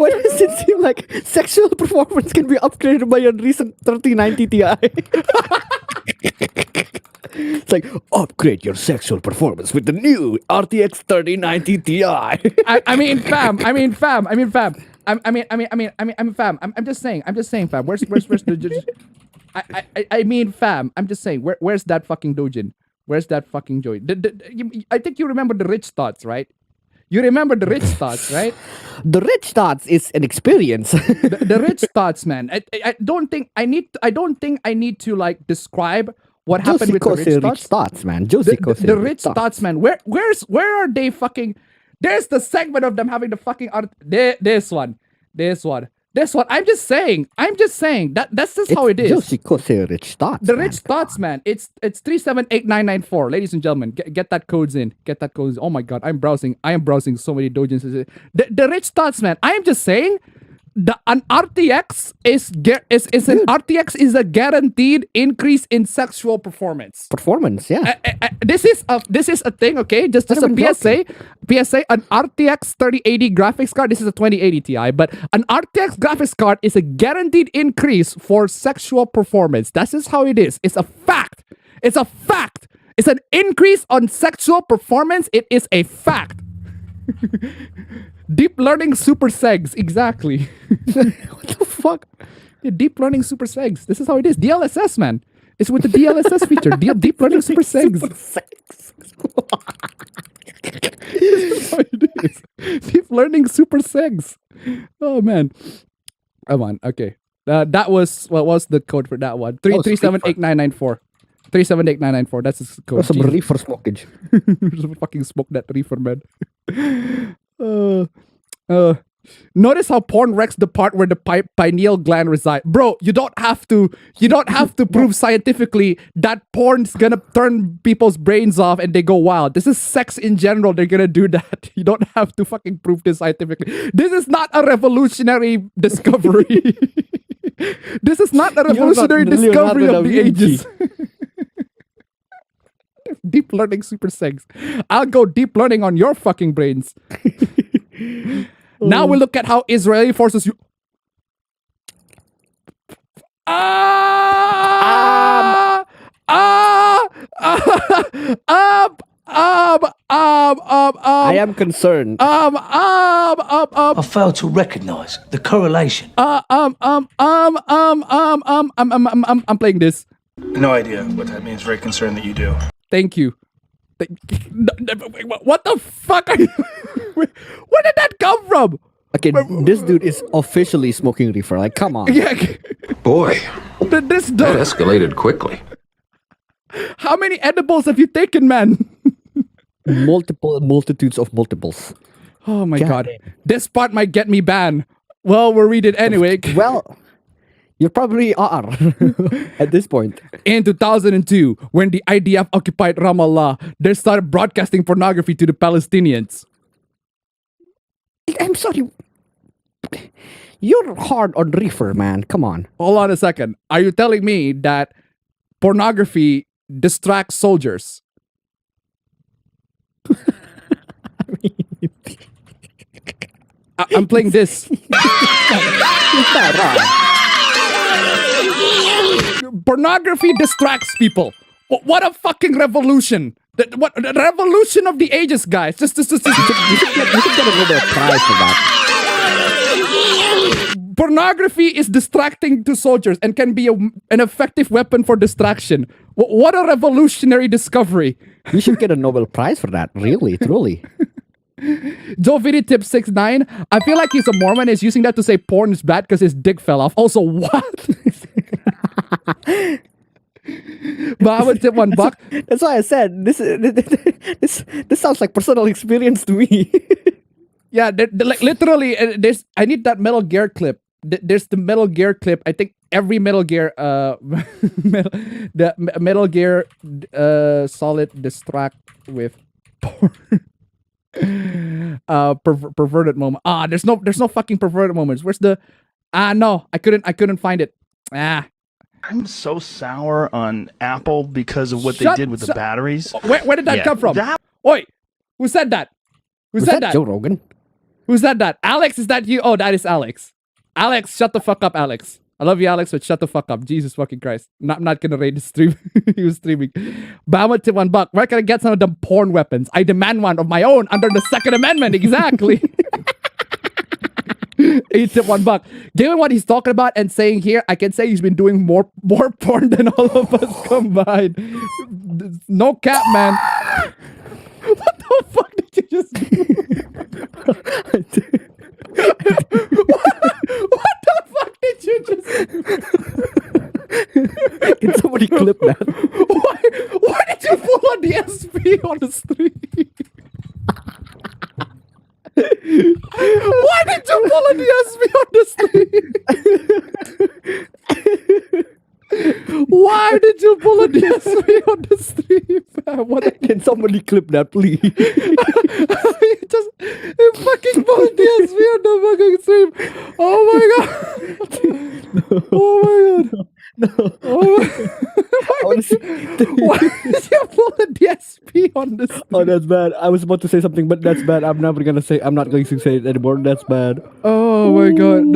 does it seem like sexual performance can be upgraded by a recent 3090 Ti? It's like, upgrade your sexual performance with the new RTX 3090 Ti. I mean, fam. I'm just saying, fam. Where's the? I mean, fam. I'm just saying, where's that fucking dojin? Where's that fucking joy? I think you remember the rich thoughts, right? You remember the rich thoughts, right? The rich thoughts is an experience. the rich thoughts, man. I don't think I need to like describe what happened with the rich thoughts, man. The rich thoughts, man. Where are they fucking? There's the segment of them having the fucking art. This one. I'm just saying that's just how it is. Rich thoughts. The rich thoughts, man. It's 3789994, ladies and gentlemen. Get that codes in. Oh my god, I am browsing so many dojins. The rich thoughts, man. I am just saying. An RTX is a guaranteed increase in sexual performance. Yeah. This is a thing, okay? Just a PSA. An RTX 3080 graphics card. This is a 2080 Ti, but an RTX graphics card is a guaranteed increase for sexual performance. That's just how it is. It's a fact. It's an increase on sexual performance. It is a fact. Deep learning super segs, exactly. What the fuck? Yeah, deep learning super segs. This is how it is. DLSS, man. It's with the DLSS feature. Deep learning super segs. This is how it is. Deep learning super segs. Oh man. Come on. Okay. That was what was the code for that one? 3789994. 3789994. That's the code. Some reefer smokage. Fucking smoke that reefer, man. Notice how porn wrecks the part where the pineal gland resides. Bro, you don't have to prove scientifically that porn's gonna turn people's brains off and they go wild. This is sex in general. They're gonna do that. You don't have to fucking prove this scientifically. This is not a revolutionary discovery. This is not a revolutionary discovery of the ages. Deep learning super segs. I'll go deep learning on your fucking brains. Now we look at how Israeli forces you. I am concerned. I fail to recognize the correlation. I'm playing this. No idea what that means. Very concerned that you do. Thank you. What the fuck are you? Where did that come from? Okay, this dude is officially smoking reefer. Like, come on. Yeah. Boy, this that escalated quickly. How many edibles have you taken, man? Multitudes of multiples. Oh my god. This part might get me banned. Well, we'll read it anyway. Well, you probably are at this point. In 2002, when the IDF occupied Ramallah, they started broadcasting pornography to the Palestinians. I'm sorry. You're hard on reefer, man. Come on. Hold on a second. Are you telling me that pornography distracts soldiers? I'm playing this. Pornography distracts people. What a fucking revolution! The revolution of the ages, guys. Just you should get a little bit of prize for that. Pornography is distracting to soldiers and can be an effective weapon for distraction. What a revolutionary discovery! You should get a Nobel Prize for that. Really, truly. Joe Vidi Tip 69. I feel like he's a Mormon. He's using that to say porn is bad because his dick fell off. Also, what? But I would tip $1. That's why I said this sounds like personal experience to me. Yeah, like literally. I need that Metal Gear clip. There's the Metal Gear clip. I think every Metal Gear, Metal Gear Solid distract with porn. Perverted moment. There's no fucking perverted moments. Where's the? No, I couldn't find it. I'm so sour on Apple because of what they Shut- did with the shut- batteries. Where did that Yeah, come from? that- Oi, who said that? Who Was said that that? Joe Rogan? Who said that? Alex, is that you? Oh, that is Alex. Alex, shut the fuck up, Alex. I love you, Alex, but shut the fuck up. Jesus fucking Christ. I'm not gonna raid the stream. He was streaming. Bama to $1. Where can I get some of them porn weapons? I demand one of my own under the Second Amendment. Exactly. 8 tip $1. Given what he's talking about and saying here, I can say he's been doing more porn than all of us combined. No cap, man. What the fuck did you just do? What the fuck did you just do? Can somebody clip that? Why did you pull on the SP on the street? Why did you pull on the SP on the street? Why did you pull on the SP on the street? What? Can somebody clip that, please? You fucking pulled the SP on the fucking stream. Oh my god. Oh my god. No. Oh my Why did you pull the SP on the stream? Oh, that's bad. I was about to say something, but that's bad. I'm not going to say it anymore. That's bad. Oh my god.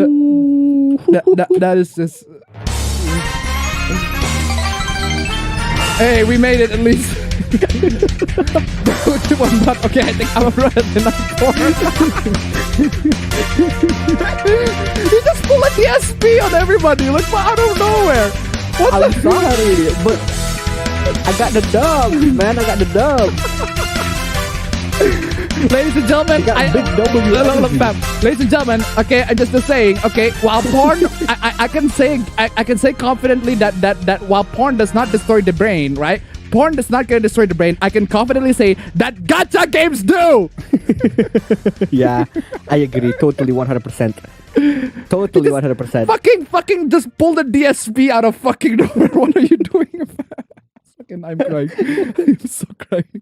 That is just. Hey, we made it at least. $1. Okay, I think I'm right enough for You just pull the SP on everybody, like out of nowhere. I'm sorry, but I got the dub, man. I got the dub. Ladies and gentlemen, ladies and gentlemen, okay, I'm just saying, okay, while porn, I can say confidently that while porn does not destroy the brain, right? Porn does not gonna destroy the brain. I can confidently say that gacha games do. Yeah, I agree, totally 100%. Totally 100%. Fucking just pull the DSP out of fucking nowhere. What are you doing? I'm crying. I'm so crying.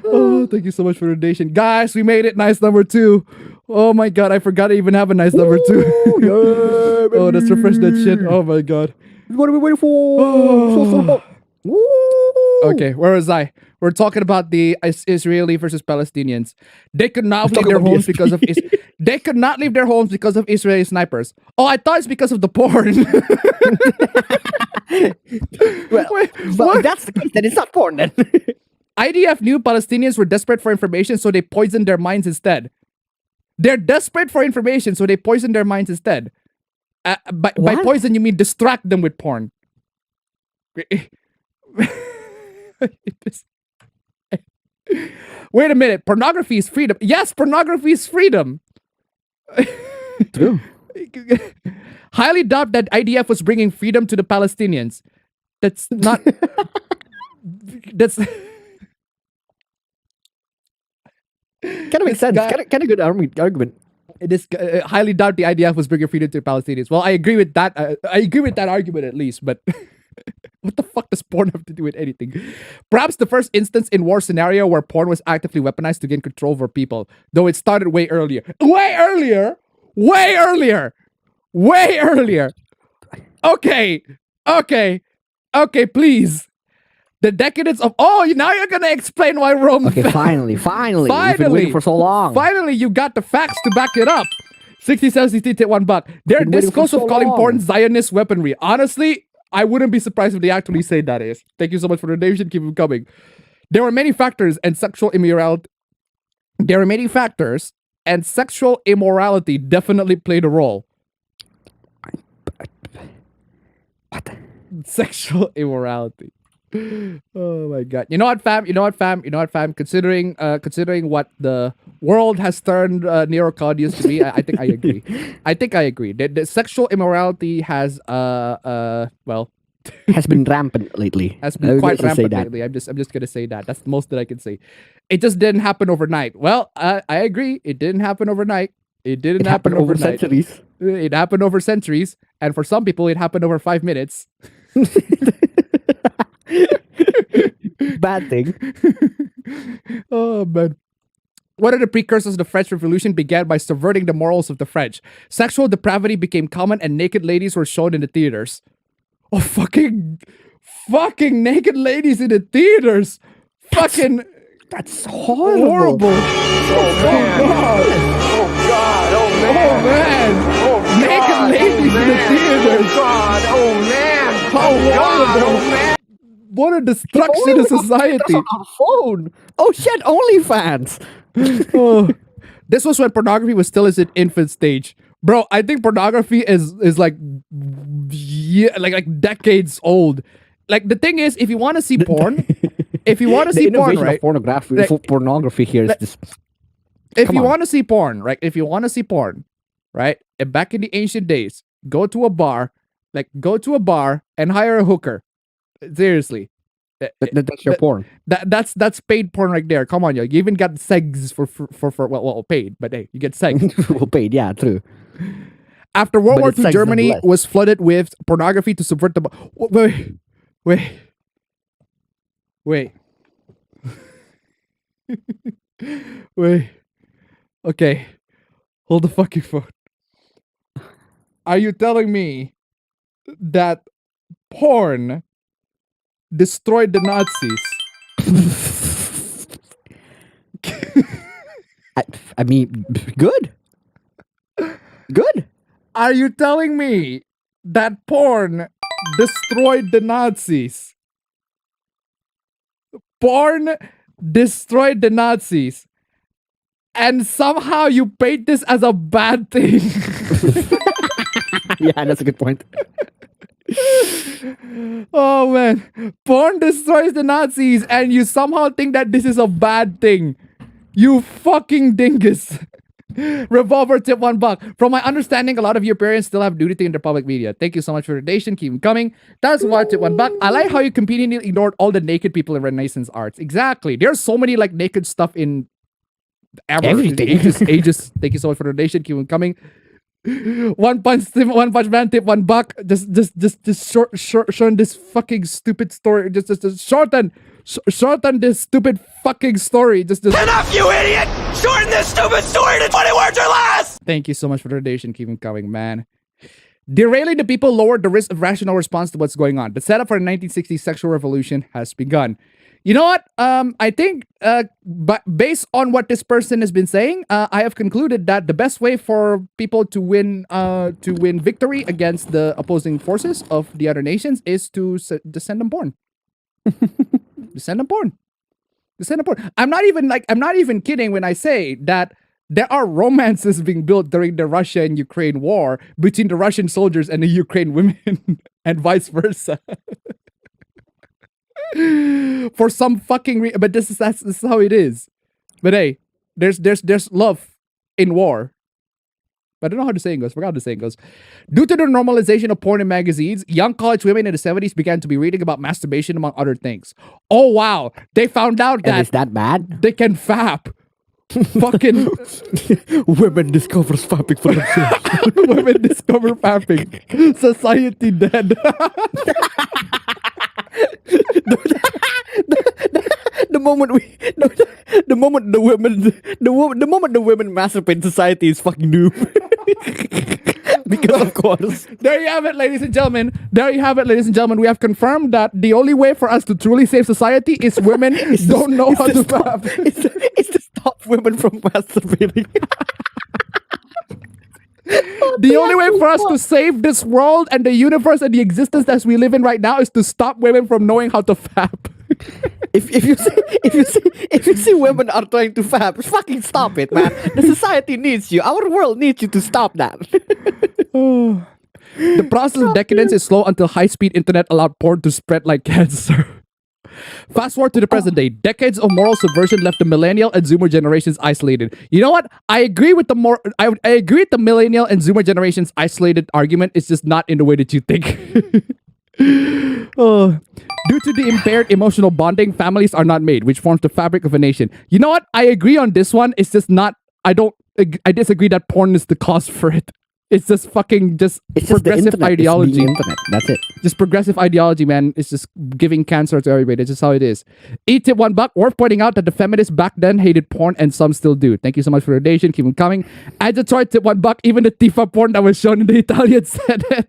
Oh, thank you so much for the donation. Guys, we made it. Nice number 2. Oh my god, I forgot to even have a nice number 2. Oh, let's refresh that shit. Oh my god. What are we waiting for? Okay, where was I? We're talking about the Israeli versus Palestinians. They could not leave their homes because of they could not leave their homes because of Israeli snipers. Oh, I thought it's because of the porn. Well, but if that's the case, then it's not porn then. IDF knew Palestinians were desperate for information, so they poisoned their minds instead. They're desperate for information, so they poisoned their minds instead. By poison, you mean distract them with porn. Wait a minute. Pornography is freedom. Yes, pornography is freedom. True. Highly doubt that IDF was bringing freedom to the Palestinians. That's not. That's. Kind of makes sense. Kind of good argument. It is highly doubt the IDF was bringing freedom to the Palestinians. Well, I agree with that. I agree with that argument at least, but what the fuck does porn have to do with anything? Perhaps the first instance in war scenario where porn was actively weaponized to gain control over people, though it started way earlier. Way earlier. Okay, please. The decadence of now you're gonna explain why Rome. Okay, finally. We've been waiting for so long. Finally, you got the facts to back it up. 67 hit $1. Their discourse of calling porn Zionist weaponry. Honestly, I wouldn't be surprised if they actually say that is. Thank you so much for the donation. Keep them coming. There were many factors and sexual immorality. Definitely played a role. What? Sexual immorality. Oh my god. You know what, fam? Considering what the world has turned Neo-Claudius to be, I think I agree. The sexual immorality has has been rampant lately. Has been quite rampant lately. I'm just gonna say that. That's the most that I can say. It just didn't happen overnight. Well, I agree. It didn't happen overnight. It didn't happen over centuries. It happened over centuries, and for some people, it happened over 5 minutes. Bad thing. Oh man. One of the precursors of the French Revolution began by subverting the morals of the French. Sexual depravity became common and naked ladies were shown in the theaters. of fucking naked ladies in the theaters. That's horrible. Oh God! Oh man! Naked ladies in the theaters. Oh God! Oh man! How horrible! What a destruction of society! On our phone. Oh shit! OnlyFans. Oh, this was when pornography was still in its infant stage, bro. I think pornography is like decades old. Like the thing is, if you want to see porn, if you want to see porn, right? Pornography here is just. If you want to see porn, right? If you want to see porn, right? And back in the ancient days, go to a bar and hire a hooker. Seriously. That's your porn. That's paid porn right there. Come on, yo. You even got segs for well paid, but hey, you get segs. Well paid, yeah, true. After World War II, Germany was flooded with pornography to subvert the. Wait. Wait. Okay. Hold the fucking phone. Are you telling me that porn destroyed the Nazis? I mean, good. Good. Are you telling me that porn destroyed the Nazis? Porn destroyed the Nazis. And somehow you paint this as a bad thing. Yeah, that's a good point. Oh man, porn destroys the Nazis and you somehow think that this is a bad thing. You fucking dingus. Revolver tip $1. From my understanding, a lot of your parents still have nudity in their public media. Thank you so much for the donation. Keep them coming. That's why tip $1. I like how you conveniently ignored all the naked people in Renaissance arts. Exactly. There's so many like naked stuff in everything. Ages. Thank you so much for the donation. Keep them coming. One punch man tip $1. Just shorten this fucking stupid story. Just shorten this stupid fucking story. Just Enough, you idiot! Shorten this stupid story to 20 words or less! Thank you so much for the donation. Keep them coming, man. Derailing the people lowered the risk of rational response to what's going on. The setup for the 1960s sexual revolution has begun. You know what? I think, but based on what this person has been saying, I have concluded that the best way for people to win victory against the opposing forces of the other nations is to send them porn. Send them porn. I'm not even kidding when I say that there are romances being built during the Russia and Ukraine war between the Russian soldiers and the Ukraine women, and vice versa. For some fucking but this is how it is. But hey, there's love in war. But I don't know how the saying goes. Forgot how the saying goes. Due to the normalization of porn in magazines, young college women in the 70s began to be reading about masturbation among other things. Oh wow, they found out that is that bad? They can fap. Fucking women discover fapping for themselves. Women discover fapping. Society dead. The moment the women masturbate, society is fucking doomed. Because of course. There you have it, ladies and gentlemen. We have confirmed that the only way for us to truly save society is women don't know how to fap. It's to stop women from masturbating. The only way for us to save this world and the universe and the existence that we live in right now is to stop women from knowing how to fap. If you see women are trying to fap, fucking stop it, man. The society needs you. Our world needs you to stop that. The process of decadence is slow until high-speed internet allowed porn to spread like cancer. Fast forward to the present day. Decades of moral subversion left the millennial and Zoomer generations isolated. You know what? I agree with I agree with the millennial and Zoomer generations isolated argument. It's just not in the way that you think. Due to the impaired emotional bonding, families are not made, which forms the fabric of a nation. You know what? I agree on this one. It's just not. I disagree that porn is the cause for it. It's just fucking It's just the progressive internet. ideology. It's being internet. That's it. Just progressive ideology, man. It's just giving cancer to everybody. That's just how it is. Eat tip $1. Worth pointing out that the feminists back then hated porn and some still do. Thank you so much for the donation. Keep them coming. I just tried tip $1. Even the Tifa porn that was shown in the Italian said it.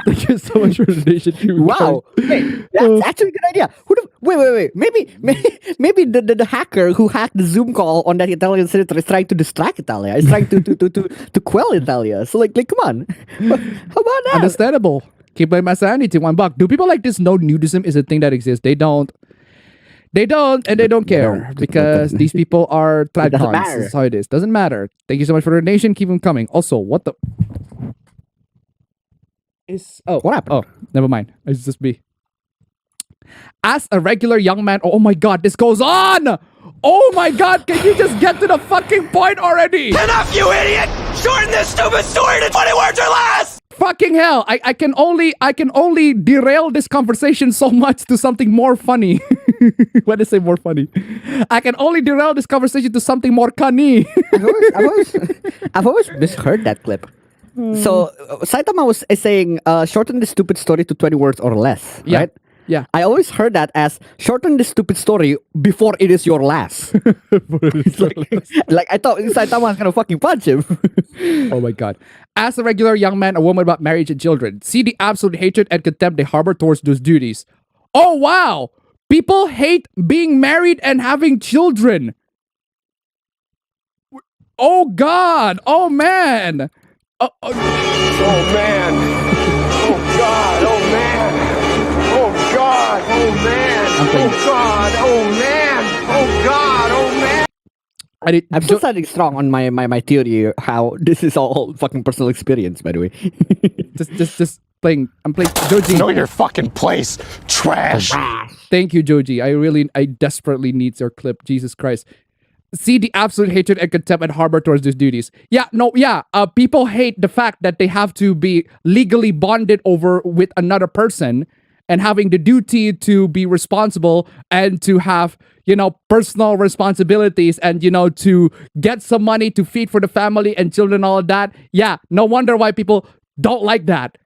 Thank you so much for the donation. Keep 'em Wow. coming. Hey, that's actually a good idea. Wait. Maybe the hacker who hacked the Zoom call on that Italian senator is trying to distract Italia. Is trying to quell Italia. So like come on. How about that? Understandable. Keep my sanity. $1. Do people like this know nudism is a thing that exists? They don't. They don't, and they don't care because these people are traditions. That's how it is. Doesn't matter. Thank you so much for the donation. Keep them coming. Also, what the is? Oh, what happened? Oh, never mind. It's just me. As a regular young man, oh my god, this goes on! Oh my god, can you just get to the fucking point already? Enough, you idiot! Shorten this stupid story to 20 words or less! Fucking hell, I can only derail this conversation so much to something more funny. When I say more funny, I can only derail this conversation to something more funny. I've always misheard that clip. So Saitama was saying, shorten the stupid story to 20 words or less, Yeah. right? Yeah. I always heard that as shorten the stupid story before it is your last. like I thought Saitama was gonna fucking punch him. Oh my god. As a regular young man, a woman about marriage and children, see the absolute hatred and contempt they harbor towards those duties. Oh wow! People hate being married and having children. Oh god! Oh man! Oh man! Oh god! Oh man! Oh god! Oh man! Oh god! Oh man! Oh god! Oh man! I'm still standing strong on my theory how this is all fucking personal experience, by the way. just playing. I'm playing Joji. Know your fucking place, trash. Thank you, Joji. I desperately need your clip. Jesus Christ. See the absolute hatred and contempt and harbor towards these duties. People hate the fact that they have to be legally bonded over with another person and having the duty to be responsible and to have, personal responsibilities and, to get some money to feed for the family and children, all of that. Yeah, no wonder why people don't like that.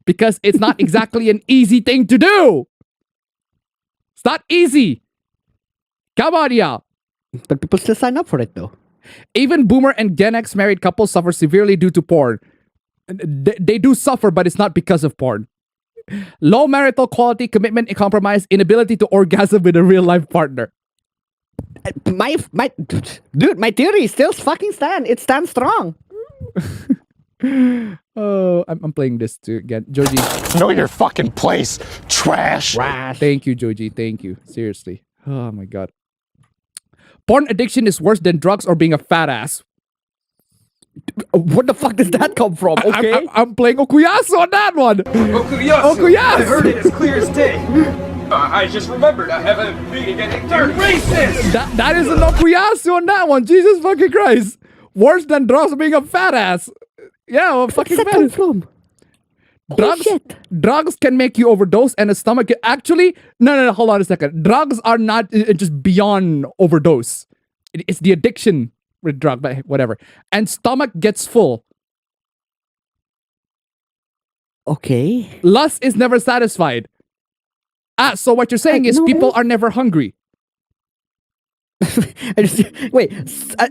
Because it's not exactly an easy thing to do. It's not easy. Come on, y'all. But people still sign up for it, though. Even boomer and Gen X married couples suffer severely due to porn. They do suffer, but it's not because of porn. Low marital quality, commitment and compromise, inability to orgasm with a real life partner. My theory still fucking stands. It stands strong. Oh, I'm playing this too again. Joji. Know your fucking place, trash. Thank you, Joji. Thank you. Seriously. Oh my god. Porn addiction is worse than drugs or being a fat ass. What the fuck does that come from? Okay. I'm playing Okuyasu on that one. Okuyasu. I heard it as clear as day. I just remembered I have a meeting at 8:30. Racist! That is an Okuyasu on that one. Jesus fucking Christ. Worse than drugs or being a fat ass. Yeah, well, fucking fat ass. From? Drugs can make you overdose and a stomach actually no, hold on a second. Drugs are not just beyond overdose. It's the addiction with drug, but whatever. And stomach gets full. Okay. Lust is never satisfied. So what you're saying is people are never hungry. Wait,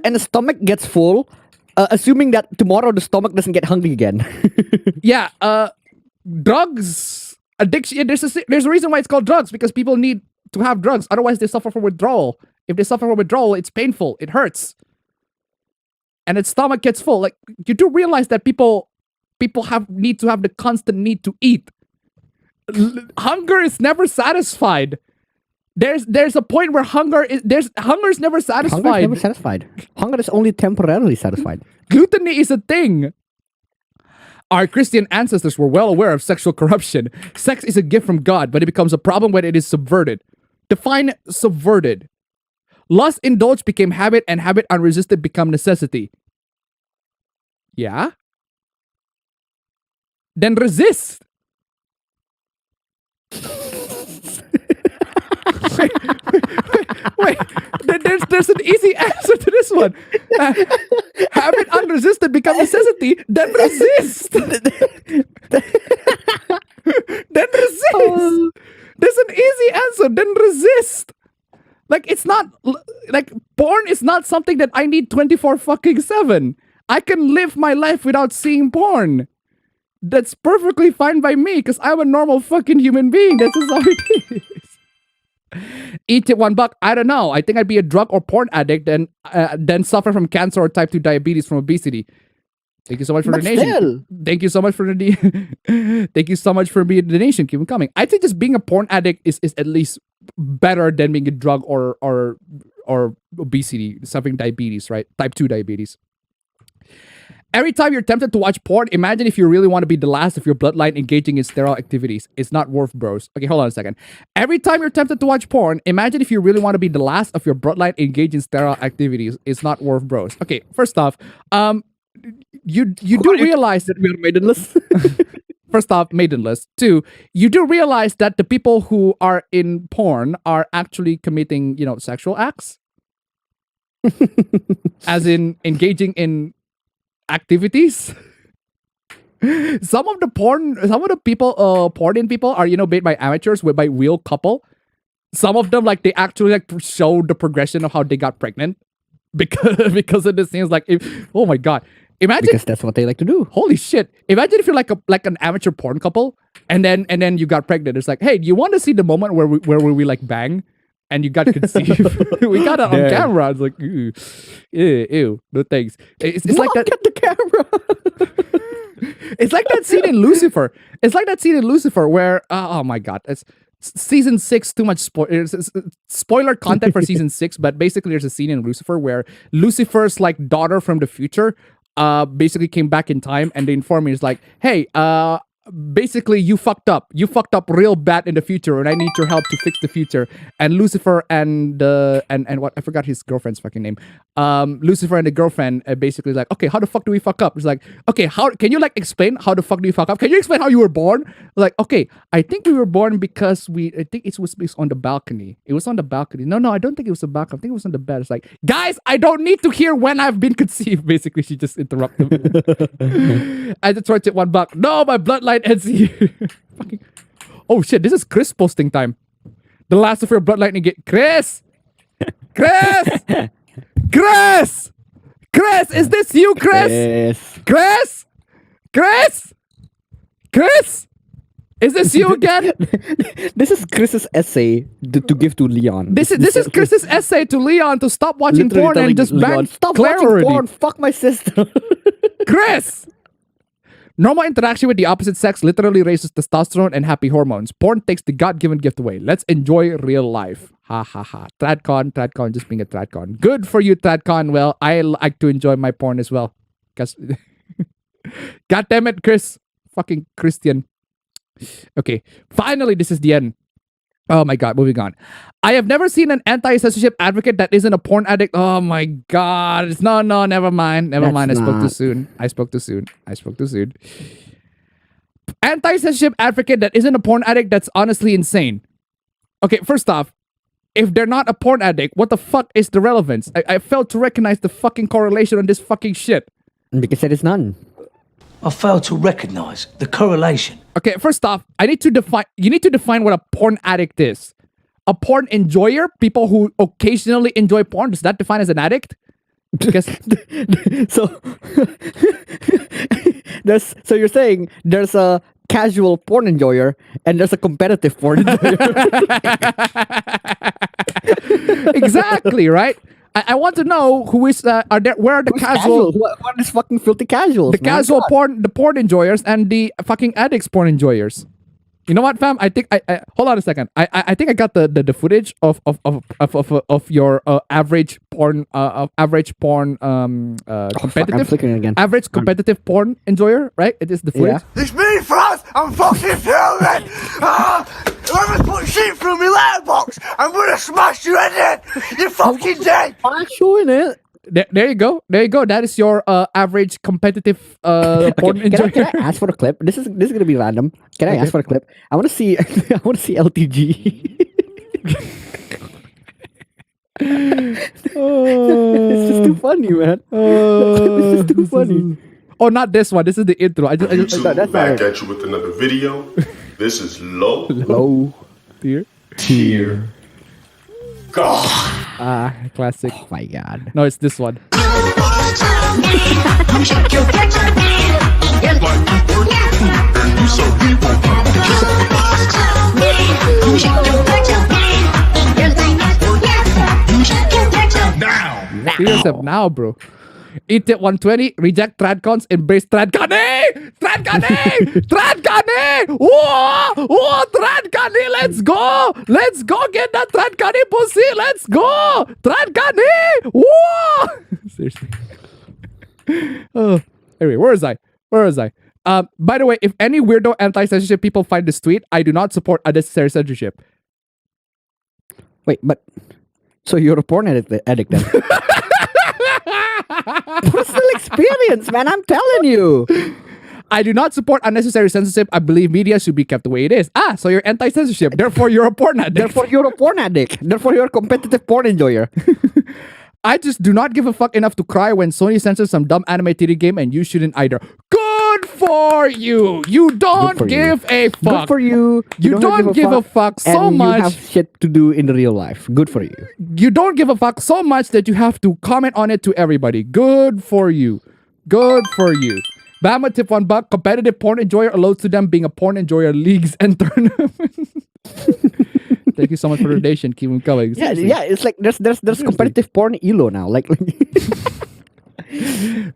and the stomach gets full, assuming that tomorrow the stomach doesn't get hungry again. Yeah, drugs, addiction, there's a reason why it's called drugs, because people need to have drugs, otherwise they suffer from withdrawal. If they suffer from withdrawal, it's painful, it hurts. And its stomach gets full. Like, you do realize that people need to have the constant need to eat. Hunger is never satisfied. There's a point where hunger is never satisfied. Hunger is never satisfied. Hunger is only temporarily satisfied. Gluttony is a thing. Our Christian ancestors were well aware of sexual corruption. Sex is a gift from God, but it becomes a problem when it is subverted. Define subverted. Lust indulged became habit, and habit unresisted become necessity. Yeah? Then resist. Wait. There's an easy answer to this one. Have it unresisted become necessity, then resist. Then resist. There's an easy answer. Then resist. Like, it's not like porn is not something that I need 24/7. I can live my life without seeing porn. That's perfectly fine by me because I'm a normal fucking human being. That's just how it is. Eat it $1. I don't know. I think I'd be a drug or porn addict and then suffer from cancer or type 2 diabetes from obesity. Thank you so much for the donation. Thank you so much for the thank you so much for the donation. Keep them coming. I think just being a porn addict is at least better than being a drug or obesity, suffering diabetes, right? Type 2 diabetes. Every time you're tempted to watch porn, imagine if you really want to be the last of your bloodline engaging in sterile activities. It's not worth, bros. Okay, hold on a second. Every time you're tempted to watch porn, imagine if you really want to be the last of your bloodline engaged in sterile activities. It's not worth, bros. Okay, first off, you do realize that we're maidenless. First off, maidenless. 2, you do realize that the people who are in porn are actually committing, sexual acts, as in engaging in activities. Some of the people, porn people are, made by amateurs, by real couple. Some of them, like, they actually show the progression of how they got pregnant because of the scenes. Like, oh my god. Imagine, because that's what they like to do. Holy shit! Imagine if you're like an amateur porn couple, and then you got pregnant. It's like, hey, do you want to see the moment where we like bang, and you got conceived? We got it on camera. It's like, ew, no thanks. It's like that. Get the camera. It's like that scene in Lucifer. It's like that scene in Lucifer where, oh my god, it's season 6. Too much spoiler content for season 6. But basically, there's a scene in Lucifer where Lucifer's like daughter from the future basically came back in time, and they inform me, it's like, hey, basically you fucked up real bad in the future, and I need your help to fix the future. And Lucifer and what, I forgot his girlfriend's fucking name. Lucifer and the girlfriend basically like, okay, how the fuck do we fuck up? It's like, okay, how can you like explain how the fuck do you fuck up? Can you explain how you were born? Like, okay, I think we were born because I think it was on the balcony. It was on the balcony. No, I don't think it was the balcony. I think it was on the bed. It's like, guys, I don't need to hear when I've been conceived. Basically, she just interrupted me. I just wanted $1. No, my bloodline ends here. Fucking, oh shit, this is Chris posting time. The last of your bloodline engage. Chris, is this you, Chris? Chris, is this you again? This is Chris's essay to give to Leon. This is Chris's essay to Leon to stop watching porn and just bang. Stop Claire watching already. porn. Fuck my sister. Chris. Normal interaction with the opposite sex literally raises testosterone and happy hormones. Porn takes the God-given gift away. Let's enjoy real life. Ha ha ha. Tradcon, just being a Tradcon. Good for you, Tradcon. Well, I like to enjoy my porn as well. Because, God damn it, Chris. Fucking Christian. Okay, finally, this is the end. Oh my god, moving on. I have never seen an anti-censorship advocate that isn't a porn addict. Oh my god. No, never mind. I spoke too soon. Anti-censorship advocate that isn't a porn addict, that's honestly insane. Okay, first off, if they're not a porn addict, what the fuck is the relevance? I failed to recognize the fucking correlation on this fucking shit. Because there is none. I failed to recognize the correlation. Okay, first off, you need to define what a porn addict is. A porn enjoyer, people who occasionally enjoy porn, does that define as an addict? Because so so you're saying there's a casual porn enjoyer and there's a competitive porn enjoyer. Exactly, right? I want to know who is where are the casual? What is fucking filthy casuals? The casual porn, the porn enjoyers, and the fucking addicts porn enjoyers. You know what, fam? I think I hold on a second. I think I got the footage of your average porn competitive average competitive porn enjoyer, right? It is the footage. Yeah. It's me, Franz. I'm fucking filming. Whoever's put shit through my letterbox, I'm gonna smash you in it. You fucking dead. I'm not showing it. There you go. That is your average competitive porn enjoyer. Can I ask for a clip? This is gonna be random. Can I ask for a clip? I want to see LTG. It's just too funny, man. It's just too funny. Oh, not this one. This is the intro. I just YouTube, that's back not at you with another video. This is low. Low tier. God. Classic. Oh my god. No, it's this one. See yourself now, bro. Eat it 120, reject Tradcons, embrace Tradcane! Tradcane! Tradcane! Whoa! Whoa! Tradcane! Let's go! Let's go get that Tradcane pussy! Let's go! Tradcane! Whoa! Seriously. Anyway, where was I? By the way, if any weirdo anti-censorship people find this tweet, I do not support unnecessary censorship. Wait, but so you're a porn addict then? Personal experience, man. I'm telling you. I do not support unnecessary censorship. I believe media should be kept the way it is. So you're anti-censorship. Therefore, you're a porn addict. Therefore, you're a porn addict. Therefore, you're a competitive porn enjoyer. I just do not give a fuck enough to cry when Sony censors some dumb anime TV game, and you shouldn't either. Good for you. You don't give a fuck. Good for you. You don't give a fuck so much. You have shit to do in real life. Good for you. You don't give a fuck so much that you have to comment on it to everybody. Good for you. Good for you. Bama tip $1. Competitive porn enjoyer alludes to them being a porn enjoyer leagues and tournaments. Thank you so much for the donation. Keep them coming. Yeah. It's like there's competitive porn elo now. Like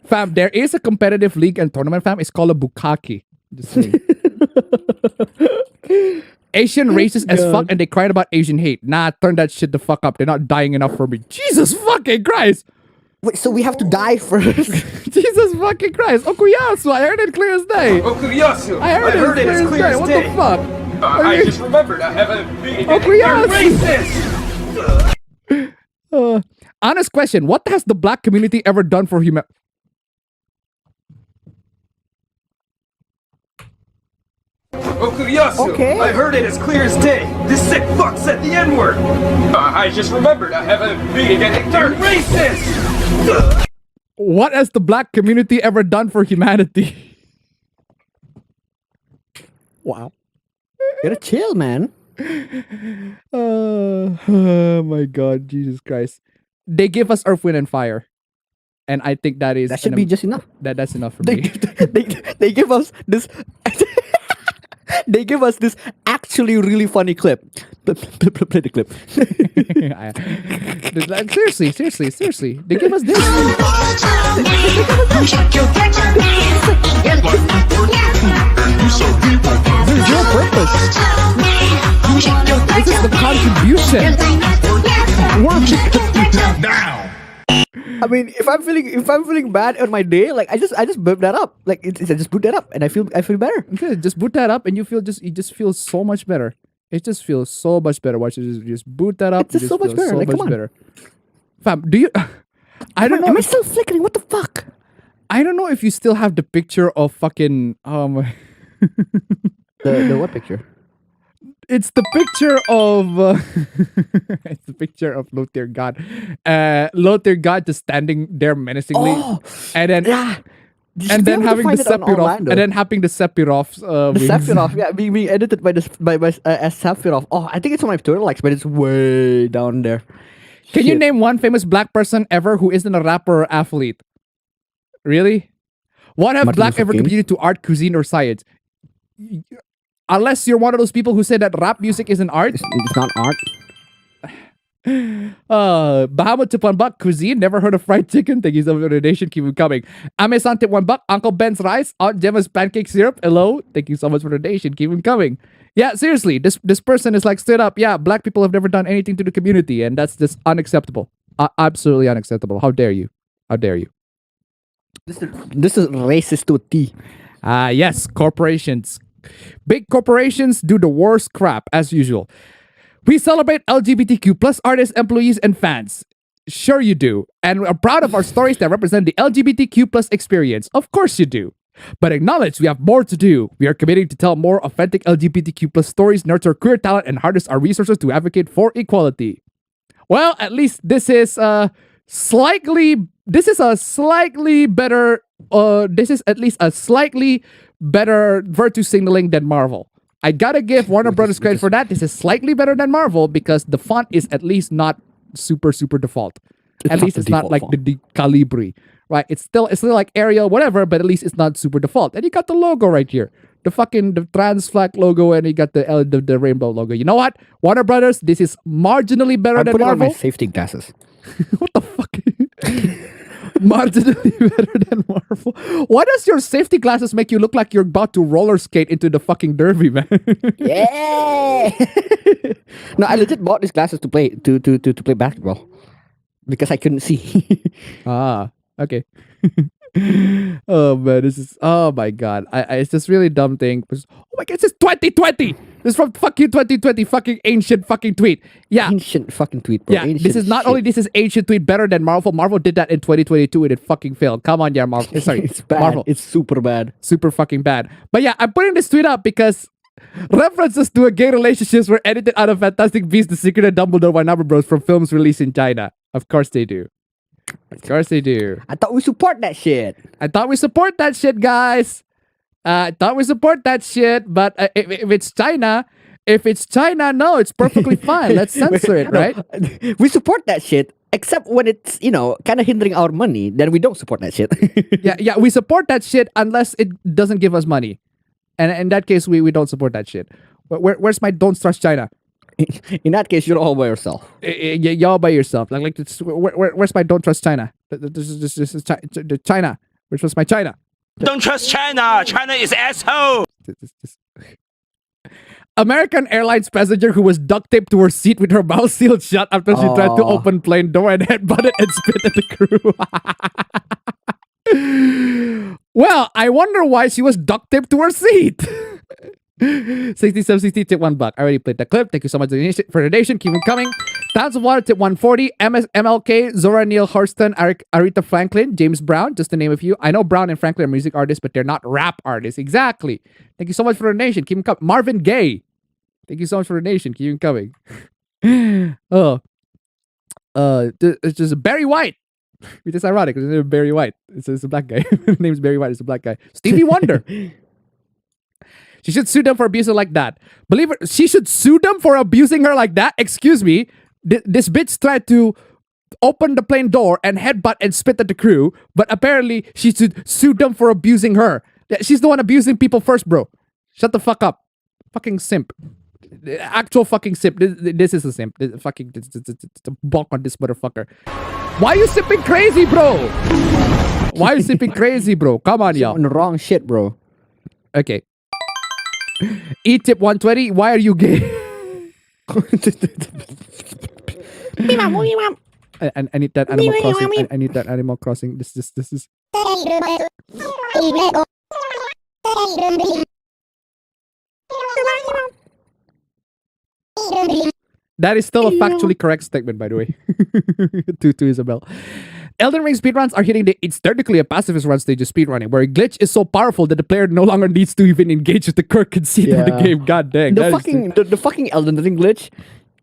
fam, there is a competitive league and tournament, fam. It's called a bukkake. Just saying. Asian racist as fuck, and they cried about Asian hate. Nah, turn that shit the fuck up. They're not dying enough for me. Jesus fucking Christ. Wait, so we have to die first? Jesus fucking Christ. Okuyasu, I heard it clear as day. Okuyasu, I heard it as clear as day. What the fuck? I just remembered I haven't been racist. Honest question. What has the black community ever done for humanity? Okuyasu, okay. I heard it as clear as day. This sick fuck said the N-word. I just remembered I haven't been racist. What has the black community ever done for humanity? Wow. You gotta chill, man. Oh my god, Jesus Christ. They give us Earth, Wind, and Fire. And I think that is... That should be just enough. That's enough for me. They give us this... They give us this actually really funny clip. Play the clip. Seriously. They give us this. This is your purpose. This is the contribution. Now. I mean, if I'm feeling bad on my day, like I just boot that up. Like I just boot that up, and I feel better. Okay, just boot that up, and you just feel so much better. It just feels so much better. Watch it, just boot that up. It's just so much better. Like, come on. Fam, do you? I don't know. Am I still flickering? What the fuck? I don't know if you still have the picture of fucking the what picture? It's the picture of it's the picture of Lothar God. Lothar God just standing there menacingly, and then and then having the Sephiroth, and then having the Sephiroth. The Sephiroth, yeah, being edited by as Sephiroth. Oh, I think it's on my Twitter likes, but it's way down there. Can you name one famous black person ever who isn't a rapper or athlete? Really? What have black ever contributed to art, cuisine, or science? Unless you're one of those people who say that rap music isn't art. It's not art. Bahamut tip $1. Cuisine. Never heard of fried chicken. Thank you so much for the donation. Keep it coming. Ame-san tip $1. Uncle Ben's rice. Aunt Gemma's pancake syrup. Hello. Thank you so much for the donation. Keep it coming. Yeah, seriously. This person is like straight up. Yeah, black people have never done anything to the community, and that's just unacceptable. Absolutely unacceptable. How dare you? How dare you? This is racist to a T. Yes, corporations. Big corporations do the worst crap, as usual. We celebrate LGBTQ plus artists, employees, and fans. Sure you do. And are proud of our stories that represent the LGBTQ plus experience. Of course you do. But acknowledge we have more to do. We are committing to tell more authentic LGBTQ plus stories, nurture queer talent, and harness our resources to advocate for equality. Well, at least this is slightly. This is a slightly better. This is at least a slightly better virtue signaling than Marvel. I gotta give Warner Brothers credit for that. This is slightly better than Marvel because the font is at least not super default. At least it's not like the Calibri, right? It's still like Arial, whatever, but at least it's not super default. And you got the logo right here, the trans flag logo, and you got the rainbow logo. You know what, Warner Brothers, this is marginally better than Marvel. On my safety glasses. What the fuck? Marginally better than Marvel. Why does your safety glasses make you look like you're about to roller skate into the fucking derby, man? Yeah. No, I legit bought these glasses to play play basketball because I couldn't see. Okay. Oh man, oh my god. It's just really dumb thing. Oh my god, it's 2020. This is from fuck you 2020, fucking ancient fucking tweet. Yeah. Ancient fucking tweet, bro. Yeah, this is not only this is ancient tweet better than Marvel. Marvel did that in 2022 and it fucking failed. Come on, yeah, Marvel. Sorry, it's bad. Marvel. It's super bad. Super fucking bad. But yeah, I'm putting this tweet up because references to a gay relationships were edited out of Fantastic Beasts, The Secret of Dumbledore by Warner Bros. From films released in China. Of course they do. Of course they do. I thought we support that shit. I thought we support that shit, guys. I thought we support that shit. But if it's China, no, it's perfectly fine. Let's censor it, right? We support that shit, except when it's, kind of hindering our money. Then we don't support that shit. yeah, we support that shit unless it doesn't give us money. And in that case, we don't support that shit. Where's my don't trust China? In that case, you're all by yourself. You're all by yourself. Like where's my don't trust China? This is China. Where's my China? Don't trust China. China is asshole. American Airlines passenger who was duct taped to her seat with her mouth sealed shut after she tried to open plane door and headbutted and spit at the crew. Well, I wonder why she was duct taped to her seat. 6760 tip $1. I already played that clip. Thank you so much for the donation. Keep them coming. Towns of Water tip 140. MLK, Zora Neale Hurston, Aretha Franklin, James Brown, just to name a few. I know Brown and Franklin are music artists, but they're not rap artists. Exactly. Thank you so much for the donation. Keep them coming. Marvin Gaye. Thank you so much for the donation. Keep them coming. It's just Barry White. Which is ironic because it's Barry White. It's a black guy. His name's Barry White. It's a black guy. Stevie Wonder. She should sue them for abusing her like that. Believe it, she should sue them for abusing her like that? Excuse me. This bitch tried to open the plane door and headbutt and spit at the crew, but apparently she should sue them for abusing her. She's the one abusing people first, bro. Shut the fuck up. Fucking simp. Actual fucking simp. This is a simp. This a bulk on this motherfucker. Why are you sipping crazy, bro? Why are you sipping crazy, bro? Come on, y'all. On the wrong shit, bro. Okay. E-tip 120, why are you gay? I need that Animal Crossing. I need that Animal Crossing. This is. That is still a factually correct statement, by the way. to Isabel. Elden Ring speedruns are hitting it's technically a pacifist run stage of speedrunning, where a glitch is so powerful that the player no longer needs to even engage with the core conceit of the game. God dang. The fucking Elden Ring glitch,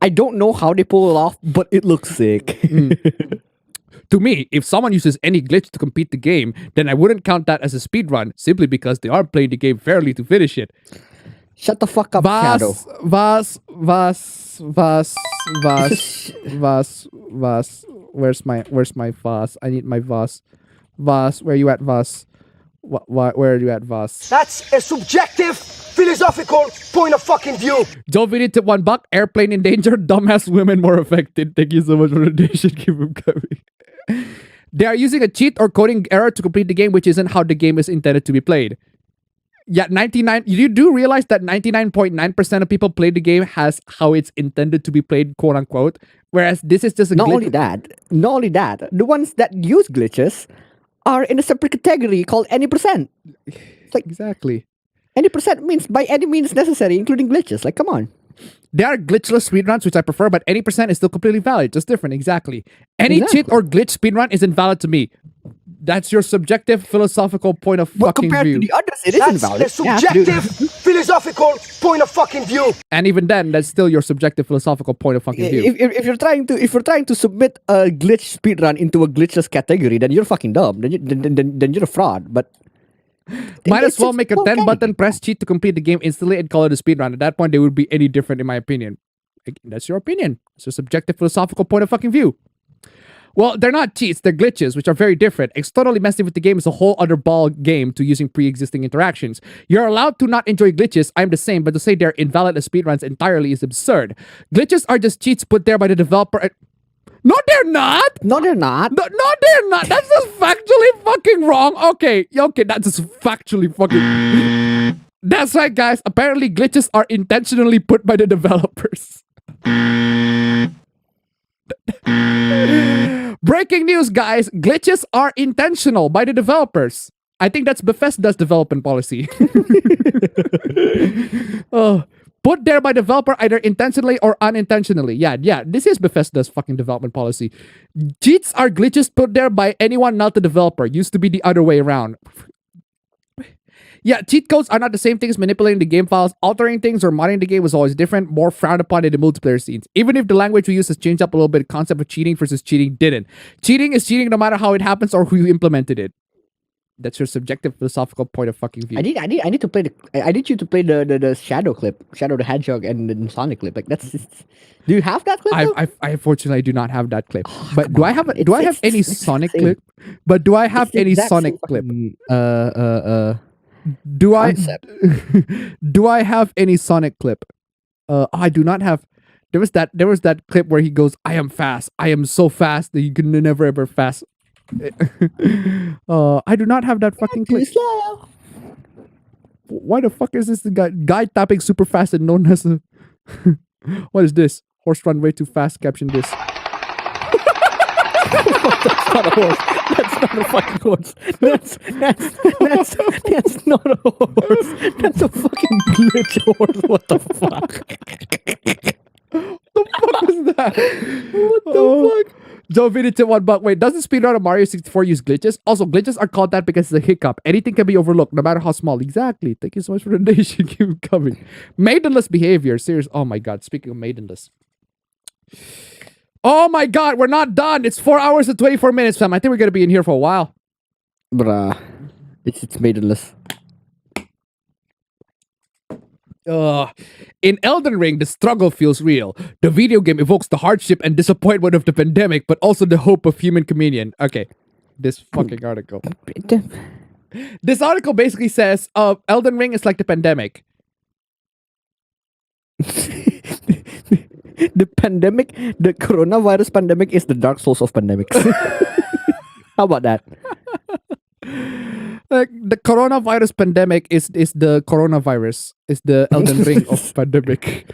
I don't know how they pull it off, but it looks sick. To me, if someone uses any glitch to complete the game, then I wouldn't count that as a speedrun, simply because they aren't playing the game fairly to finish it. Shut the fuck up, Shadow. Vas. Where's my Vas? I need my Vas. Vas, where you at, Vas? Where are you at, Vas? That's a subjective, philosophical point of fucking view. Joe Vinny tip $1. Airplane in danger. Dumbass women more affected. Thank you so much for the donation. Keep them coming. They are using a cheat or coding error to complete the game, which isn't how the game is intended to be played. Yeah, 99. You do realize that 99.9% of people play the game has how it's intended to be played, quote unquote. Whereas this is just a glitch. Not only that, the ones that use glitches are in a separate category called any percent. Like, exactly. Any percent means by any means necessary, including glitches. Like, come on. There are glitchless speedruns, which I prefer, but any percent is still completely valid. Just different, exactly. Any cheat or glitch speedrun is invalid to me. That's your subjective philosophical point of fucking compared view. to the others, it isn't valid. That's a subjective, philosophical point of fucking view. And even then, that's still your subjective philosophical point of fucking view. If you're trying to submit a glitch speedrun into a glitchless category, then you're fucking dumb. Then you're a fraud. But might as well make a 10-button press cheat to complete the game instantly and call it a speedrun. At that point, they would be any different, in my opinion. That's your opinion. It's a subjective philosophical point of fucking view. Well, they're not cheats, they're glitches, which are very different. Externally messing with the game is a whole other ball game to using pre-existing interactions. You're allowed to not enjoy glitches, I'm the same, but to say they're invalid as speedruns entirely is absurd. Glitches are just cheats put there by the developer. No, they're not! No, they're not. No, they're not! That's just factually fucking wrong! Okay, that's just factually fucking... That's right, guys. Apparently, glitches are intentionally put by the developers. Breaking news, guys. Glitches are intentional by the developers. I think that's Bethesda's development policy. Put there by developer either intentionally or unintentionally. Yeah, this is Bethesda's fucking development policy. Cheats are glitches put there by anyone not the developer. Used to be the other way around. Yeah, cheat codes are not the same thing as manipulating the game files. Altering things or modding the game was always different, more frowned upon in the multiplayer scenes. Even if the language we use has changed up a little bit, the concept of cheating versus cheating didn't. Cheating is cheating no matter how it happens or who you implemented it. That's your subjective philosophical point of fucking view. I need to play I need you to play the Shadow clip, Shadow the Hedgehog and the Sonic clip. Like that's. Do you have that clip? I unfortunately do not have that clip. But do I have any Sonic clip? But do I have any Sonic clip? Do I have any Sonic clip? I do not have. There was that clip where he goes, "I am fast. I am so fast that you can never ever fast." I do not have that fucking clip. Why the fuck is this the guy tapping super fast and known as a what is this? Horse run way too fast. Caption this. That's not a horse. That's not a fucking horse. That's not a horse. That's a fucking glitch horse. What the fuck? The fuck is that? What the fuck? Joe Vinny to $1. Wait, doesn't speedrun of Mario 64 use glitches? Also, glitches are called that because it's a hiccup. Anything can be overlooked, no matter how small. Exactly. Thank you so much for the donation. Keep it coming. Maidenless behavior. Serious. Oh my god. Speaking of maidenless. Oh my god, we're not done. It's 4 hours and 24 minutes, fam. I think we're gonna be in here for a while. Bruh. It's maidenless. In Elden Ring, the struggle feels real. The video game evokes the hardship and disappointment of the pandemic, but also the hope of human communion. Okay, this fucking article. This article basically says, Elden Ring is like the pandemic. The pandemic, the coronavirus pandemic is the Dark Souls of pandemics. How about that? Like the coronavirus pandemic is the coronavirus. Is the Elden Ring of pandemic.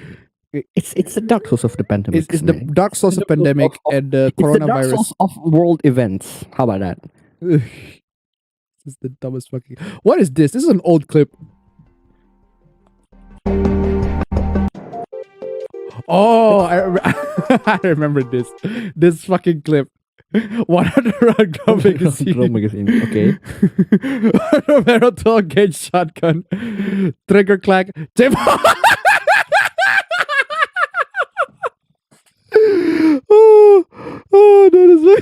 It's the Dark Souls of the pandemic. It's the Dark Souls of pandemic and the coronavirus. The Dark Souls of world events. How about that? This is the dumbest fucking. What is this? This is an old clip. Oh, I remember this. This fucking clip. 100 round drum magazine. Okay. Romero 12 gauge shotgun. Trigger clack. That is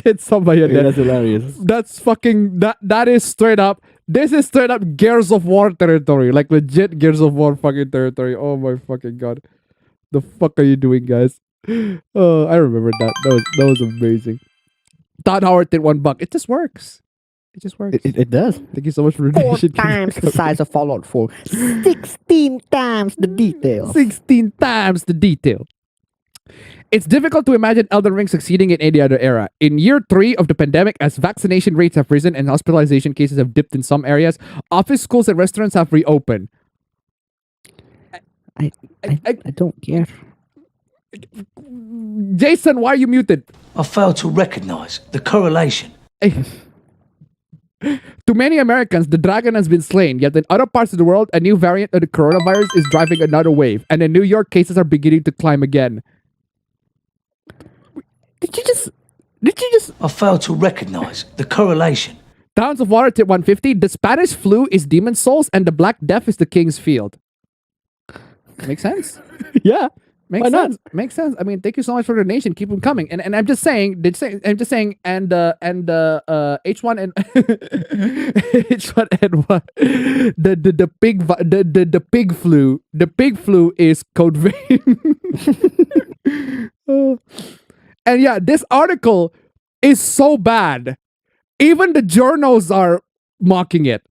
it's somebody. Yeah, that's hilarious. That's fucking that is straight up. This is straight up Gears of War territory. Like legit Gears of War fucking territory. Oh my fucking god. The fuck are you doing, guys? Oh, I remember that. That was amazing. Todd Howard did $1. It just works. It just works. It does. Thank you so much for the 4 donation. times the size of Fallout 4. 16 times the detail. 16 times the detail. It's difficult to imagine Elden Ring succeeding in any other era. In year 3 of the pandemic, as vaccination rates have risen and hospitalization cases have dipped in some areas, office, schools, and restaurants have reopened. I don't care. Jason, why are you muted? I fail to recognize the correlation. To many Americans, the dragon has been slain, yet in other parts of the world, a new variant of the coronavirus is driving another wave, and in New York, cases are beginning to climb again. Did you just Did you just? I fail to recognize the correlation. Towns of Water, tip 150. The Spanish flu is Demon Souls, and the Black Death is the King's Field. Makes sense? Yeah. Makes Why not? sense. Makes sense. I mean, thank you so much for the donation. Keep them coming. And I'm just saying, and H1 and H1 and what? The pig flu is code vein. And yeah, this article is so bad. Even the journals are mocking it.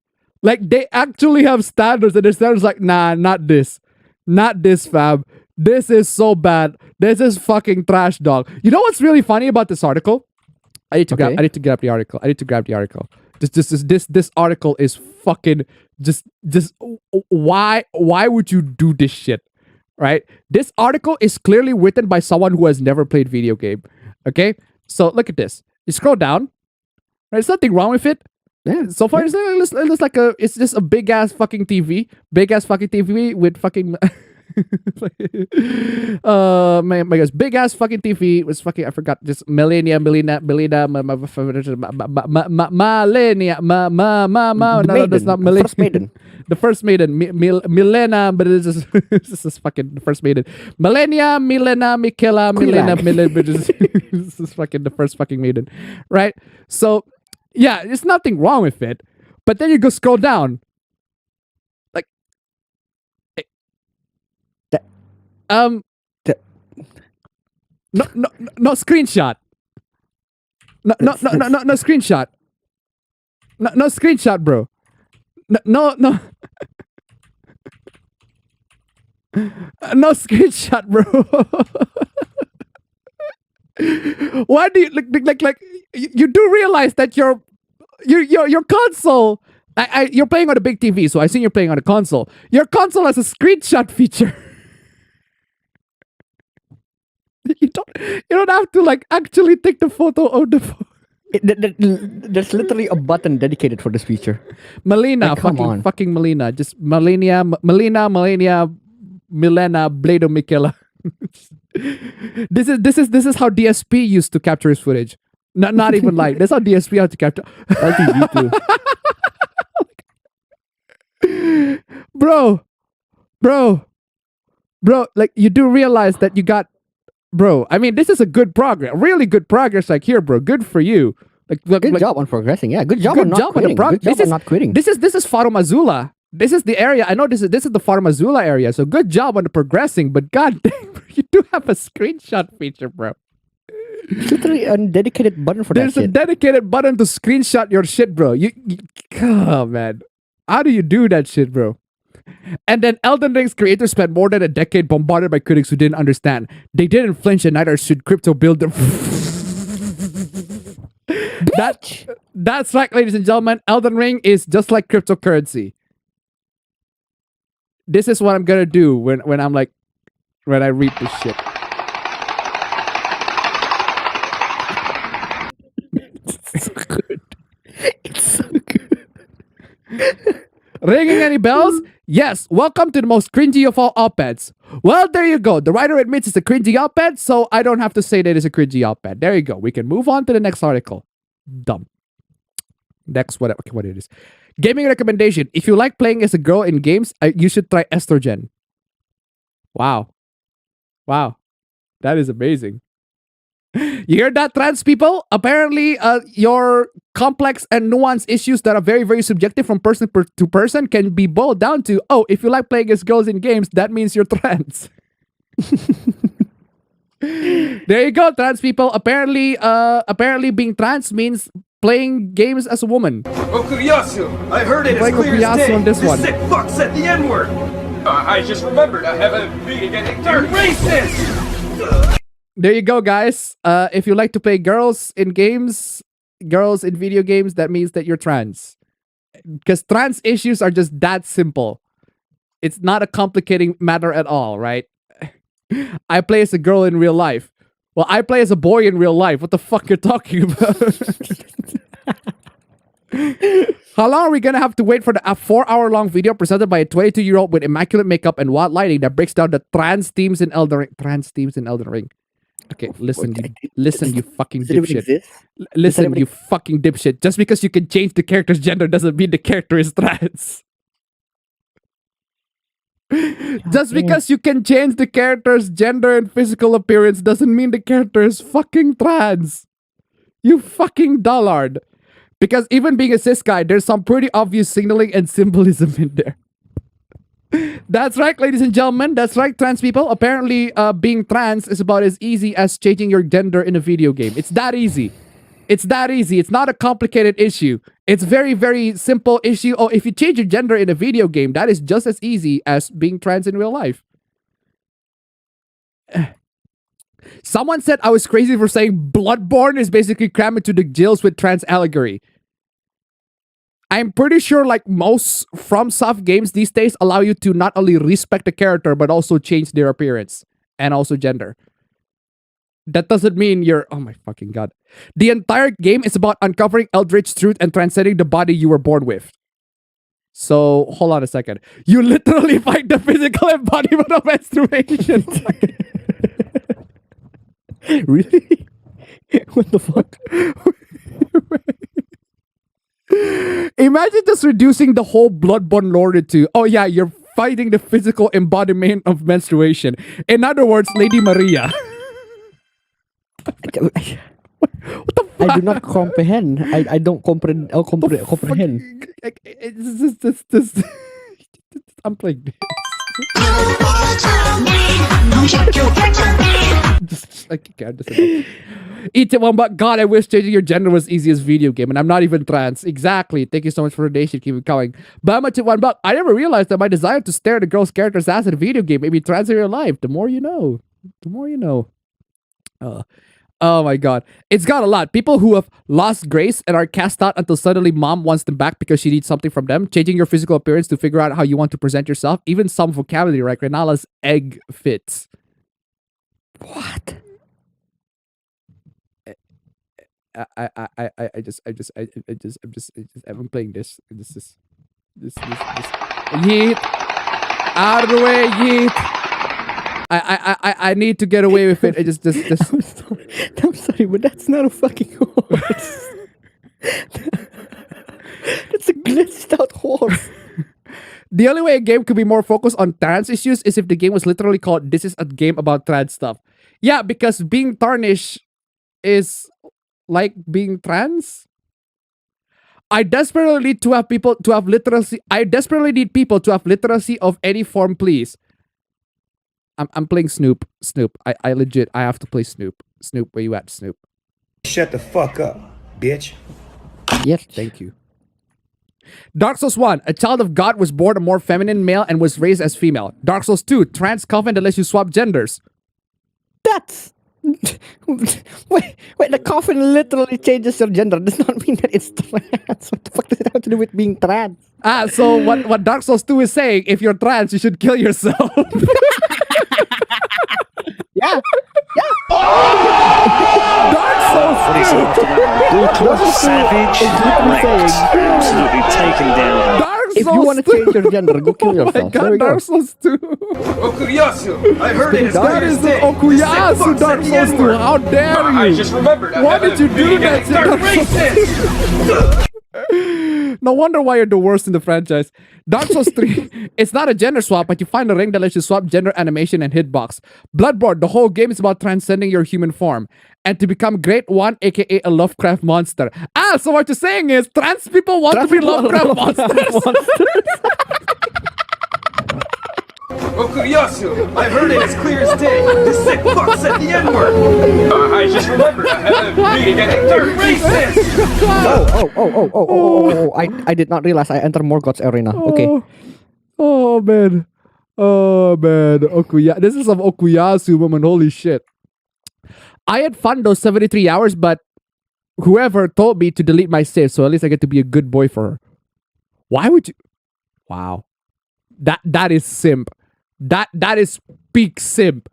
Like, they actually have standards, and the standards like, nah, not this. Not this, fam. This is so bad. This is fucking trash, dog. You know what's really funny about this article? I need to grab the article. This article is fucking just why would you do this shit? Right? This article is clearly written by someone who has never played video game. Okay? So look at this. You scroll down. Right? There's nothing wrong with it. Yeah, so far it's like it's just a big ass fucking TV. Big ass fucking TV with fucking my gosh, big ass fucking TV was fucking, I forgot, just Millennia, no, that's not Millennia. First Maiden. The First Maiden, Milena, but this is fucking the First Maiden. Millennia, Michaela, Milena, this is fucking the first fucking Maiden, right? So yeah, there's nothing wrong with it, but then you go scroll down, like, no screenshot. No screenshot. No screenshot, bro. No screenshot, bro. Why do you like you do realize that your console, you're playing on a big TV, so I assume you're playing on a console. Your console has a screenshot feature. You don't have to like actually take the photo of the phone. There's literally a button dedicated for this feature. Melina, like, fucking Melina, just Melina, Milena, Blado Michaela. This is how DSP used to capture his footage. Not even like that's how DSP had to capture. LTV too. Bro, like you do realize that you got. Bro, I mean, this is a good progress, really good progress. Like here, bro, good for you. Like, good job on progressing. Yeah, good job on not quitting. Good job on not quitting. This is Faromazula. This is the area. I know this is the Faromazula area. So good job on the progressing. But god damn, bro, you do have a screenshot feature, bro. There's literally a dedicated button for that shit. There's a dedicated button to screenshot your shit, bro. Oh man, how do you do that shit, bro? And then Elden Ring's creators spent more than a decade bombarded by critics who didn't understand. They didn't flinch, and neither should crypto build them. That's right, ladies and gentlemen. Elden Ring is just like cryptocurrency. This is what I'm gonna do when I'm like, when I read this shit. It's so good. It's so good. Ringing any bells? Yes, welcome to the most cringy of all op-eds. Well, there you go. The writer admits it's a cringy op-ed, so I don't have to say that it's a cringy op-ed. There you go. We can move on to the next article. Dumb. Next, what it is. Gaming recommendation. If you like playing as a girl in games, you should try Estrogen. Wow. That is amazing. You hear that, trans people? Apparently, your complex and nuanced issues that are very, very subjective from person to person can be boiled down to, oh, if you like playing as girls in games, that means you're trans. There you go, trans people. Apparently being trans means playing games as a woman. Okuyasu! I heard it as clear as day. On this one. Sick fuck said the N-word! I just remembered I haven't been getting dirty. Racist! There you go, guys. If you like to play girls in games, girls in video games, that means that you're trans. Because trans issues are just that simple. It's not a complicating matter at all, right? I play as a girl in real life. Well, I play as a boy in real life. What the fuck you're talking about? How long are we gonna have to wait for the 4-hour-long video presented by a 22-year-old with immaculate makeup and wild lighting that breaks down the trans themes in Elden Ring? Trans themes in Elden Ring. Okay, listen, you fucking Does it even dipshit. exist? Listen, you fucking dipshit. Just because you can change the character's gender doesn't mean the character is trans. Just because you can change the character's gender and physical appearance doesn't mean the character is fucking trans. You fucking dullard. Because even being a cis guy, there's some pretty obvious signaling and symbolism in there. That's right, ladies and gentlemen. That's right, trans people. Apparently, being trans is about as easy as changing your gender in a video game. It's that easy. It's that easy. It's not a complicated issue. It's very, very simple issue. Oh, if you change your gender in a video game, that is just as easy as being trans in real life. Someone said I was crazy for saying Bloodborne is basically crammed into the jails with trans allegory. I'm pretty sure like most FromSoft games these days allow you to not only respect the character, but also change their appearance and also gender. That doesn't mean you're... Oh my fucking god. The entire game is about uncovering eldritch truth and transcending the body you were born with. So, hold on a second. You literally fight the physical embodiment of menstruation. Really? What the fuck? Imagine just reducing the whole Bloodborne lore into, oh yeah, you're fighting the physical embodiment of menstruation. In other words, Lady Maria. What the fuck? I do not comprehend. I don't comprehend. Comprehend. I'm playing this. Eat it one, but God, I wish changing your gender was easy as video game, and I'm not even trans. Exactly. Thank you so much for the donation. Keep it coming. But I'm at $1. I never realized that my desire to stare at a girl's character's ass in a video game made me trans in real life. The more you know. The more you know. Oh my god. It's got a lot. People who have lost grace and are cast out until suddenly mom wants them back because she needs something from them. Changing your physical appearance to figure out how you want to present yourself. Even some vocabulary like Renala's egg fits. What? I'm playing this. This. Yeet. Out of the way, yeet. I need to get away with it. I'm sorry, but that's not a fucking horse. That's a glitched out horse. The only way a game could be more focused on trans issues is if the game was literally called "This is a game about trans stuff." Yeah, because being tarnished is like being trans. I desperately need people to have literacy of any form, please. I'm playing Snoop. I legit, I have to play Snoop. Snoop, where you at, Snoop? Shut the fuck up, bitch. Yes. Thank you. Dark Souls 1. A child of God was born a more feminine male and was raised as female. Dark Souls 2. Trans covenant that lets you swap genders. That's... Wait, the coffin literally changes your gender. Does not mean that it's trans. What the fuck does it have to do with being trans? So what Dark Souls 2 is saying, if you're trans, you should kill yourself. Yeah. Dark Souls 2! Savage, wrecked, absolutely taken down. If you want to change your gender, go kill yourself. Oh my god, Dark Souls 2! Okuyasu! I heard it is That is the Okuyasu Dark Souls 2! How dare you! I just remembered. Why did you do that to Dark Souls 2? No wonder why you're the worst in the franchise. Dark Souls 3, it's not a gender swap, but you find a ring that lets you swap gender, animation, and hitbox. Bloodborne, the whole game is about transcending your human form and to become Great One, aka a Lovecraft monster. So what you're saying is trans people want to be Lovecraft monsters. Okuyasu! I heard it as clear as day. This sick fuck said the N-word. I just remembered. Being a third racist. Oh! I did not realize I entered Morgoth's arena. Okay. Oh man. This is some Okuyasu woman. Holy shit. I had fun those 73 hours, but whoever told me to delete my save, so at least I get to be a good boy for her. Why would you? Wow. That is simp. That is peak simp.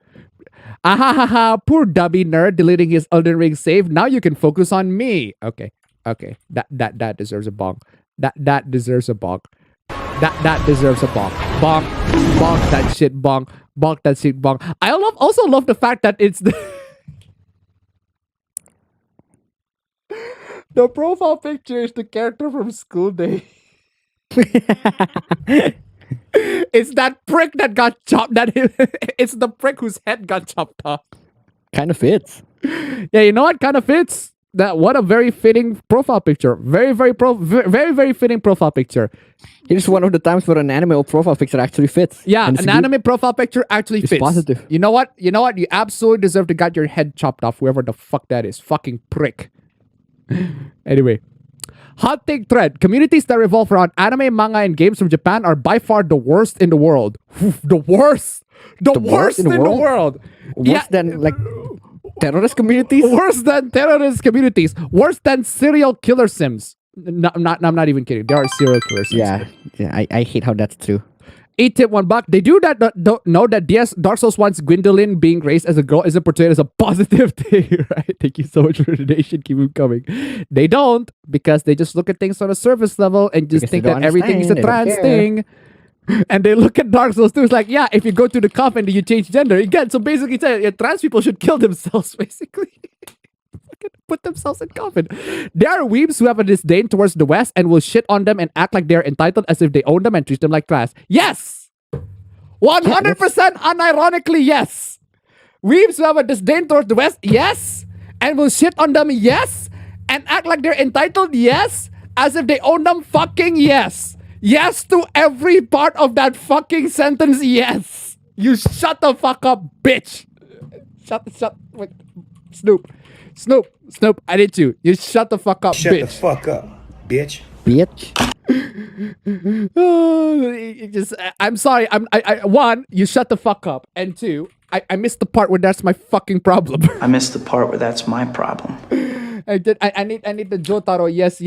Poor Dubby nerd deleting his Elden Ring save. Now you can focus on me. Okay. That deserves a bonk. That deserves a bonk. That deserves a bonk. Bonk that shit bonk. Bonk that shit bonk. I also love the fact that it's the The profile picture is the character from School Day. It's that prick that got chopped. It's the prick whose head got chopped off. Kind of fits. Yeah, you know what? Kind of fits. What a very fitting profile picture. Very fitting profile picture. Here's one of the times where an anime profile picture actually fits. Yeah, an anime profile picture actually fits. Positive. You know what? You absolutely deserve to get your head chopped off, whoever the fuck that is. Fucking prick. Anyway. Hot take thread. Communities that revolve around anime, manga, and games from Japan are by far the worst in the world. The worst. The worst in the world. Worse than like terrorist communities? Worse than terrorist communities. Worse than serial killer sims. No, I'm not even kidding. There are serial killer sims. Yeah, I hate how that's true. 8 tip $1. They do that. Don't know that Dark Souls 1's Gwendolyn being raised as a girl isn't portrayed as a positive thing, right? Thank you so much for the donation. Keep it coming. They don't, because they just look at things on a surface level and just think that everything is a trans thing. And they look at Dark Souls 2. It's like, yeah, if you go to the coffin, do you change gender? Again, so basically, trans people should kill themselves, basically. Put themselves in coffin. There are weebs who have a disdain towards the West and will shit on them and act like they're entitled as if they own them and treat them like trash. Yes! 100% unironically, yes! Weebs who have a disdain towards the West, yes! And will shit on them, yes! And act like they're entitled, yes! As if they own them, fucking yes! Yes to every part of that fucking sentence, yes! You shut the fuck up, bitch! Wait. Snoop, I did you. You shut the fuck up, bitch. Shut the fuck up, bitch. I'm sorry. One, you shut the fuck up. And two, I missed the part where that's my fucking problem. I missed the part where that's my problem. I need the Jotaro. Yes.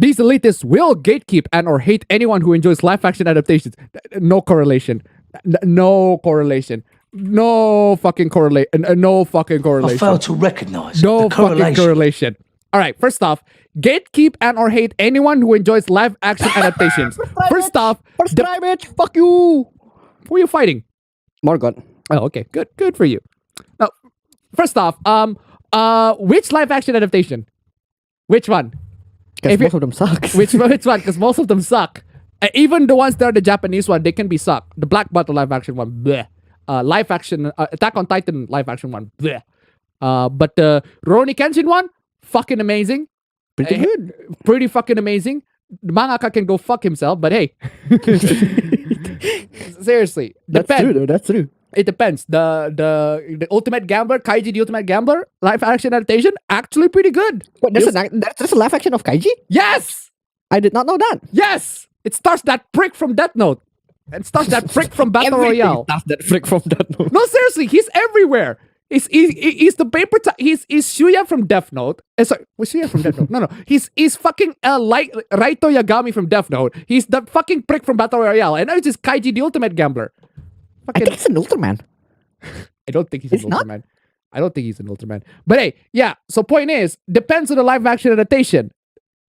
These elitists will gatekeep and or hate anyone who enjoys live action adaptations. No correlation. No correlation. No fucking correlation. No fucking correlation. I fail to recognize no the correlation. Fucking correlation. All right, first off, gatekeep and or hate anyone who enjoys live action adaptations. First off, bitch. Fuck you. Who are you fighting? Morgoth. Oh, okay. Good for you. Now, first off, which live action adaptation? Which one? Because most of them suck. Which one? Because most of them suck. Even the ones that are the Japanese one, they can be suck. The Black Bottle live action one, bleh. Live action, Attack on Titan live action one, bleh. But the Rurouni Kenshin one, fucking amazing. Pretty good. Pretty fucking amazing. The mangaka can go fuck himself, but hey. Seriously. That's true though, that's true. It depends. The Ultimate Gambler, Kaiji the Ultimate Gambler, live action adaptation, actually pretty good. What, there's a live action of Kaiji? Yes! I did not know that. Yes! It stars that prick from Death Note. And stars that prick from Battle Royale. Stars that prick from Death Note. No, seriously, he's everywhere. He's the paper. He's Shuya from Death Note. Sorry, was Shuya from Death Note? No. He's fucking Raito Yagami from Death Note. He's the fucking prick from Battle Royale. And now it's just Kaiji the Ultimate Gambler. I think it's an Ultraman. I don't think he's an Ultraman. I don't think he's an Ultraman. But hey, yeah. So point is, depends on the live action adaptation.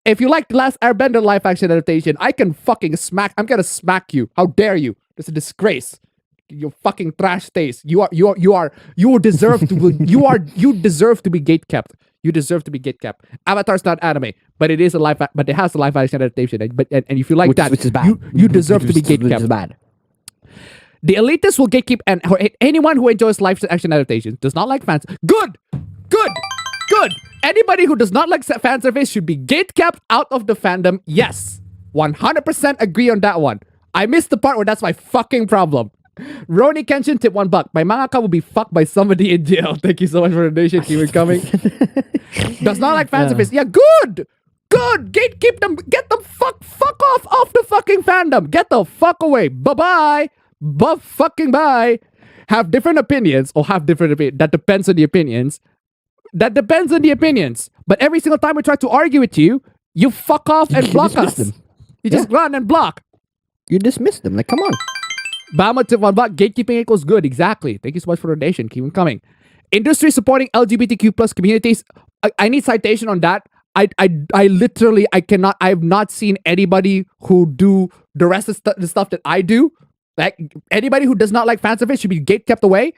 If you like the last Airbender live action adaptation, I'm gonna smack you. How dare you? It's a disgrace. You fucking trash taste. You deserve to you deserve to be gatekept. You deserve to be gatekept. Avatar's not anime, but it is but it has a live action adaptation. And if you like that, which is bad. You deserve to be gatekept. Which is bad. The elitists will gatekeep and anyone who enjoys live action adaptations, does not like fans. Good. Anybody who does not like fan service should be gatekept out of the fandom. Yes. 100% agree on that one. I missed the part where that's my fucking problem. Rurouni Kenshin tip $1. My mangaka will be fucked by somebody in jail. Thank you so much for the donation. Keep it coming. Does not like fan service. Yeah, good. Gatekeep them. Get them fuck off the fucking fandom. Get the fuck away. Bye-bye. Bye. Have different opinions or have different opinions. That depends on the opinions. But every single time we try to argue with you, you fuck off and block us. Them. You just run and block. You dismiss them. Like, come on. Bama tip $1. Gatekeeping equals good. Exactly. Thank you so much for the donation. Keep them coming. Industry supporting LGBTQ plus communities. I need citation on that. I literally I cannot. I have not seen anybody who do the rest of the stuff that I do. Like anybody who does not like fan service should be gate kept away.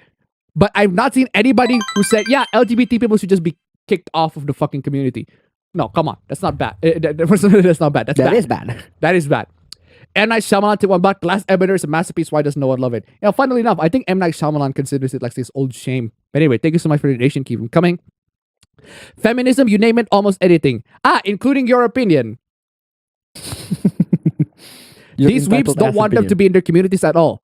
But I've not seen anybody who said, yeah, LGBT people should just be kicked off of the fucking community. No, come on. That's not bad. That's not bad. That is bad. That is bad. M. Night Shyamalan to $1. The Last Airbender is a masterpiece. Why does no one love it? Funnily enough, I think M. Night Shyamalan considers it like this old shame. But anyway, thank you so much for the donation. Keep them coming. Feminism, you name it, almost anything. Including your opinion. These weeps don't want them to be in their communities at all.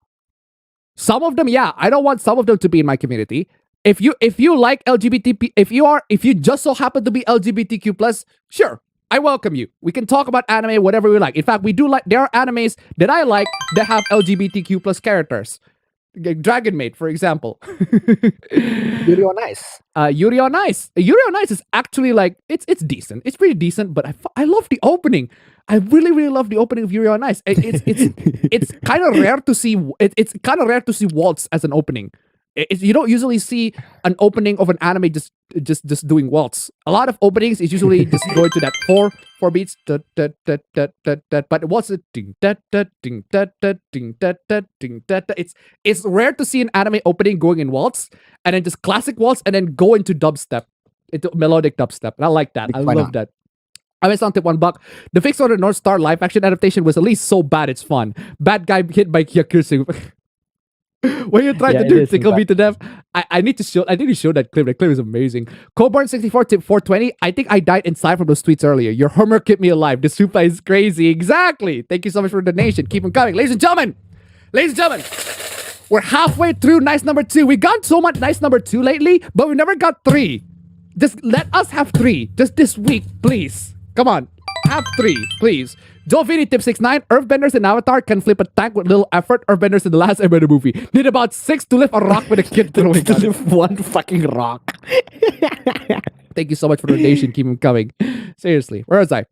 Some of them, yeah, I don't want some of them to be in my community. If you like LGBT, if you just so happen to be LGBTQ+, sure, I welcome you. We can talk about anime, whatever we like. In fact, we do like, there are animes that I like that have LGBTQ+ characters. Dragon Maid, for example. Yuri on Ice. Yuri on Ice. Yuri on Ice is actually like, it's decent. It's pretty decent, but I love the opening. I really, really love the opening of Yuri on Ice. It's kind of rare to see. It's kind of rare to see waltz as an opening. You don't usually see an opening of an anime just doing waltz. A lot of openings is usually just going to that four beats. But what's it? It's rare to see an anime opening going in waltz and then just classic waltz and then go into dubstep, into melodic dubstep. And I like that. I love that. I went on tip $1. The fix on the North Star live action adaptation was at least so bad it's fun. Bad guy hit by Yakuza. When you try to do tickle me to death, I need to show that clip. That clip is amazing. Coburn64 tip 420. I think I died inside from those tweets earlier. Your homework kept me alive. The super is crazy. Exactly. Thank you so much for the donation. Keep them coming. Ladies and gentlemen, we're halfway through nice number 2. We got so much nice number 2 lately, but we never got 3. Just let us have 3. Just this week, please. Come on. Have 3, please. Joe Vini tip 69. Earthbenders in Avatar can flip a tank with little effort. Earthbenders in the last Airbender movie need about 6 to lift a rock with a kid throwing to lift one fucking rock. Thank you so much for the donation. Keep them coming. Seriously. Where was I?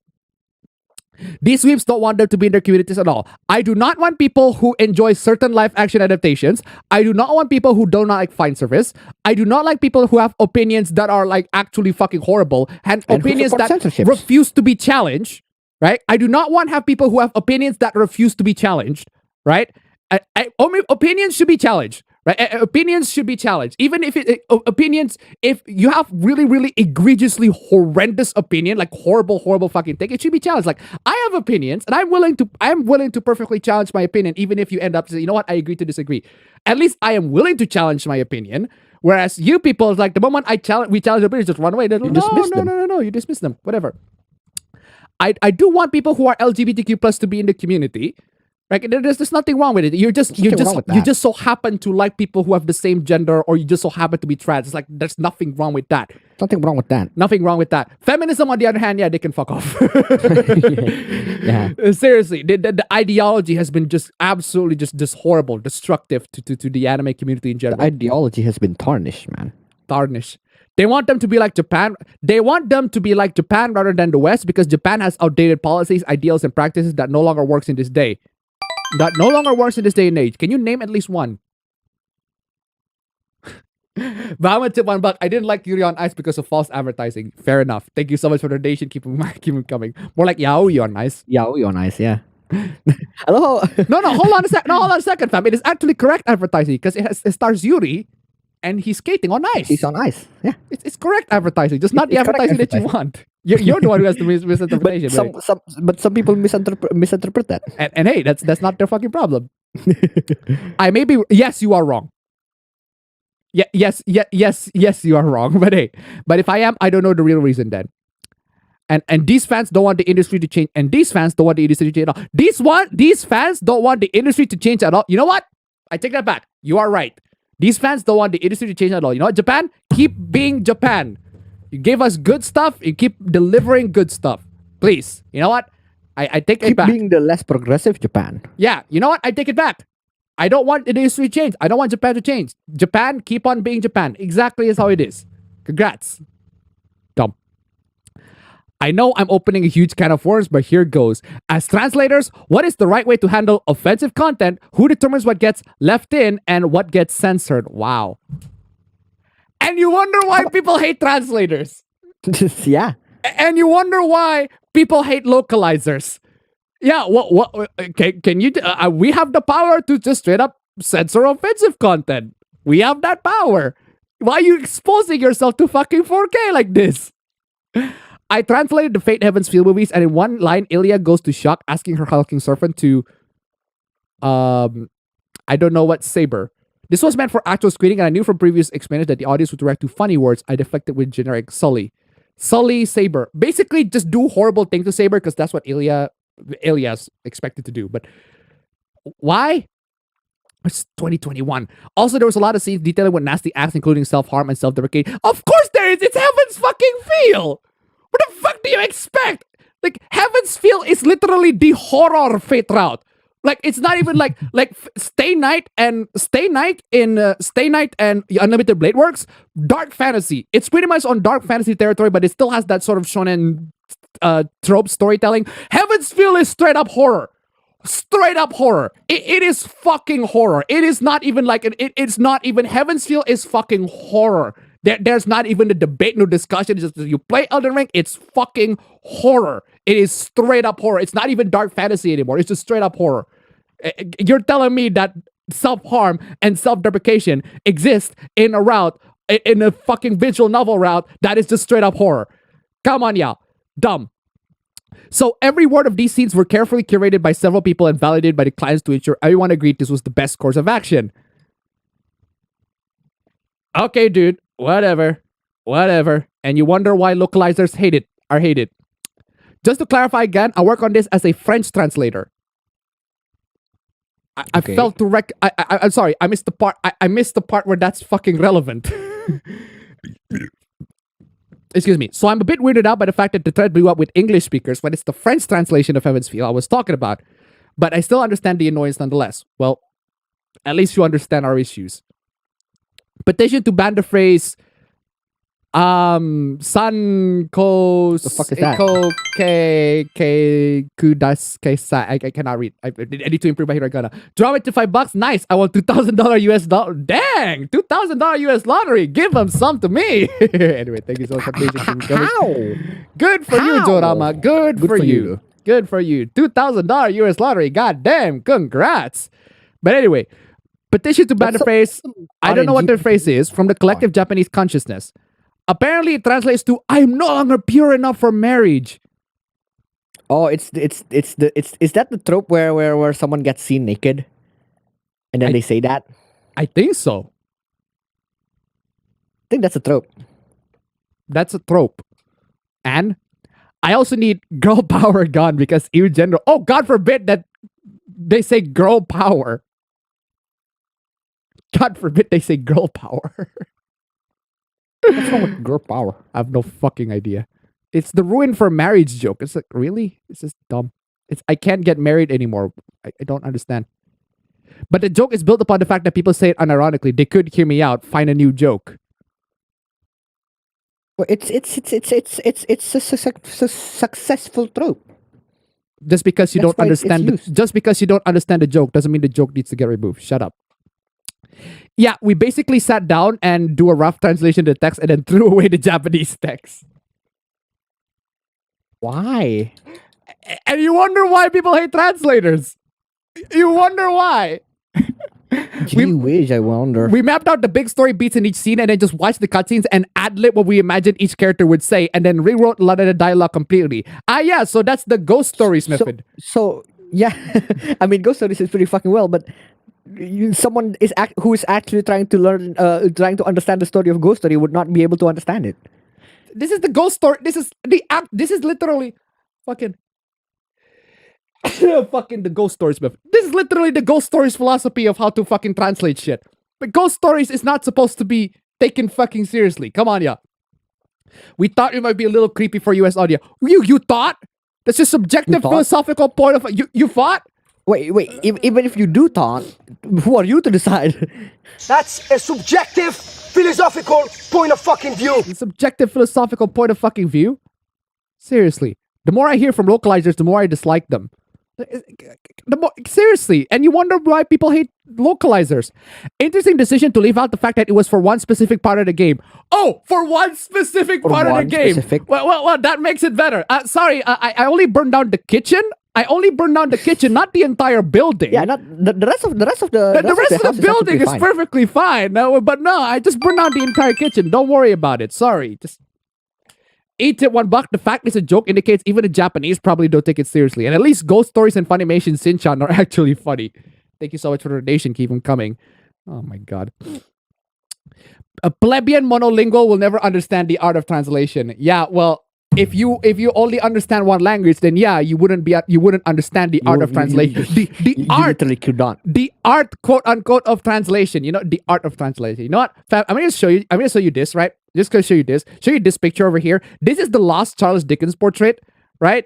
These sweeps don't want them to be in their communities at all. I do not want people who enjoy certain live action adaptations. I do not want people who do not like fan service. I do not like people who have opinions that are like actually fucking horrible and opinions that refuse to be challenged. Right? I do not want to have people who have opinions that refuse to be challenged. Right? Opinions should be challenged. Right? Opinions should be challenged. Even if opinions, if you have really, really egregiously horrendous opinion, like horrible fucking thing, it should be challenged. Like, I have opinions and I'm willing to perfectly challenge my opinion, even if you end up saying, you know what, I agree to disagree. At least I am willing to challenge my opinion. Whereas you people, like the moment we challenge your opinions, just run away. No, you dismiss them. Whatever. I do want people who are LGBTQ+ to be in the community. Right? There's nothing wrong with it. You just so happen to like people who have the same gender, or you just so happen to be trans. It's like there's nothing wrong with that. Nothing wrong with that. Nothing wrong with that. Feminism, on the other hand, yeah, they can fuck off. Yeah. Seriously, the ideology has been just absolutely just horrible, destructive to the anime community in general. The ideology has been tarnished, man. Tarnished. They want them to be like Japan. They want them to be like Japan rather than the West, because Japan has outdated policies, ideals, and practices that no longer works in this day. That no longer works in this day and age. Can you name at least one? But I'm gonna tip $1. I didn't like Yuri on Ice because of false advertising. Fair enough. Thank you so much for the donation. Keep them coming. More like Yaoi on Ice. Yaoi on Ice, yeah. Hello. No, hold on a second, fam. It is actually correct advertising because it stars Yuri. And he's skating on ice. He's on ice. Yeah. It's correct advertising, just not the advertising that you want. You're the one who has the misinterpretation. But some people misinterpret that. And hey, that's not their fucking problem. Yes, you are wrong. Yes, you are wrong. But if I am, I don't know the real reason then. And these fans don't want the industry to change. And these fans don't want the industry to change at all. These fans don't want the industry to change at all. You know what? I take that back. You are right. These fans don't want the industry to change at all. You know what, Japan? Keep being Japan. You give us good stuff. You keep delivering good stuff. Please. You know what? I take it back. Keep being the less progressive Japan. Yeah. You know what? I take it back. I don't want the industry to change. I don't want Japan to change. Japan, keep on being Japan. Exactly as how it is. Congrats. Dumb. I know I'm opening a huge can of worms, but here goes. As translators, what is the right way to handle offensive content? Who determines what gets left in and what gets censored? Wow. And you wonder why people hate translators. Yeah. And you wonder why people hate localizers. Yeah, what can you we have the power to just straight up censor offensive content. We have that power. Why are you exposing yourself to fucking 4K like this? I translated the Fate Heaven's Feel movies, and in one line, Ilya goes to shock, asking her hulking servant to I don't know what saber. This was meant for actual screening, and I knew from previous experience that the audience would react to funny words. I deflected with generic Sully. Sully, Saber. Basically, just do horrible things to Saber because that's what Ilya's expected to do. But why? It's 2021. Also, there was a lot of scenes detailing what nasty acts, including self-harm and self-deprecating. Of course there is! It's Heaven's fucking Feel! What the fuck do you expect? Like, Heaven's Feel is literally the horror Fate route. Like, it's not even like Stay Night and Unlimited Blade Works, dark fantasy. It's pretty much on dark fantasy territory, but it still has that sort of shonen trope storytelling. Heaven's Feel is straight up horror. Straight up horror. It is fucking horror. It is not even like it's not even Heaven's Feel is fucking horror. There's not even a debate, no discussion. It's just you play Elden Ring, it's fucking horror. It is straight up horror. It's not even dark fantasy anymore. It's just straight up horror. You're telling me that self-harm and self-deprecation exist in a route, in a fucking visual novel route that is just straight up horror. Come on, y'all. Dumb. So every word of these scenes were carefully curated by several people and validated by the clients to ensure everyone agreed this was the best course of action. Okay, dude. Whatever. And you wonder why localizers are hated. Just to clarify again, I work on this as a French translator. I felt to I'm sorry, I missed the part. I missed the part where that's fucking relevant. Excuse me. So I'm a bit weirded out by the fact that the thread blew up with English speakers when it's the French translation of Heaven's Feel I was talking about. But I still understand the annoyance nonetheless. Well, at least you understand our issues. Petition to ban the phrase San ko the fuck is that? I cannot read. I need to improve my hiragana. Draw it to $5. Nice. I want $2,000 US dollar. Dang, $2,000 US lottery. Give them some to me. Anyway, thank you so much for patience. Good for you, Jorama. Good for you. Good for you. $2,000 US lottery. God damn. Congrats. But anyway, petition to ban the phrase. I don't know what the phrase is from the collective Japanese consciousness. Apparently, it translates to "I'm no longer pure enough for marriage." Oh, is that the trope where someone gets seen naked, and then they say that? I think so. I think that's a trope. That's a trope, and I also need girl power gone because gender. Oh, God forbid that they say girl power. God forbid they say girl power. What's wrong with girl power? I have no fucking idea. It's the ruin for marriage joke. It's like, really? It's just dumb. I can't get married anymore. I don't understand. But the joke is built upon the fact that people say it unironically. They could hear me out. Find a new joke. Well, it's a successful trope. Just because you don't understand the joke doesn't mean the joke needs to get removed. Shut up. Yeah, we basically sat down and do a rough translation of the text and then threw away the Japanese text. Why? And you wonder why people hate translators. You wonder why. Gee whiz, I wonder. We mapped out the big story beats in each scene and then just watched the cutscenes and ad-lib what we imagined each character would say and then rewrote a lot of the dialogue completely. Yeah, so that's the ghost stories method. So yeah, I mean, ghost stories is pretty fucking well, but someone who is actually trying to learn, trying to understand the story of Ghost Story would not be able to understand it. This is the ghost story. This is the act. This is literally fucking the ghost stories. This is literally the ghost stories philosophy of how to fucking translate shit. But ghost stories is not supposed to be taken fucking seriously. Come on, yeah. We thought it might be a little creepy for US audio. You thought? That's a subjective philosophical point of you thought? Wait, even if you do thought, who are you to decide? That's a subjective philosophical point of fucking view. A subjective philosophical point of fucking view? Seriously. The more I hear from localizers, the more I dislike them. Seriously, and you wonder why people hate localizers. Interesting decision to leave out the fact that it was for one specific part of the game. Oh, for one specific part of the game. Well, that makes it better. Sorry, I only burned down the kitchen. Not the entire building. Yeah, not the rest of the rest of the building is perfectly fine. No, I just burned down the entire kitchen. Don't worry about it. Sorry, just. $1 the fact it's a joke indicates even the Japanese probably don't take it seriously. And at least Ghost Stories and Funimation Shinchan are actually funny. Thank you so much for the donation. Keep them coming. Oh my god. A plebeian monolingual will never understand the art of translation. Yeah, well, if you only understand one language, then yeah, you wouldn't understand the art of translation. The art literally could not. The art, quote unquote, of translation. You know, the art of translation. You know what? Fam, I'm gonna show you this, right? Just gonna show you this picture over here. This is the lost Charles Dickens portrait, right?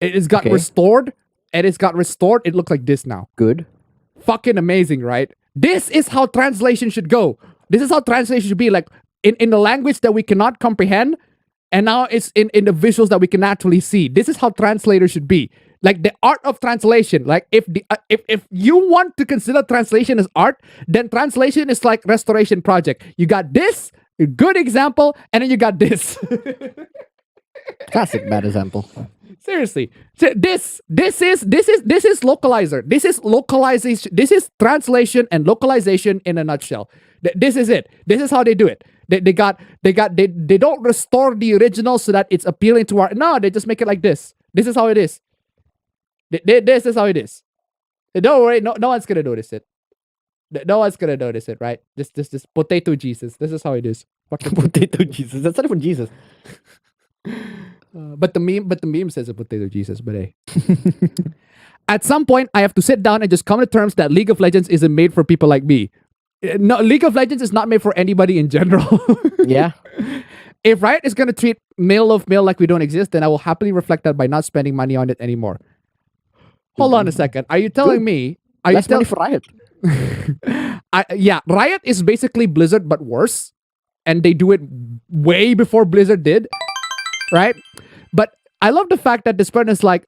It's got restored, and it's got restored. It looks like this now. Good. Fucking amazing, right? This is how translation should go. This is how translation should be, like in the language that we cannot comprehend, and now it's in the visuals that we can actually see. This is how translators should be. Like the art of translation. Like if you want to consider translation as art, then translation is like restoration project. You got this, a good example, and then you got this. Classic bad example. Seriously. So this is localizer. This is localization. This is translation and localization in a nutshell. This is it. This is how they do it. They don't restore the original so that it's appealing to our. No, they just make it like this. This is how it is. This is how it is. Don't worry, no one's gonna notice it. No one's gonna notice it, right? This potato Jesus. This is how it is. Fucking potato Jesus. That's not even Jesus. But the meme says a potato Jesus. But hey, at some point I have to sit down and just come to terms that League of Legends isn't made for people like me. No, League of Legends is not made for anybody in general. Yeah. If Riot is gonna treat Mail of Mail like we don't exist, then I will happily reflect that by not spending money on it anymore. Hold on a second. Are you telling me? Less money for Riot. Yeah, Riot is basically Blizzard but worse, and they do it way before Blizzard did, right? But I love the fact that this person is like,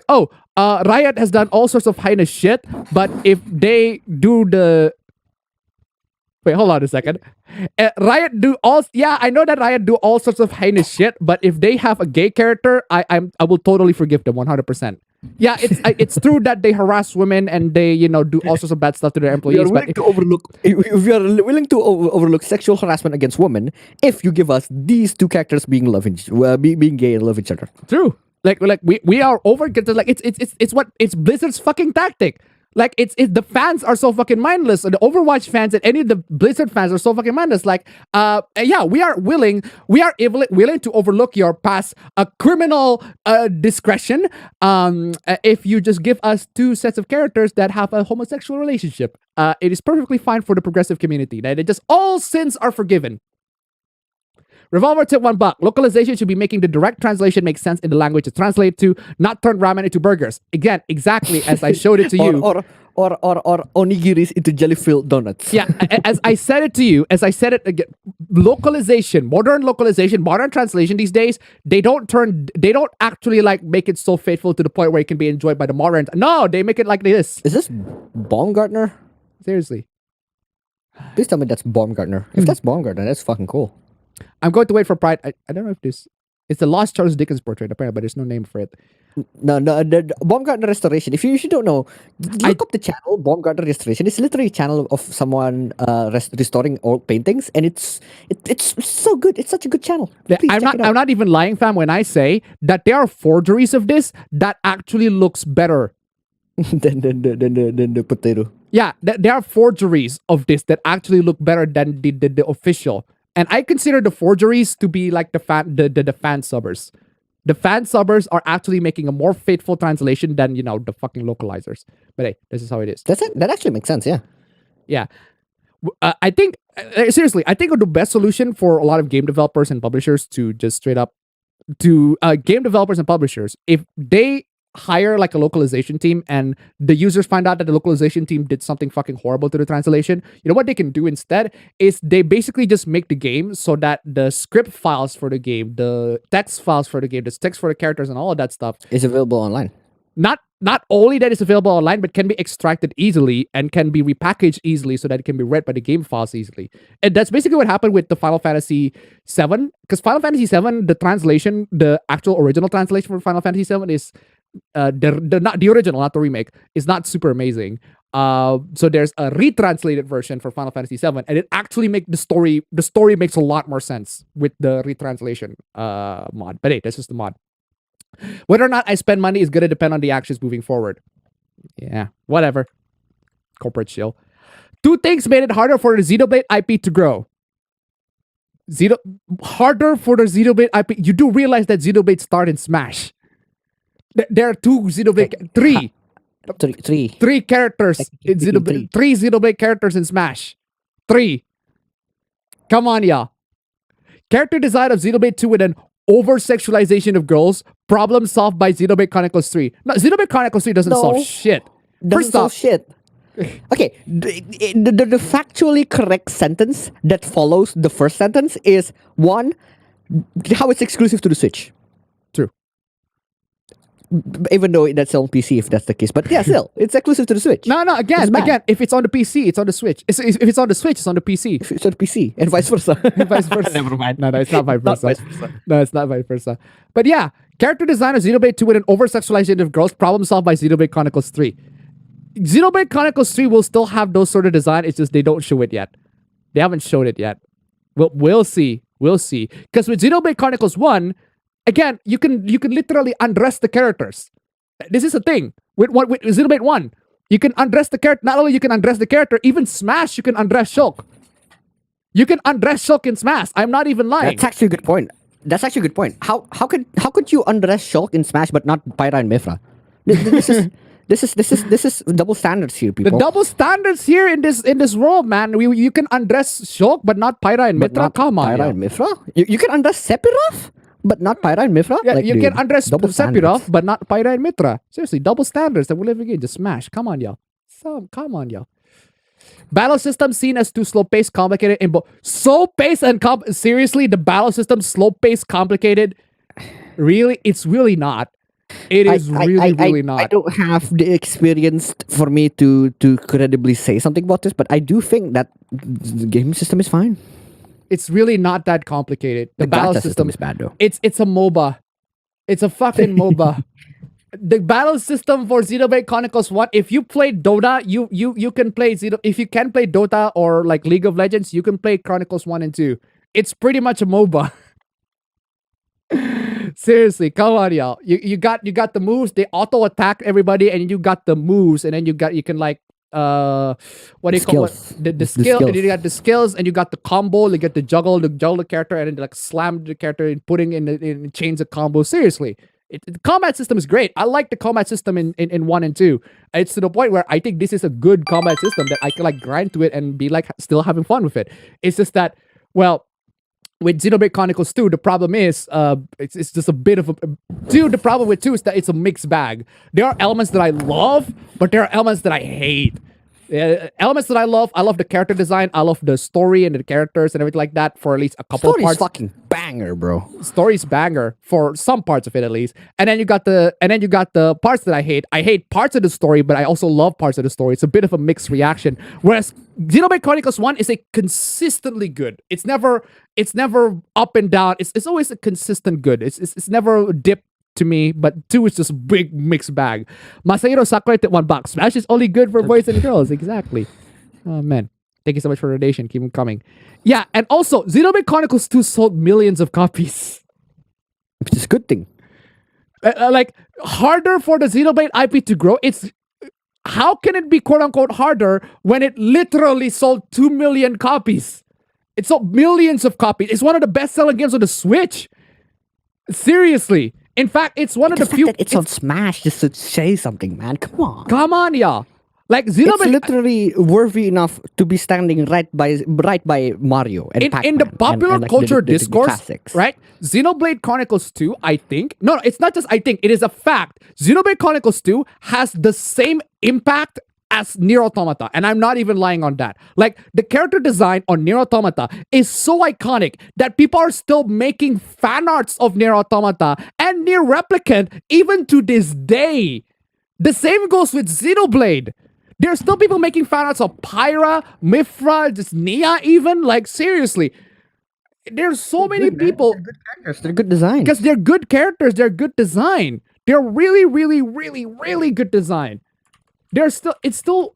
oh, Riot has done all sorts of heinous shit, but if they do the wait, hold on a second. Riot do all. Yeah, I know that Riot do all sorts of heinous shit, but if they have a gay character, I will totally forgive them 100%. Yeah, it's true that they harass women and they do all sorts of bad stuff to their employees. If you are willing to overlook sexual harassment against women, if you give us these two characters being gay and love each other, true. Like we are over. Like it's Blizzard's fucking tactic. Like the fans are so fucking mindless. The Overwatch fans and any of the Blizzard fans are so fucking mindless. Like, yeah, we are willing to overlook your past criminal discretion. If you just give us two sets of characters that have a homosexual relationship, it is perfectly fine for the progressive community. That it just all sins are forgiven. Revolver tip $1. Localization should be making the direct translation make sense in the language it's translated to, not turn ramen into burgers. Again, exactly as I showed it to you. Or onigiris into jelly-filled donuts. Yeah, as I said it to you, as I said it again, localization, modern translation these days, they don't actually like make it so faithful to the point where it can be enjoyed by the moderns. No, they make it like this. Is this Baumgartner? Seriously. Please tell me that's Baumgartner. If that's Baumgartner, that's fucking cool. I'm going to wait for Pride. I don't know if this... It's the lost Charles Dickens portrait, apparently, but there's no name for it. No, the Baumgartner Restoration. If you don't know, look up the channel, Baumgartner Restoration. It's literally a channel of someone restoring old paintings, and it's so good. It's such a good channel. I'm not even lying, fam, when I say that there are forgeries of this that actually looks better than the potato. Yeah, there are forgeries of this that actually look better than the official. And I consider the forgeries to be like the fan subbers. The fan subbers are actually making a more faithful translation than the fucking localizers. But hey, this is how it is. That actually makes sense. Yeah. Yeah. I think seriously, I think the best solution for a lot of game developers and publishers to just straight up to game developers and publishers, if they hire like a localization team and the users find out that the localization team did something fucking horrible to the translation, what they can do instead is they basically just make the game so that the script files for the game, the text files for the game, the text for the characters and all of that stuff is available online. Not not only that it's available online, but can be extracted easily and can be repackaged easily so that it can be read by the game files easily. And that's basically what happened with the Final Fantasy VII. Because Final Fantasy VII, the translation, the actual original translation for Final Fantasy VII is not the original, not the remake, is not super amazing. So there's a retranslated version for Final Fantasy VII, and it actually makes the story makes a lot more sense with the retranslation mod. But hey, that's just the mod. Whether or not I spend money is going to depend on the actions moving forward. Yeah, whatever. Corporate shill. 2 things made it harder for the Xenoblade IP to grow. Harder for the Xenoblade IP. You do realize that Xenoblade start in Smash. There are 2 Xenoblade... 3. Three characters in Xenoblade. 3 Xenoblade characters in Smash. 3. Come on, y'all. Character design of Xenoblade 2 with an over-sexualization of girls. Problem solved by Xenoblade Chronicles 3. No, Xenoblade Chronicles 3 doesn't solve shit. Doesn't solve shit. Okay, the factually correct sentence that follows the first sentence is 1, how it's exclusive to the Switch. True. Even though that's on PC, if that's the case. But yeah, still, it's exclusive to the Switch. No, again, if it's on the PC, it's on the Switch. If it's on the Switch, it's on the PC. If it's on the PC, and vice versa. Vice versa. Never mind. No, it's not vice versa. Not vice versa. No, it's not vice versa. But yeah, character design of Xenoblade 2 with an over-sexualization of girls, problem solved by Xenoblade Chronicles 3. Xenoblade Chronicles 3 will still have those sort of design, it's just they don't show it yet. They haven't showed it yet. We'll see. We'll see. Because with Xenoblade Chronicles 1, again, you can literally undress the characters. This is a thing. With Xenoblade 1, you can undress the character. Not only you can undress the character, even Smash, you can undress Shulk. You can undress Shulk in Smash. I'm not even lying. That's actually a good point. How could you undress Shulk in Smash but not Pyra and Mithra? This is double standards here, people. The double standards here in this world, man. You can undress Shulk, but not Pyra and Mithra. Come on, Pyra and Mithra. You can undress Sephiroth, but not Pyra and Mithra. Yeah, you can undress Sephiroth, but not Pyra and Mithra. Seriously, double standards that we're living in. Just Smash. Come on, y'all. Come on, y'all. Battle system seen as too slow-paced, complicated, and slow-paced and seriously, the battle system slow-paced, complicated. Really, it's really not. It is really not. I don't have the experience for me to credibly say something about this, but I do think that the game system is fine. It's really not that complicated. The battle system is bad though. It's a MOBA. It's a fucking MOBA. The battle system for Xenoblade Chronicles 1, if you play Dota, you can play if you can play Dota or like League of Legends, you can play Chronicles 1 and 2. It's pretty much a MOBA. Seriously, come on, y'all. You got the moves. They auto attack everybody, and you got the moves, and then you can like what do you call it? The skill, and you got the skills, and you got the combo. You get the juggle the character, and then like slam the character and putting in chains of combo. Seriously, the combat system is great. I like the combat system in 1 and 2. It's to the point where I think this is a good combat system that I can like grind to it and be like still having fun with it. It's just that, well, with Xenoblade Chronicles 2, the problem is, it's just a bit of a... the problem with 2 is that it's a mixed bag. There are elements that I love, but there are elements that I hate. Elements that I love the character design, I love the story and the characters and everything like that for at least a couple of parts. Story's fucking banger, bro. Story's banger for some parts of it at least. And then you got the parts that I hate. I hate parts of the story, but I also love parts of the story. It's a bit of a mixed reaction. Whereas Xenoblade Chronicles 1 is a consistently good. It's never up and down. It's always a consistent good. It's never a dip to me, but 2 is just a big mixed bag. Masahiro Sakurai at $1. Smash is only good for boys and girls. Exactly. Oh man. Thank you so much for the donation. Keep them coming. Yeah, and also Xenoblade Chronicles 2 sold millions of copies. Which is a good thing. Like harder for the Xenoblade IP to grow. How can it be quote unquote harder when it literally sold 2 million copies? It sold millions of copies. It's one of the best-selling games on the Switch. Seriously. In fact, it's one of the few... It's on Smash just to say something, man. Come on, y'all. Like Xenoblade... It's literally worthy enough to be standing right by Mario and Pac-Man. In the popular like culture the discourse, classics. right? Xenoblade Chronicles 2, I think... No, it's not just I think. It is a fact. Xenoblade Chronicles 2 has the same impact as Nier Automata, and I'm not even lying on that. Like, the character design on Nier Automata is so iconic that people are still making fan arts of Nier Automata and Nier Replicant even to this day. The same goes with Xenoblade. There's still people making fan arts of Pyra, Mifra, just Nia even. Like, seriously. There's so many people. They're good characters. They're good design. Because they're good characters. They're good design. They're really, really, really, really good design. It's still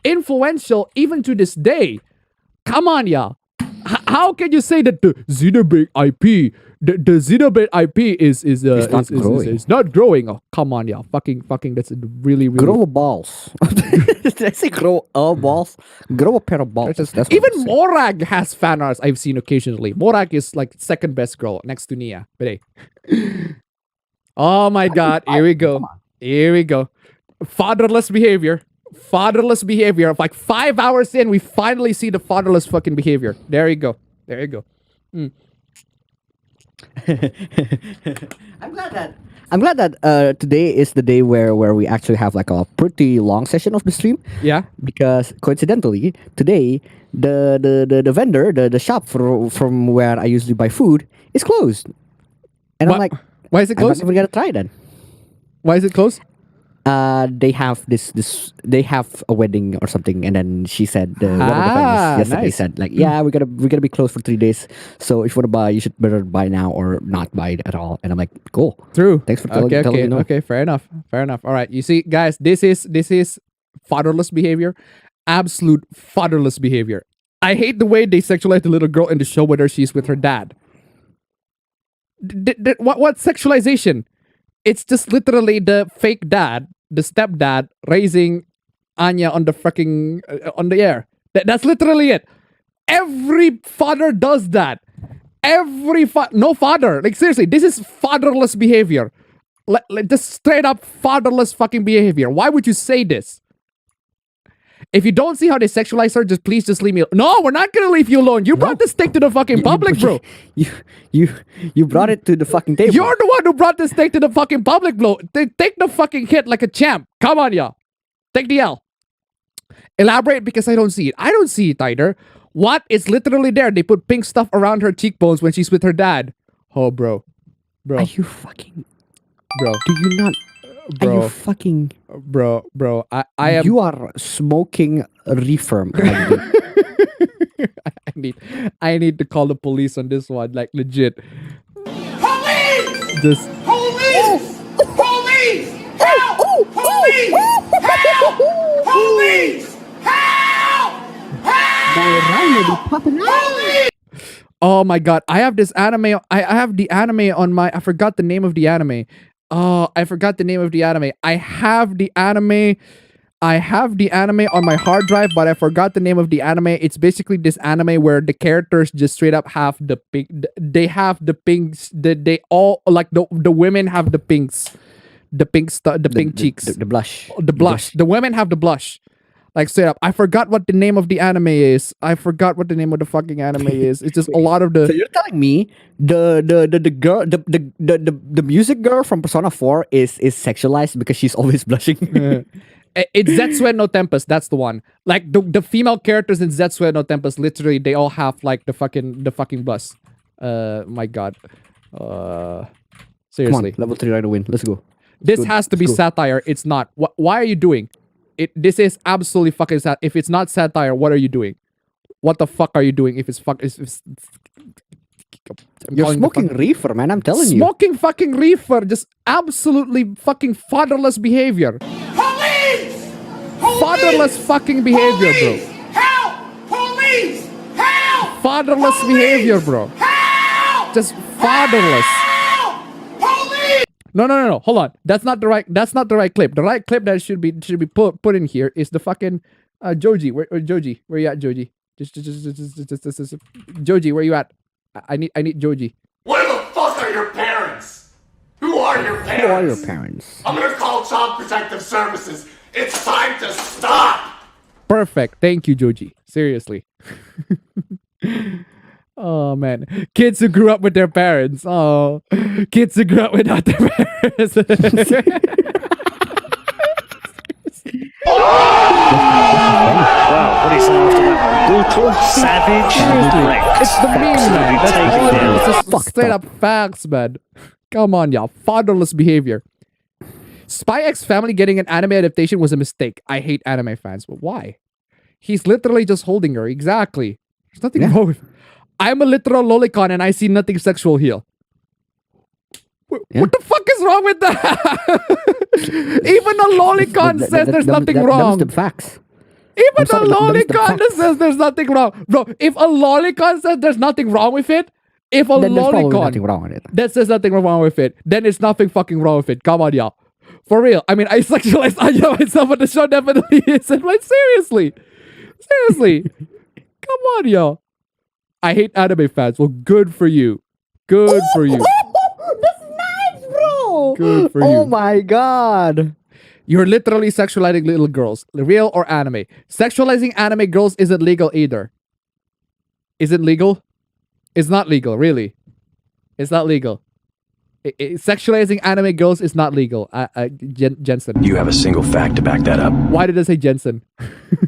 influential even to this day. Come on, yeah. How can you say that the Xenoblade IP, the Xenoblade IP is not growing? Oh, come on, yeah. Fucking. That's really, really. Grow balls. Did I say grow balls? Grow a pair of balls. That's even Morag has fan arts I've seen occasionally. Morag is like second best girl next to Nia. But hey. Oh my God. Here we go. Here we go. Fatherless behavior. Like 5 hours in, we finally see the fatherless fucking behavior. There you go. I'm glad that today is the day where we actually have like a pretty long session of the stream. Yeah. Because coincidentally, today the vendor, the shop from where I usually buy food is closed. And I'm like, why is it closed? I'm gonna try then. Why is it closed? They have they have a wedding or something, and then she said one of the vendors yesterday said like, yeah, we're gonna be closed for 3 days, so if you want to buy, you should better buy now or not buy it at all. And I'm like, cool, true, thanks for telling me. No. Okay, fair enough. All right, you see, guys, this is fatherless behavior, absolute fatherless behavior. I hate the way they sexualize the little girl in the show, whether she's with her dad. What sexualization? It's just literally the fake dad, the stepdad, raising Anya on the fucking on the air. That's literally it. Every father does that. No father. Like, seriously, this is fatherless behavior. Like just straight up fatherless fucking behavior. Why would you say this? If you don't see how they sexualize her, please leave me alone. No, we're not gonna leave you alone. You brought this thing to the fucking public, bro. You brought it to the fucking table. You're the one who brought this thing to the fucking public, bro. Take the fucking hit like a champ. Come on, y'all. Take the L. Elaborate, because I don't see it. I don't see it either. What? It's literally there. They put pink stuff around her cheekbones when she's with her dad. Oh, bro. Are you fucking... Bro. Do you not... Bro. Are you fucking... Bro. I am... You are smoking reefer. I need to call the police on this one. Like, legit. Police! Just... Police! Police! Help! Police! Help! Police! Help! Help! Police! Oh my God. I have this anime. I have the anime on my... I forgot the name of the anime. Oh, I forgot the name of the anime. I have the anime on my hard drive, but I forgot the name of the anime. It's basically this anime where the characters just straight up have the pink. They have the pinks. They all, like, the women have the pinks, the pink stuff, the pink cheeks, the blush, the blush. The women have the blush. Like, straight up. I forgot what the name of the anime is. I forgot what the name of the fucking anime is. It's just a lot of the... So you're telling me the girl, the music girl from Persona 4 is sexualized because she's always blushing? It's Zetsue no Tempest. That's the one. Like, the female characters in Zetsue no Tempest, literally, they all have, like, the fucking blush. My God. Seriously. Come on, level 3 right to win. Let's go. This has to be satire. It's not. Why are you doing? This is absolutely fucking sad. If it's not satire, what are you doing? What the fuck are you doing? If it's you're smoking reefer, man. I'm telling you. Smoking fucking reefer, just absolutely fucking fatherless behavior. Police! Fatherless fucking behavior, bro. Help! Police! Help! Fatherless behavior, bro. Help! Just fatherless. Police! No. Hold on. That's not the right clip. The right clip that should be put in here is the fucking Joji. Joji? Where you at, Joji? Just Joji, where you at? I need Joji. Where the fuck are your parents? Who are your parents? Who are your parents? I'm gonna call Child Protective Services. It's time to stop! Perfect. Thank you, Joji. Seriously. Oh, man. Kids who grew up with their parents. Oh. Kids who grew up without their parents. Wow, what do you say after that? Brutal, savage, direct. It's the meme, man. That's all it is. It's just Fucked straight up. up facts, man. Come on, y'all. Fatherless behavior. Spy X Family getting an anime adaptation was a mistake. I hate anime fans, but why? He's literally just holding her. Exactly. There's nothing wrong with. I'm a literal lolicon and I see nothing sexual here. What the fuck is wrong with that? Even a lolicon says there's nothing wrong. That's the facts. Even a lolicon says there's nothing wrong. Bro, if a lolicon says there's nothing wrong with it, if a Then there's probably nothing lolicon wrong with it. that says nothing wrong with it, then it's nothing fucking wrong with it. Come on, y'all. For real. I mean, I sexualized Anya myself on the show definitely isn't. Like, seriously. Seriously. Come on, y'all. I hate anime fans. Well, good for you. Good for you. That's nice, bro. Good for you. Oh my god. You're literally sexualizing little girls. Real or anime. Sexualizing anime girls isn't legal either. Is it legal? It's not legal, really. It's not legal. Sexualizing anime girls is not legal. Jensen. You have a single fact to back that up. Why did I say Jensen?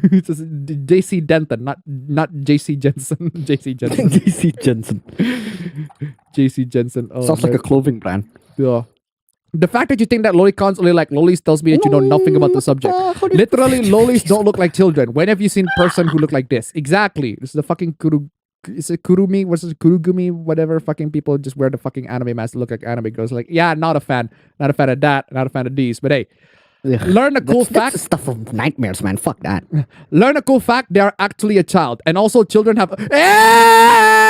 It's just JC Denton, not JC Jensen. JC Jensen. JC Jensen. JC Jensen. Oh, sounds like a clothing brand. Yeah. The fact that you think that lolicons only like lolis tells me that you know nothing about the subject. Literally, lolis don't look like children. When have you seen a person who look like this? Exactly. This is the fucking is it kurumi versus kurugumi? Whatever fucking people just wear the fucking anime mask to look like anime girls. Like, yeah, not a fan. Not a fan of that. Not a fan of these. But hey, learn a cool fact. That's the stuff of nightmares, man. Fuck that. Learn a cool fact. They are actually a child. And also children have... Hey!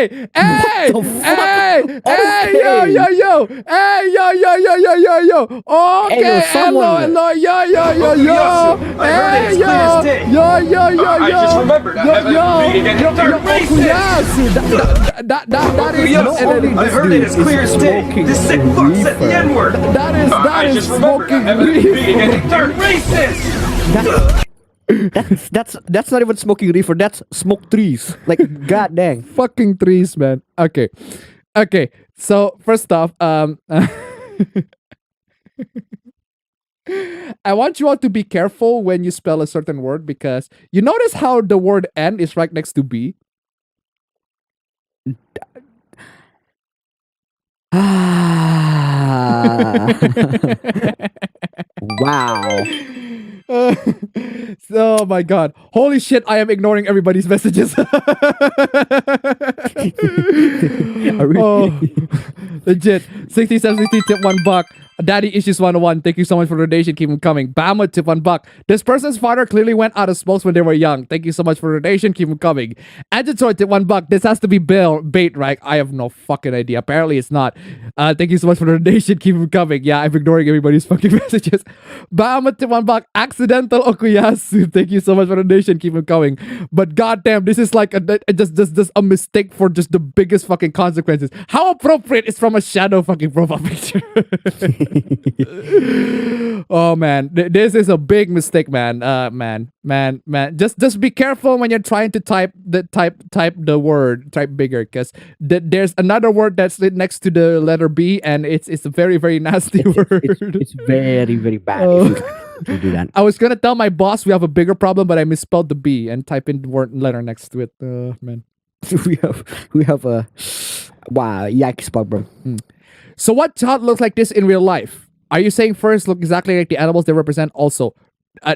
Hey! Hey! Yo! Hey! Yo! Okay! Hello! Yo! Hey! Yo! I just remembered. I haven't been getting third racist. That is... I heard it as clear as day. This sick fuck said the N-word. That is smoking reefer. Getting third racist. That's not even smoking reefer. That's smoke trees. Like, god dang. Fucking trees, man. Okay. So first off, I want you all to be careful when you spell a certain word, because you notice how the word N is right next to B. Wow. Oh my god. Holy shit, I am ignoring everybody's messages. Legit. 60 tip $1. Daddy Issues 101. Thank you so much for the donation. Keep them coming. Bama tip $1. This person's father clearly went out of smokes when they were young. Thank you so much for the donation. Keep them coming. Antitroid tip $1. This has to be bait, right? I have no fucking idea. Apparently it's not. Thank you so much for the donation. Keep them coming. Yeah, I'm ignoring everybody's fucking messages. Bama tip $1. Accidental Okuyasu. Thank you so much for the donation. Keep them coming. But goddamn, this is like just a mistake for just the biggest fucking consequences. How appropriate is from a shadow fucking profile picture? Oh man, this is a big mistake, man. Man. Just be careful when you're trying to type the word. Type bigger, because there's another word that's next to the letter B, and it's a very, very nasty word. It's very, very bad if you do that. I was gonna tell my boss we have a bigger problem, but I misspelled the B and type in the word letter next to it. Man. we have a wow, yikes, bro. So what child looks like this in real life? Are you saying first look exactly like the animals they represent? Also,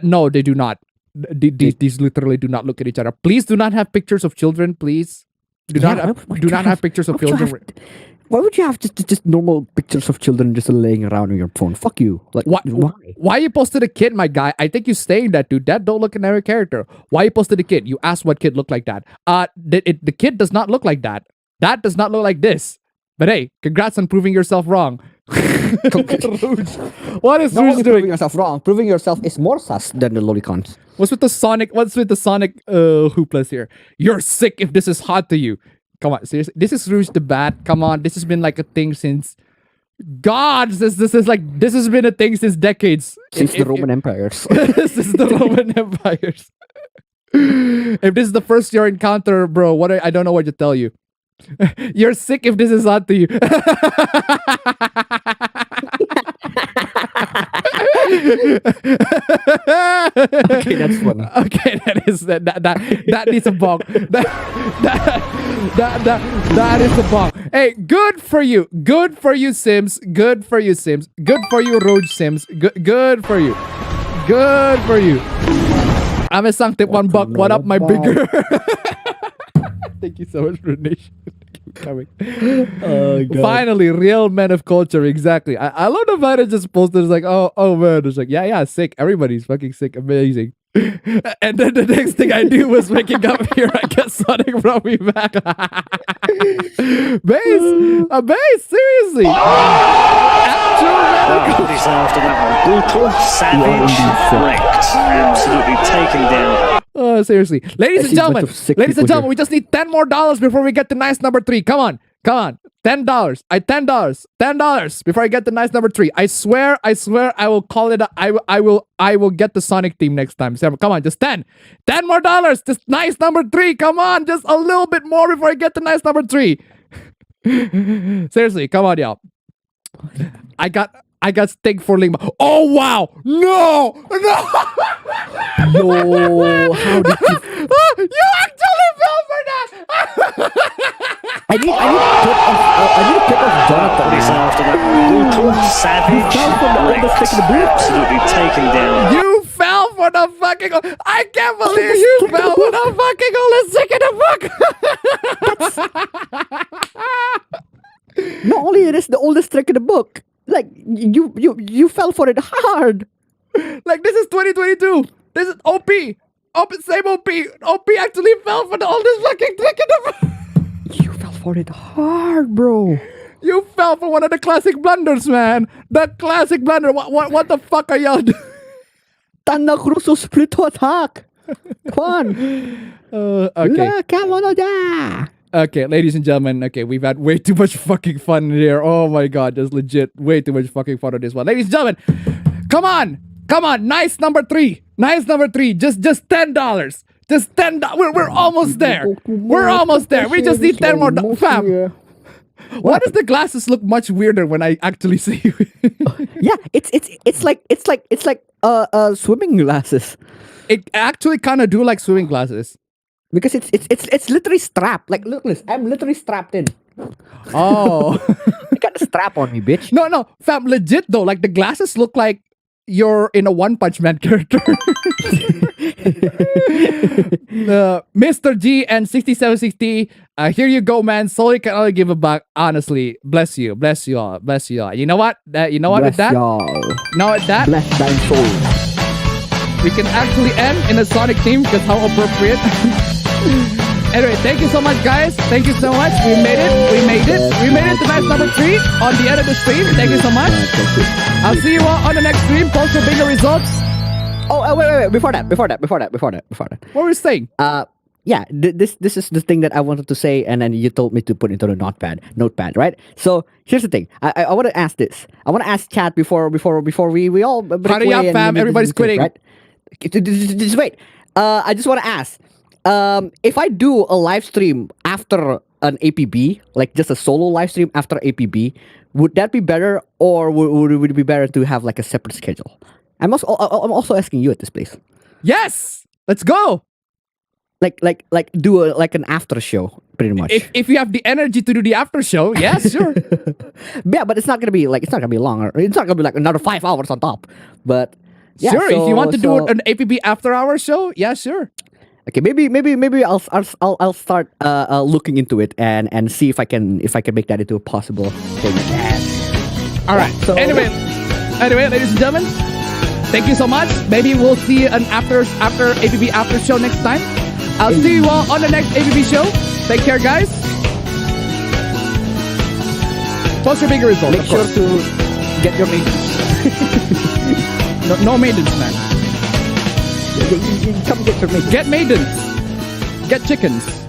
no, they do not. These literally do not look at each other. Please do not have pictures of children. Please do not have pictures of children. Why would you have just normal pictures of children just laying around on your phone? Fuck you. Like why you posted a kid, my guy? I think you're saying that, dude. That don't look like every character. Why you posted a kid? You asked what kid looked like that. The kid does not look like that. That does not look like this. But hey, congrats on proving yourself wrong. What is Rouge doing? Proving yourself wrong. Proving yourself is more sus than the lolicons. What's with the Sonic hooplas here? You're sick if this is hot to you. Come on, seriously. This is Rouge the Bat. Come on, this has been like a thing since this has been a thing since decades. Since the Roman empires. This is the Roman empires. If this is the first your encounter, bro, I don't know what to tell you. You're sick if this is hot to you. Okay, that's funny. Okay, that needs a bong. That is a bong. Hey, good for you. Good for you, Sims. Good for you, Sims. Good for you, Rogue Sims. Good for you. Good for you. I'm a Sanctip $1. What up, my bigger? Thank you so much for the donation. Keep coming. Oh, God. Finally, real men of culture. Exactly. I love the fact it just posted. It's like, oh man. It's like, yeah, sick. Everybody's fucking sick. Amazing. And then the next thing I do was waking up here. I guess Sonic brought me back. Base, seriously. Everybody's after that one. Brutal, savage, wrecked. Absolutely taken down. Oh, seriously. Ladies and gentlemen, we just need $10 more before we get to nice number 3. Come on. $10. $10 before I get to nice number 3. I swear, I will call it. I will get the Sonic theme next time. So, come on, just 10 more dollars. Just nice number 3. Come on, just a little bit more before I get to nice number 3. Seriously, come on, y'all. I got steak for Lima. Oh wow! No! Yo, how did you? You actually fell for that! I need to clip off Jonathan. Everybody's after that one. Brutal, savage, wrecked. Absolutely taken down. You fell for the fucking. I can't believe you fell for the fucking oldest stick in the book. Not only it is the oldest trick in the book, like you fell for it hard. Like this is 2022. This is OP. Same OP. OP actually fell for the oldest fucking trick in the book. You fell for it hard, bro. You fell for one of the classic blunders, man. The classic blunder. What the fuck are y'all doing? Tanda Crusoe split to attack. Kwan. Okay. Okay, ladies and gentlemen, okay, we've had way too much fucking fun here. Oh my god, just legit way too much fucking fun on this one. Ladies and gentlemen, come on, nice number 3. Just $10. Just $10. We're almost there. We're almost there. We just need 10 more fam. Why does the glasses look much weirder when I actually see you? Yeah, it's like swimming glasses. It actually kind of do like swimming glasses. Because it's literally strapped. Like, look, listen, I'm literally strapped in. Oh. You got the strap on me, bitch. No, fam, legit though. Like the glasses look like you're in a One Punch Man character. Mr. G and 6760. Here you go, man. Sorry, can only give a back. Honestly, bless you all. You know what? With that, y'all. Now with that, bless thy soul. We can actually end in a Sonic theme because how appropriate. Anyway, thank you so much, guys. Thank you so much. We made it. We made it to nice number 3 on the end of the stream. Thank you so much. I'll see you all on the next stream. Post your bigger results. Oh, wait. Before that. What were you saying? Yeah, this is the thing that I wanted to say, and then you told me to put into the notepad, right? So here's the thing. I want to ask this. I want to ask chat before we all break hurry up, fam. Everybody's quitting. Right? Just wait. I just want to ask. If I do a live stream after an APB, like just a solo live stream after APB, would that be better, or would it be better to have like a separate schedule? I'm also asking you at this place. Yes, let's go. Like do an after show, pretty much. If you have the energy to do the after show, yes, sure. Yeah, but it's not gonna be long, or it's not gonna be like another 5 hours on top. But yeah, sure, if you want to do an APB after hour show, yeah, sure. Okay, maybe I'll start looking into it and see if I can make that into a possible thing. All right. So anyway, ladies and gentlemen, thank you so much. Maybe we'll see an after APB after show next time. I'll see you all on the next APB show. Take care, guys. Post your bigger results. Make sure to get your maintenance. No maintenance, man. Come get your maintenance. Get maidens. Get chickens.